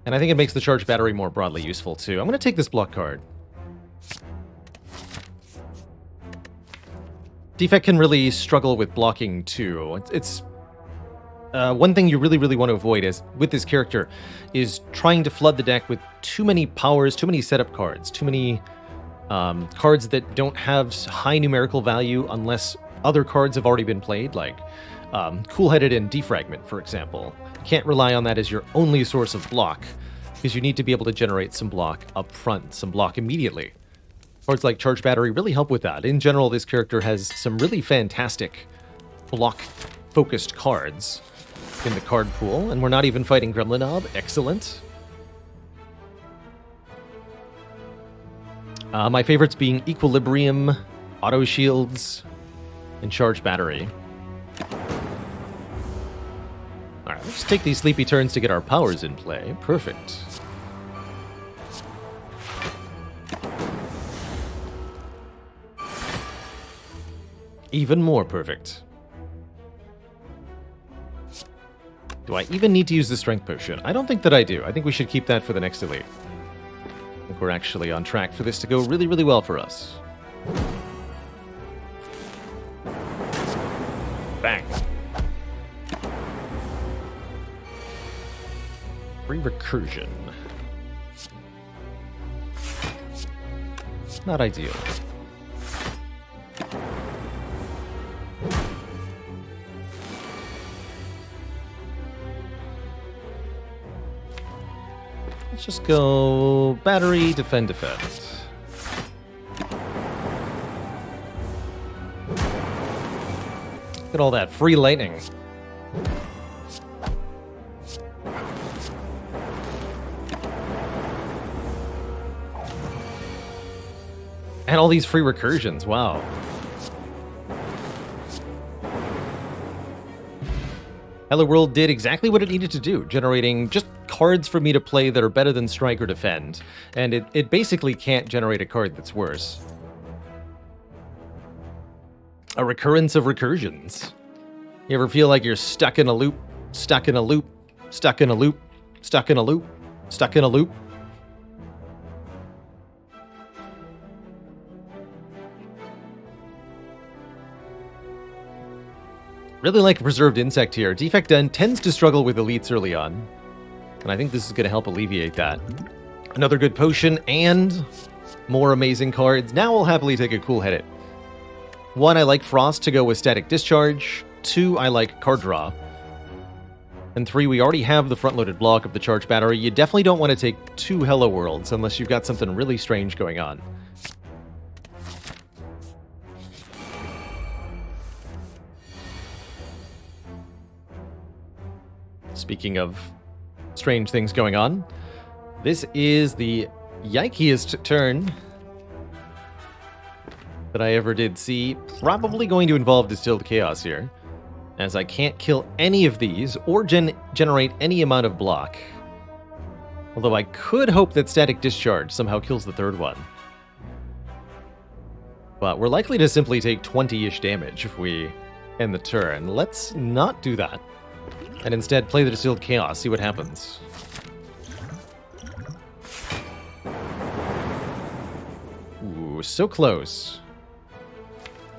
And I think it makes the Charge Battery more broadly useful, too. I'm going to take this block card. Defect can really struggle with blocking, too. It's one thing you really, really want to avoid is with this character is trying to flood the deck with too many powers, too many setup cards, too many cards that don't have high numerical value unless other cards have already been played, like Cool-Headed and Defragment, for example. You can't rely on that as your only source of block, because you need to be able to generate some block up front, some block immediately. Cards like Charge Battery really help with that. In general, this character has some really fantastic block-focused cards in the card pool, and we're not even fighting Gremlin Knob. Excellent. My favorites being Equilibrium, Auto Shields, and Charge Battery. Alright, let's take these sleepy turns to get our powers in play. Perfect. Even more perfect. Do I even need to use the Strength Potion? I don't think that I do. I think we should keep that for the next Elite. I think we're actually on track for this to go really, really well for us. Bang. Free Recursion. Not ideal. Let's just go Battery, Defend, Defend. Look at all that free lightning. And all these free recursions, wow. Hello World did exactly what it needed to do, generating just cards for me to play that are better than Strike or Defend. And it basically can't generate a card that's worse. A recurrence of recursions. You ever feel like you're stuck in a loop, stuck in a loop, stuck in a loop, stuck in a loop, stuck in a loop? Really like Preserved Insect here. Defect Den tends to struggle with elites early on, and I think this is going to help alleviate that. Another good potion and more amazing cards. Now I'll happily take a Cool-Headed. 1, I like Frost to go with Static Discharge. 2, I like Card Draw. And 3, we already have the front-loaded block of the Charge Battery. You definitely don't want to take 2 Hello Worlds unless you've got something really strange going on. Speaking of strange things going on, this is the yikiest turn that I ever did see. Probably going to involve Distilled Chaos here, as I can't kill any of these or generate any amount of block. Although I could hope that Static Discharge somehow kills the third one. but we're likely to simply take 20-ish damage if we end the turn. Let's not do that, and instead play the Distilled Chaos, see what happens. Ooh, so close.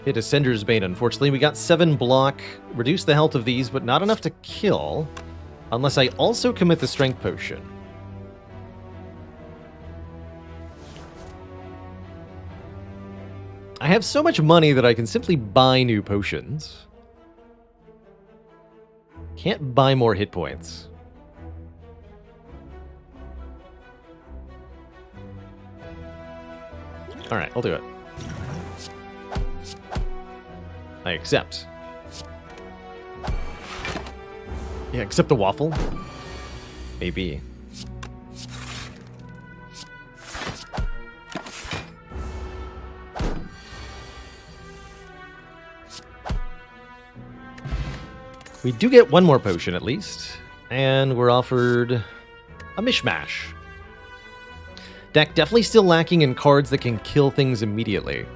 Hit Ascender's Bane, unfortunately. We got 7 block, reduce the health of these, but not enough to kill, unless I also commit the Strength Potion. I have so much money that I can simply buy new potions. Can't buy more hit points. Alright, I'll do it. I accept. Yeah, accept the waffle? Maybe. We do get one more potion at least, and we're offered a mishmash. Deck definitely still lacking in cards that can kill things immediately.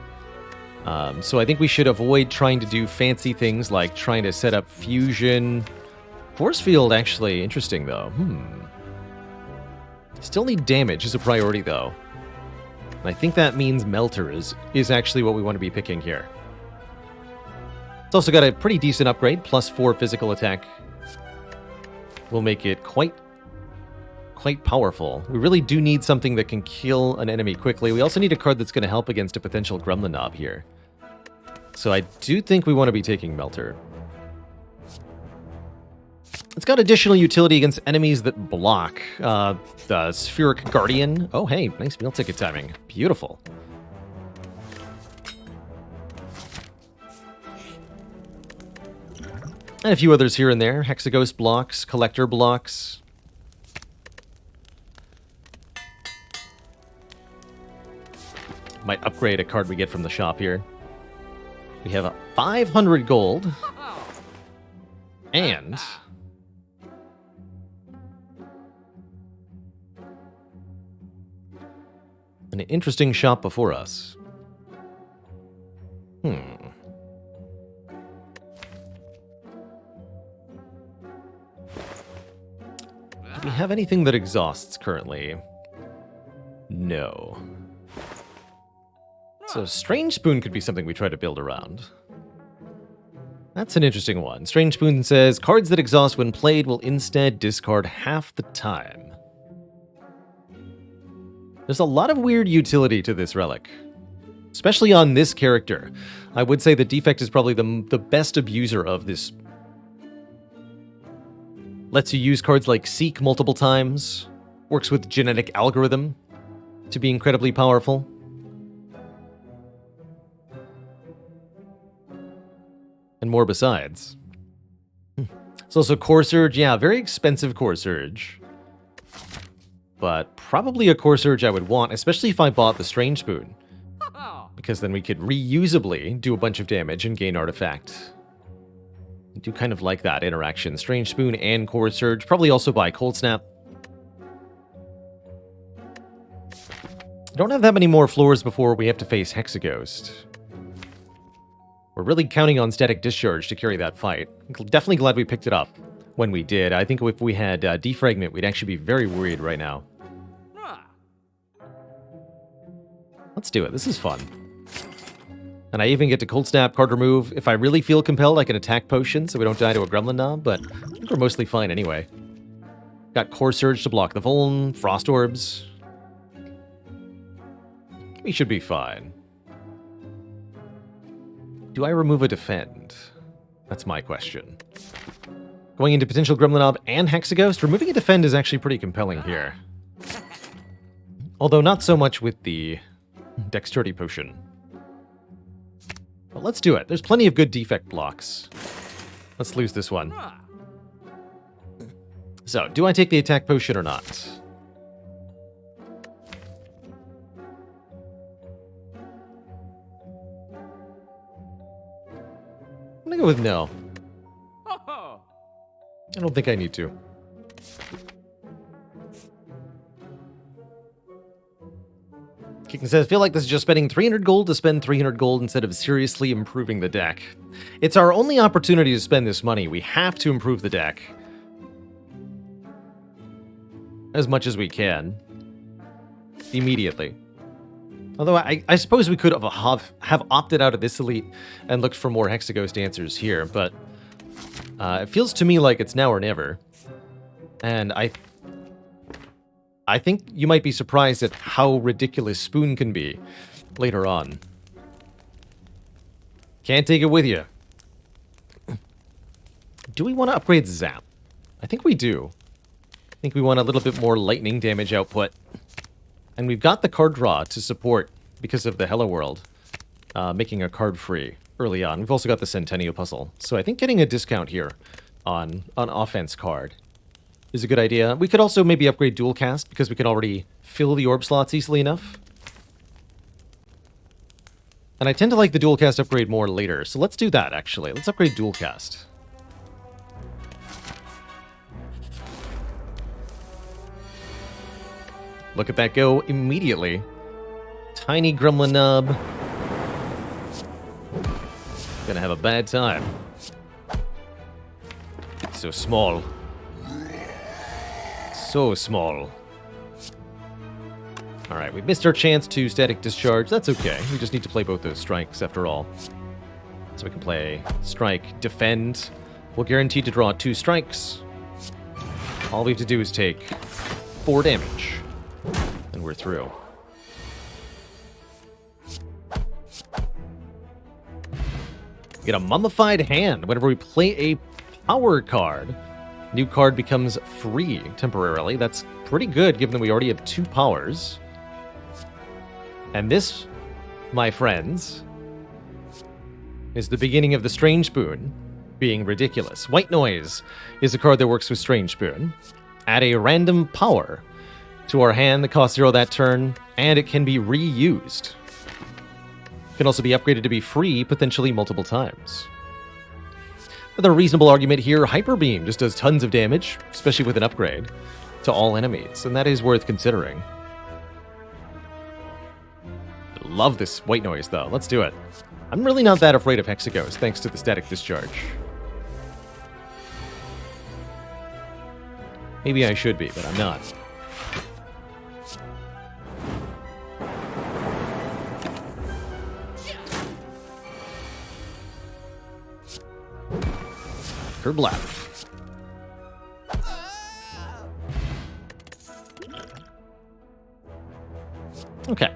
So I think we should avoid trying to do fancy things like trying to set up fusion. Force field, actually, interesting though. Still need damage as a priority though. And I think that means Melter is actually what we want to be picking here. It's also got a pretty decent upgrade, +4 physical attack. Will make it quite powerful. We really do need something that can kill an enemy quickly. We also need a card that's going to help against a potential Gremlin Knob here. So I do think we want to be taking Melter. It's got additional utility against enemies that block. The Spheric Guardian. Oh, hey, nice meal ticket timing. Beautiful. And a few others here and there. Hexaghost blocks, Collector blocks. Might upgrade a card we get from the shop here. We have 500 gold. And an interesting shop before us. Do we have anything that exhausts currently? No. So Strange Spoon could be something we try to build around. That's an interesting one. Strange Spoon says, cards that exhaust when played will instead discard half the time. There's a lot of weird utility to this relic. Especially on this character. I would say the Defect is probably the best abuser of this. Lets you use cards like Seek multiple times. Works with Genetic Algorithm to be incredibly powerful. And more besides. It's also Core Surge. Yeah, very expensive Core Surge. But probably a Core Surge I would want, especially if I bought the Strange Spoon. Because then we could reusably do a bunch of damage and gain Artifact. I do kind of like that interaction. Strange Spoon and Core Surge. Probably also buy Cold Snap. Don't have that many more floors before we have to face Hexaghost. We're really counting on Static Discharge to carry that fight. Definitely glad we picked it up when we did. I think if we had Defragment, we'd actually be very worried right now. Let's do it. This is fun. And I even get to Cold Snap, card remove. If I really feel compelled, I can attack Potion so we don't die to a Gremlin Knob, but I think we're mostly fine anyway. Got Core Surge to block the Vuln, Frost Orbs. We should be fine. Do I remove a Defend? That's my question. Going into potential Gremlin Knob and Hexaghost, removing a Defend is actually pretty compelling here. Although not so much with the Dexterity Potion. But let's do it. There's plenty of good Defect blocks. Let's lose this one. So, do I take the Attack Potion or not? I'm gonna go with no. I don't think I need to. It says, I feel like this is just spending 300 gold to spend 300 gold instead of seriously improving the deck. It's our only opportunity to spend this money. We have to improve the deck as much as we can immediately. Although I suppose we could have opted out of this elite and looked for more Hexaghost answers here, but it feels to me like it's now or never. And I think you might be surprised at how ridiculous Spoon can be later on. Can't take it with you. Do we want to upgrade Zap? I think we do. I think we want a little bit more lightning damage output. And we've got the card draw to support because of the Hello World, making a card free early on. We've also got the Centennial Puzzle. So I think getting a discount here on offense card is a good idea. We could also maybe upgrade Dual Cast because we can already fill the orb slots easily enough. And I tend to like the Dual Cast upgrade more later, so let's do that actually. Let's upgrade Dual Cast. Look at that go immediately. Tiny Gremlin Nub. Gonna have a bad time. So small. So small. Alright, we missed our chance to Static Discharge. That's okay. We just need to play both those strikes after all. So we can play Strike, Defend. We're guaranteed to draw 2 strikes. All we have to do is take 4 damage. And we're through. We get a Mummified Hand whenever we play a power card. New card becomes free temporarily. That's pretty good given that we already have 2 powers. And this, my friends, is the beginning of the Strange Spoon being ridiculous. White Noise is a card that works with Strange Spoon. Add a random power to our hand that costs 0 that turn, and it can be reused. It can also be upgraded to be free, potentially multiple times. Another reasonable argument here, Hyper Beam just does tons of damage, especially with an upgrade, to all enemies, and that is worth considering. Love this White Noise, though. Let's do it. I'm really not that afraid of Hexaghost, thanks to the Static Discharge. Maybe I should be, but I'm not. Kerblap. Okay.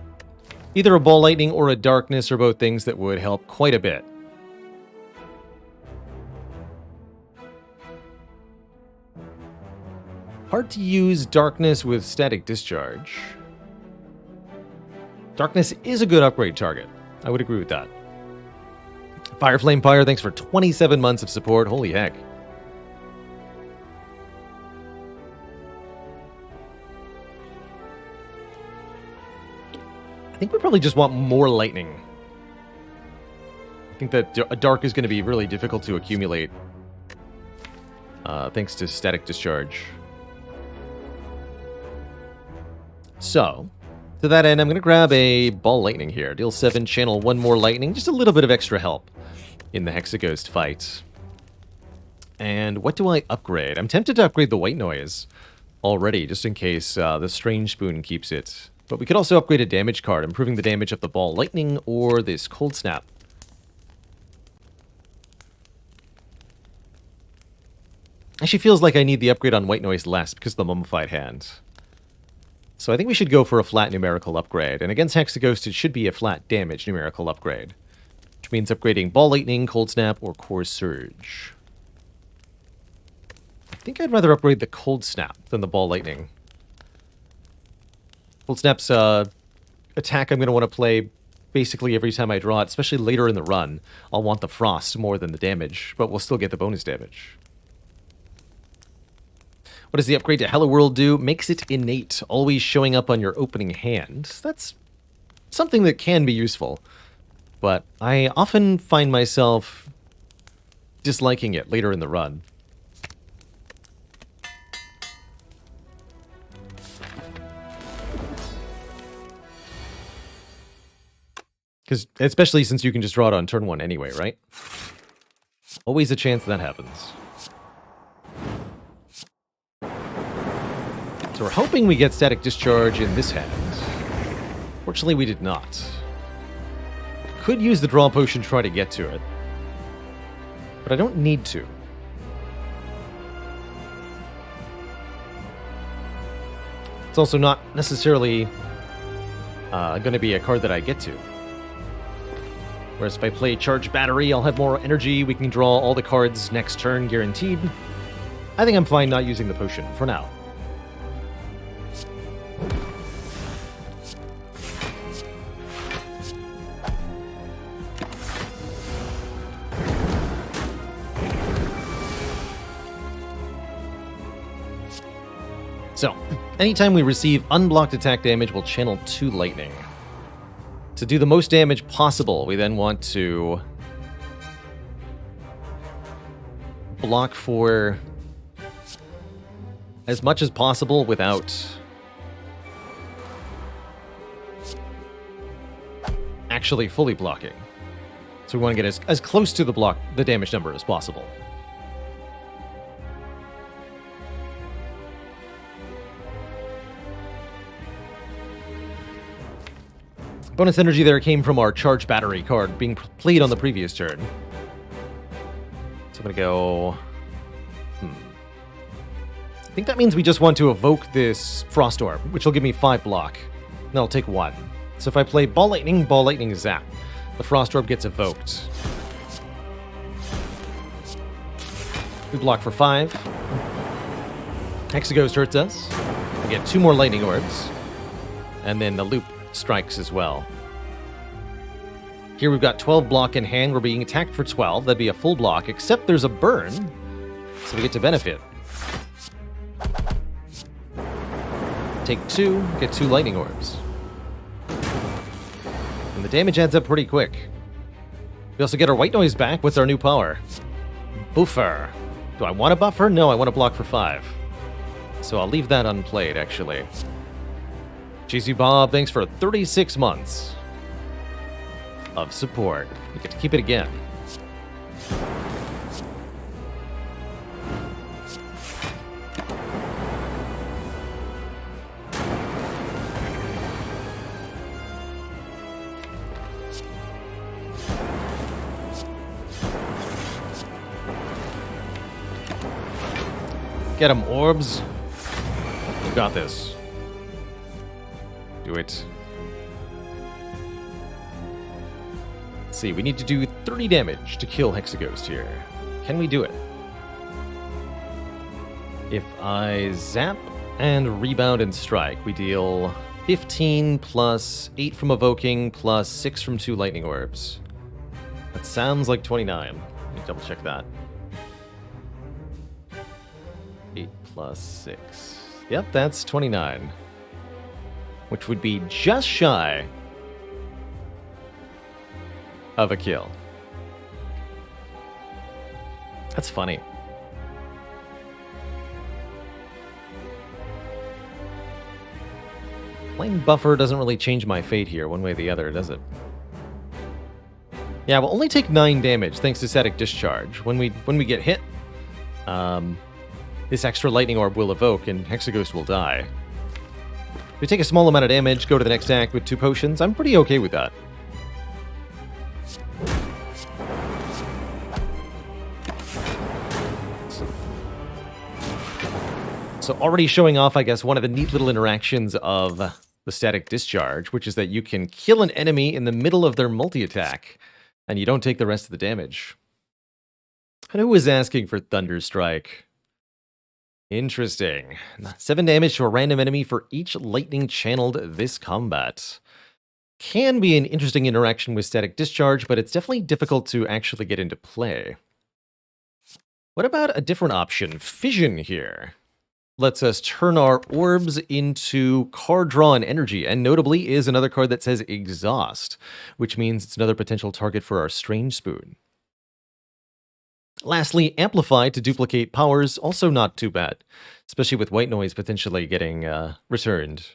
Either a Ball Lightning or a Darkness are both things that would help quite a bit. Hard to use Darkness with Static Discharge. Darkness is a good upgrade target. I would agree with that. Fireflame Pyre, thanks for 27 months of support. Holy heck. I think we probably just want more lightning. I think that a dark is going to be really difficult to accumulate. Thanks to Static Discharge. So, to that end, I'm going to grab a Ball Lightning here. Deal 7, channel 1 more lightning. Just a little bit of extra help in the Hexaghost fight. And what do I upgrade? I'm tempted to upgrade the White Noise already, just in case the Strange Spoon keeps it. But we could also upgrade a damage card, improving the damage of the Ball Lightning or this Cold Snap. Actually feels like I need the upgrade on White Noise less because of the Mummified Hand. So I think we should go for a flat numerical upgrade. And against Hexaghost, it should be a flat damage numerical upgrade. Which means upgrading Ball Lightning, Cold Snap, or Core Surge. I think I'd rather upgrade the Cold Snap than the Ball Lightning. Cold Snap's attack I'm going to want to play basically every time I draw it, especially later in the run. I'll want the Frost more than the damage, but we'll still get the bonus damage. What does the upgrade to Hello World do? Makes it innate, always showing up on your opening hand. That's something that can be useful, but I often find myself disliking it later in the run. Because especially since you can just draw it on turn 1 anyway, right? Always a chance that happens. So we're hoping we get Static Discharge in this hand. Fortunately, we did not. Could use the Draw Potion to try to get to it. But I don't need to. It's also not necessarily going to be a card that I get to. Whereas if I play Charge Battery, I'll have more energy. We can draw all the cards next turn, guaranteed. I think I'm fine not using the potion for now. So, anytime we receive unblocked attack damage, we'll channel 2 lightning. To do the most damage possible, we then want to block for as much as possible without actually fully blocking. So we want to get as close to the damage number as possible. Bonus energy there came from our Charge Battery card being played on the previous turn. So I'm going to go... I think that means we just want to evoke this Frost Orb, which will give me 5 block. And I'll take 1. So if I play Ball Lightning, Zap. The Frost Orb gets evoked. We block for 5. Hexaghost hurts us. We get 2 more Lightning Orbs. And then the loop strikes as well. Here we've got 12 block in hand. We're being attacked for 12. That'd be a full block, except there's a burn. So we get to benefit. Take 2, get 2 Lightning Orbs. And the damage adds up pretty quick. We also get our White Noise back with our new power. Buffer. Do I want to buffer? No, I want to block for 5. So I'll leave that unplayed, actually. GC Bob, thanks for 36 months of support. You get to keep it again. Get him, orbs. You got this. Do it. Let's see, we need to do 30 damage to kill Hexaghost here. Can we do it? If I zap and rebound and strike, we deal 15 plus 8 from evoking plus 6 from 2 lightning orbs. That sounds like 29. Let me double check that. 8 plus 6. Yep, that's 29. Which would be just shy of a kill. That's funny. Playing buffer doesn't really change my fate here one way or the other, does it? Yeah, we'll only take 9 damage thanks to Static Discharge. When we get hit, this extra lightning orb will evoke and Hexaghost will die. If we take a small amount of damage, go to the next act with 2 potions, I'm pretty okay with that. So already showing off, I guess, one of the neat little interactions of the Static Discharge, which is that you can kill an enemy in the middle of their multi-attack, and you don't take the rest of the damage. And who was asking for Thunder Strike? Interesting. 7 damage to a random enemy for each lightning channeled this combat. Can be an interesting interaction with Static Discharge, but it's definitely difficult to actually get into play. What about a different option? Fission here. Lets us turn our orbs into card draw and energy, and notably is another card that says Exhaust, which means it's another potential target for our Strange Spoon. Lastly, Amplify to duplicate powers, also not too bad, especially with White Noise potentially getting returned.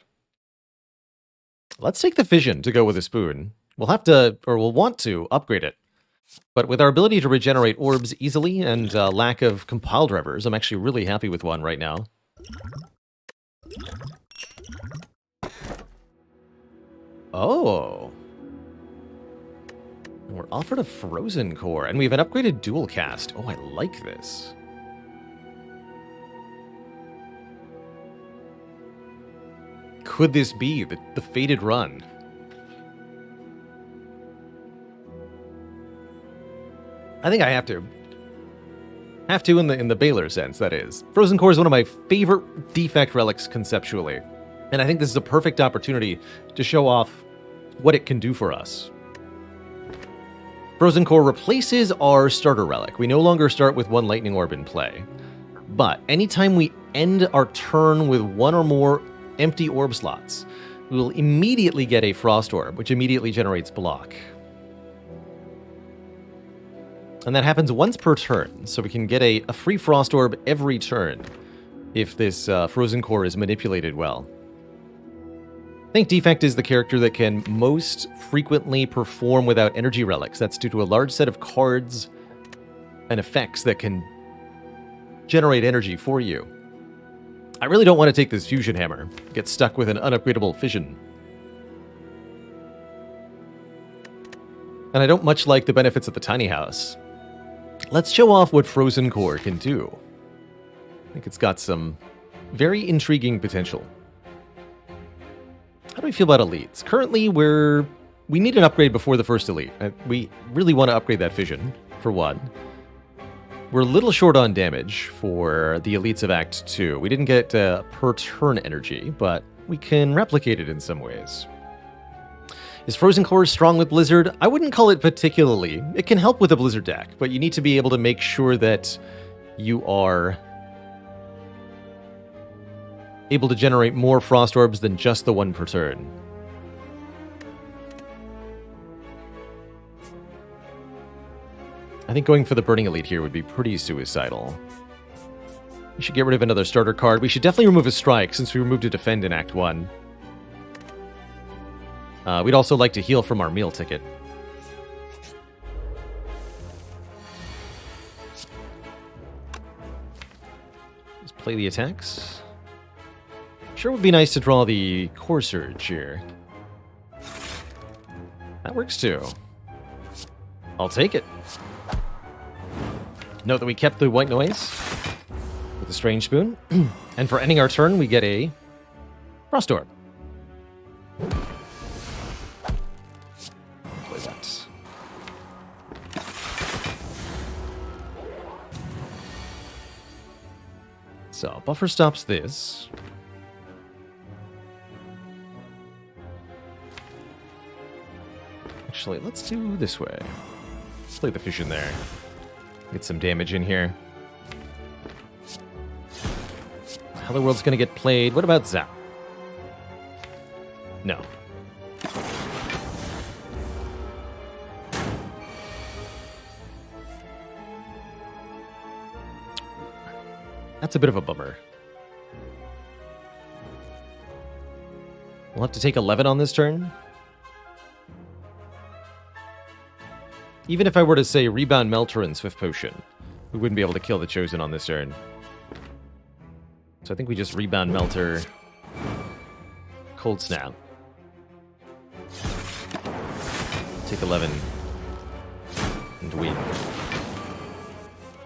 Let's take the Fission to go with a Spoon. We'll have to, or we'll want to, upgrade it. But with our ability to regenerate orbs easily and lack of compile drivers, I'm actually really happy with one right now. Oh. And we're offered a frozen core, and we have an upgraded dual cast. Oh, I like this. Could this be the fated run? I think I have to. Have to in the Baylor sense, that is. Frozen Core is one of my favorite defect relics conceptually. And I think this is a perfect opportunity to show off what it can do for us. Frozen Core replaces our starter relic. We no longer start with one lightning orb in play. But anytime we end our turn with one or more empty orb slots, we will immediately get a frost orb, which immediately generates block. And that happens once per turn, so we can get a free frost orb every turn if this frozen core is manipulated well. I think Defect is the character that can most frequently perform without energy relics. That's due to a large set of cards and effects that can generate energy for you. I really don't want to take this fusion hammer, get stuck with an unupgradable fission. And I don't much like the benefits of the tiny house. Let's show off what Frozen Core can do. I think it's got some very intriguing potential. How do we feel about elites? Currently, we need an upgrade before the first elite. We really want to upgrade that fission, for one. We're a little short on damage for the elites of Act 2. We didn't get per turn energy, but we can replicate it in some ways. Is Frozen Core strong with Blizzard? I wouldn't call it particularly. It can help with a Blizzard deck, but you need to be able to make sure that you are able to generate more Frost Orbs than just the one per turn. I think going for the Burning Elite here would be pretty suicidal. We should get rid of another starter card. We should definitely remove a Strike, since we removed a Defend in Act 1. We'd also like to heal from our meal ticket. Let's play the attacks. Sure would be nice to draw the Core Surge here. That works too. I'll take it. Note that we kept the white noise with the Strange Spoon. And for ending our turn, we get a Frost Orb. Play that. So, buffer stops this. Actually, let's do this way. Let's play the fish in there. Get some damage in here. Hello World's gonna get played. What about Zap? No. That's a bit of a bummer. We'll have to take 11 on this turn. Even if I were to say Rebound Melter and Swift Potion, we wouldn't be able to kill the Chosen on this turn. So I think we just Rebound Melter, Cold Snap. Take 11. And win.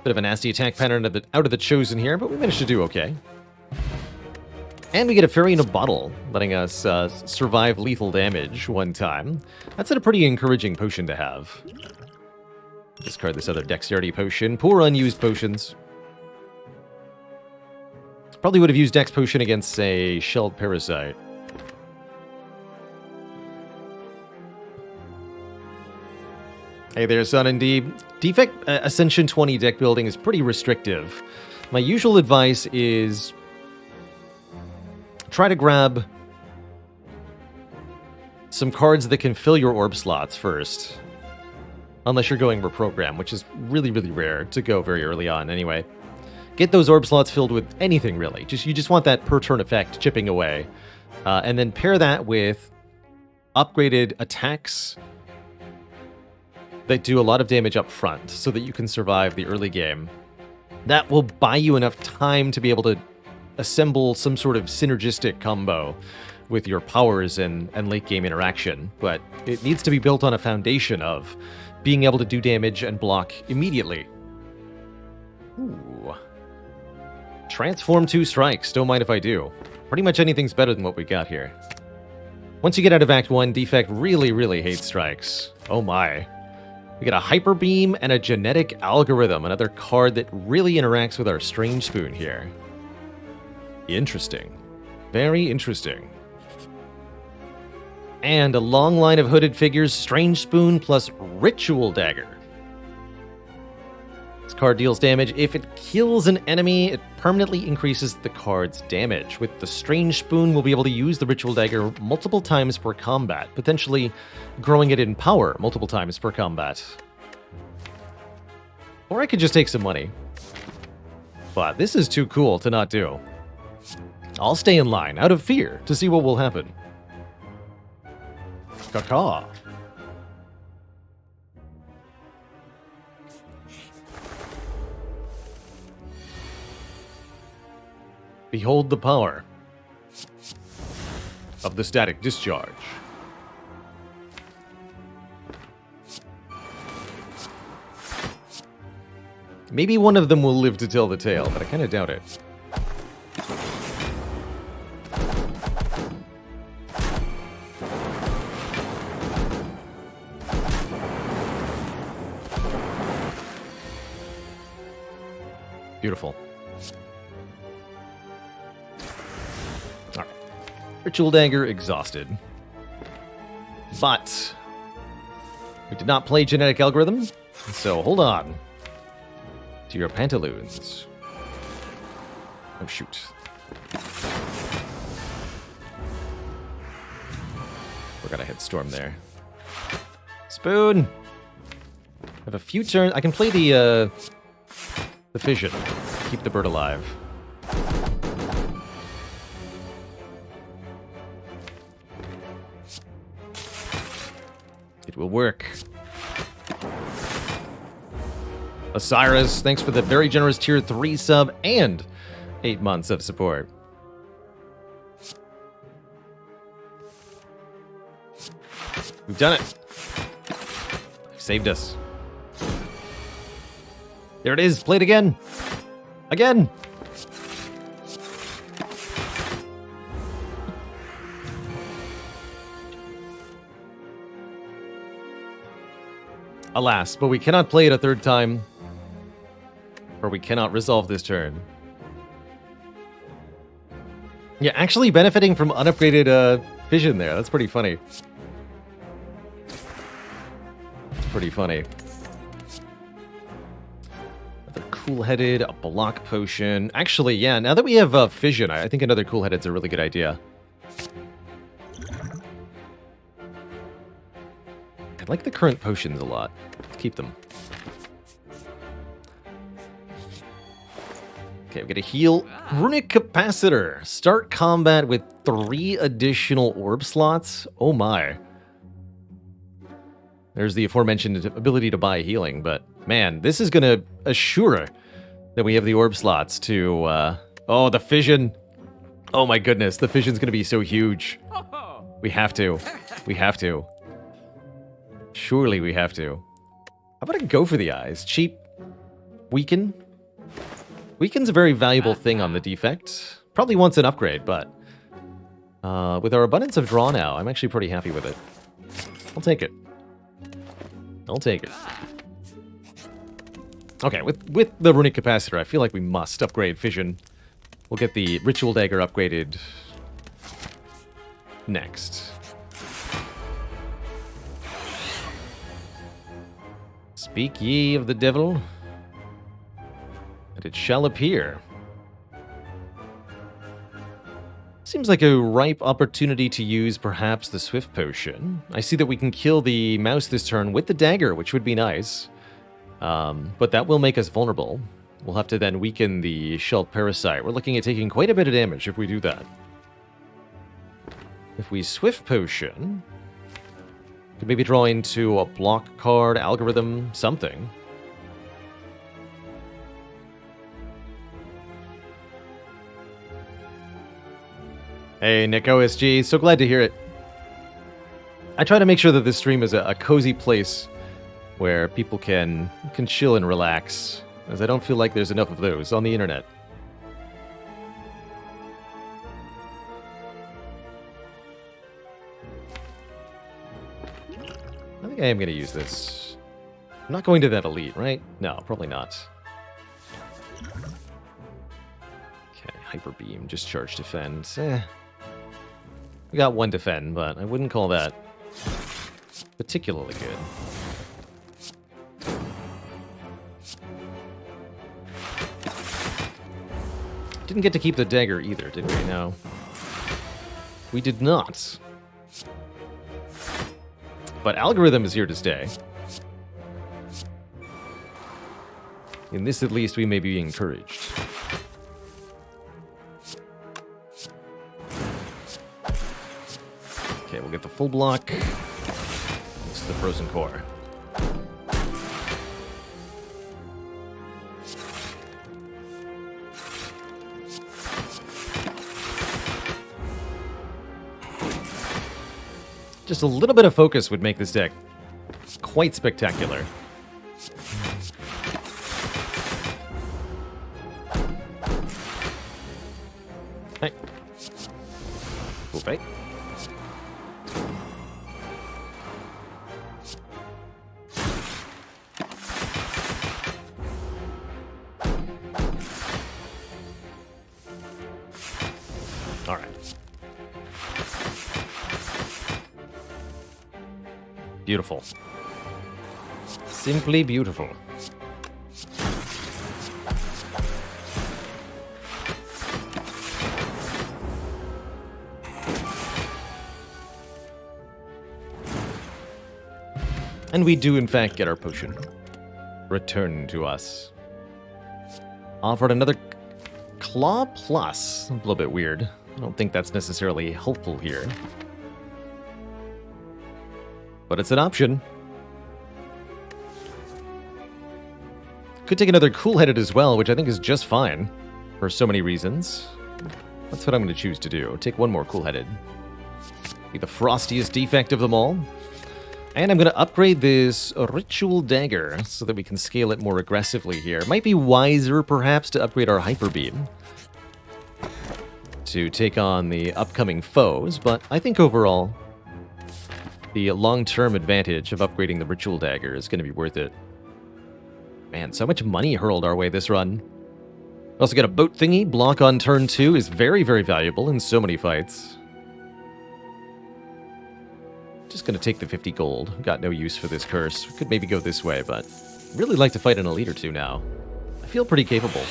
Bit of a nasty attack pattern out of the Chosen here, but we managed to do okay. And we get a Fairy in a Bottle, letting us survive lethal damage one time. That's a pretty encouraging potion to have. Discard this other Dexterity Potion. Poor unused potions. Probably would have used Dex Potion against a Shelled Parasite. Hey there, Sun and D. Defect Ascension 20 deck building is pretty restrictive. My usual advice is try to grab some cards that can fill your orb slots first. Unless you're going reprogram, which is really, really rare to go very early on anyway. Get those orb slots filled with anything, really. You just want that per turn effect chipping away. And then pair that with upgraded attacks that do a lot of damage up front so that you can survive the early game. That will buy you enough time to be able to assemble some sort of synergistic combo with your powers and late game interaction, but it needs to be built on a foundation of being able to do damage and block immediately. Ooh. Transform 2 strikes, don't mind if I do. Pretty much anything's better than what we got here. Once you get out of Act 1, Defect really, really hates strikes. Oh my. We get a Hyper Beam and a Genetic Algorithm, another card that really interacts with our Strange Spoon here. Interesting. Very interesting. And a long line of hooded figures, Strange Spoon plus Ritual Dagger. This card deals damage. If it kills an enemy, it permanently increases the card's damage. With the Strange Spoon, we'll be able to use the Ritual Dagger multiple times per combat, potentially growing it in power multiple times per combat. Or I could just take some money. But this is too cool to not do. I'll stay in line, out of fear, to see what will happen. Caw. Behold the power of the static discharge. Maybe one of them will live to tell the tale, but I kind of doubt it. Beautiful. Alright. Ritual Dagger exhausted. But we did not play Genetic Algorithm, so hold on to your pantaloons. Oh shoot. We're gonna hit Storm there. Spoon! I have a few turns. I can play the fission. Keep the bird alive. It will work. Osiris, thanks for the very generous tier 3 sub and 8 months of support. We've done it. You've saved us. There it is. Play it again. Again. Alas, but we cannot play it a third time, or we cannot resolve this turn. Yeah, actually benefiting from unupgraded vision there. That's pretty funny. It's pretty funny. Another cool-headed, a block potion. Actually, yeah, now that we have fission, I think another cool-headed's a really good idea. I like the current potions a lot. Let's keep them. Okay, we get a heal. Runic Capacitor. Start combat with 3 additional orb slots. Oh my. There's the aforementioned ability to buy healing, but man, this is going to assure that we have the orb slots to... oh, the fission. Oh my goodness, the fission's going to be so huge. We have to. We have to. Surely we have to. How about I go for the eyes? Cheap. Weaken. Weaken's a very valuable thing on the defect. Probably wants an upgrade, but... with our abundance of draw now, I'm actually pretty happy with it. I'll take it. I'll take it. Okay, with the Runic Capacitor, I feel like we must upgrade Fission. We'll get the Ritual Dagger upgraded next. Speak ye of the devil, and it shall appear. Seems like a ripe opportunity to use perhaps the Swift Potion. I see that we can kill the mouse this turn with the dagger, which would be nice. But that will make us vulnerable. We'll have to then weaken the Shelled Parasite. We're looking at taking quite a bit of damage if we do that. If we Swift Potion... Could maybe draw into a block card, algorithm, something. Hey, Nick OSG, so glad to hear it. I try to make sure that this stream is a cozy place where people can chill and relax, as I don't feel like there's enough of those on the internet. I think I am going to use this. I'm not going to that elite, right? No, probably not. Okay, Hyper Beam, Discharge, Defend. We got one defend, but I wouldn't call that particularly good. Didn't get to keep the dagger either, did we? No. We did not. But algorithm is here to stay. In this, at least, we may be encouraged. Okay, we'll get the full block. This is the Frozen Core. Just a little bit of focus would make this deck quite spectacular. Hey. Okay. All right. Beautiful. Simply beautiful. And we do, in fact, get our potion. Return to us. Offered another Claw Plus. A little bit weird. I don't think that's necessarily helpful here. But it's an option. Could take another Cool-Headed as well, which I think is just fine. For so many reasons. That's what I'm going to choose to do. Take one more Cool-Headed. Be the frostiest defect of them all. And I'm going to upgrade this Ritual Dagger so that we can scale it more aggressively here. Might be wiser, perhaps, to upgrade our Hyper Beam to take on the upcoming foes, but I think overall the long-term advantage of upgrading the Ritual Dagger is going to be worth it. Man, so much money hurled our way this run. Also got a boat thingy. Block on turn 2 is very, very valuable in so many fights. Just going to take the 50 gold. Got no use for this curse. Could maybe go this way, but really like to fight an elite or two now. I feel pretty capable.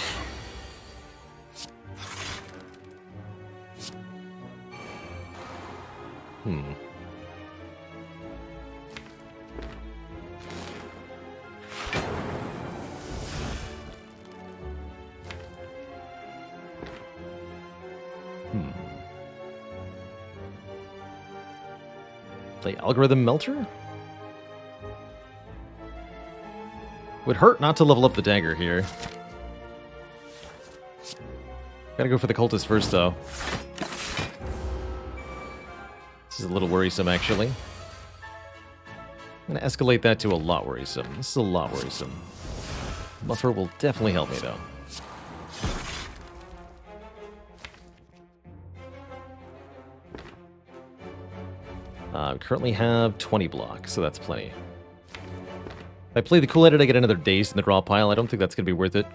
Play Algorithm Melter? Would hurt not to level up the dagger here. Gotta go for the cultist first, though. This is a little worrisome, actually. I'm gonna escalate that to a lot worrisome. This is a lot worrisome. Buffer will definitely help me, though. We currently have 20 blocks, so that's plenty. If I play the Cool-Headed, I get another Daze in the draw pile. I don't think that's going to be worth it.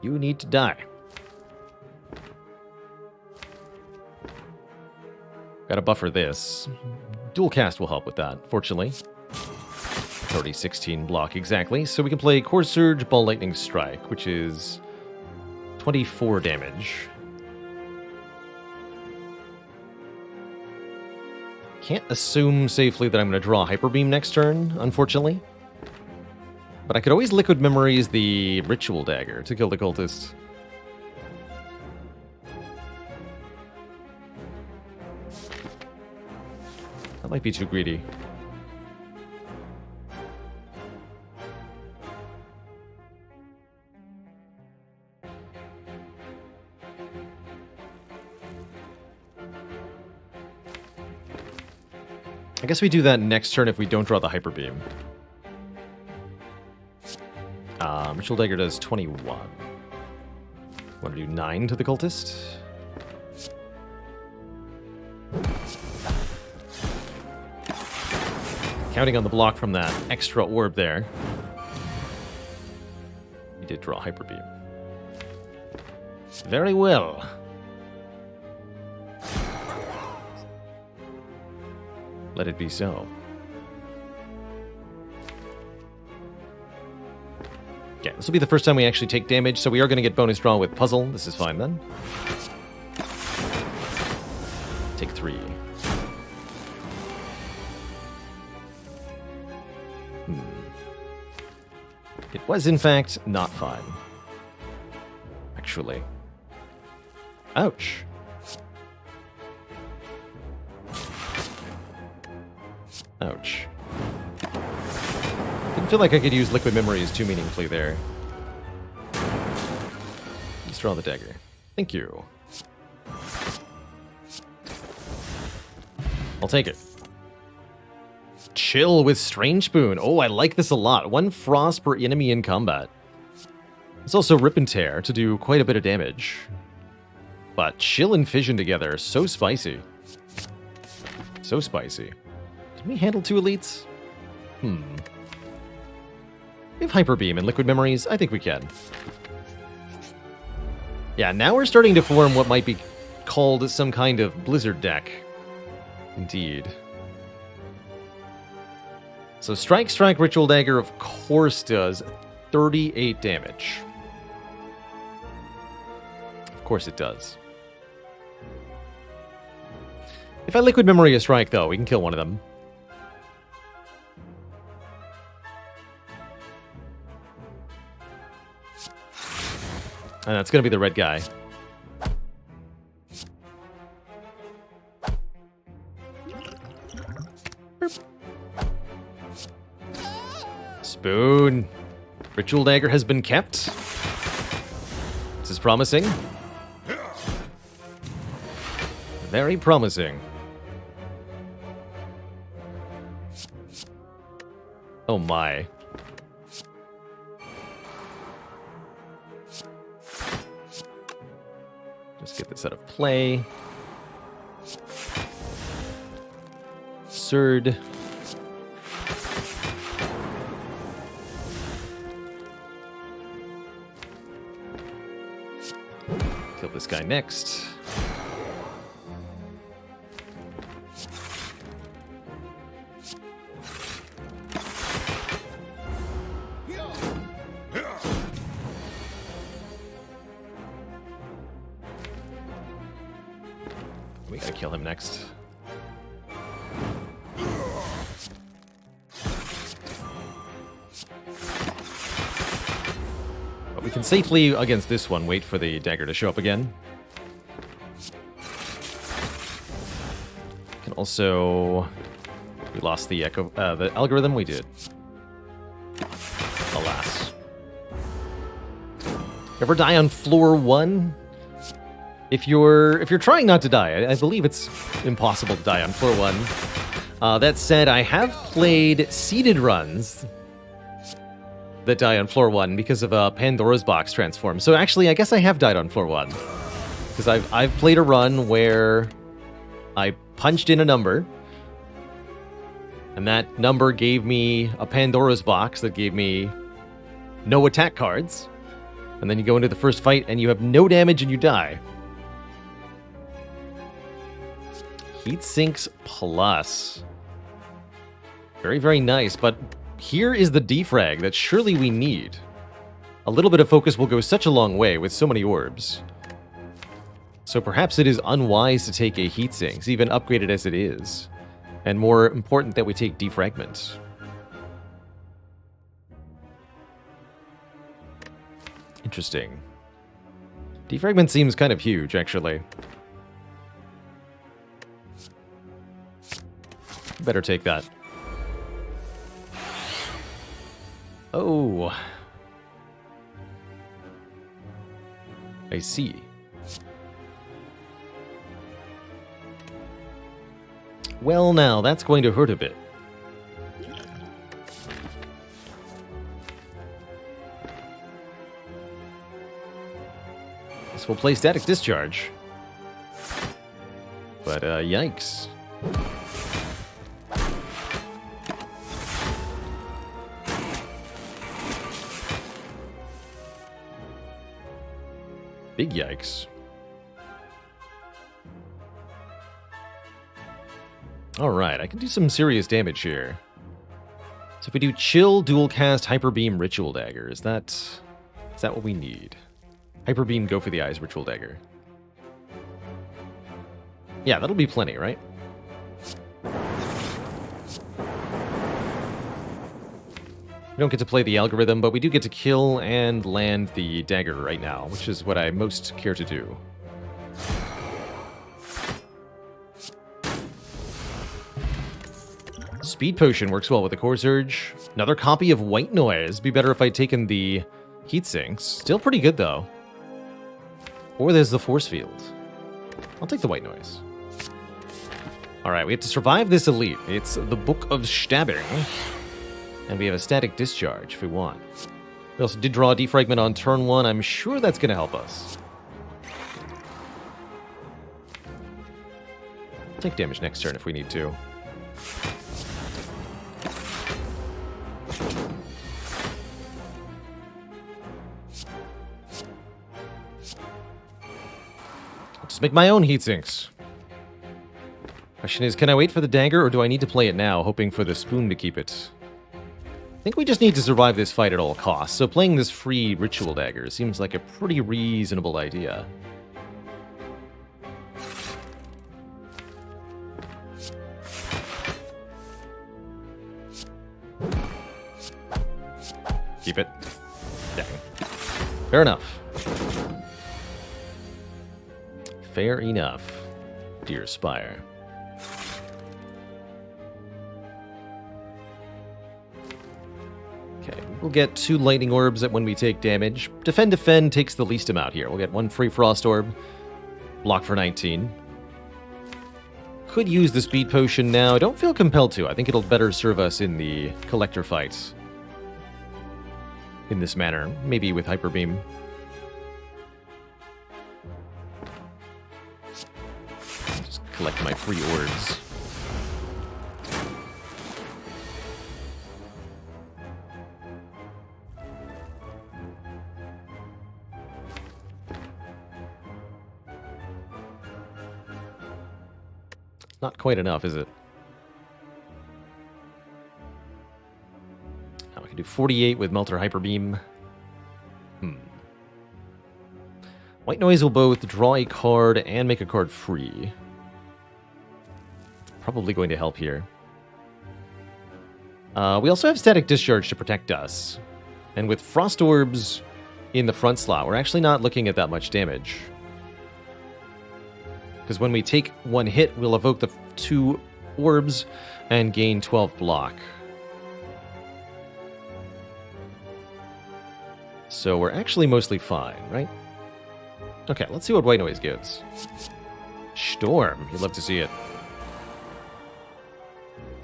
You need to die. Gotta buffer this. Dual cast will help with that, fortunately. It's already 16 block exactly, so we can play Core Surge, Ball Lightning Strike, which is 24 damage. Can't assume safely that I'm going to draw Hyper Beam next turn, unfortunately. But I could always Liquid Memories the Ritual Dagger to kill the cultist. That might be too greedy. I guess we do that next turn if we don't draw the Hyper Beam. Ritual Dagger does 21. Want to do 9 to the Cultist? Counting on the block from that extra orb there. He did draw Hyper Beam. Very well. Let it be so. Yeah, this will be the first time we actually take damage, so we are going to get bonus draw with Puzzle. This is fine then. Take 3. It was, in fact, not fine. Actually. Ouch. Ouch. Didn't feel like I could use Liquid Memories too meaningfully there. Let's draw the dagger. Thank you. I'll take it. Chill with Strange Spoon. Oh, I like this a lot. 1 frost per enemy in combat. It's also Rip and Tear to do quite a bit of damage. But Chill and Fission together, so spicy. So spicy. Can we handle 2 elites? We have Hyper Beam and Liquid Memories. I think we can. Yeah, now we're starting to form what might be called some kind of Blizzard deck. Indeed. So Strike, Strike, Ritual Dagger, of course, does 38 damage. Of course it does. If I Liquid Memory a Strike, though, we can kill one of them. And that's going to be the red guy. Spoon. Ritual Dagger has been kept. This is promising. Very promising. Oh my. Just get this out of play. Absurd. Kill this guy next. We gotta kill him next. But we can safely, against this one, wait for the dagger to show up again. Can also... We lost the echo, the algorithm. We did. Alas. Ever die on floor 1? If you're trying not to die, I believe it's impossible to die on floor 1. That said, I have played seeded runs that die on floor 1 because of a Pandora's Box transform. So actually, I guess I have died on floor 1. Because I've played a run where I punched in a number, and that number gave me a Pandora's Box that gave me no attack cards. And then you go into the first fight and you have no damage and you die. Heat Sinks Plus. Very, very nice, but here is the defrag that surely we need. A little bit of focus will go such a long way with so many orbs. So perhaps it is unwise to take a Heat Sinks, even upgraded as it is. And more important that we take Defragment. Interesting. Defragment seems kind of huge, actually. Better take that. Oh. I see. Well, now, that's going to hurt a bit. This will play Static Discharge. But, yikes. Big yikes. Alright, I can do some serious damage here. So if we do Chill, Dual Cast, Hyper Beam, Ritual Dagger, is that what we need? Hyper Beam, Go for the Eyes, Ritual Dagger. Yeah, that'll be plenty, right? We don't get to play the algorithm, but we do get to kill and land the dagger right now, which is what I most care to do. Speed Potion works well with the Core Surge. Another copy of White Noise. Be better if I'd taken the Heat Sinks. Still pretty good, though. Or there's the Force Field. I'll take the White Noise. Alright, we have to survive this elite. It's the Book of Stabbing. And we have a Static Discharge if we want. We also did draw a Defragment on turn 1. I'm sure that's going to help us. Take damage next turn if we need to. Just make my own heat sinks. Question is, can I wait for the dagger or do I need to play it now, hoping for the spoon to keep it? I think we just need to survive this fight at all costs, so playing this free ritual dagger seems like a pretty reasonable idea. Keep it. Dang. Fair enough. Fair enough, dear Spire. Okay, we'll get 2 lightning orbs when we take damage. Defend takes the least amount here. We'll get 1 free frost orb. Block for 19. Could use the speed potion now. I don't feel compelled to. I think it'll better serve us in the collector fights. In this manner. Maybe with Hyper Beam. Just collect my free orbs. Not quite enough, is it? Now we can do 48 with Melter Hyper Beam. White Noise will both draw a card and make a card free. Probably going to help here. We also have Static Discharge to protect us. And with Frost Orbs in the front slot, we're actually not looking at that much damage. Because when we take 1 hit, we'll evoke the 2 orbs and gain 12 block. So we're actually mostly fine, right? Okay, let's see what White Noise gives. Storm. You'd love to see it.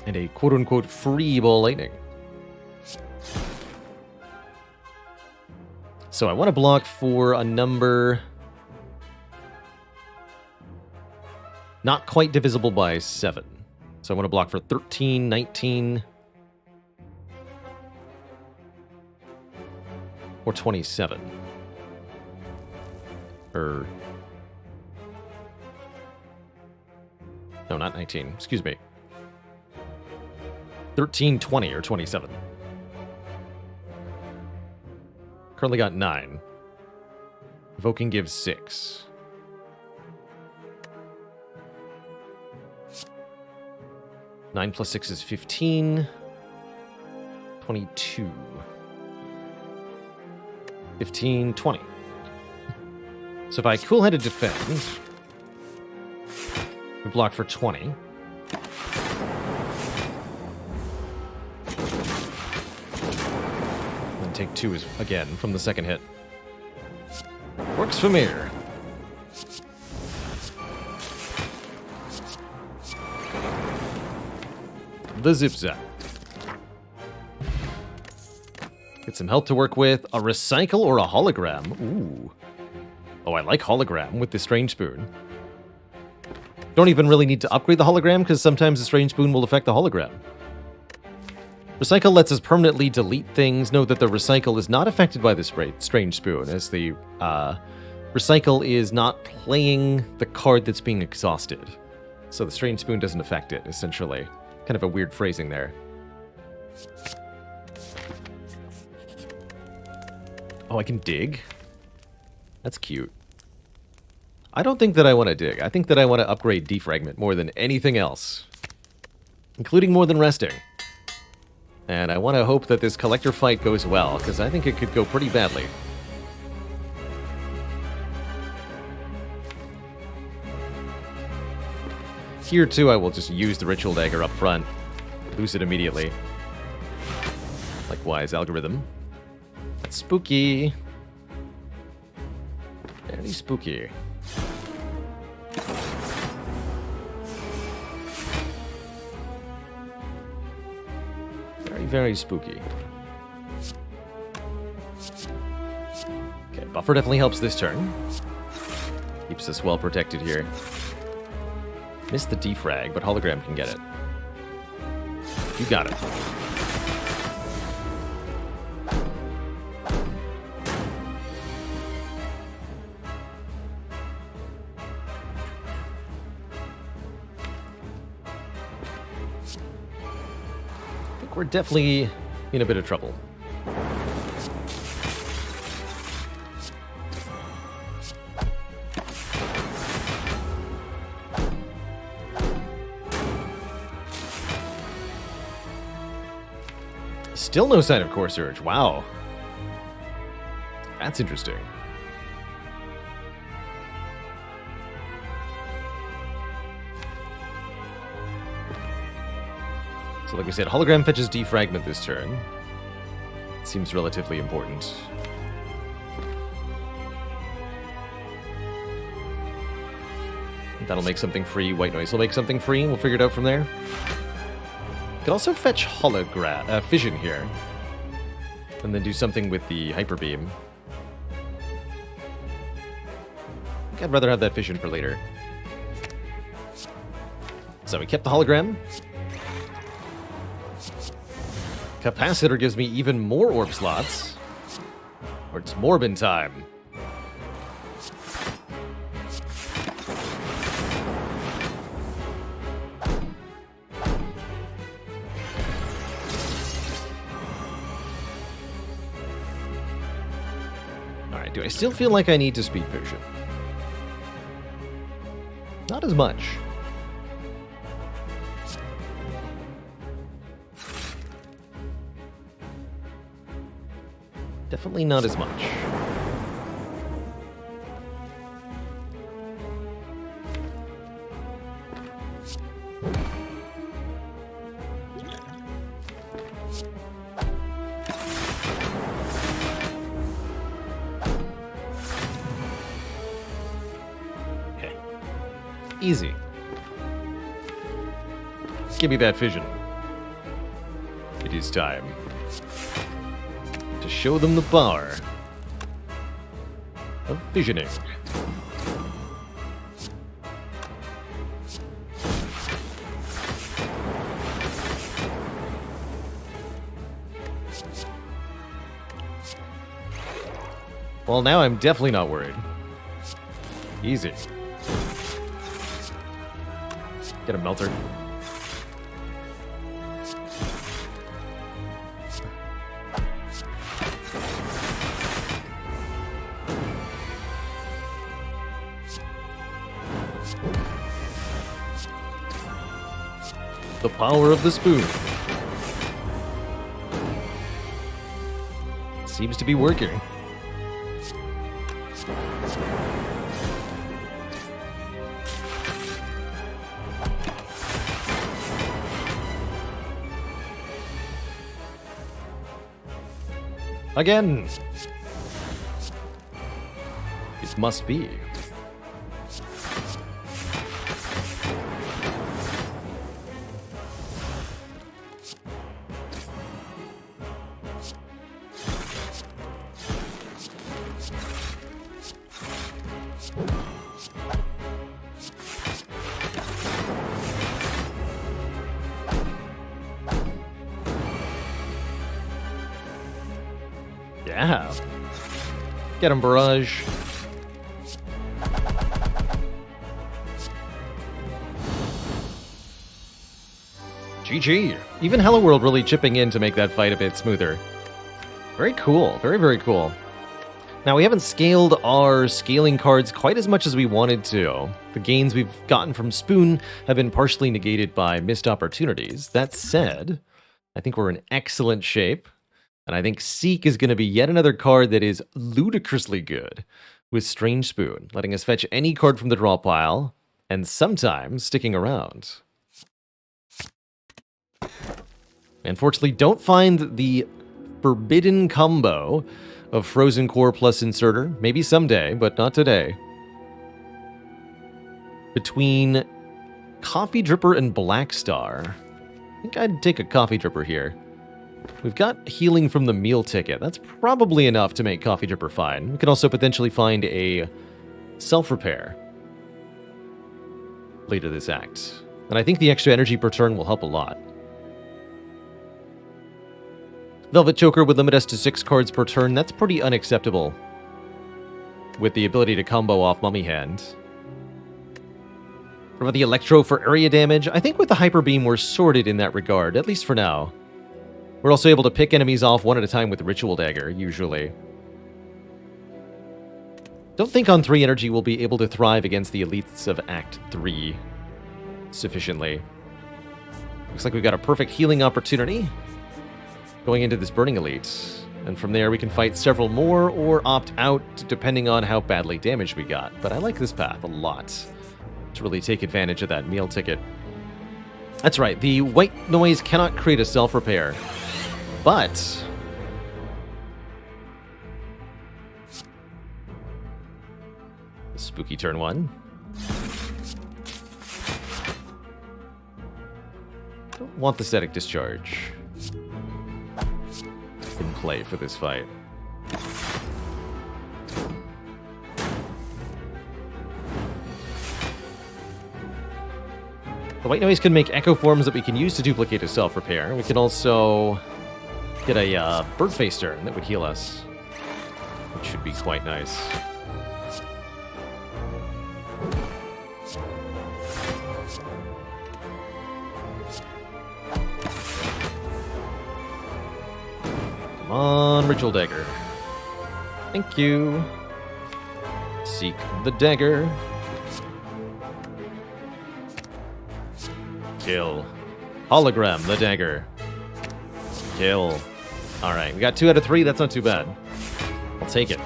And a quote-unquote free Ball Lightning. So I want to block for a number... not quite divisible by 7. So I want to block for 13, 19... or 27. No, not 19. Excuse me. 13, 20, or 27. Currently got 9. Evoking gives 6. Nine plus 6 is 15. 22. 15, 20. So if I cool-headed defend, we block for 20. Take 2 again from the second hit. Works for me. The Zip Zap. Get some health to work with. A recycle or a hologram? Ooh. Oh, I like hologram with the Strange Spoon. Don't even really need to upgrade the hologram, because sometimes the Strange Spoon will affect the hologram. Recycle lets us permanently delete things. Note that the recycle is not affected by the Strange Spoon, as the recycle is not playing the card that's being exhausted. So the Strange Spoon doesn't affect it, essentially. Kind of a weird phrasing there. Oh, I can dig? That's cute. I don't think that I want to dig. I think that I want to upgrade Defragment more than anything else. Including more than resting. And I want to hope that this collector fight goes well, because I think it could go pretty badly. Here, too, I will just use the Ritual Dagger up front. Lose it immediately. Likewise, Algorithm. That's spooky. Very spooky. Very, very spooky. Okay, buffer definitely helps this turn. Keeps us well protected here. Missed the defrag, but hologram can get it. You got it. I think we're definitely in a bit of trouble. Still no sign of Core Surge. Wow. That's interesting. So like we said, hologram fetches defragment this turn. Seems relatively important. That'll make something free. White noise will make something free. We'll figure it out from there. Could also fetch Fission here. And then do something with the Hyper Beam. I think I'd rather have that Fission for later. So we kept the hologram. Capacitor gives me even more orb slots. Or it's Morbin time. Alright, do I still feel like I need to Speed Potion? Not as much. Definitely not as much. Okay. Easy. Give me that Fission. It is time to show them the power of fissioning. Well, now I'm definitely not worried. Easy. Get a melter. The power of the spoon. Seems to be working. Again! It must be. Yeah. Get him, Barrage. GG. Even Hello World really chipping in to make that fight a bit smoother. Very cool. Very, very cool. Now, we haven't scaled our scaling cards quite as much as we wanted to. The gains we've gotten from Spoon have been partially negated by missed opportunities. That said, I think we're in excellent shape. And I think Seek is going to be yet another card that is ludicrously good with Strange Spoon, letting us fetch any card from the draw pile, and sometimes sticking around. Unfortunately, don't find the forbidden combo of Frozen Core plus Inserter. Maybe someday, but not today. Between Coffee Dripper and Black Star, I think I'd take a Coffee Dripper here. We've got healing from the meal ticket. That's probably enough to make Coffee Dripper fine. We can also potentially find a self-repair later this act. And I think the extra energy per turn will help a lot. Velvet Choker would limit us to 6 cards per turn. That's pretty unacceptable with the ability to combo off Mummy Hand. What about the Electro for area damage? I think with the Hyper Beam we're sorted in that regard, at least for now. We're also able to pick enemies off one at a time with Ritual Dagger, usually. Don't think on 3 energy we'll be able to thrive against the elites of Act 3 sufficiently. Looks like we've got a perfect healing opportunity going into this Burning Elite. And from there we can fight several more or opt out depending on how badly damaged we got. But I like this path a lot to really take advantage of that meal ticket. That's right, the white noise cannot create a self-repair. But spooky turn 1. Don't want the static discharge in play for this fight. The white noise can make echo forms that we can use to duplicate a self-repair. We can also get a bird face turn that would heal us, which should be quite nice. Come on, Ritual Dagger. Thank you. Seek the dagger. Kill. Hologram the dagger. Kill. Alright, we got 2 out of 3. That's not too bad. I'll take it.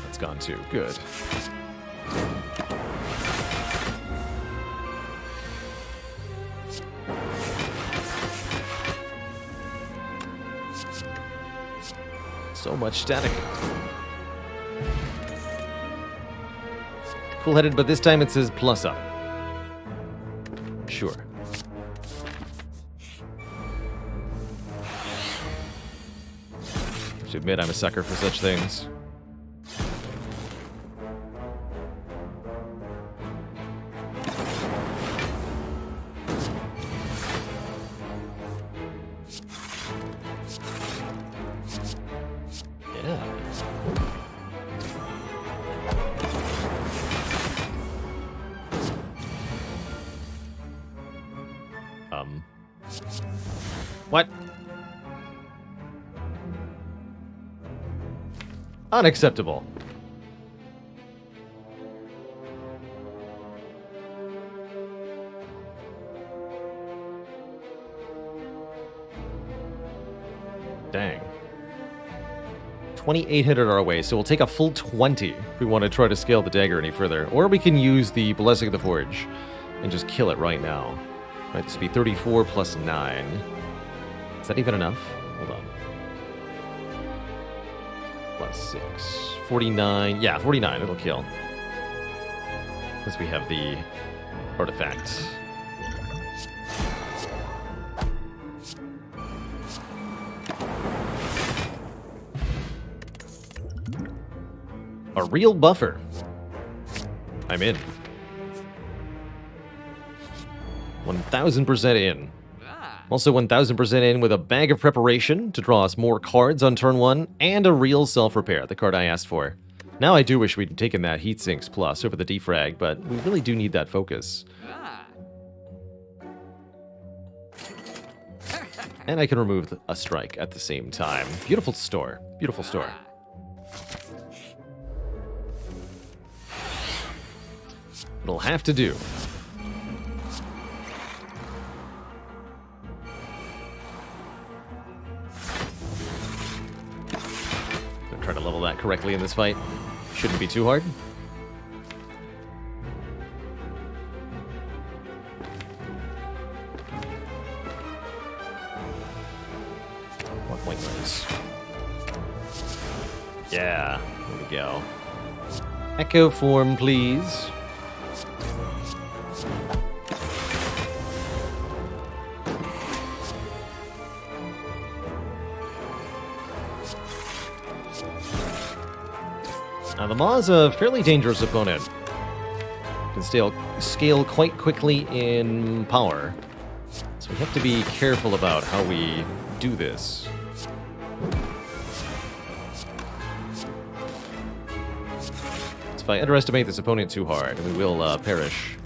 That's gone too. Good. So much static. Cool-headed, but this time it says plus up. Sure. To admit, I'm a sucker for such things. What? Unacceptable. Dang. 2,800 our way, so we'll take a full 20 if we want to try to scale the dagger any further. Or we can use the Blessing of the Forge and just kill it right now. Right, this would be 34 plus 9. Is that even enough? Hold on. Plus 6. 49. Yeah, 49. It'll kill. Because we have the artifact. A real buffer. I'm in. 1,000% in. Also 1,000% in with a bag of preparation to draw us more cards on turn 1 and a real self-repair, the card I asked for. Now I do wish we'd taken that Heat Sinks Plus over the defrag, but we really do need that focus. And I can remove a strike at the same time. Beautiful store. Beautiful store. It'll have to do. Gonna try to level that correctly in this fight. Shouldn't be too hard. One point raise. Yeah, there we go. Echo form, please. Now, the Maw's a fairly dangerous opponent. Can scale quite quickly in power. So we have to be careful about how we do this. So if I underestimate this opponent too hard, we will perish.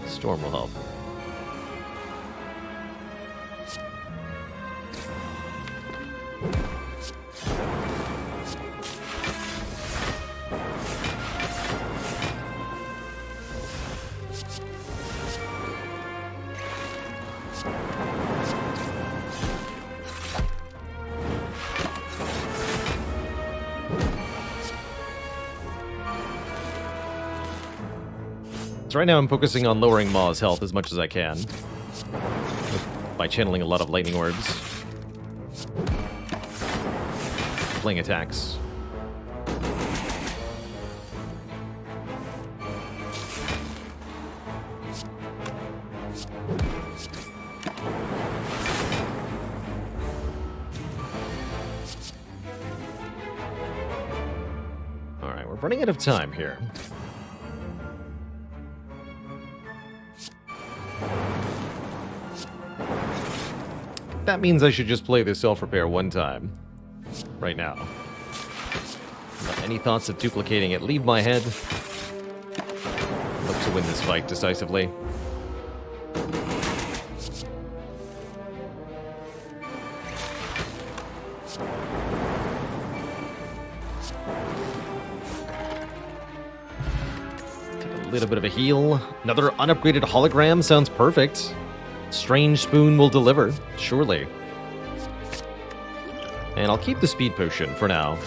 Storm will help. So right now I'm focusing on lowering Maw's health as much as I can. By channeling a lot of lightning orbs. Playing attacks. Alright, we're running out of time here. That means I should just play this self-repair one time. Right now. Let any thoughts of duplicating it leave my head. Look to win this fight decisively. Take a little bit of a heal. Another unupgraded hologram sounds perfect. Strange Spoon will deliver, surely. And I'll keep the speed potion for now.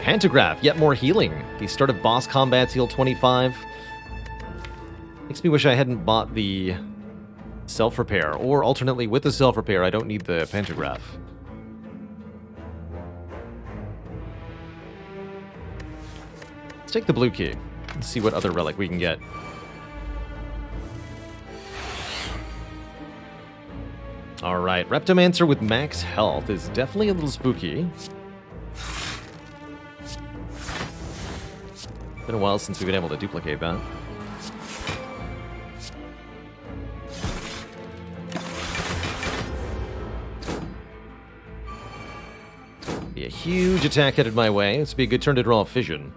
Pantograph, yet more healing. The start of boss combats heal 25. Makes me wish I hadn't bought the self-repair, or alternately with the self-repair, I don't need the Pantograph. Let's take the blue key and see what other relic we can get. Alright, Reptomancer with max health is definitely a little spooky. Been a while since we've been able to duplicate that. Be a huge attack headed my way. This would be a good turn to draw a fission.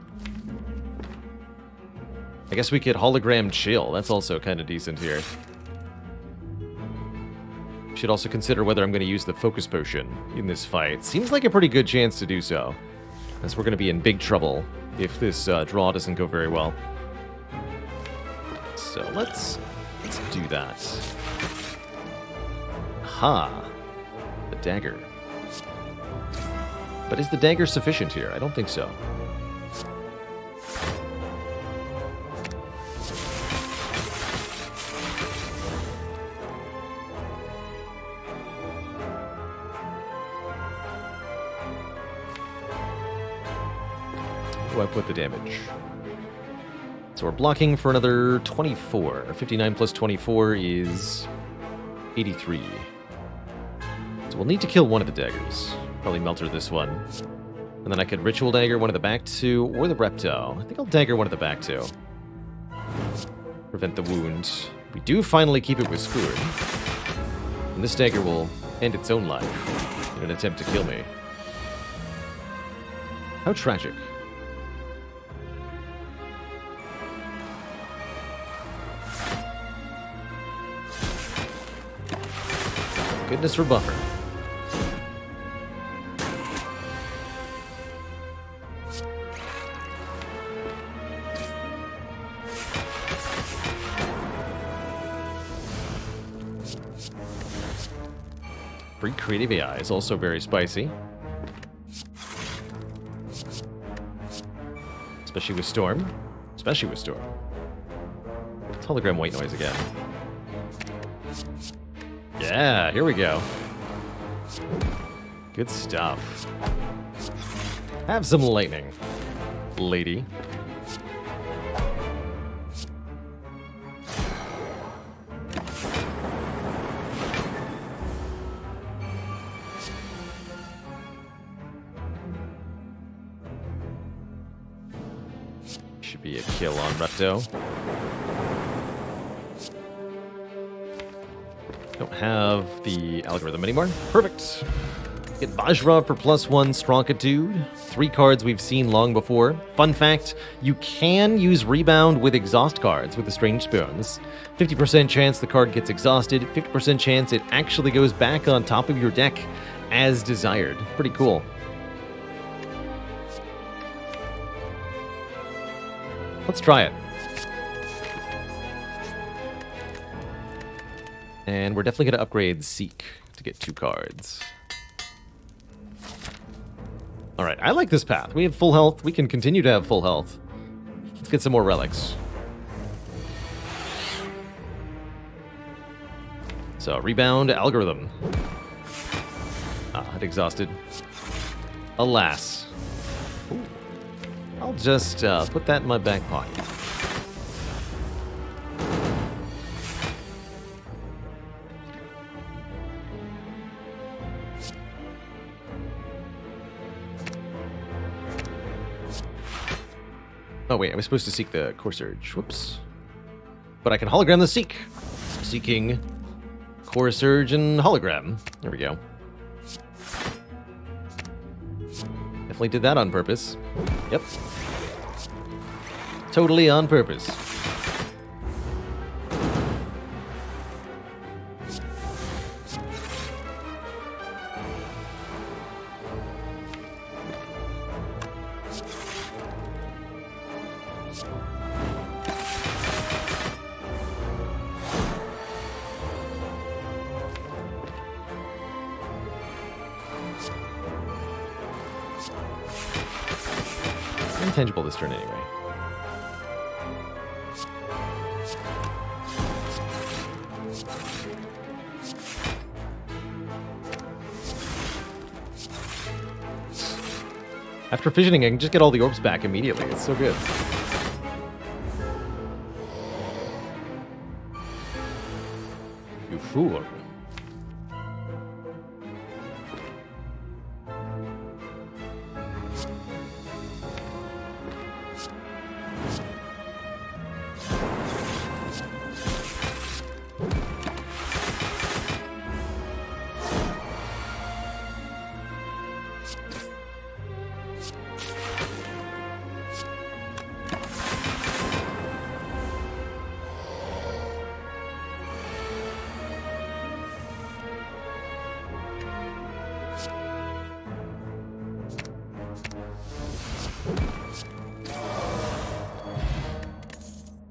I guess we could hologram chill. That's also kind of decent here. Should also consider whether I'm going to use the focus potion in this fight. Seems like a pretty good chance to do so, as we're going to be in big trouble if this draw doesn't go very well. So let's do that. Ha! The dagger. But is the dagger sufficient here? I don't think so. Where do I put the damage? So we're blocking for another 24. 59 plus 24 is 83. So we'll need to kill one of the daggers. Probably Melter this one. And then I could Ritual Dagger one of the back two, or the Repto. I think I'll Dagger one of the back two. Prevent the wound. We do finally keep it with Skewered. And this dagger will end its own life in an attempt to kill me. How tragic. Goodness for buffer. Free Creative AI is also very spicy. Especially with Storm. Especially with Storm. It's hologram white noise again. Yeah, here we go. Good stuff. Have some lightning, lady. Should be a kill on Repto. Don't have the algorithm anymore. Perfect. Get Vajra for +1 Stроnkitude. 3 cards we've seen long before. Fun fact, you can use Rebound with exhaust cards with the Strange Spoons. 50% chance the card gets exhausted, 50% chance it actually goes back on top of your deck as desired. Pretty cool. Let's try it. And we're definitely going to upgrade Seek to get 2 cards. Alright, I like this path. We have full health. We can continue to have full health. Let's get some more relics. So, Rebound, Algorithm. It exhausted. Alas. Ooh. I'll just put that in my back pocket. Oh wait, I was supposed to seek the Core Surge. Whoops. But I can hologram the Seek. Seeking Core Surge and hologram. There we go. Definitely did that on purpose. Yep. Totally on purpose. Intangible this turn anyway. After fissioning, I can just get all the orbs back immediately. It's so good. You fool.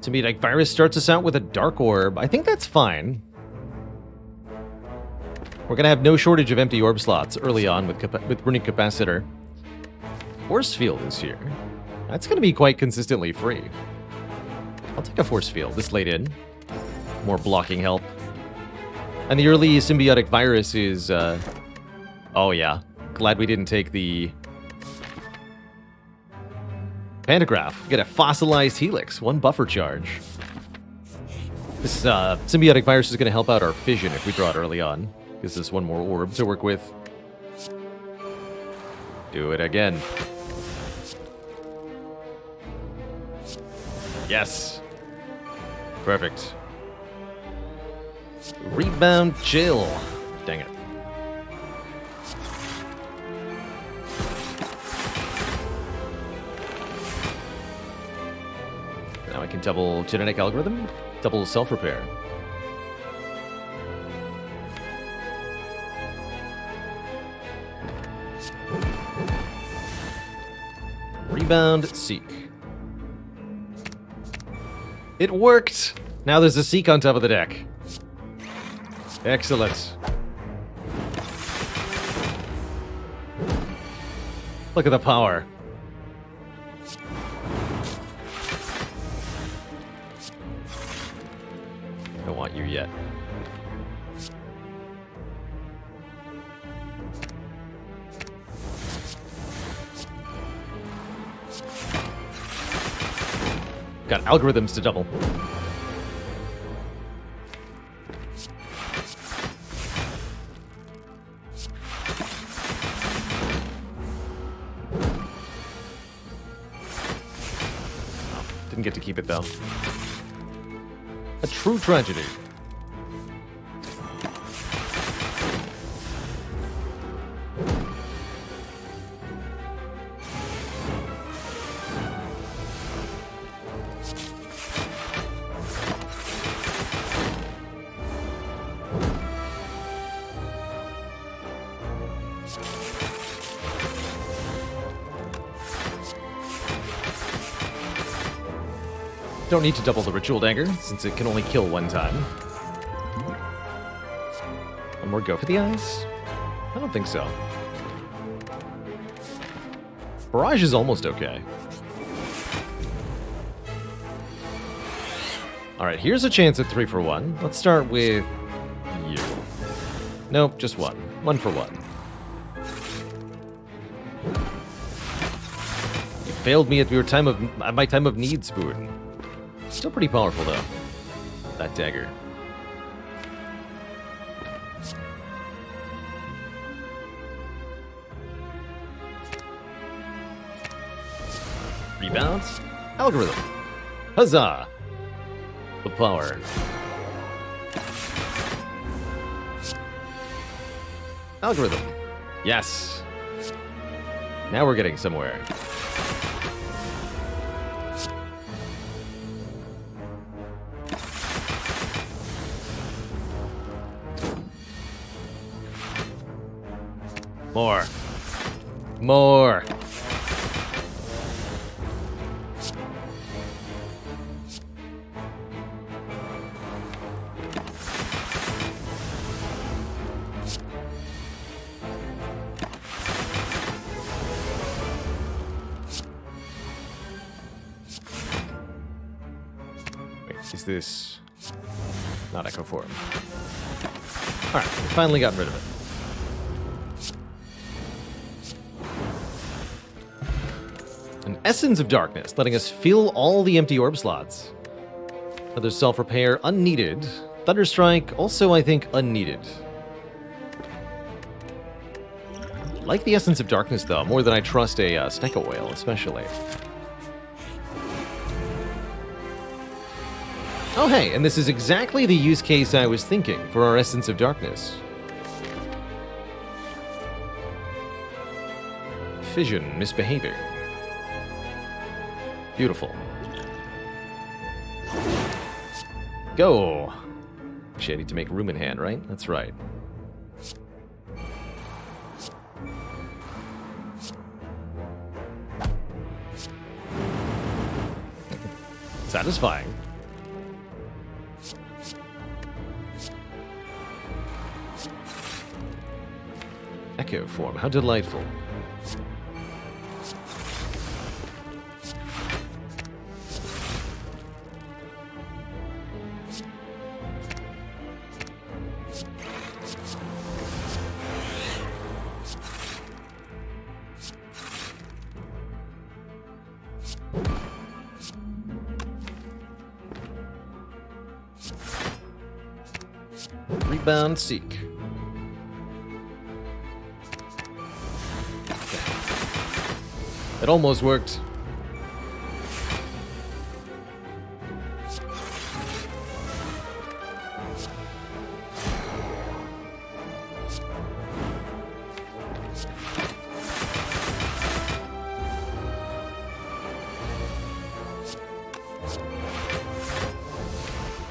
Symbiotic Virus starts us out with a Dark Orb. I think that's fine. We're going to have no shortage of empty orb slots early on with Runic Capacitor. Force Field is here. That's going to be quite consistently free. I'll take a Force Field this late in. More blocking help. And the early Symbiotic Virus is... oh yeah. Glad we didn't take the... Pantograph. Get a Fossilized Helix. 1 buffer charge. This Symbiotic Virus is going to help out our Fission if we draw it early on. Gives us 1 more orb to work with. Do it again. Yes. Perfect. Rebound Chill. Dang it. Now I can double Genetic Algorithm, double Self-Repair. Rebound Seek. It worked! Now there's a Seek on top of the deck. Excellent. Look at the power. I don't want you yet. Got algorithms to double. Didn't get to keep it though. A true tragedy. Don't need to double the Ritual Dagger, since it can only kill 1 time. One more go for the eyes? I don't think so. Barrage is almost okay. Alright, here's a chance at 3 for 1. Let's start with you. Nope, just 1. 1 for 1. You failed me at my time of need, Spoon. Still pretty powerful, though. That dagger. Rebounds. Algorithm. Huzzah! The power. Algorithm. Yes. Now we're getting somewhere. More. More. Wait, is this not Echo Form? Alright, we finally got rid of it. An Essence of Darkness, letting us fill all the empty orb slots. Another Self-Repair, unneeded. Thunderstrike, also, I think, unneeded. Like the Essence of Darkness, though, more than I trust a Snecko Whale, especially. Oh, hey, and this is exactly the use case I was thinking for our Essence of Darkness. Fission, Misbehavior. Beautiful. Go! Actually, I need to make room in hand, right? That's right. Satisfying. Echo form. How delightful. Rebound Seek. It almost worked.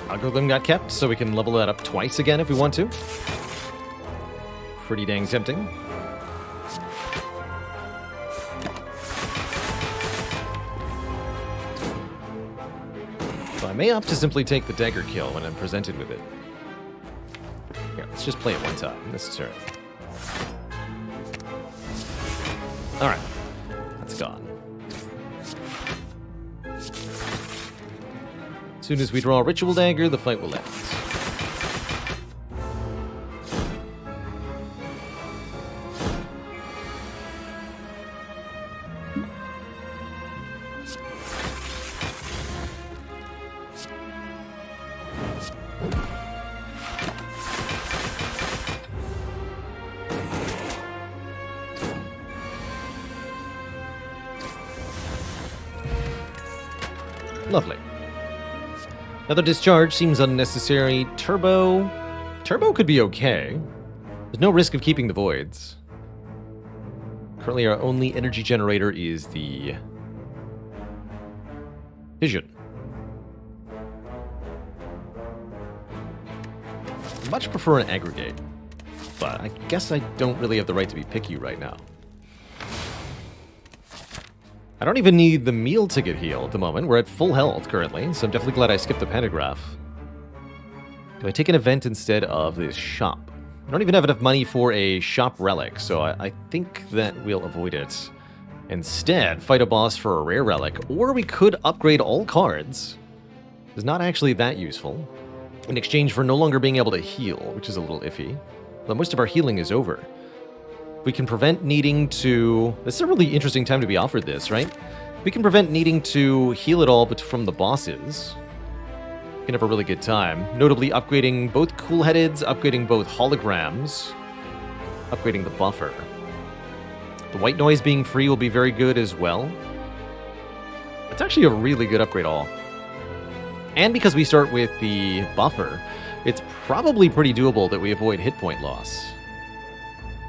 Algorithm got kept, so we can level that up twice again if we want to. Pretty dang tempting. So I may opt to simply take the dagger kill when I'm presented with it. Here, let's just play it one time this turn. Alright, that's gone. As soon as we draw a Ritual Dagger, the fight will end. Lovely. Another discharge seems unnecessary. Turbo could be okay. There's no risk of keeping the voids. Currently our only energy generator is the Vision. I much prefer an aggregate, but I guess I don't really have the right to be picky right now. I don't even need the meal ticket heal at the moment. We're at full health currently, so I'm definitely glad I skipped the pantograph. Do I take an event instead of this shop? I don't even have enough money for a shop relic, so I think that we'll avoid it. Instead, fight a boss for a rare relic, or we could upgrade all cards. It's not actually that useful, in exchange for no longer being able to heal, which is a little iffy. But most of our healing is over. We can prevent needing to... This is a really interesting time to be offered this, right? We can prevent needing to heal it all but from the bosses. We can have a really good time. Notably upgrading both cool-headeds, upgrading both holograms, upgrading the buffer. The white noise being free will be very good as well. It's actually a really good upgrade all. And because we start with the buffer, it's probably pretty doable that we avoid hit point loss.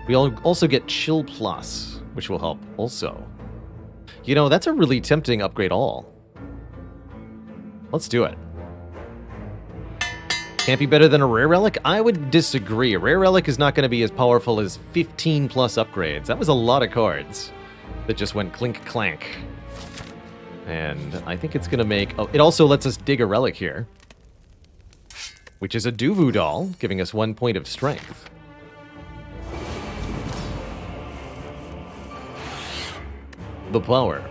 We also get Chill Plus, which will help also. You know, that's a really tempting upgrade all. Let's do it. Can't be better than a rare relic? I would disagree. A rare relic is not going to be as powerful as 15 plus upgrades. That was a lot of cards that just went clink clank. And I think it's going to make... Oh, it also lets us dig a relic here, which is a Duvu doll, giving us 1 point of strength. The power.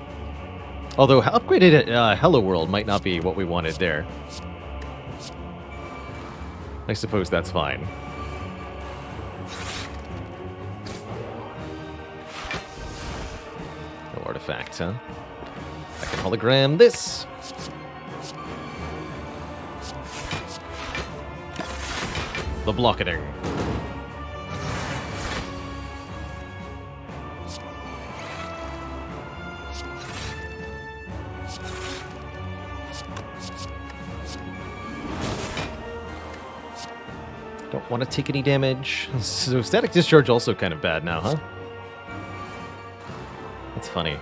Although upgraded Hello World might not be what we wanted there. I suppose that's fine. No artifact, huh? I can hologram this. The blocketing. Don't want to take any damage. So static discharge also kind of bad now, huh? That's funny.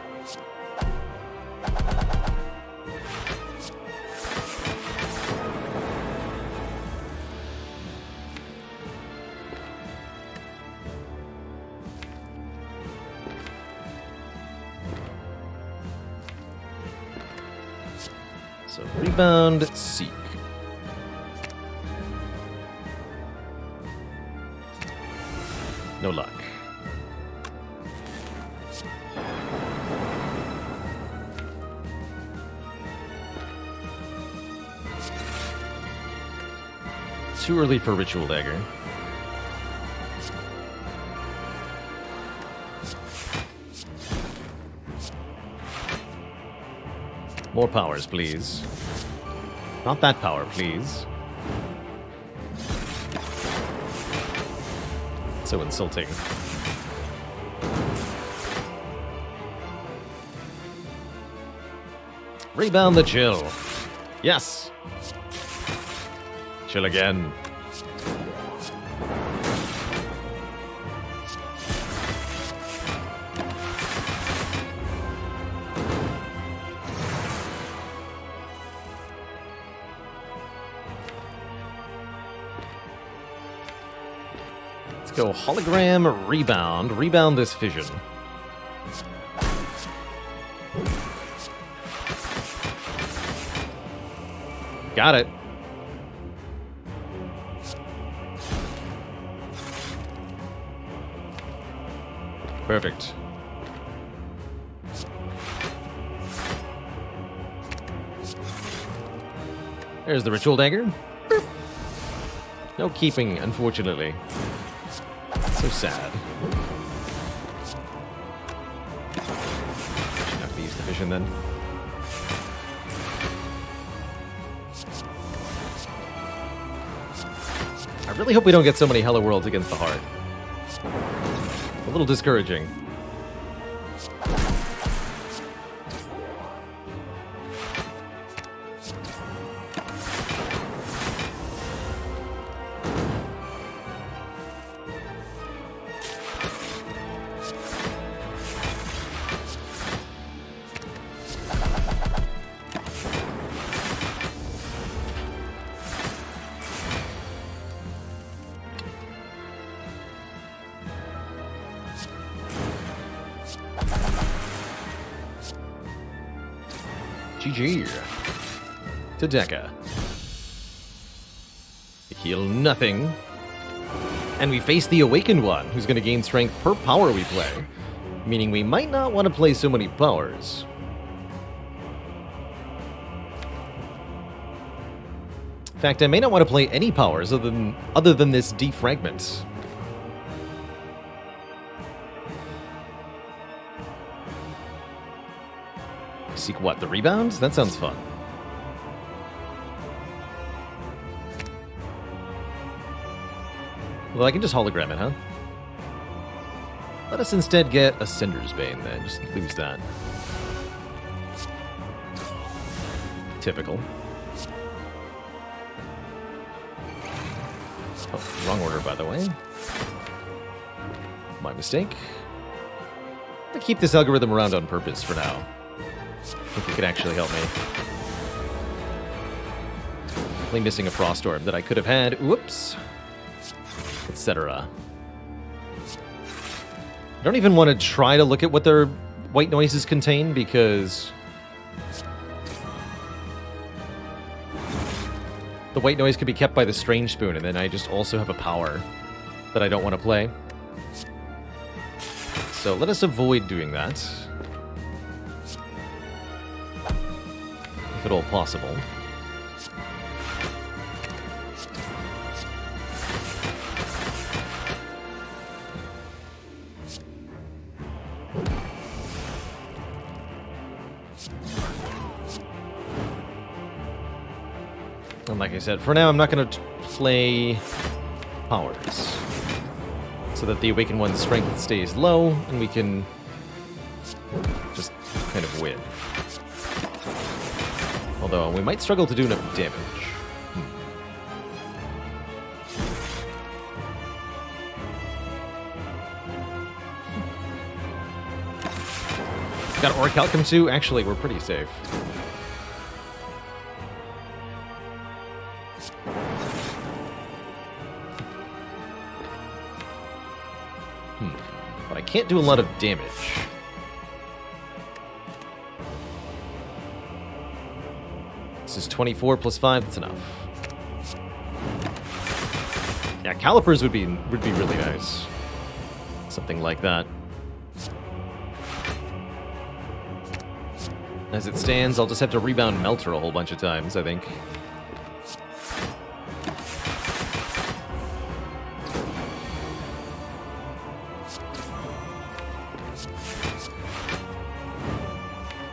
So rebound, seek. No luck. too early for Ritual Dagger. More powers, please. Not that power, please. So insulting. Rebound the chill. Yes. Chill again. Let's go hologram rebound. Rebound this fission. Got it. Perfect. There's the Ritual Dagger. Boop. No keeping, unfortunately. So sad. Should have to use the vision then. I really hope we don't get so many Hello Worlds against the Heart. A little discouraging. GG. To Deca. Heal nothing. And we face the Awakened One, who's going to gain strength per power we play. Meaning we might not want to play so many powers. In fact, I may not want to play any powers other than this defragment. Seek what? The rebounds? That sounds fun. Well, I can just hologram it, huh? Let us instead get a Cinder's Bane then. Just lose that. Typical. Oh, wrong order, by the way. My mistake. I'm gonna keep this algorithm around on purpose for now. I think it could actually help me. Definitely missing a Frost Orb that I could have had. Whoops. Etc. I don't even want to try to look at what their white noises contain because the white noise could be kept by the Strange Spoon, and then I just also have a power that I don't want to play. So let us avoid doing that. If at all possible. And like I said, for now I'm not going to play powers. So that the Awakened One's strength stays low, and we can just kind of win. Although, we might struggle to do enough damage. Got Orichalcum too? Actually, we're pretty safe. But I can't do a lot of damage. This is 24 plus 5, that's enough. Yeah, Calipers would be really nice. Something like that. As it stands, I'll just have to rebound Melter a whole bunch of times, I think.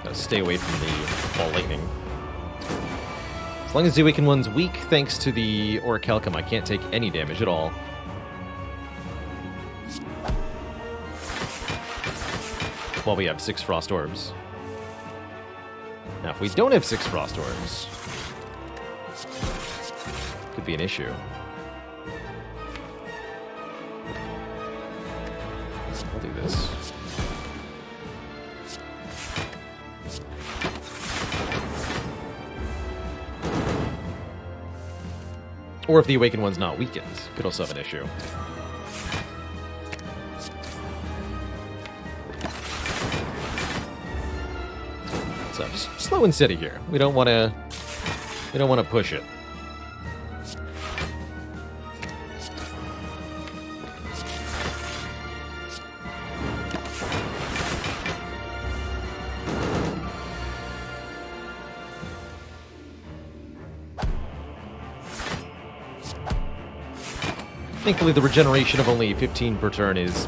Gotta stay away from the ball lightning. As long as the Awakened One's weak, thanks to the Orichalcum, I can't take any damage at all. While we have 6 Frost Orbs. Now, if we don't have 6 Frost Orbs, could be an issue. I'll do this. Or if the Awakened One's not weakened, could also have an issue. So just slow and steady here. We don't want to push it. Thankfully, the regeneration of only 15 per turn is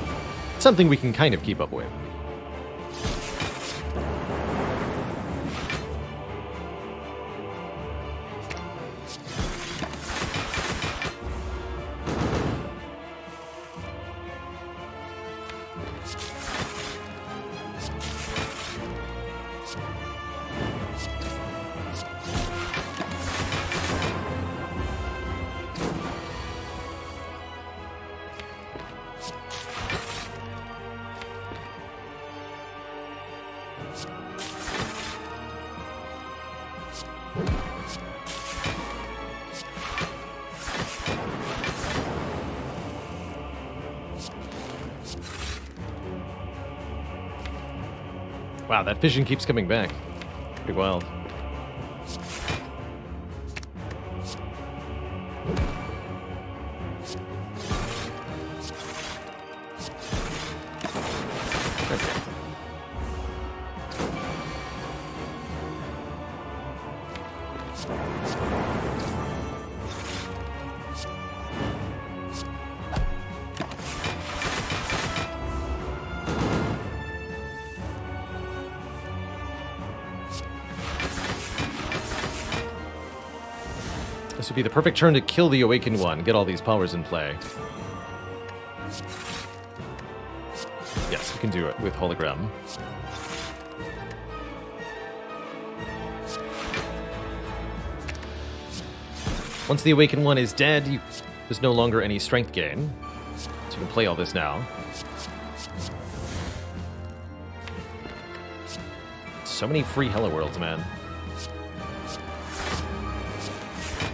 something we can kind of keep up with. Wow, that vision keeps coming back. Pretty wild. Okay. This would be the perfect turn to kill the Awakened One, get all these powers in play. Yes, we can do it with Hologram. Once the Awakened One is dead, there's no longer any strength gain. So you can play all this now. So many free Hello Worlds, man.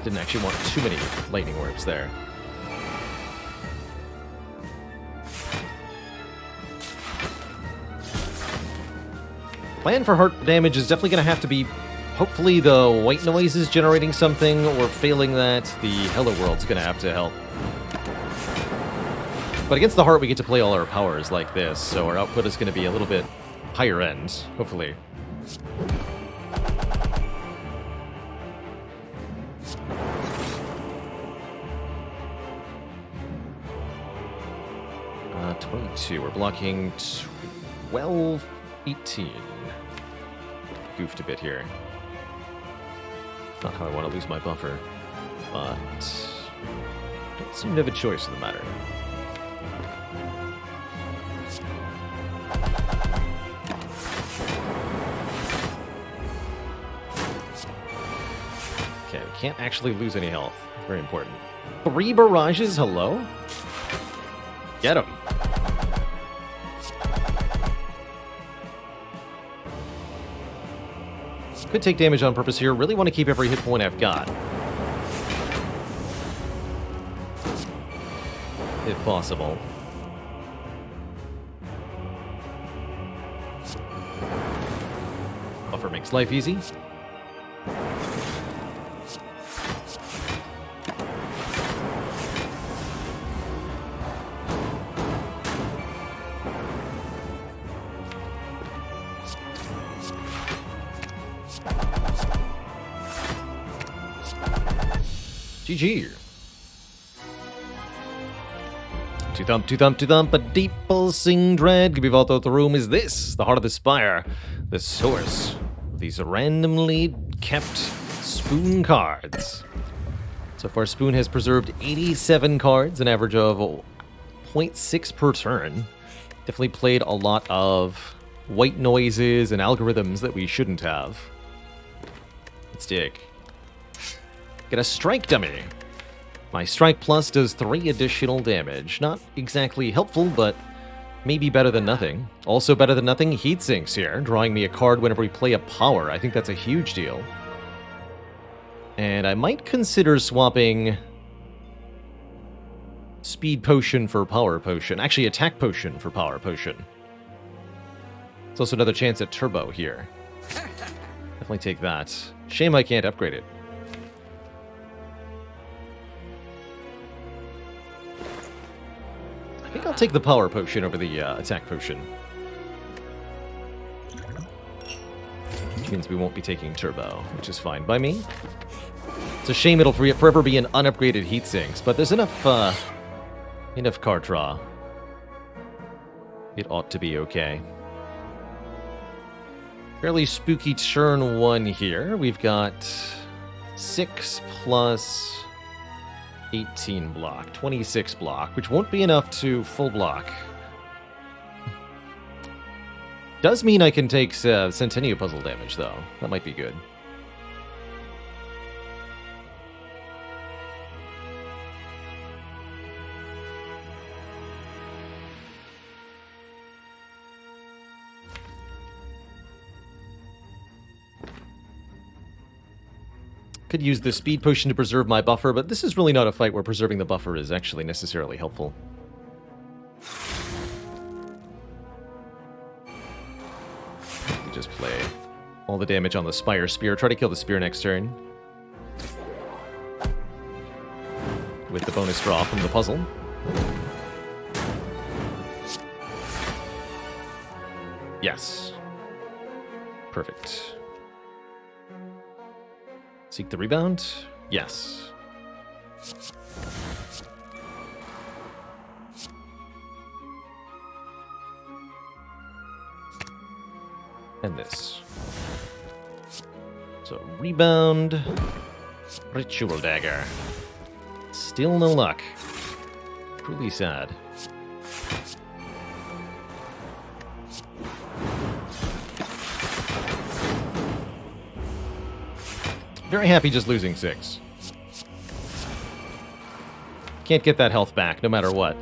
Didn't actually want too many lightning orbs there. Plan for heart damage is definitely going to have to be, hopefully the white noise is generating something, or failing that, the Hello World's going to have to help. But against the heart, we get to play all our powers like this, so our output is going to be a little bit higher end, hopefully. Uh, 22. We're blocking 12, 18. Goofed a bit here. Not how I want to lose my buffer, but don't seem to have a choice in the matter. Okay, we can't actually lose any health. Very important. 3 barrages, hello? Get him. Could take damage on purpose here. Really want to keep every hit point I've got. If possible. Buffer makes life easy. GG. To thump, to thump, to thump, a deep pulsing dread could be vault out the room. Is this the heart of the Spire? The source of these randomly kept Spoon cards. So far, Spoon has preserved 87 cards, an average of 0.6 per turn. Definitely played a lot of white noises and algorithms that we shouldn't have. Let's dig. Get a strike dummy. My strike plus does 3 additional damage. Not exactly helpful, but maybe better than nothing. Also better than nothing, heat sinks here, drawing me a card whenever we play a power. I think that's a huge deal. And I might consider swapping Speed Potion for Power Potion. Actually, Attack Potion for Power Potion. It's also another chance at Turbo here. Definitely take that. Shame I can't upgrade it. I think I'll take the Power Potion over the Attack Potion. Which means we won't be taking Turbo, which is fine by me. It's a shame it'll forever be an unupgraded heat sinks, but there's enough card draw. It ought to be okay. Fairly spooky turn 1 here. We've got 6 plus 18 block, 26 block, which won't be enough to full block. Does mean I can take Centennial Puzzle damage, though. That might be good. Could use the Speed Potion to preserve my buffer, but this is really not a fight where preserving the buffer is actually necessarily helpful. We just play all the damage on the Spire Spear. Try to kill the Spear next turn. With the bonus draw from the puzzle. Yes. Perfect. Seek the rebound? Yes. And this. So, rebound. Ritual Dagger. Still no luck. Truly sad. Very happy just losing 6. Can't get that health back, no matter what.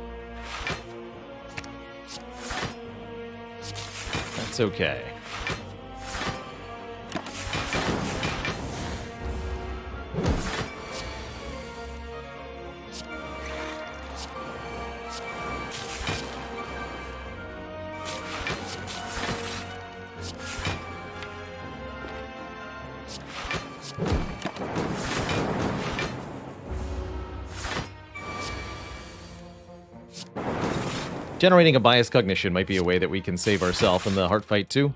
That's okay. Generating a bias cognition might be a way that we can save ourselves in the heart fight too.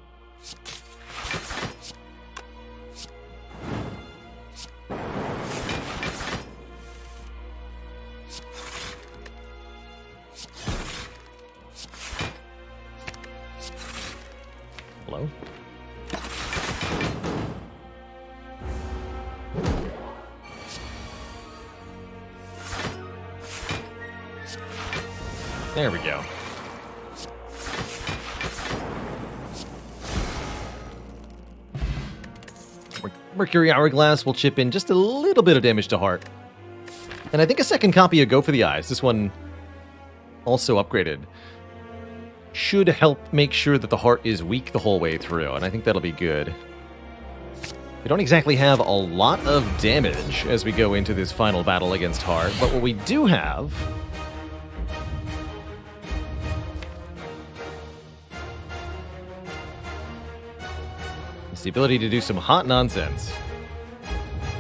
Hello? There we go. Mercury Hourglass will chip in just a little bit of damage to Heart. And I think a second copy of Go for the Eyes, this one also upgraded, should help make sure that the Heart is weak the whole way through, and I think that'll be good. We don't exactly have a lot of damage as we go into this final battle against Heart, but what we do have the ability to do some hot nonsense.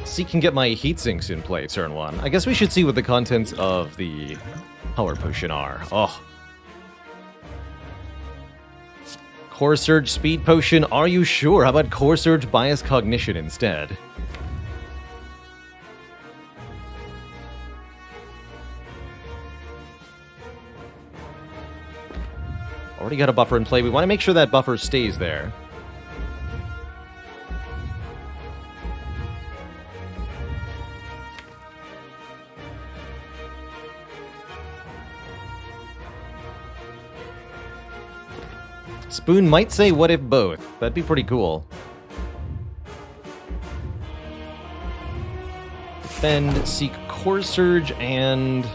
Seek can get my heat sinks in play turn 1. I guess we should see what the contents of the Power Potion are. Oh. Core Surge Speed Potion, are you sure? How about Core Surge Bias Cognition instead? Already got a buffer in play. We want to make sure that buffer stays there. Spoon might say, what if both? That'd be pretty cool. Defend, seek Core Surge, and...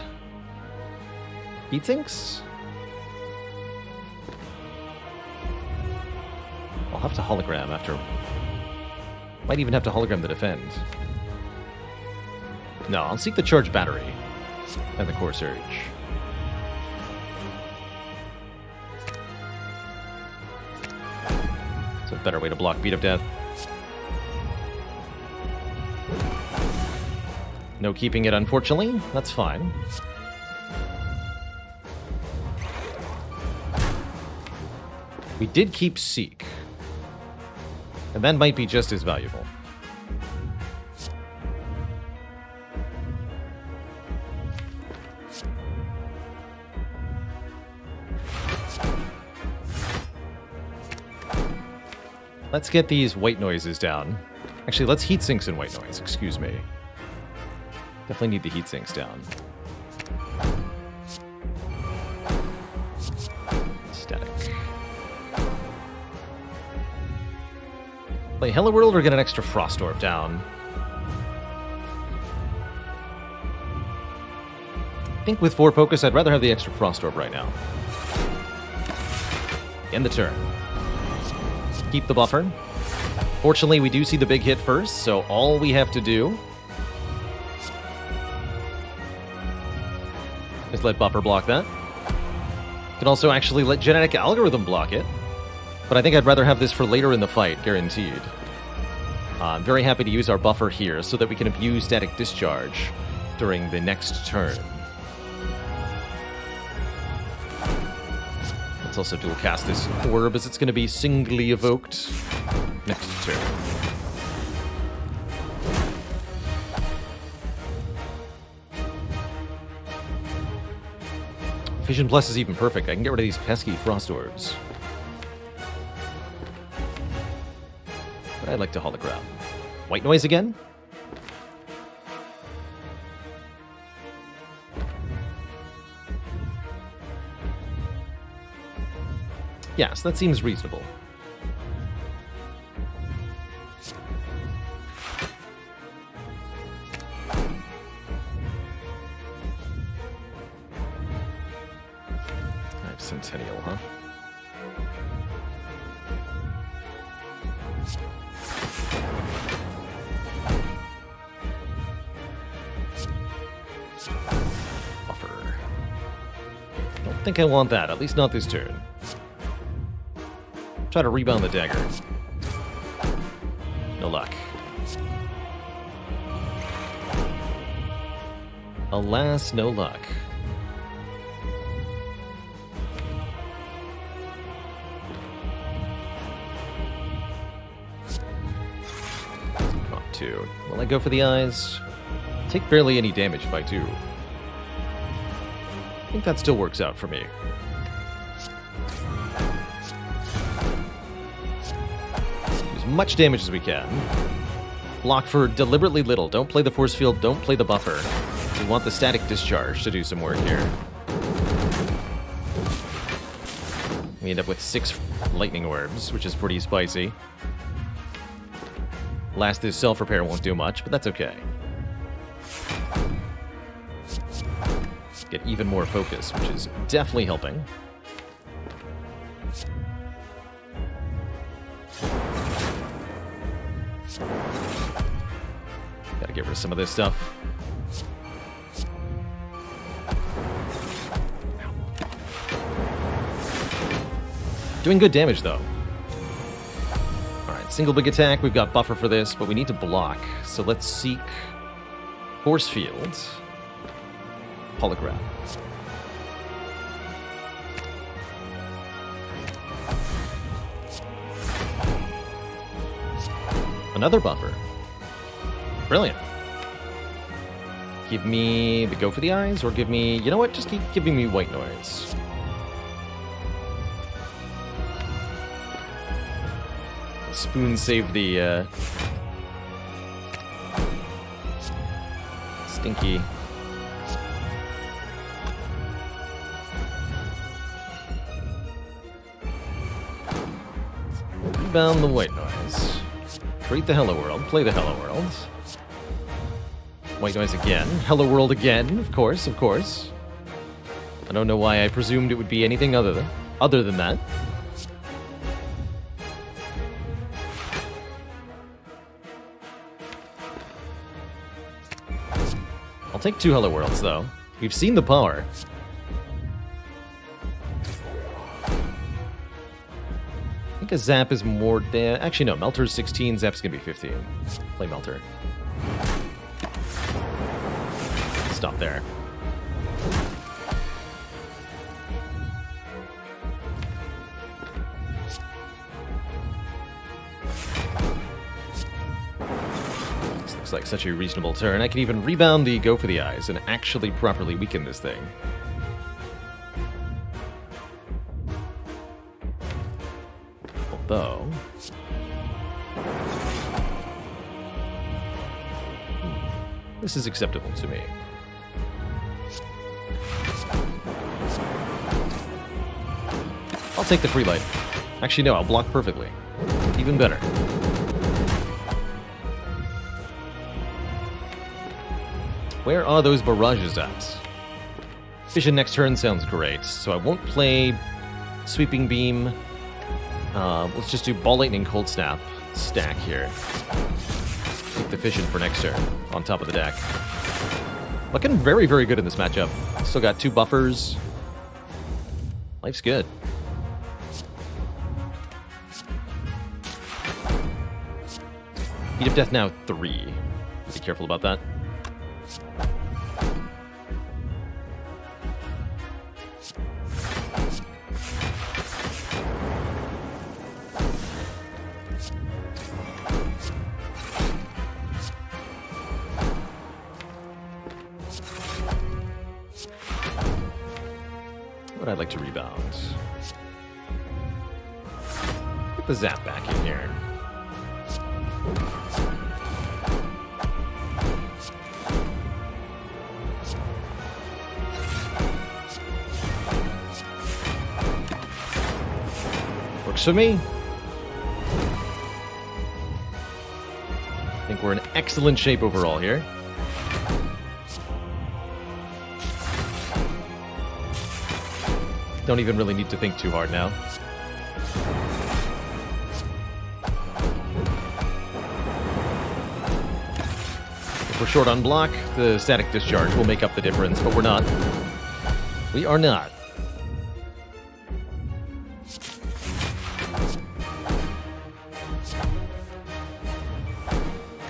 Heat Sinks? I'll have to hologram after... Might even have to hologram the defend. No, I'll seek the Charge Battery and the Core Surge. It's a better way to block Beat of Death. No keeping it, unfortunately. That's fine. We did keep Seek. And that might be just as valuable. Let's get these white noises down. Actually, let's heat sinks in white noise, excuse me. Definitely need the heat sinks down. Static. Play Hello World or get an extra Frost Orb down. I think with 4 focus, I'd rather have the extra Frost Orb right now. End the turn. Keep the buffer. Fortunately, we do see the big hit first, so all we have to do is let buffer block that. Can also actually let Genetic Algorithm block it, but I think I'd rather have this for later in the fight, guaranteed. I'm very happy to use our buffer here so that we can abuse Static Discharge during the next turn. Let's also dual cast this orb as it's going to be singly evoked next turn. Vision Plus is even perfect. I can get rid of these pesky Frost Orbs. But I'd like to hologram. White noise again? Yes, that seems reasonable. I have Centennial, huh? Buffer. Don't think I want that, at least not this turn. Try to rebound the dagger. No luck. Alas, no luck. Not 2. Will I go for the eyes? Take barely any damage if I do. I think that still works out for me. Much damage as we can. Block for deliberately little. Don't play the force field. Don't play the buffer. We want the Static Discharge to do some work here. We end up with 6 lightning orbs, which is pretty spicy. Last is self-repair won't do much, but that's okay. Get even more focus, which is definitely helping. Gotta get rid of some of this stuff. Doing good damage, though. Alright, single big attack. We've got buffer for this, but we need to block. So let's seek Force Field. Hologram. Another buffer. Brilliant. Give me the go for the eyes, or give me... You know what? Just keep giving me white noise. Spoon saved the, stinky. Rebound the white noise. Create the hello world. Play the hello world. White noise again. Hello world again. Of course, of course. I don't know why I presumed it would be anything other than that. I'll take 2 hello worlds though. We've seen the power. I think a zap is more actually no, Melter's 16, zap's gonna be 15. Play Melter. Stop there. This looks like such a reasonable turn. I can even rebound the Go for the Eyes and actually properly weaken this thing. Although... this is acceptable to me. I'll take the free light. Actually, no, I'll block perfectly. Even better. Where are those barrages at? Vision next turn sounds great, so I won't play Sweeping Beam. Let's just do Ball Lightning, Cold Snap, stack here. Take the Fission for next turn, on top of the deck. Looking very, very good in this matchup. Still got 2 buffers. Life's good. Heat of Death now 3. Be careful about that. What I'd like to rebound. Get the zap back in here. Works for me. I think we're in excellent shape overall here. Don't even really need to think too hard now. If we're short on block, the static discharge will make up the difference, but we're not. We are not.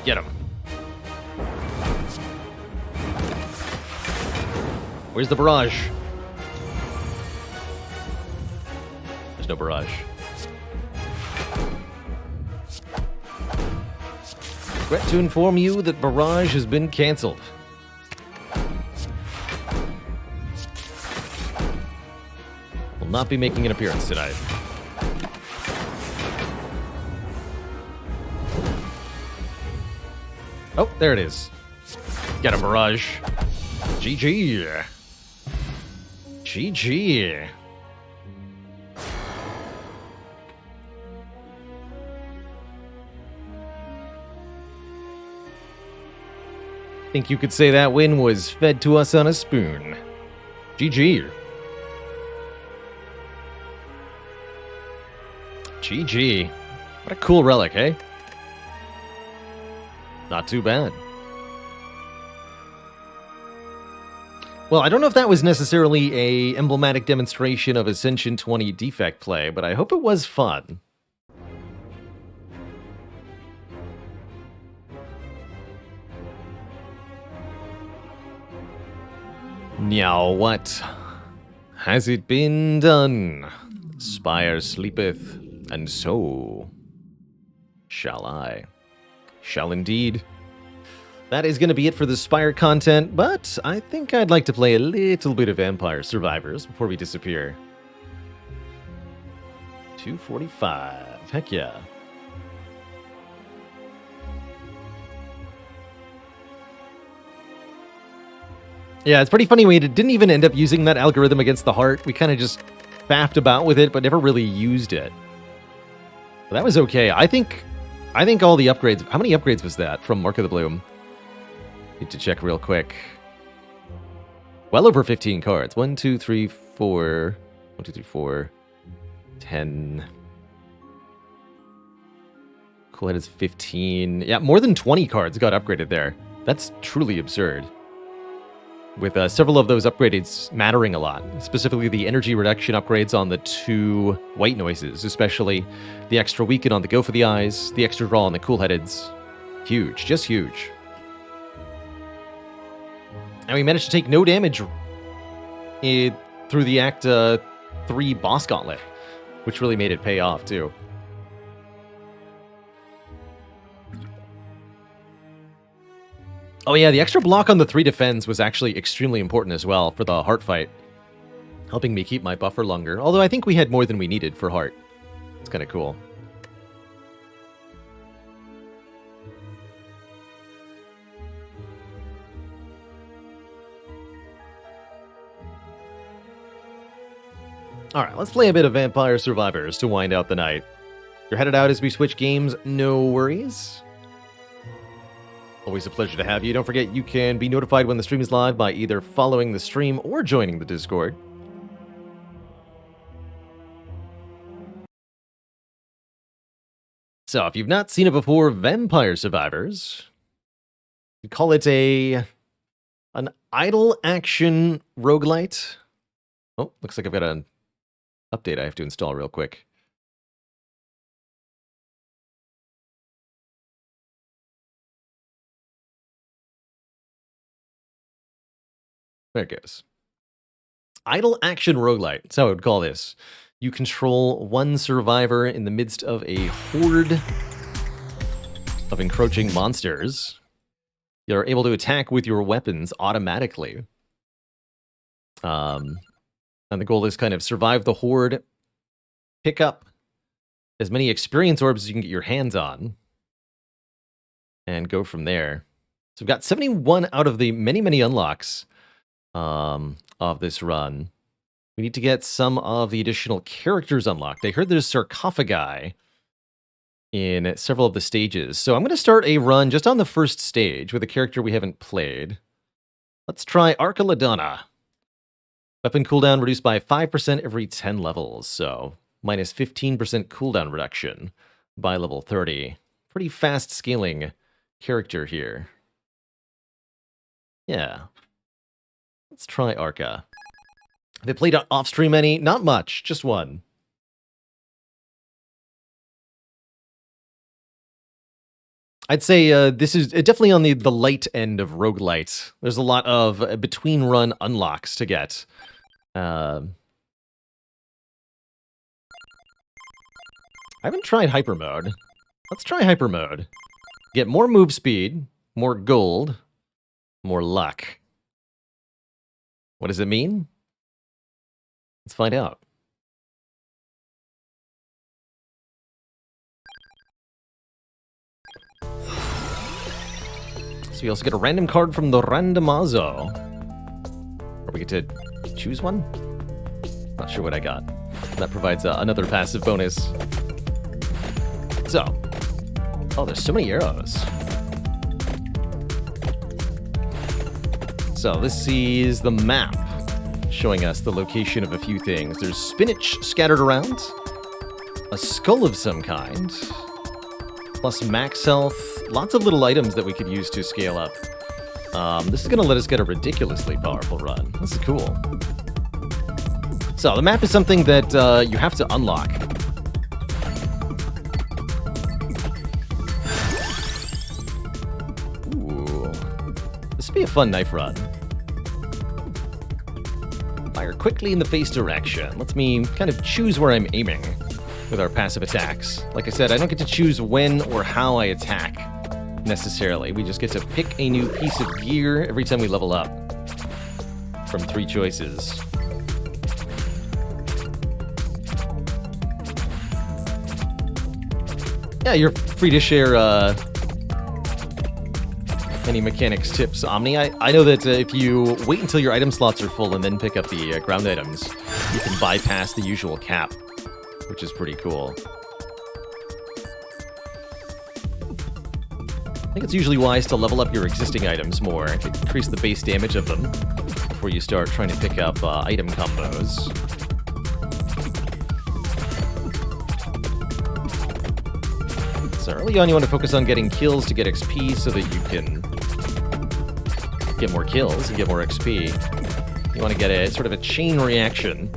Get him. Where's the barrage? There's no barrage. Regret to inform you that barrage has been cancelled. Will not be making an appearance tonight. Oh, there it is. Got a barrage. GG. GG. Think you could say that win was fed to us on a spoon. GG. GG. What a cool relic, eh? Not too bad. Well, I don't know if that was necessarily a emblematic demonstration of Ascension 20 defect play, but I hope it was fun. Now what? Has it been done? Spire sleepeth, and so shall I. Shall indeed. That is going to be it for the Spire content, but I think I'd like to play a little bit of Vampire Survivors before we disappear. 245. Heck yeah. Yeah, it's pretty funny. We didn't even end up using that algorithm against the heart. We kind of just faffed about with it, but never really used it. But that was okay. I think all the upgrades... How many upgrades was that from Mark of the Bloom? Need to check real quick. Well over 15 cards. 1, 2, 3, 4... 1, 2, 3, 4... 10... Cool Head is 15. Yeah, more than 20 cards got upgraded there. That's truly absurd. With several of those upgrades mattering a lot. Specifically the energy reduction upgrades on the 2 white noises, especially the extra weaken on the Go for the Eyes, the extra draw on the Cool-Headeds. Huge, just huge. And we managed to take no damage through the Act 3 boss gauntlet, which really made it pay off too. Oh yeah, the extra block on the 3 defense was actually extremely important as well for the heart fight. Helping me keep my buffer longer. Although I think we had more than we needed for heart. It's kind of cool. Alright, let's play a bit of Vampire Survivors to wind out the night. You're headed out as we switch games, no worries. Always a pleasure to have you. Don't forget you can be notified when the stream is live by either following the stream or joining the Discord. So, if you've not seen it before, Vampire Survivors, you call it an idle action roguelite. Oh, looks like I've got an update I have to install real quick. There it goes. Idle action roguelite. That's how I would call this. You control one survivor in the midst of a horde of encroaching monsters. You're able to attack with your weapons automatically. And the goal is kind of survive the horde, pick up as many experience orbs as you can get your hands on, and go from there. So we've got 71 out of the many, many unlocks of this run. We need to get some of the additional characters unlocked. I heard there's sarcophagi in several of the stages. So I'm going to start a run just on the first stage with a character we haven't played. Let's try Arcaladonna. Weapon cooldown reduced by 5% every 10 levels, so minus 15% cooldown reduction by level 30. Pretty fast scaling character here. Yeah. Let's try Arca. Have they played off-stream any? Not much, just one. I'd say this is definitely on the light end of roguelite. There's a lot of between-run unlocks to get. I haven't tried hyper mode. Let's try hyper mode. Get more move speed, more gold, more luck. What does it mean? Let's find out. So we also get a random card from the randomazo. Or we get to choose one? Not sure what I got. That provides another passive bonus. So. Oh, there's so many arrows. So this is the map, showing us the location of a few things. There's spinach scattered around, a skull of some kind, plus max health, lots of little items that we could use to scale up. This is going to let us get a ridiculously powerful run. This is cool. So the map is something that you have to unlock. Ooh. This would be a fun knife run. Fire quickly in the face direction. Lets me kind of choose where I'm aiming with our passive attacks. Like I said, I don't get to choose when or how I attack necessarily. We just get to pick a new piece of gear every time we level up from 3 choices. Yeah, you're free to share Any mechanics tips, Omni? I know that if you wait until your item slots are full and then pick up the ground items, you can bypass the usual cap, which is pretty cool. I think it's usually wise to level up your existing items more, to increase the base damage of them before you start trying to pick up item combos. So early on you want to focus on getting kills to get XP so that you can get more kills and get more XP. You want to get a sort of a chain reaction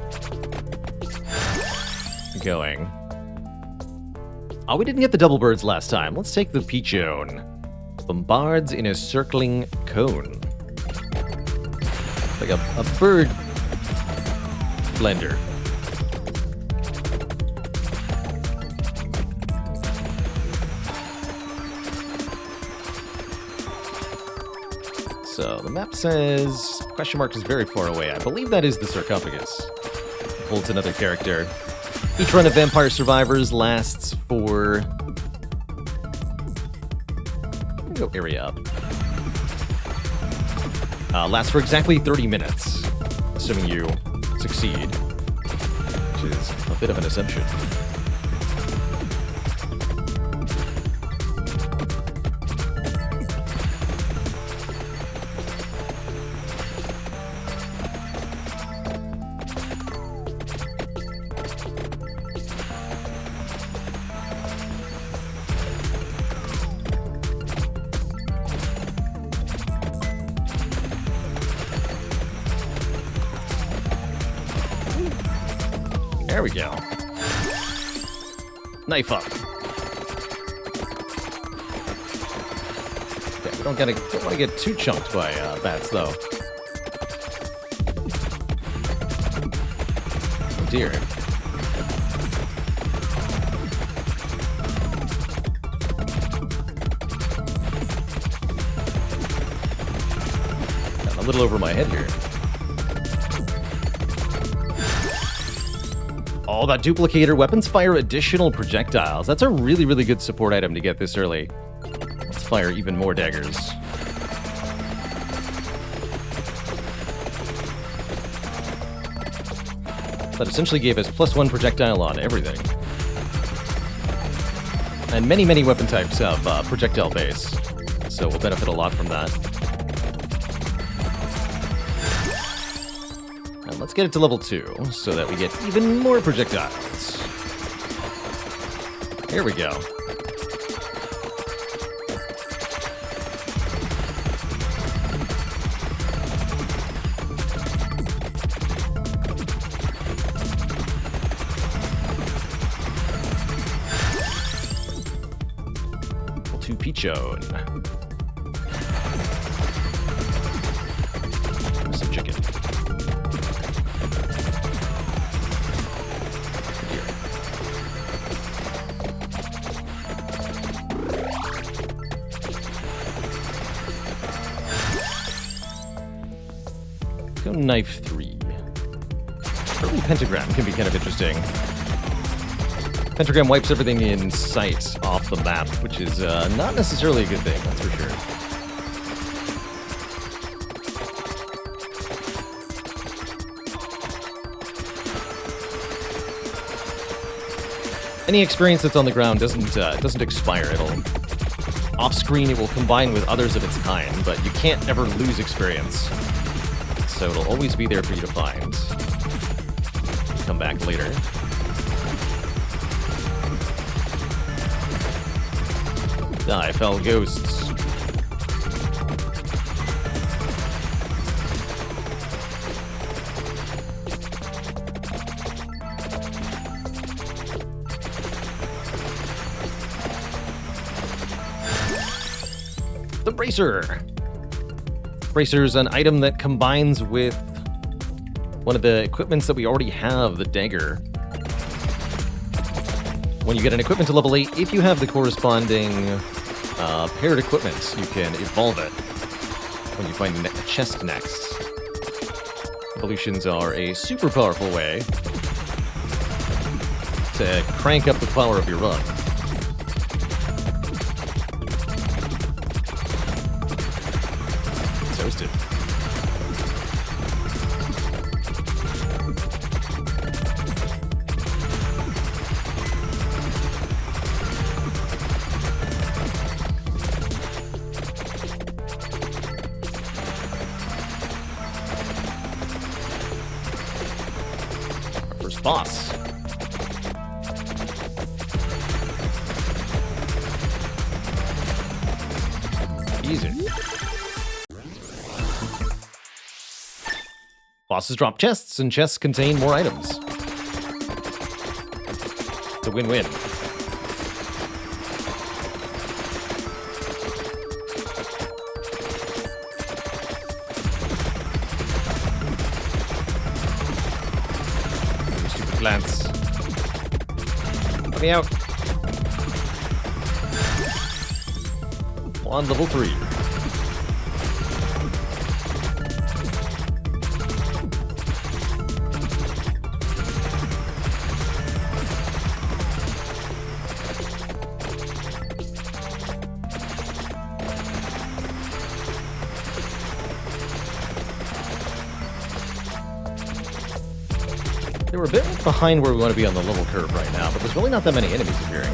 going. Oh, we didn't get the double birds last time. Let's take the Peachone. Bombards in a circling cone. Like a bird blender. So the map says question mark is very far away. I believe that is the sarcophagus. It holds another character. Each run of Vampire Survivors lasts for... Go area up. Lasts for exactly 30 minutes, assuming you succeed, which is a bit of an assumption. There we go. Knife up. Okay, we don't want to get too chunked by bats, though. Oh dear. Got a little over my head here. Oh, that duplicator. Weapons fire additional projectiles. That's a really, really good support item to get this early. Let's fire even more daggers. That essentially gave us +1 projectile on everything. And many, many weapon types have projectile base, so we'll benefit a lot from that. Let's get it to level 2, so that we get even more projectiles. Here we go. Level 2 Peachone. Some chicken. Go knife 3. Early pentagram can be kind of interesting. Pentagram wipes everything in sight off the map, which is not necessarily a good thing, that's for sure. Any experience that's on the ground doesn't expire. It'll off-screen. It will combine with others of its kind, but you can't ever lose experience. So it'll always be there for you to find. Come back later. Die, fell ghosts. The Bracer. Bracer's an item that combines with one of the equipments that we already have, the dagger. When you get an equipment to level 8, if you have the corresponding paired equipment, you can evolve it when you find a chest next. Evolutions are a super powerful way to crank up the power of your run. toasted. First boss. Easy. Bosses drop chests, and chests contain more items. It's a win-win. Stupid plants. Let me out. On level 3. They were a bit behind where we want to be on the level curve right now, but there's really not that many enemies appearing.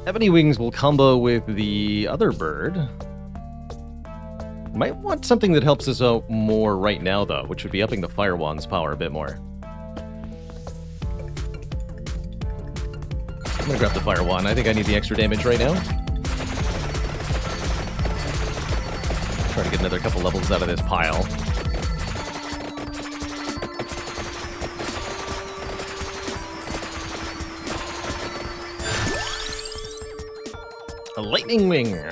Ebony Wings will combo with the other bird. Might want something that helps us out more right now, though, which would be upping the Fire Wand's power a bit more. I'm gonna grab the Fire Wand. I think I need the extra damage right now. Try to get another couple levels out of this pile. A Lightning Wing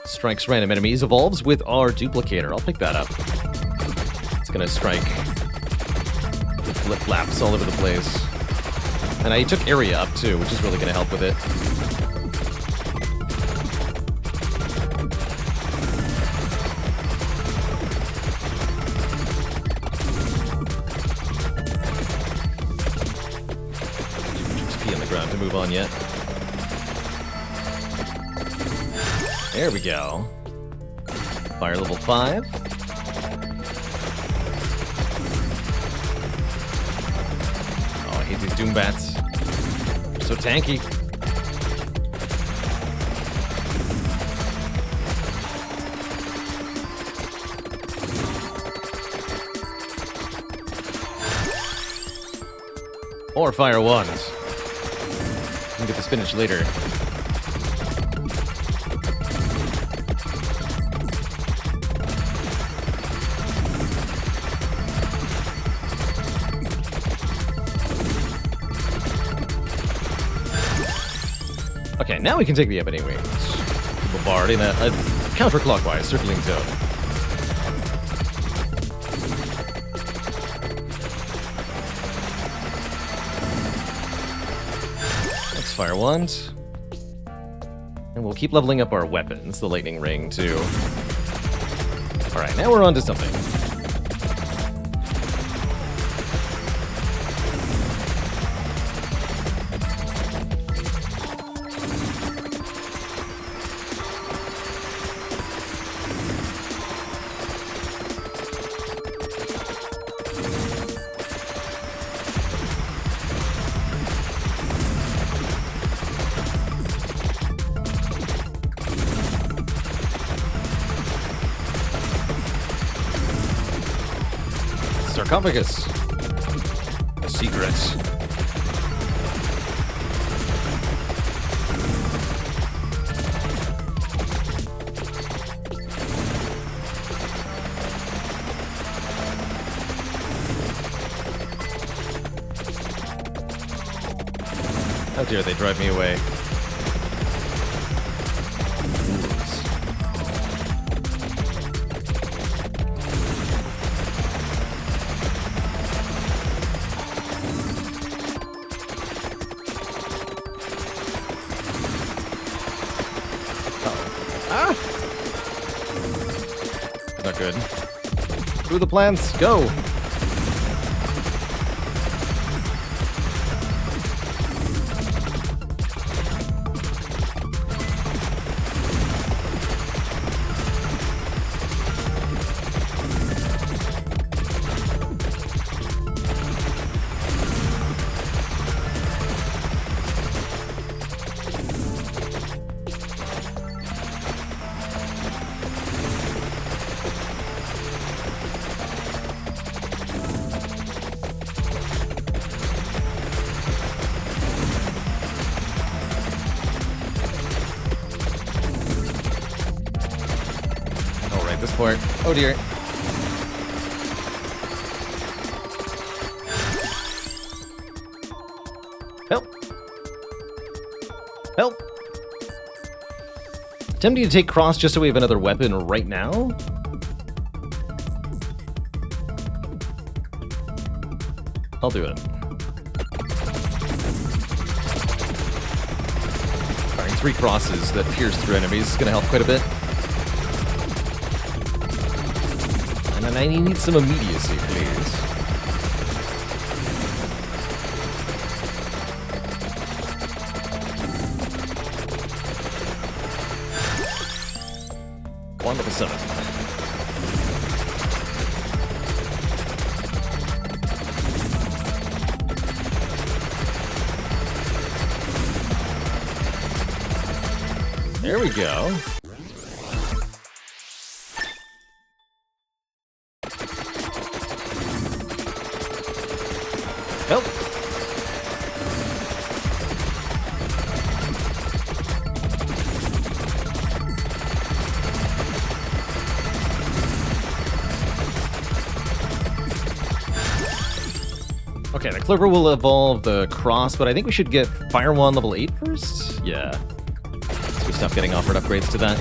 strikes random enemies, evolves with our duplicator. I'll pick that up. It's gonna strike with flip-flaps all over the place. And I took area up too, which is really gonna help with it. XP on the ground to move on yet. There we go. Fire level 5. Oh, I hate these Doom Bats. They're so tanky. Or Fire Wands. You can get the spinach later. Okay, now we can take the Ebony Wings. Bombard in a counterclockwise circling zone. Let's Fire Wand. And we'll keep leveling up our weapons, the lightning ring, too. Alright, now we're on to something. Sarcophagus. A secret. How dare they drive me away. Not good. Through the plants, go! This part. Oh dear. Help. Help. Tempting to take cross just so we have another weapon right now. I'll do it. Firing 3 crosses that pierce through enemies is going to help quite a bit. And I need some immediacy, please. Go on to the 7. There we go. Help! Okay, the Clover will evolve the cross, but I think we should get Fire Wand level 8 first? Yeah. So we stop getting offered upgrades to that.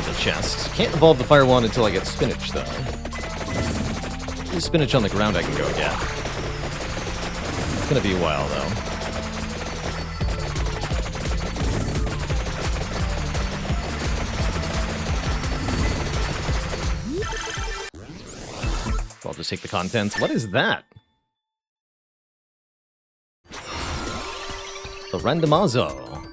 The chest. Can't evolve the Fire Wand until I get Spinach, though. Spinach on the ground I can go get. It's gonna be a while, though. So I'll just take the contents. What is that? The Randomazo.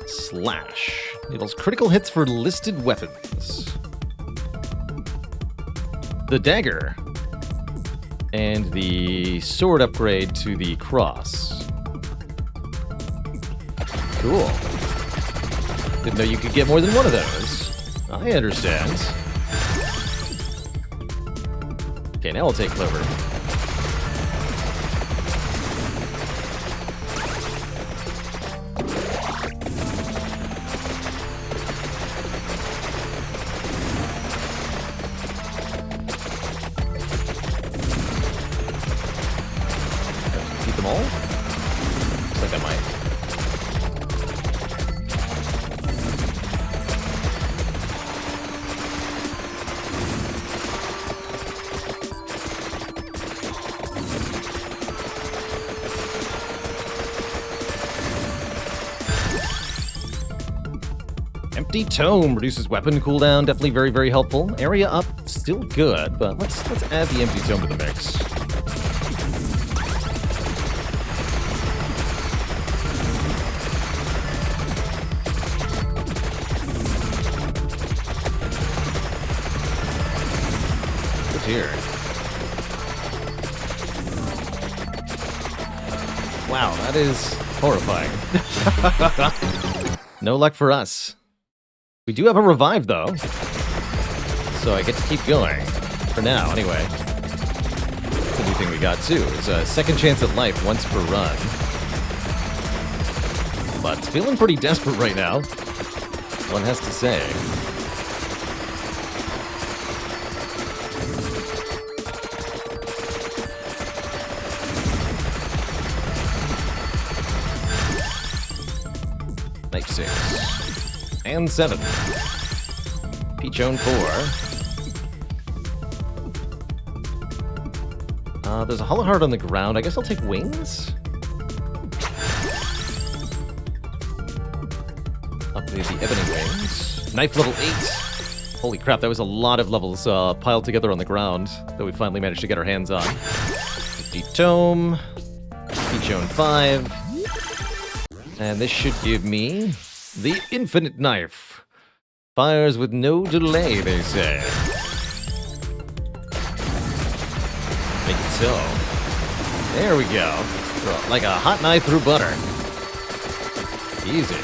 Slash. Enables critical hits for listed weapons. The dagger. And the sword upgrade to the cross. Cool. Didn't know you could get more than one of those. I understand. Okay, now I'll take Clover. Keep them all? Looks like I might. Empty Tome reduces weapon cooldown, definitely very, very helpful. Area up, still good, but let's add the Empty Tome to the mix. What's here? Wow, that is horrifying. No luck for us. We do have a revive, though. So I get to keep going. For now, anyway. That's a new thing we got, too. It's a second chance at life once per run. But feeling pretty desperate right now. One has to say. Knife 6. And 7. Peachone 4. There's a hollow heart on the ground. I guess I'll take wings? Upgrade the ebony wings. Knife level 8. Holy crap, that was a lot of levels piled together on the ground that we finally managed to get our hands on. 50 tome. Peachone 5. And this should give me the infinite knife. Fires with no delay, they say. Make it so. There we go. Like a hot knife through butter. Easy.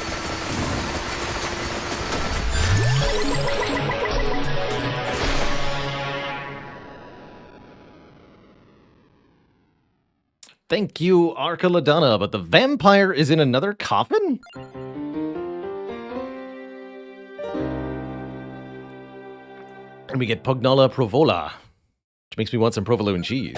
Thank you, Arca Ladonna, but the vampire is in another coffin? And we get Pugnola Provola, which makes me want some provolone cheese.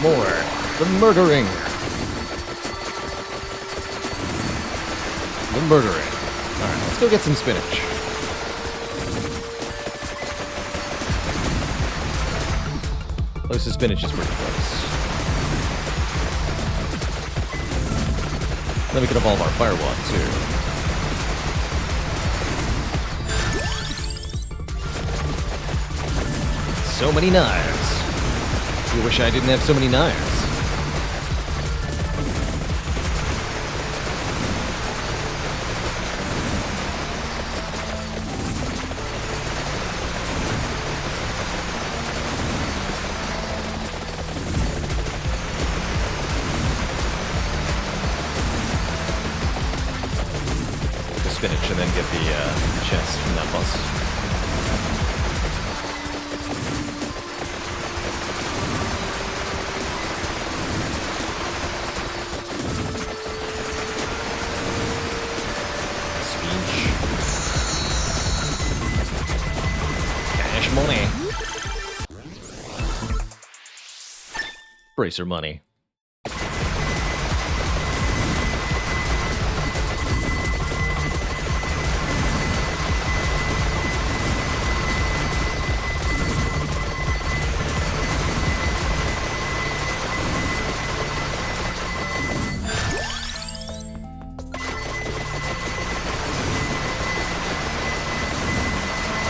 More. The murdering. The murdering. Alright, let's go get some spinach. Closest spinach is pretty close. Then we can evolve our firewall too. So many knives. I wish I didn't have so many knives. The spinach and then get the chest from that boss. Money. Bracer money.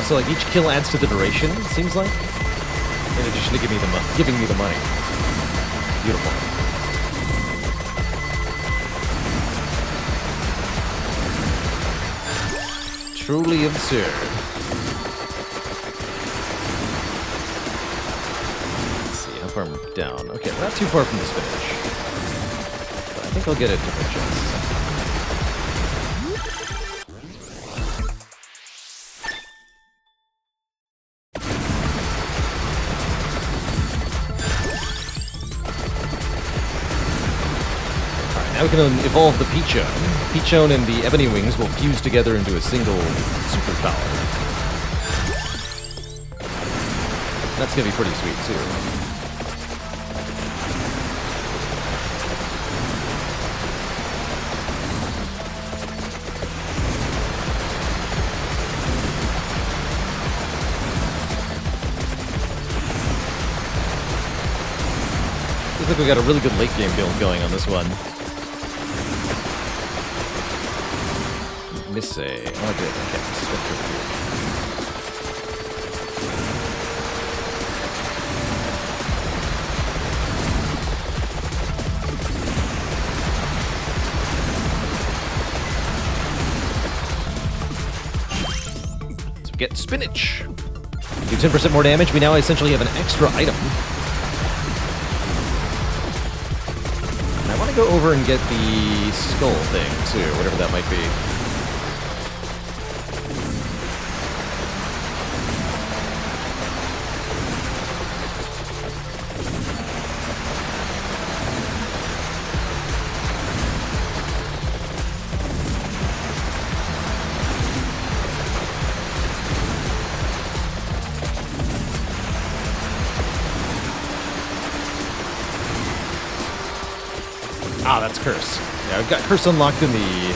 So like each kill adds to the duration, it seems like. In addition to giving me the money. Beautiful. Truly absurd. Let's see, how far I'm down? Okay, we're not too far from the spinach. But I think I'll get a different chest. Now we can evolve the Peachone. Peachone and the Ebony Wings will fuse together into a single superpower. That's gonna be pretty sweet, too. Looks like we got a really good late game build going on this one. Miss a... Oh, I did. Okay, switch over here. So we get spinach. Do 10% more damage. We now essentially have an extra item. And I want to go over and get the skull thing, too, whatever that might be. Ah, that's Curse. Yeah, I've got Curse unlocked in the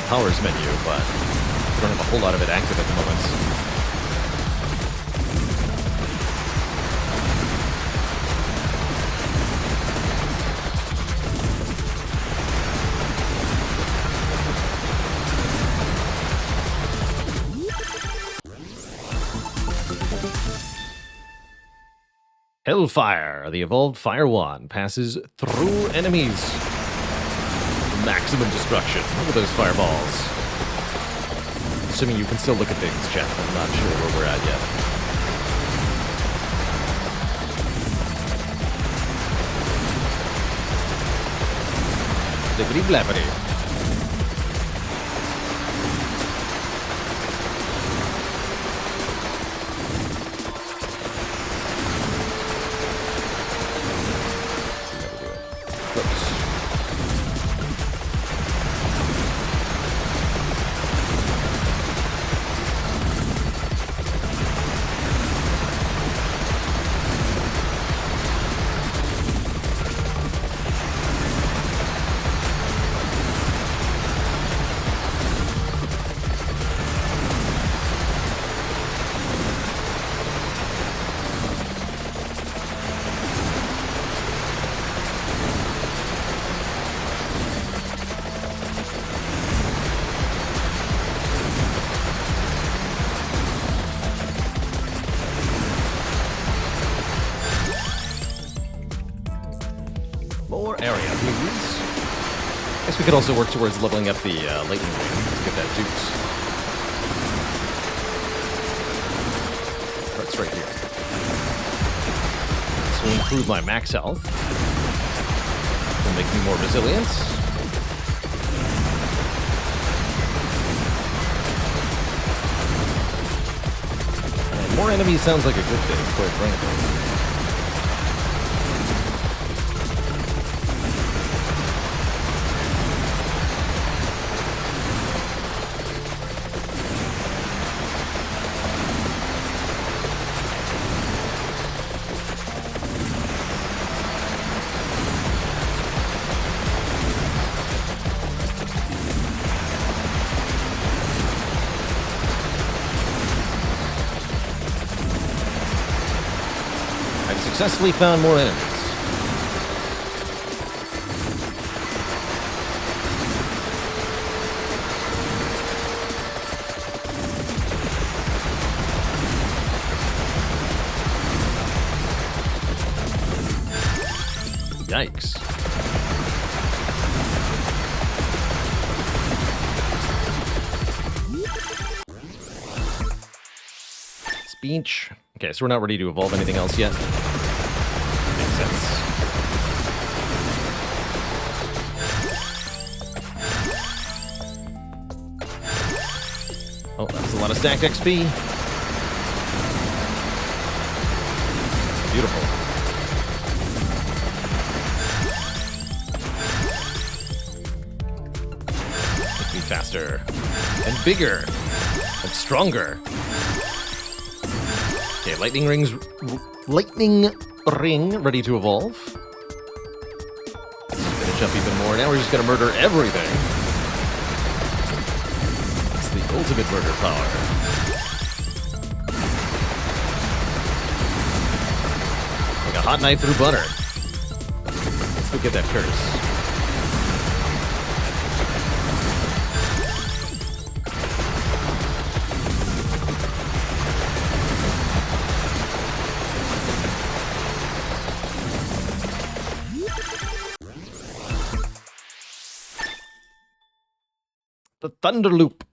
powers menu, but I don't have a whole lot of it active at the moment. Hellfire, the evolved Fire Wand, passes through enemies. Maximum destruction. Look at those fireballs. Assuming you can still look at things, chat. I'm not sure where we're at yet. Dippity blappity. More area, please. Guess we could also work towards leveling up the lightning wing to get that juice. That's right here. This will improve my max health. Will make me more resilient. And more enemies sounds like a good thing, quite frankly. Successfully found more enemies. Yikes. Speech. Okay, so we're not ready to evolve anything else yet. Makes sense. Oh, that's a lot of stacked XP. Beautiful. Make me faster and bigger. It's stronger. Okay, lightning ring ready to evolve. Gonna jump even more. Now we're just gonna murder everything. It's the ultimate murder power. Like a hot knife through butter. Let's go get that curse. The Thunder Loop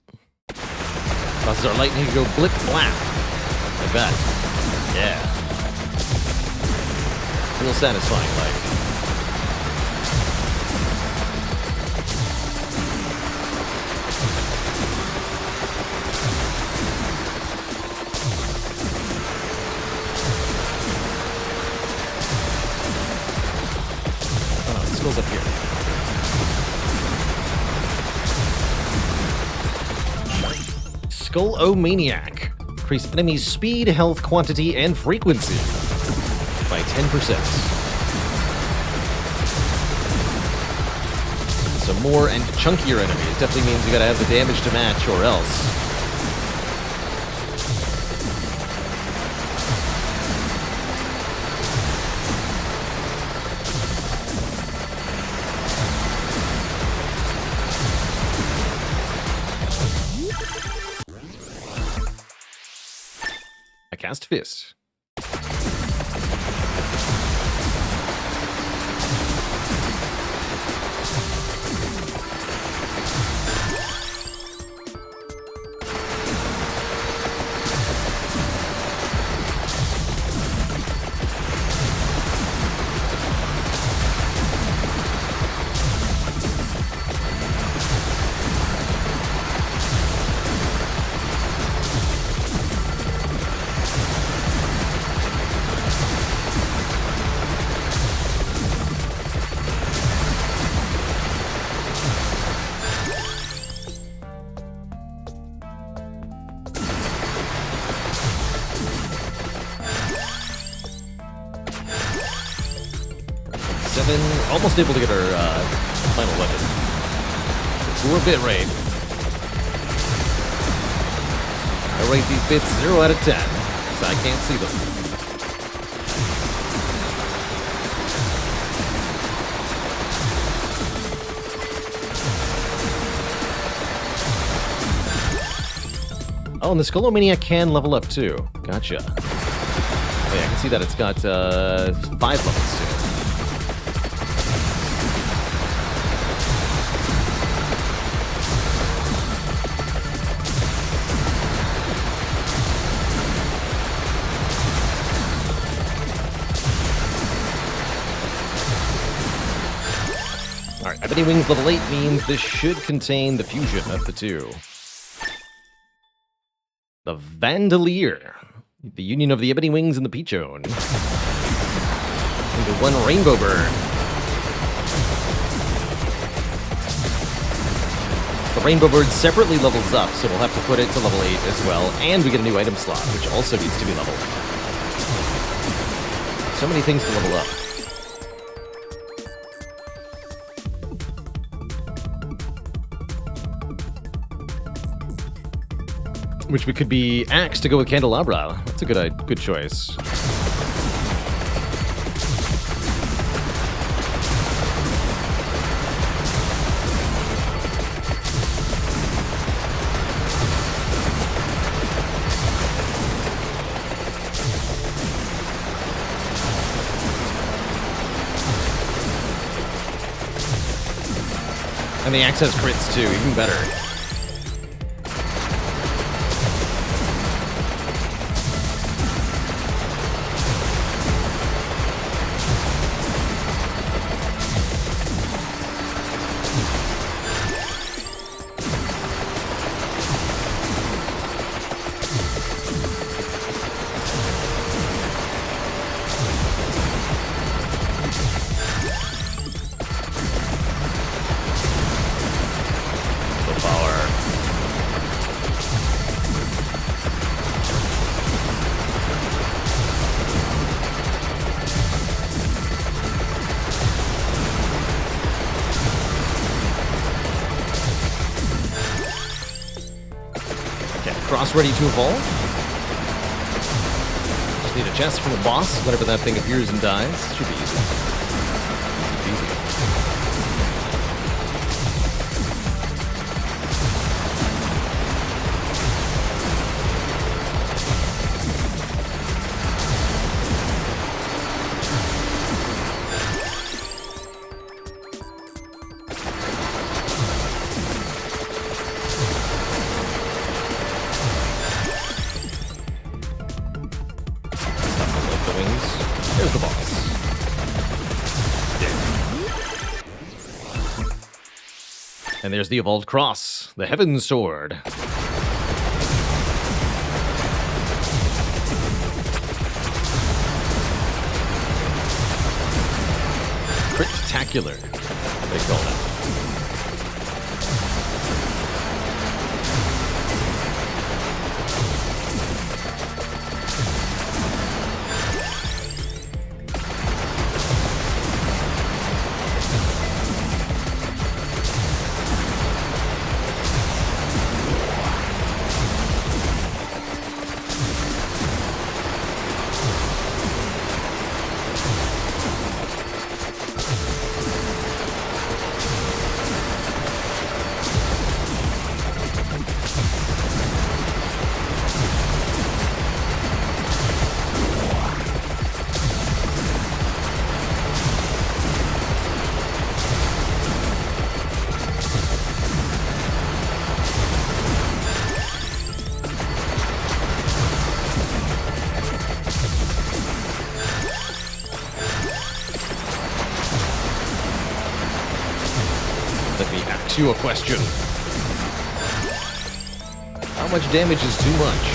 causes our lightning to go blip blap. Like that. Yeah. Real satisfying, like. Oh, the skull's up here. Skull-O-Maniac. Increase enemies' speed, health, quantity, and frequency by 10%. So more and chunkier enemies definitely means you gotta have the damage to match or else. Cast Fist. Almost able to get our final weapon. 4-bit rate. I rate these bits 0 out of 10, so I can't see them. Oh, and the Skull-O-Maniac can level up too. Gotcha. Oh yeah, I can see that it's got 5 levels too. Alright, Ebony Wings level 8 means this should contain the fusion of the two. The Vandalier. The union of the Ebony Wings and the Peachone. Into one Rainbow Bird. The Rainbow Bird separately levels up, so we'll have to put it to level 8 as well, and we get a new item slot, which also needs to be leveled. So many things to level up. Which we could be Axe to go with Candelabra. That's a good choice. And the Axe has crits too, even better. Power. Cross ready to evolve. Just need a chest from the boss whenever that thing appears and dies. Should be easy. Easy peasy. There's the boss. And there's the evolved cross, the Heaven Sword. Crit-tacular, they call it. Let me ask you a question. How much damage is too much?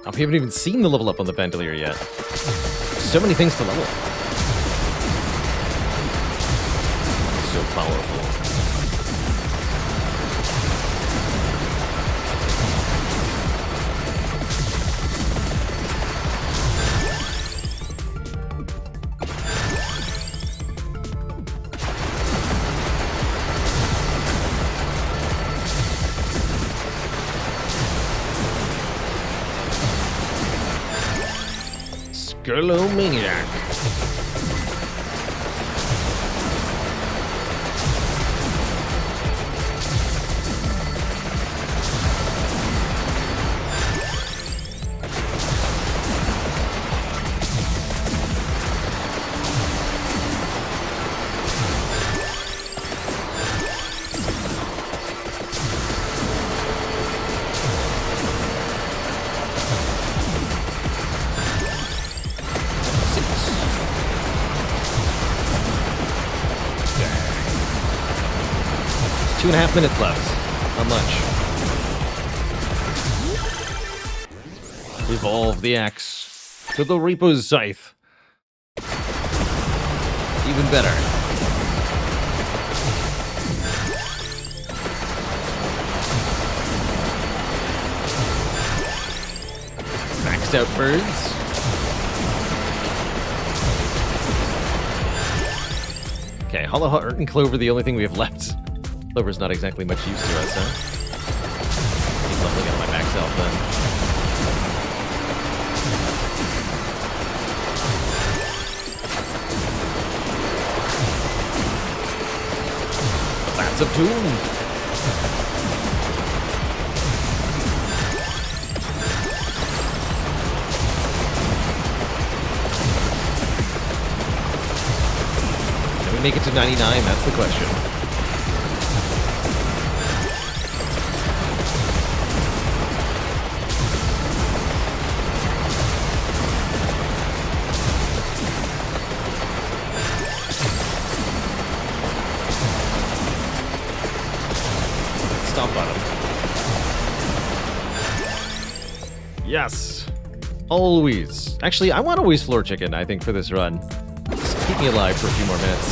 Oh, we haven't even seen the level up on the Bandolier yet. So many things to level. So powerful. Maniac. Two and a half minutes left. Not much. Evolve the axe to the Reaper's Scythe. Even better. Maxed out birds. Okay, Hollow Heart and Clover, the only thing we have left. Clover's not exactly much use to us, huh? He's leveling out my max health then. Bats of Doom! Can we make it to 99? That's the question. Stomp on him. Yes! Always. Actually, I want always floor chicken, I think, for this run. Just keep me alive for a few more minutes.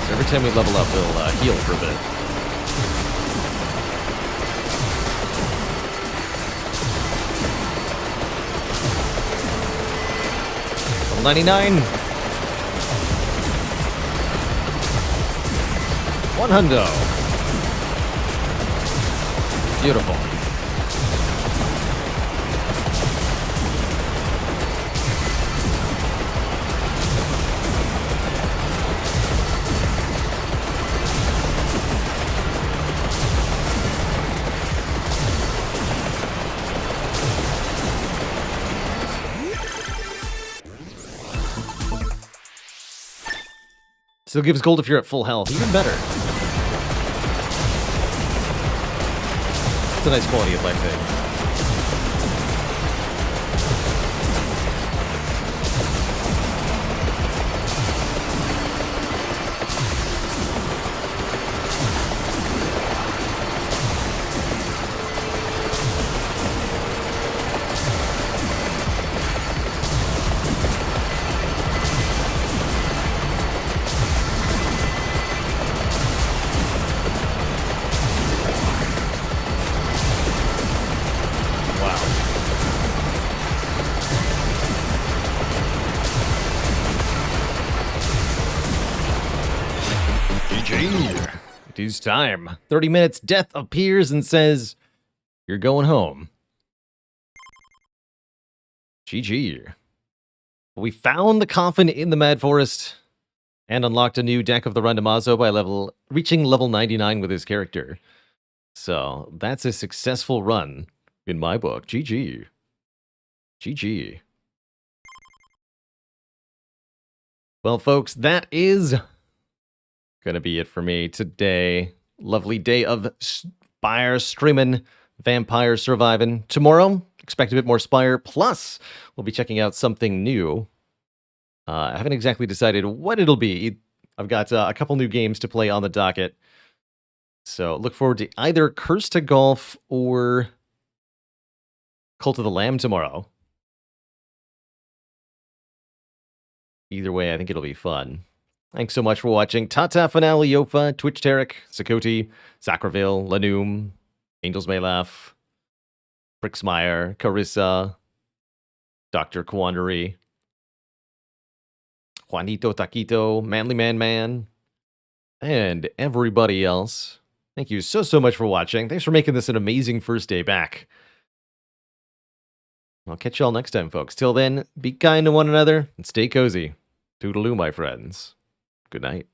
So every time we level up, we'll heal for a bit. 99. 100. Beautiful. Still gives gold if you're at full health. Even better. It's a nice quality of life thing. It is time. 30 minutes, Death appears and says, "You're going home." GG. We found the coffin in the Mad Forest and unlocked a new deck of the Randomazo by reaching level 99 with his character. So that's a successful run in my book. GG. GG. Well, folks, that is gonna be it for me today. Lovely day of Spire streaming, Vampire surviving. Tomorrow, expect a bit more Spire, plus we'll be checking out something new. I haven't exactly decided what it'll be. I've got a couple new games to play on the docket. So look forward to either Curse to Golf or Cult of the Lamb tomorrow. Either way, I think it'll be fun. Thanks so much for watching. Tata, Finale, Yofa, Twitch, Tarek, Sakoti, Sacraville, Lanum, Angels May Laugh, Brixmeyer, Carissa, Dr. Quandary, Juanito Taquito, Manly Man, and everybody else. Thank you so much for watching. Thanks for making this an amazing first day back. I'll catch y'all next time, folks. Till then, be kind to one another and stay cozy. Toodaloo, my friends. Good night.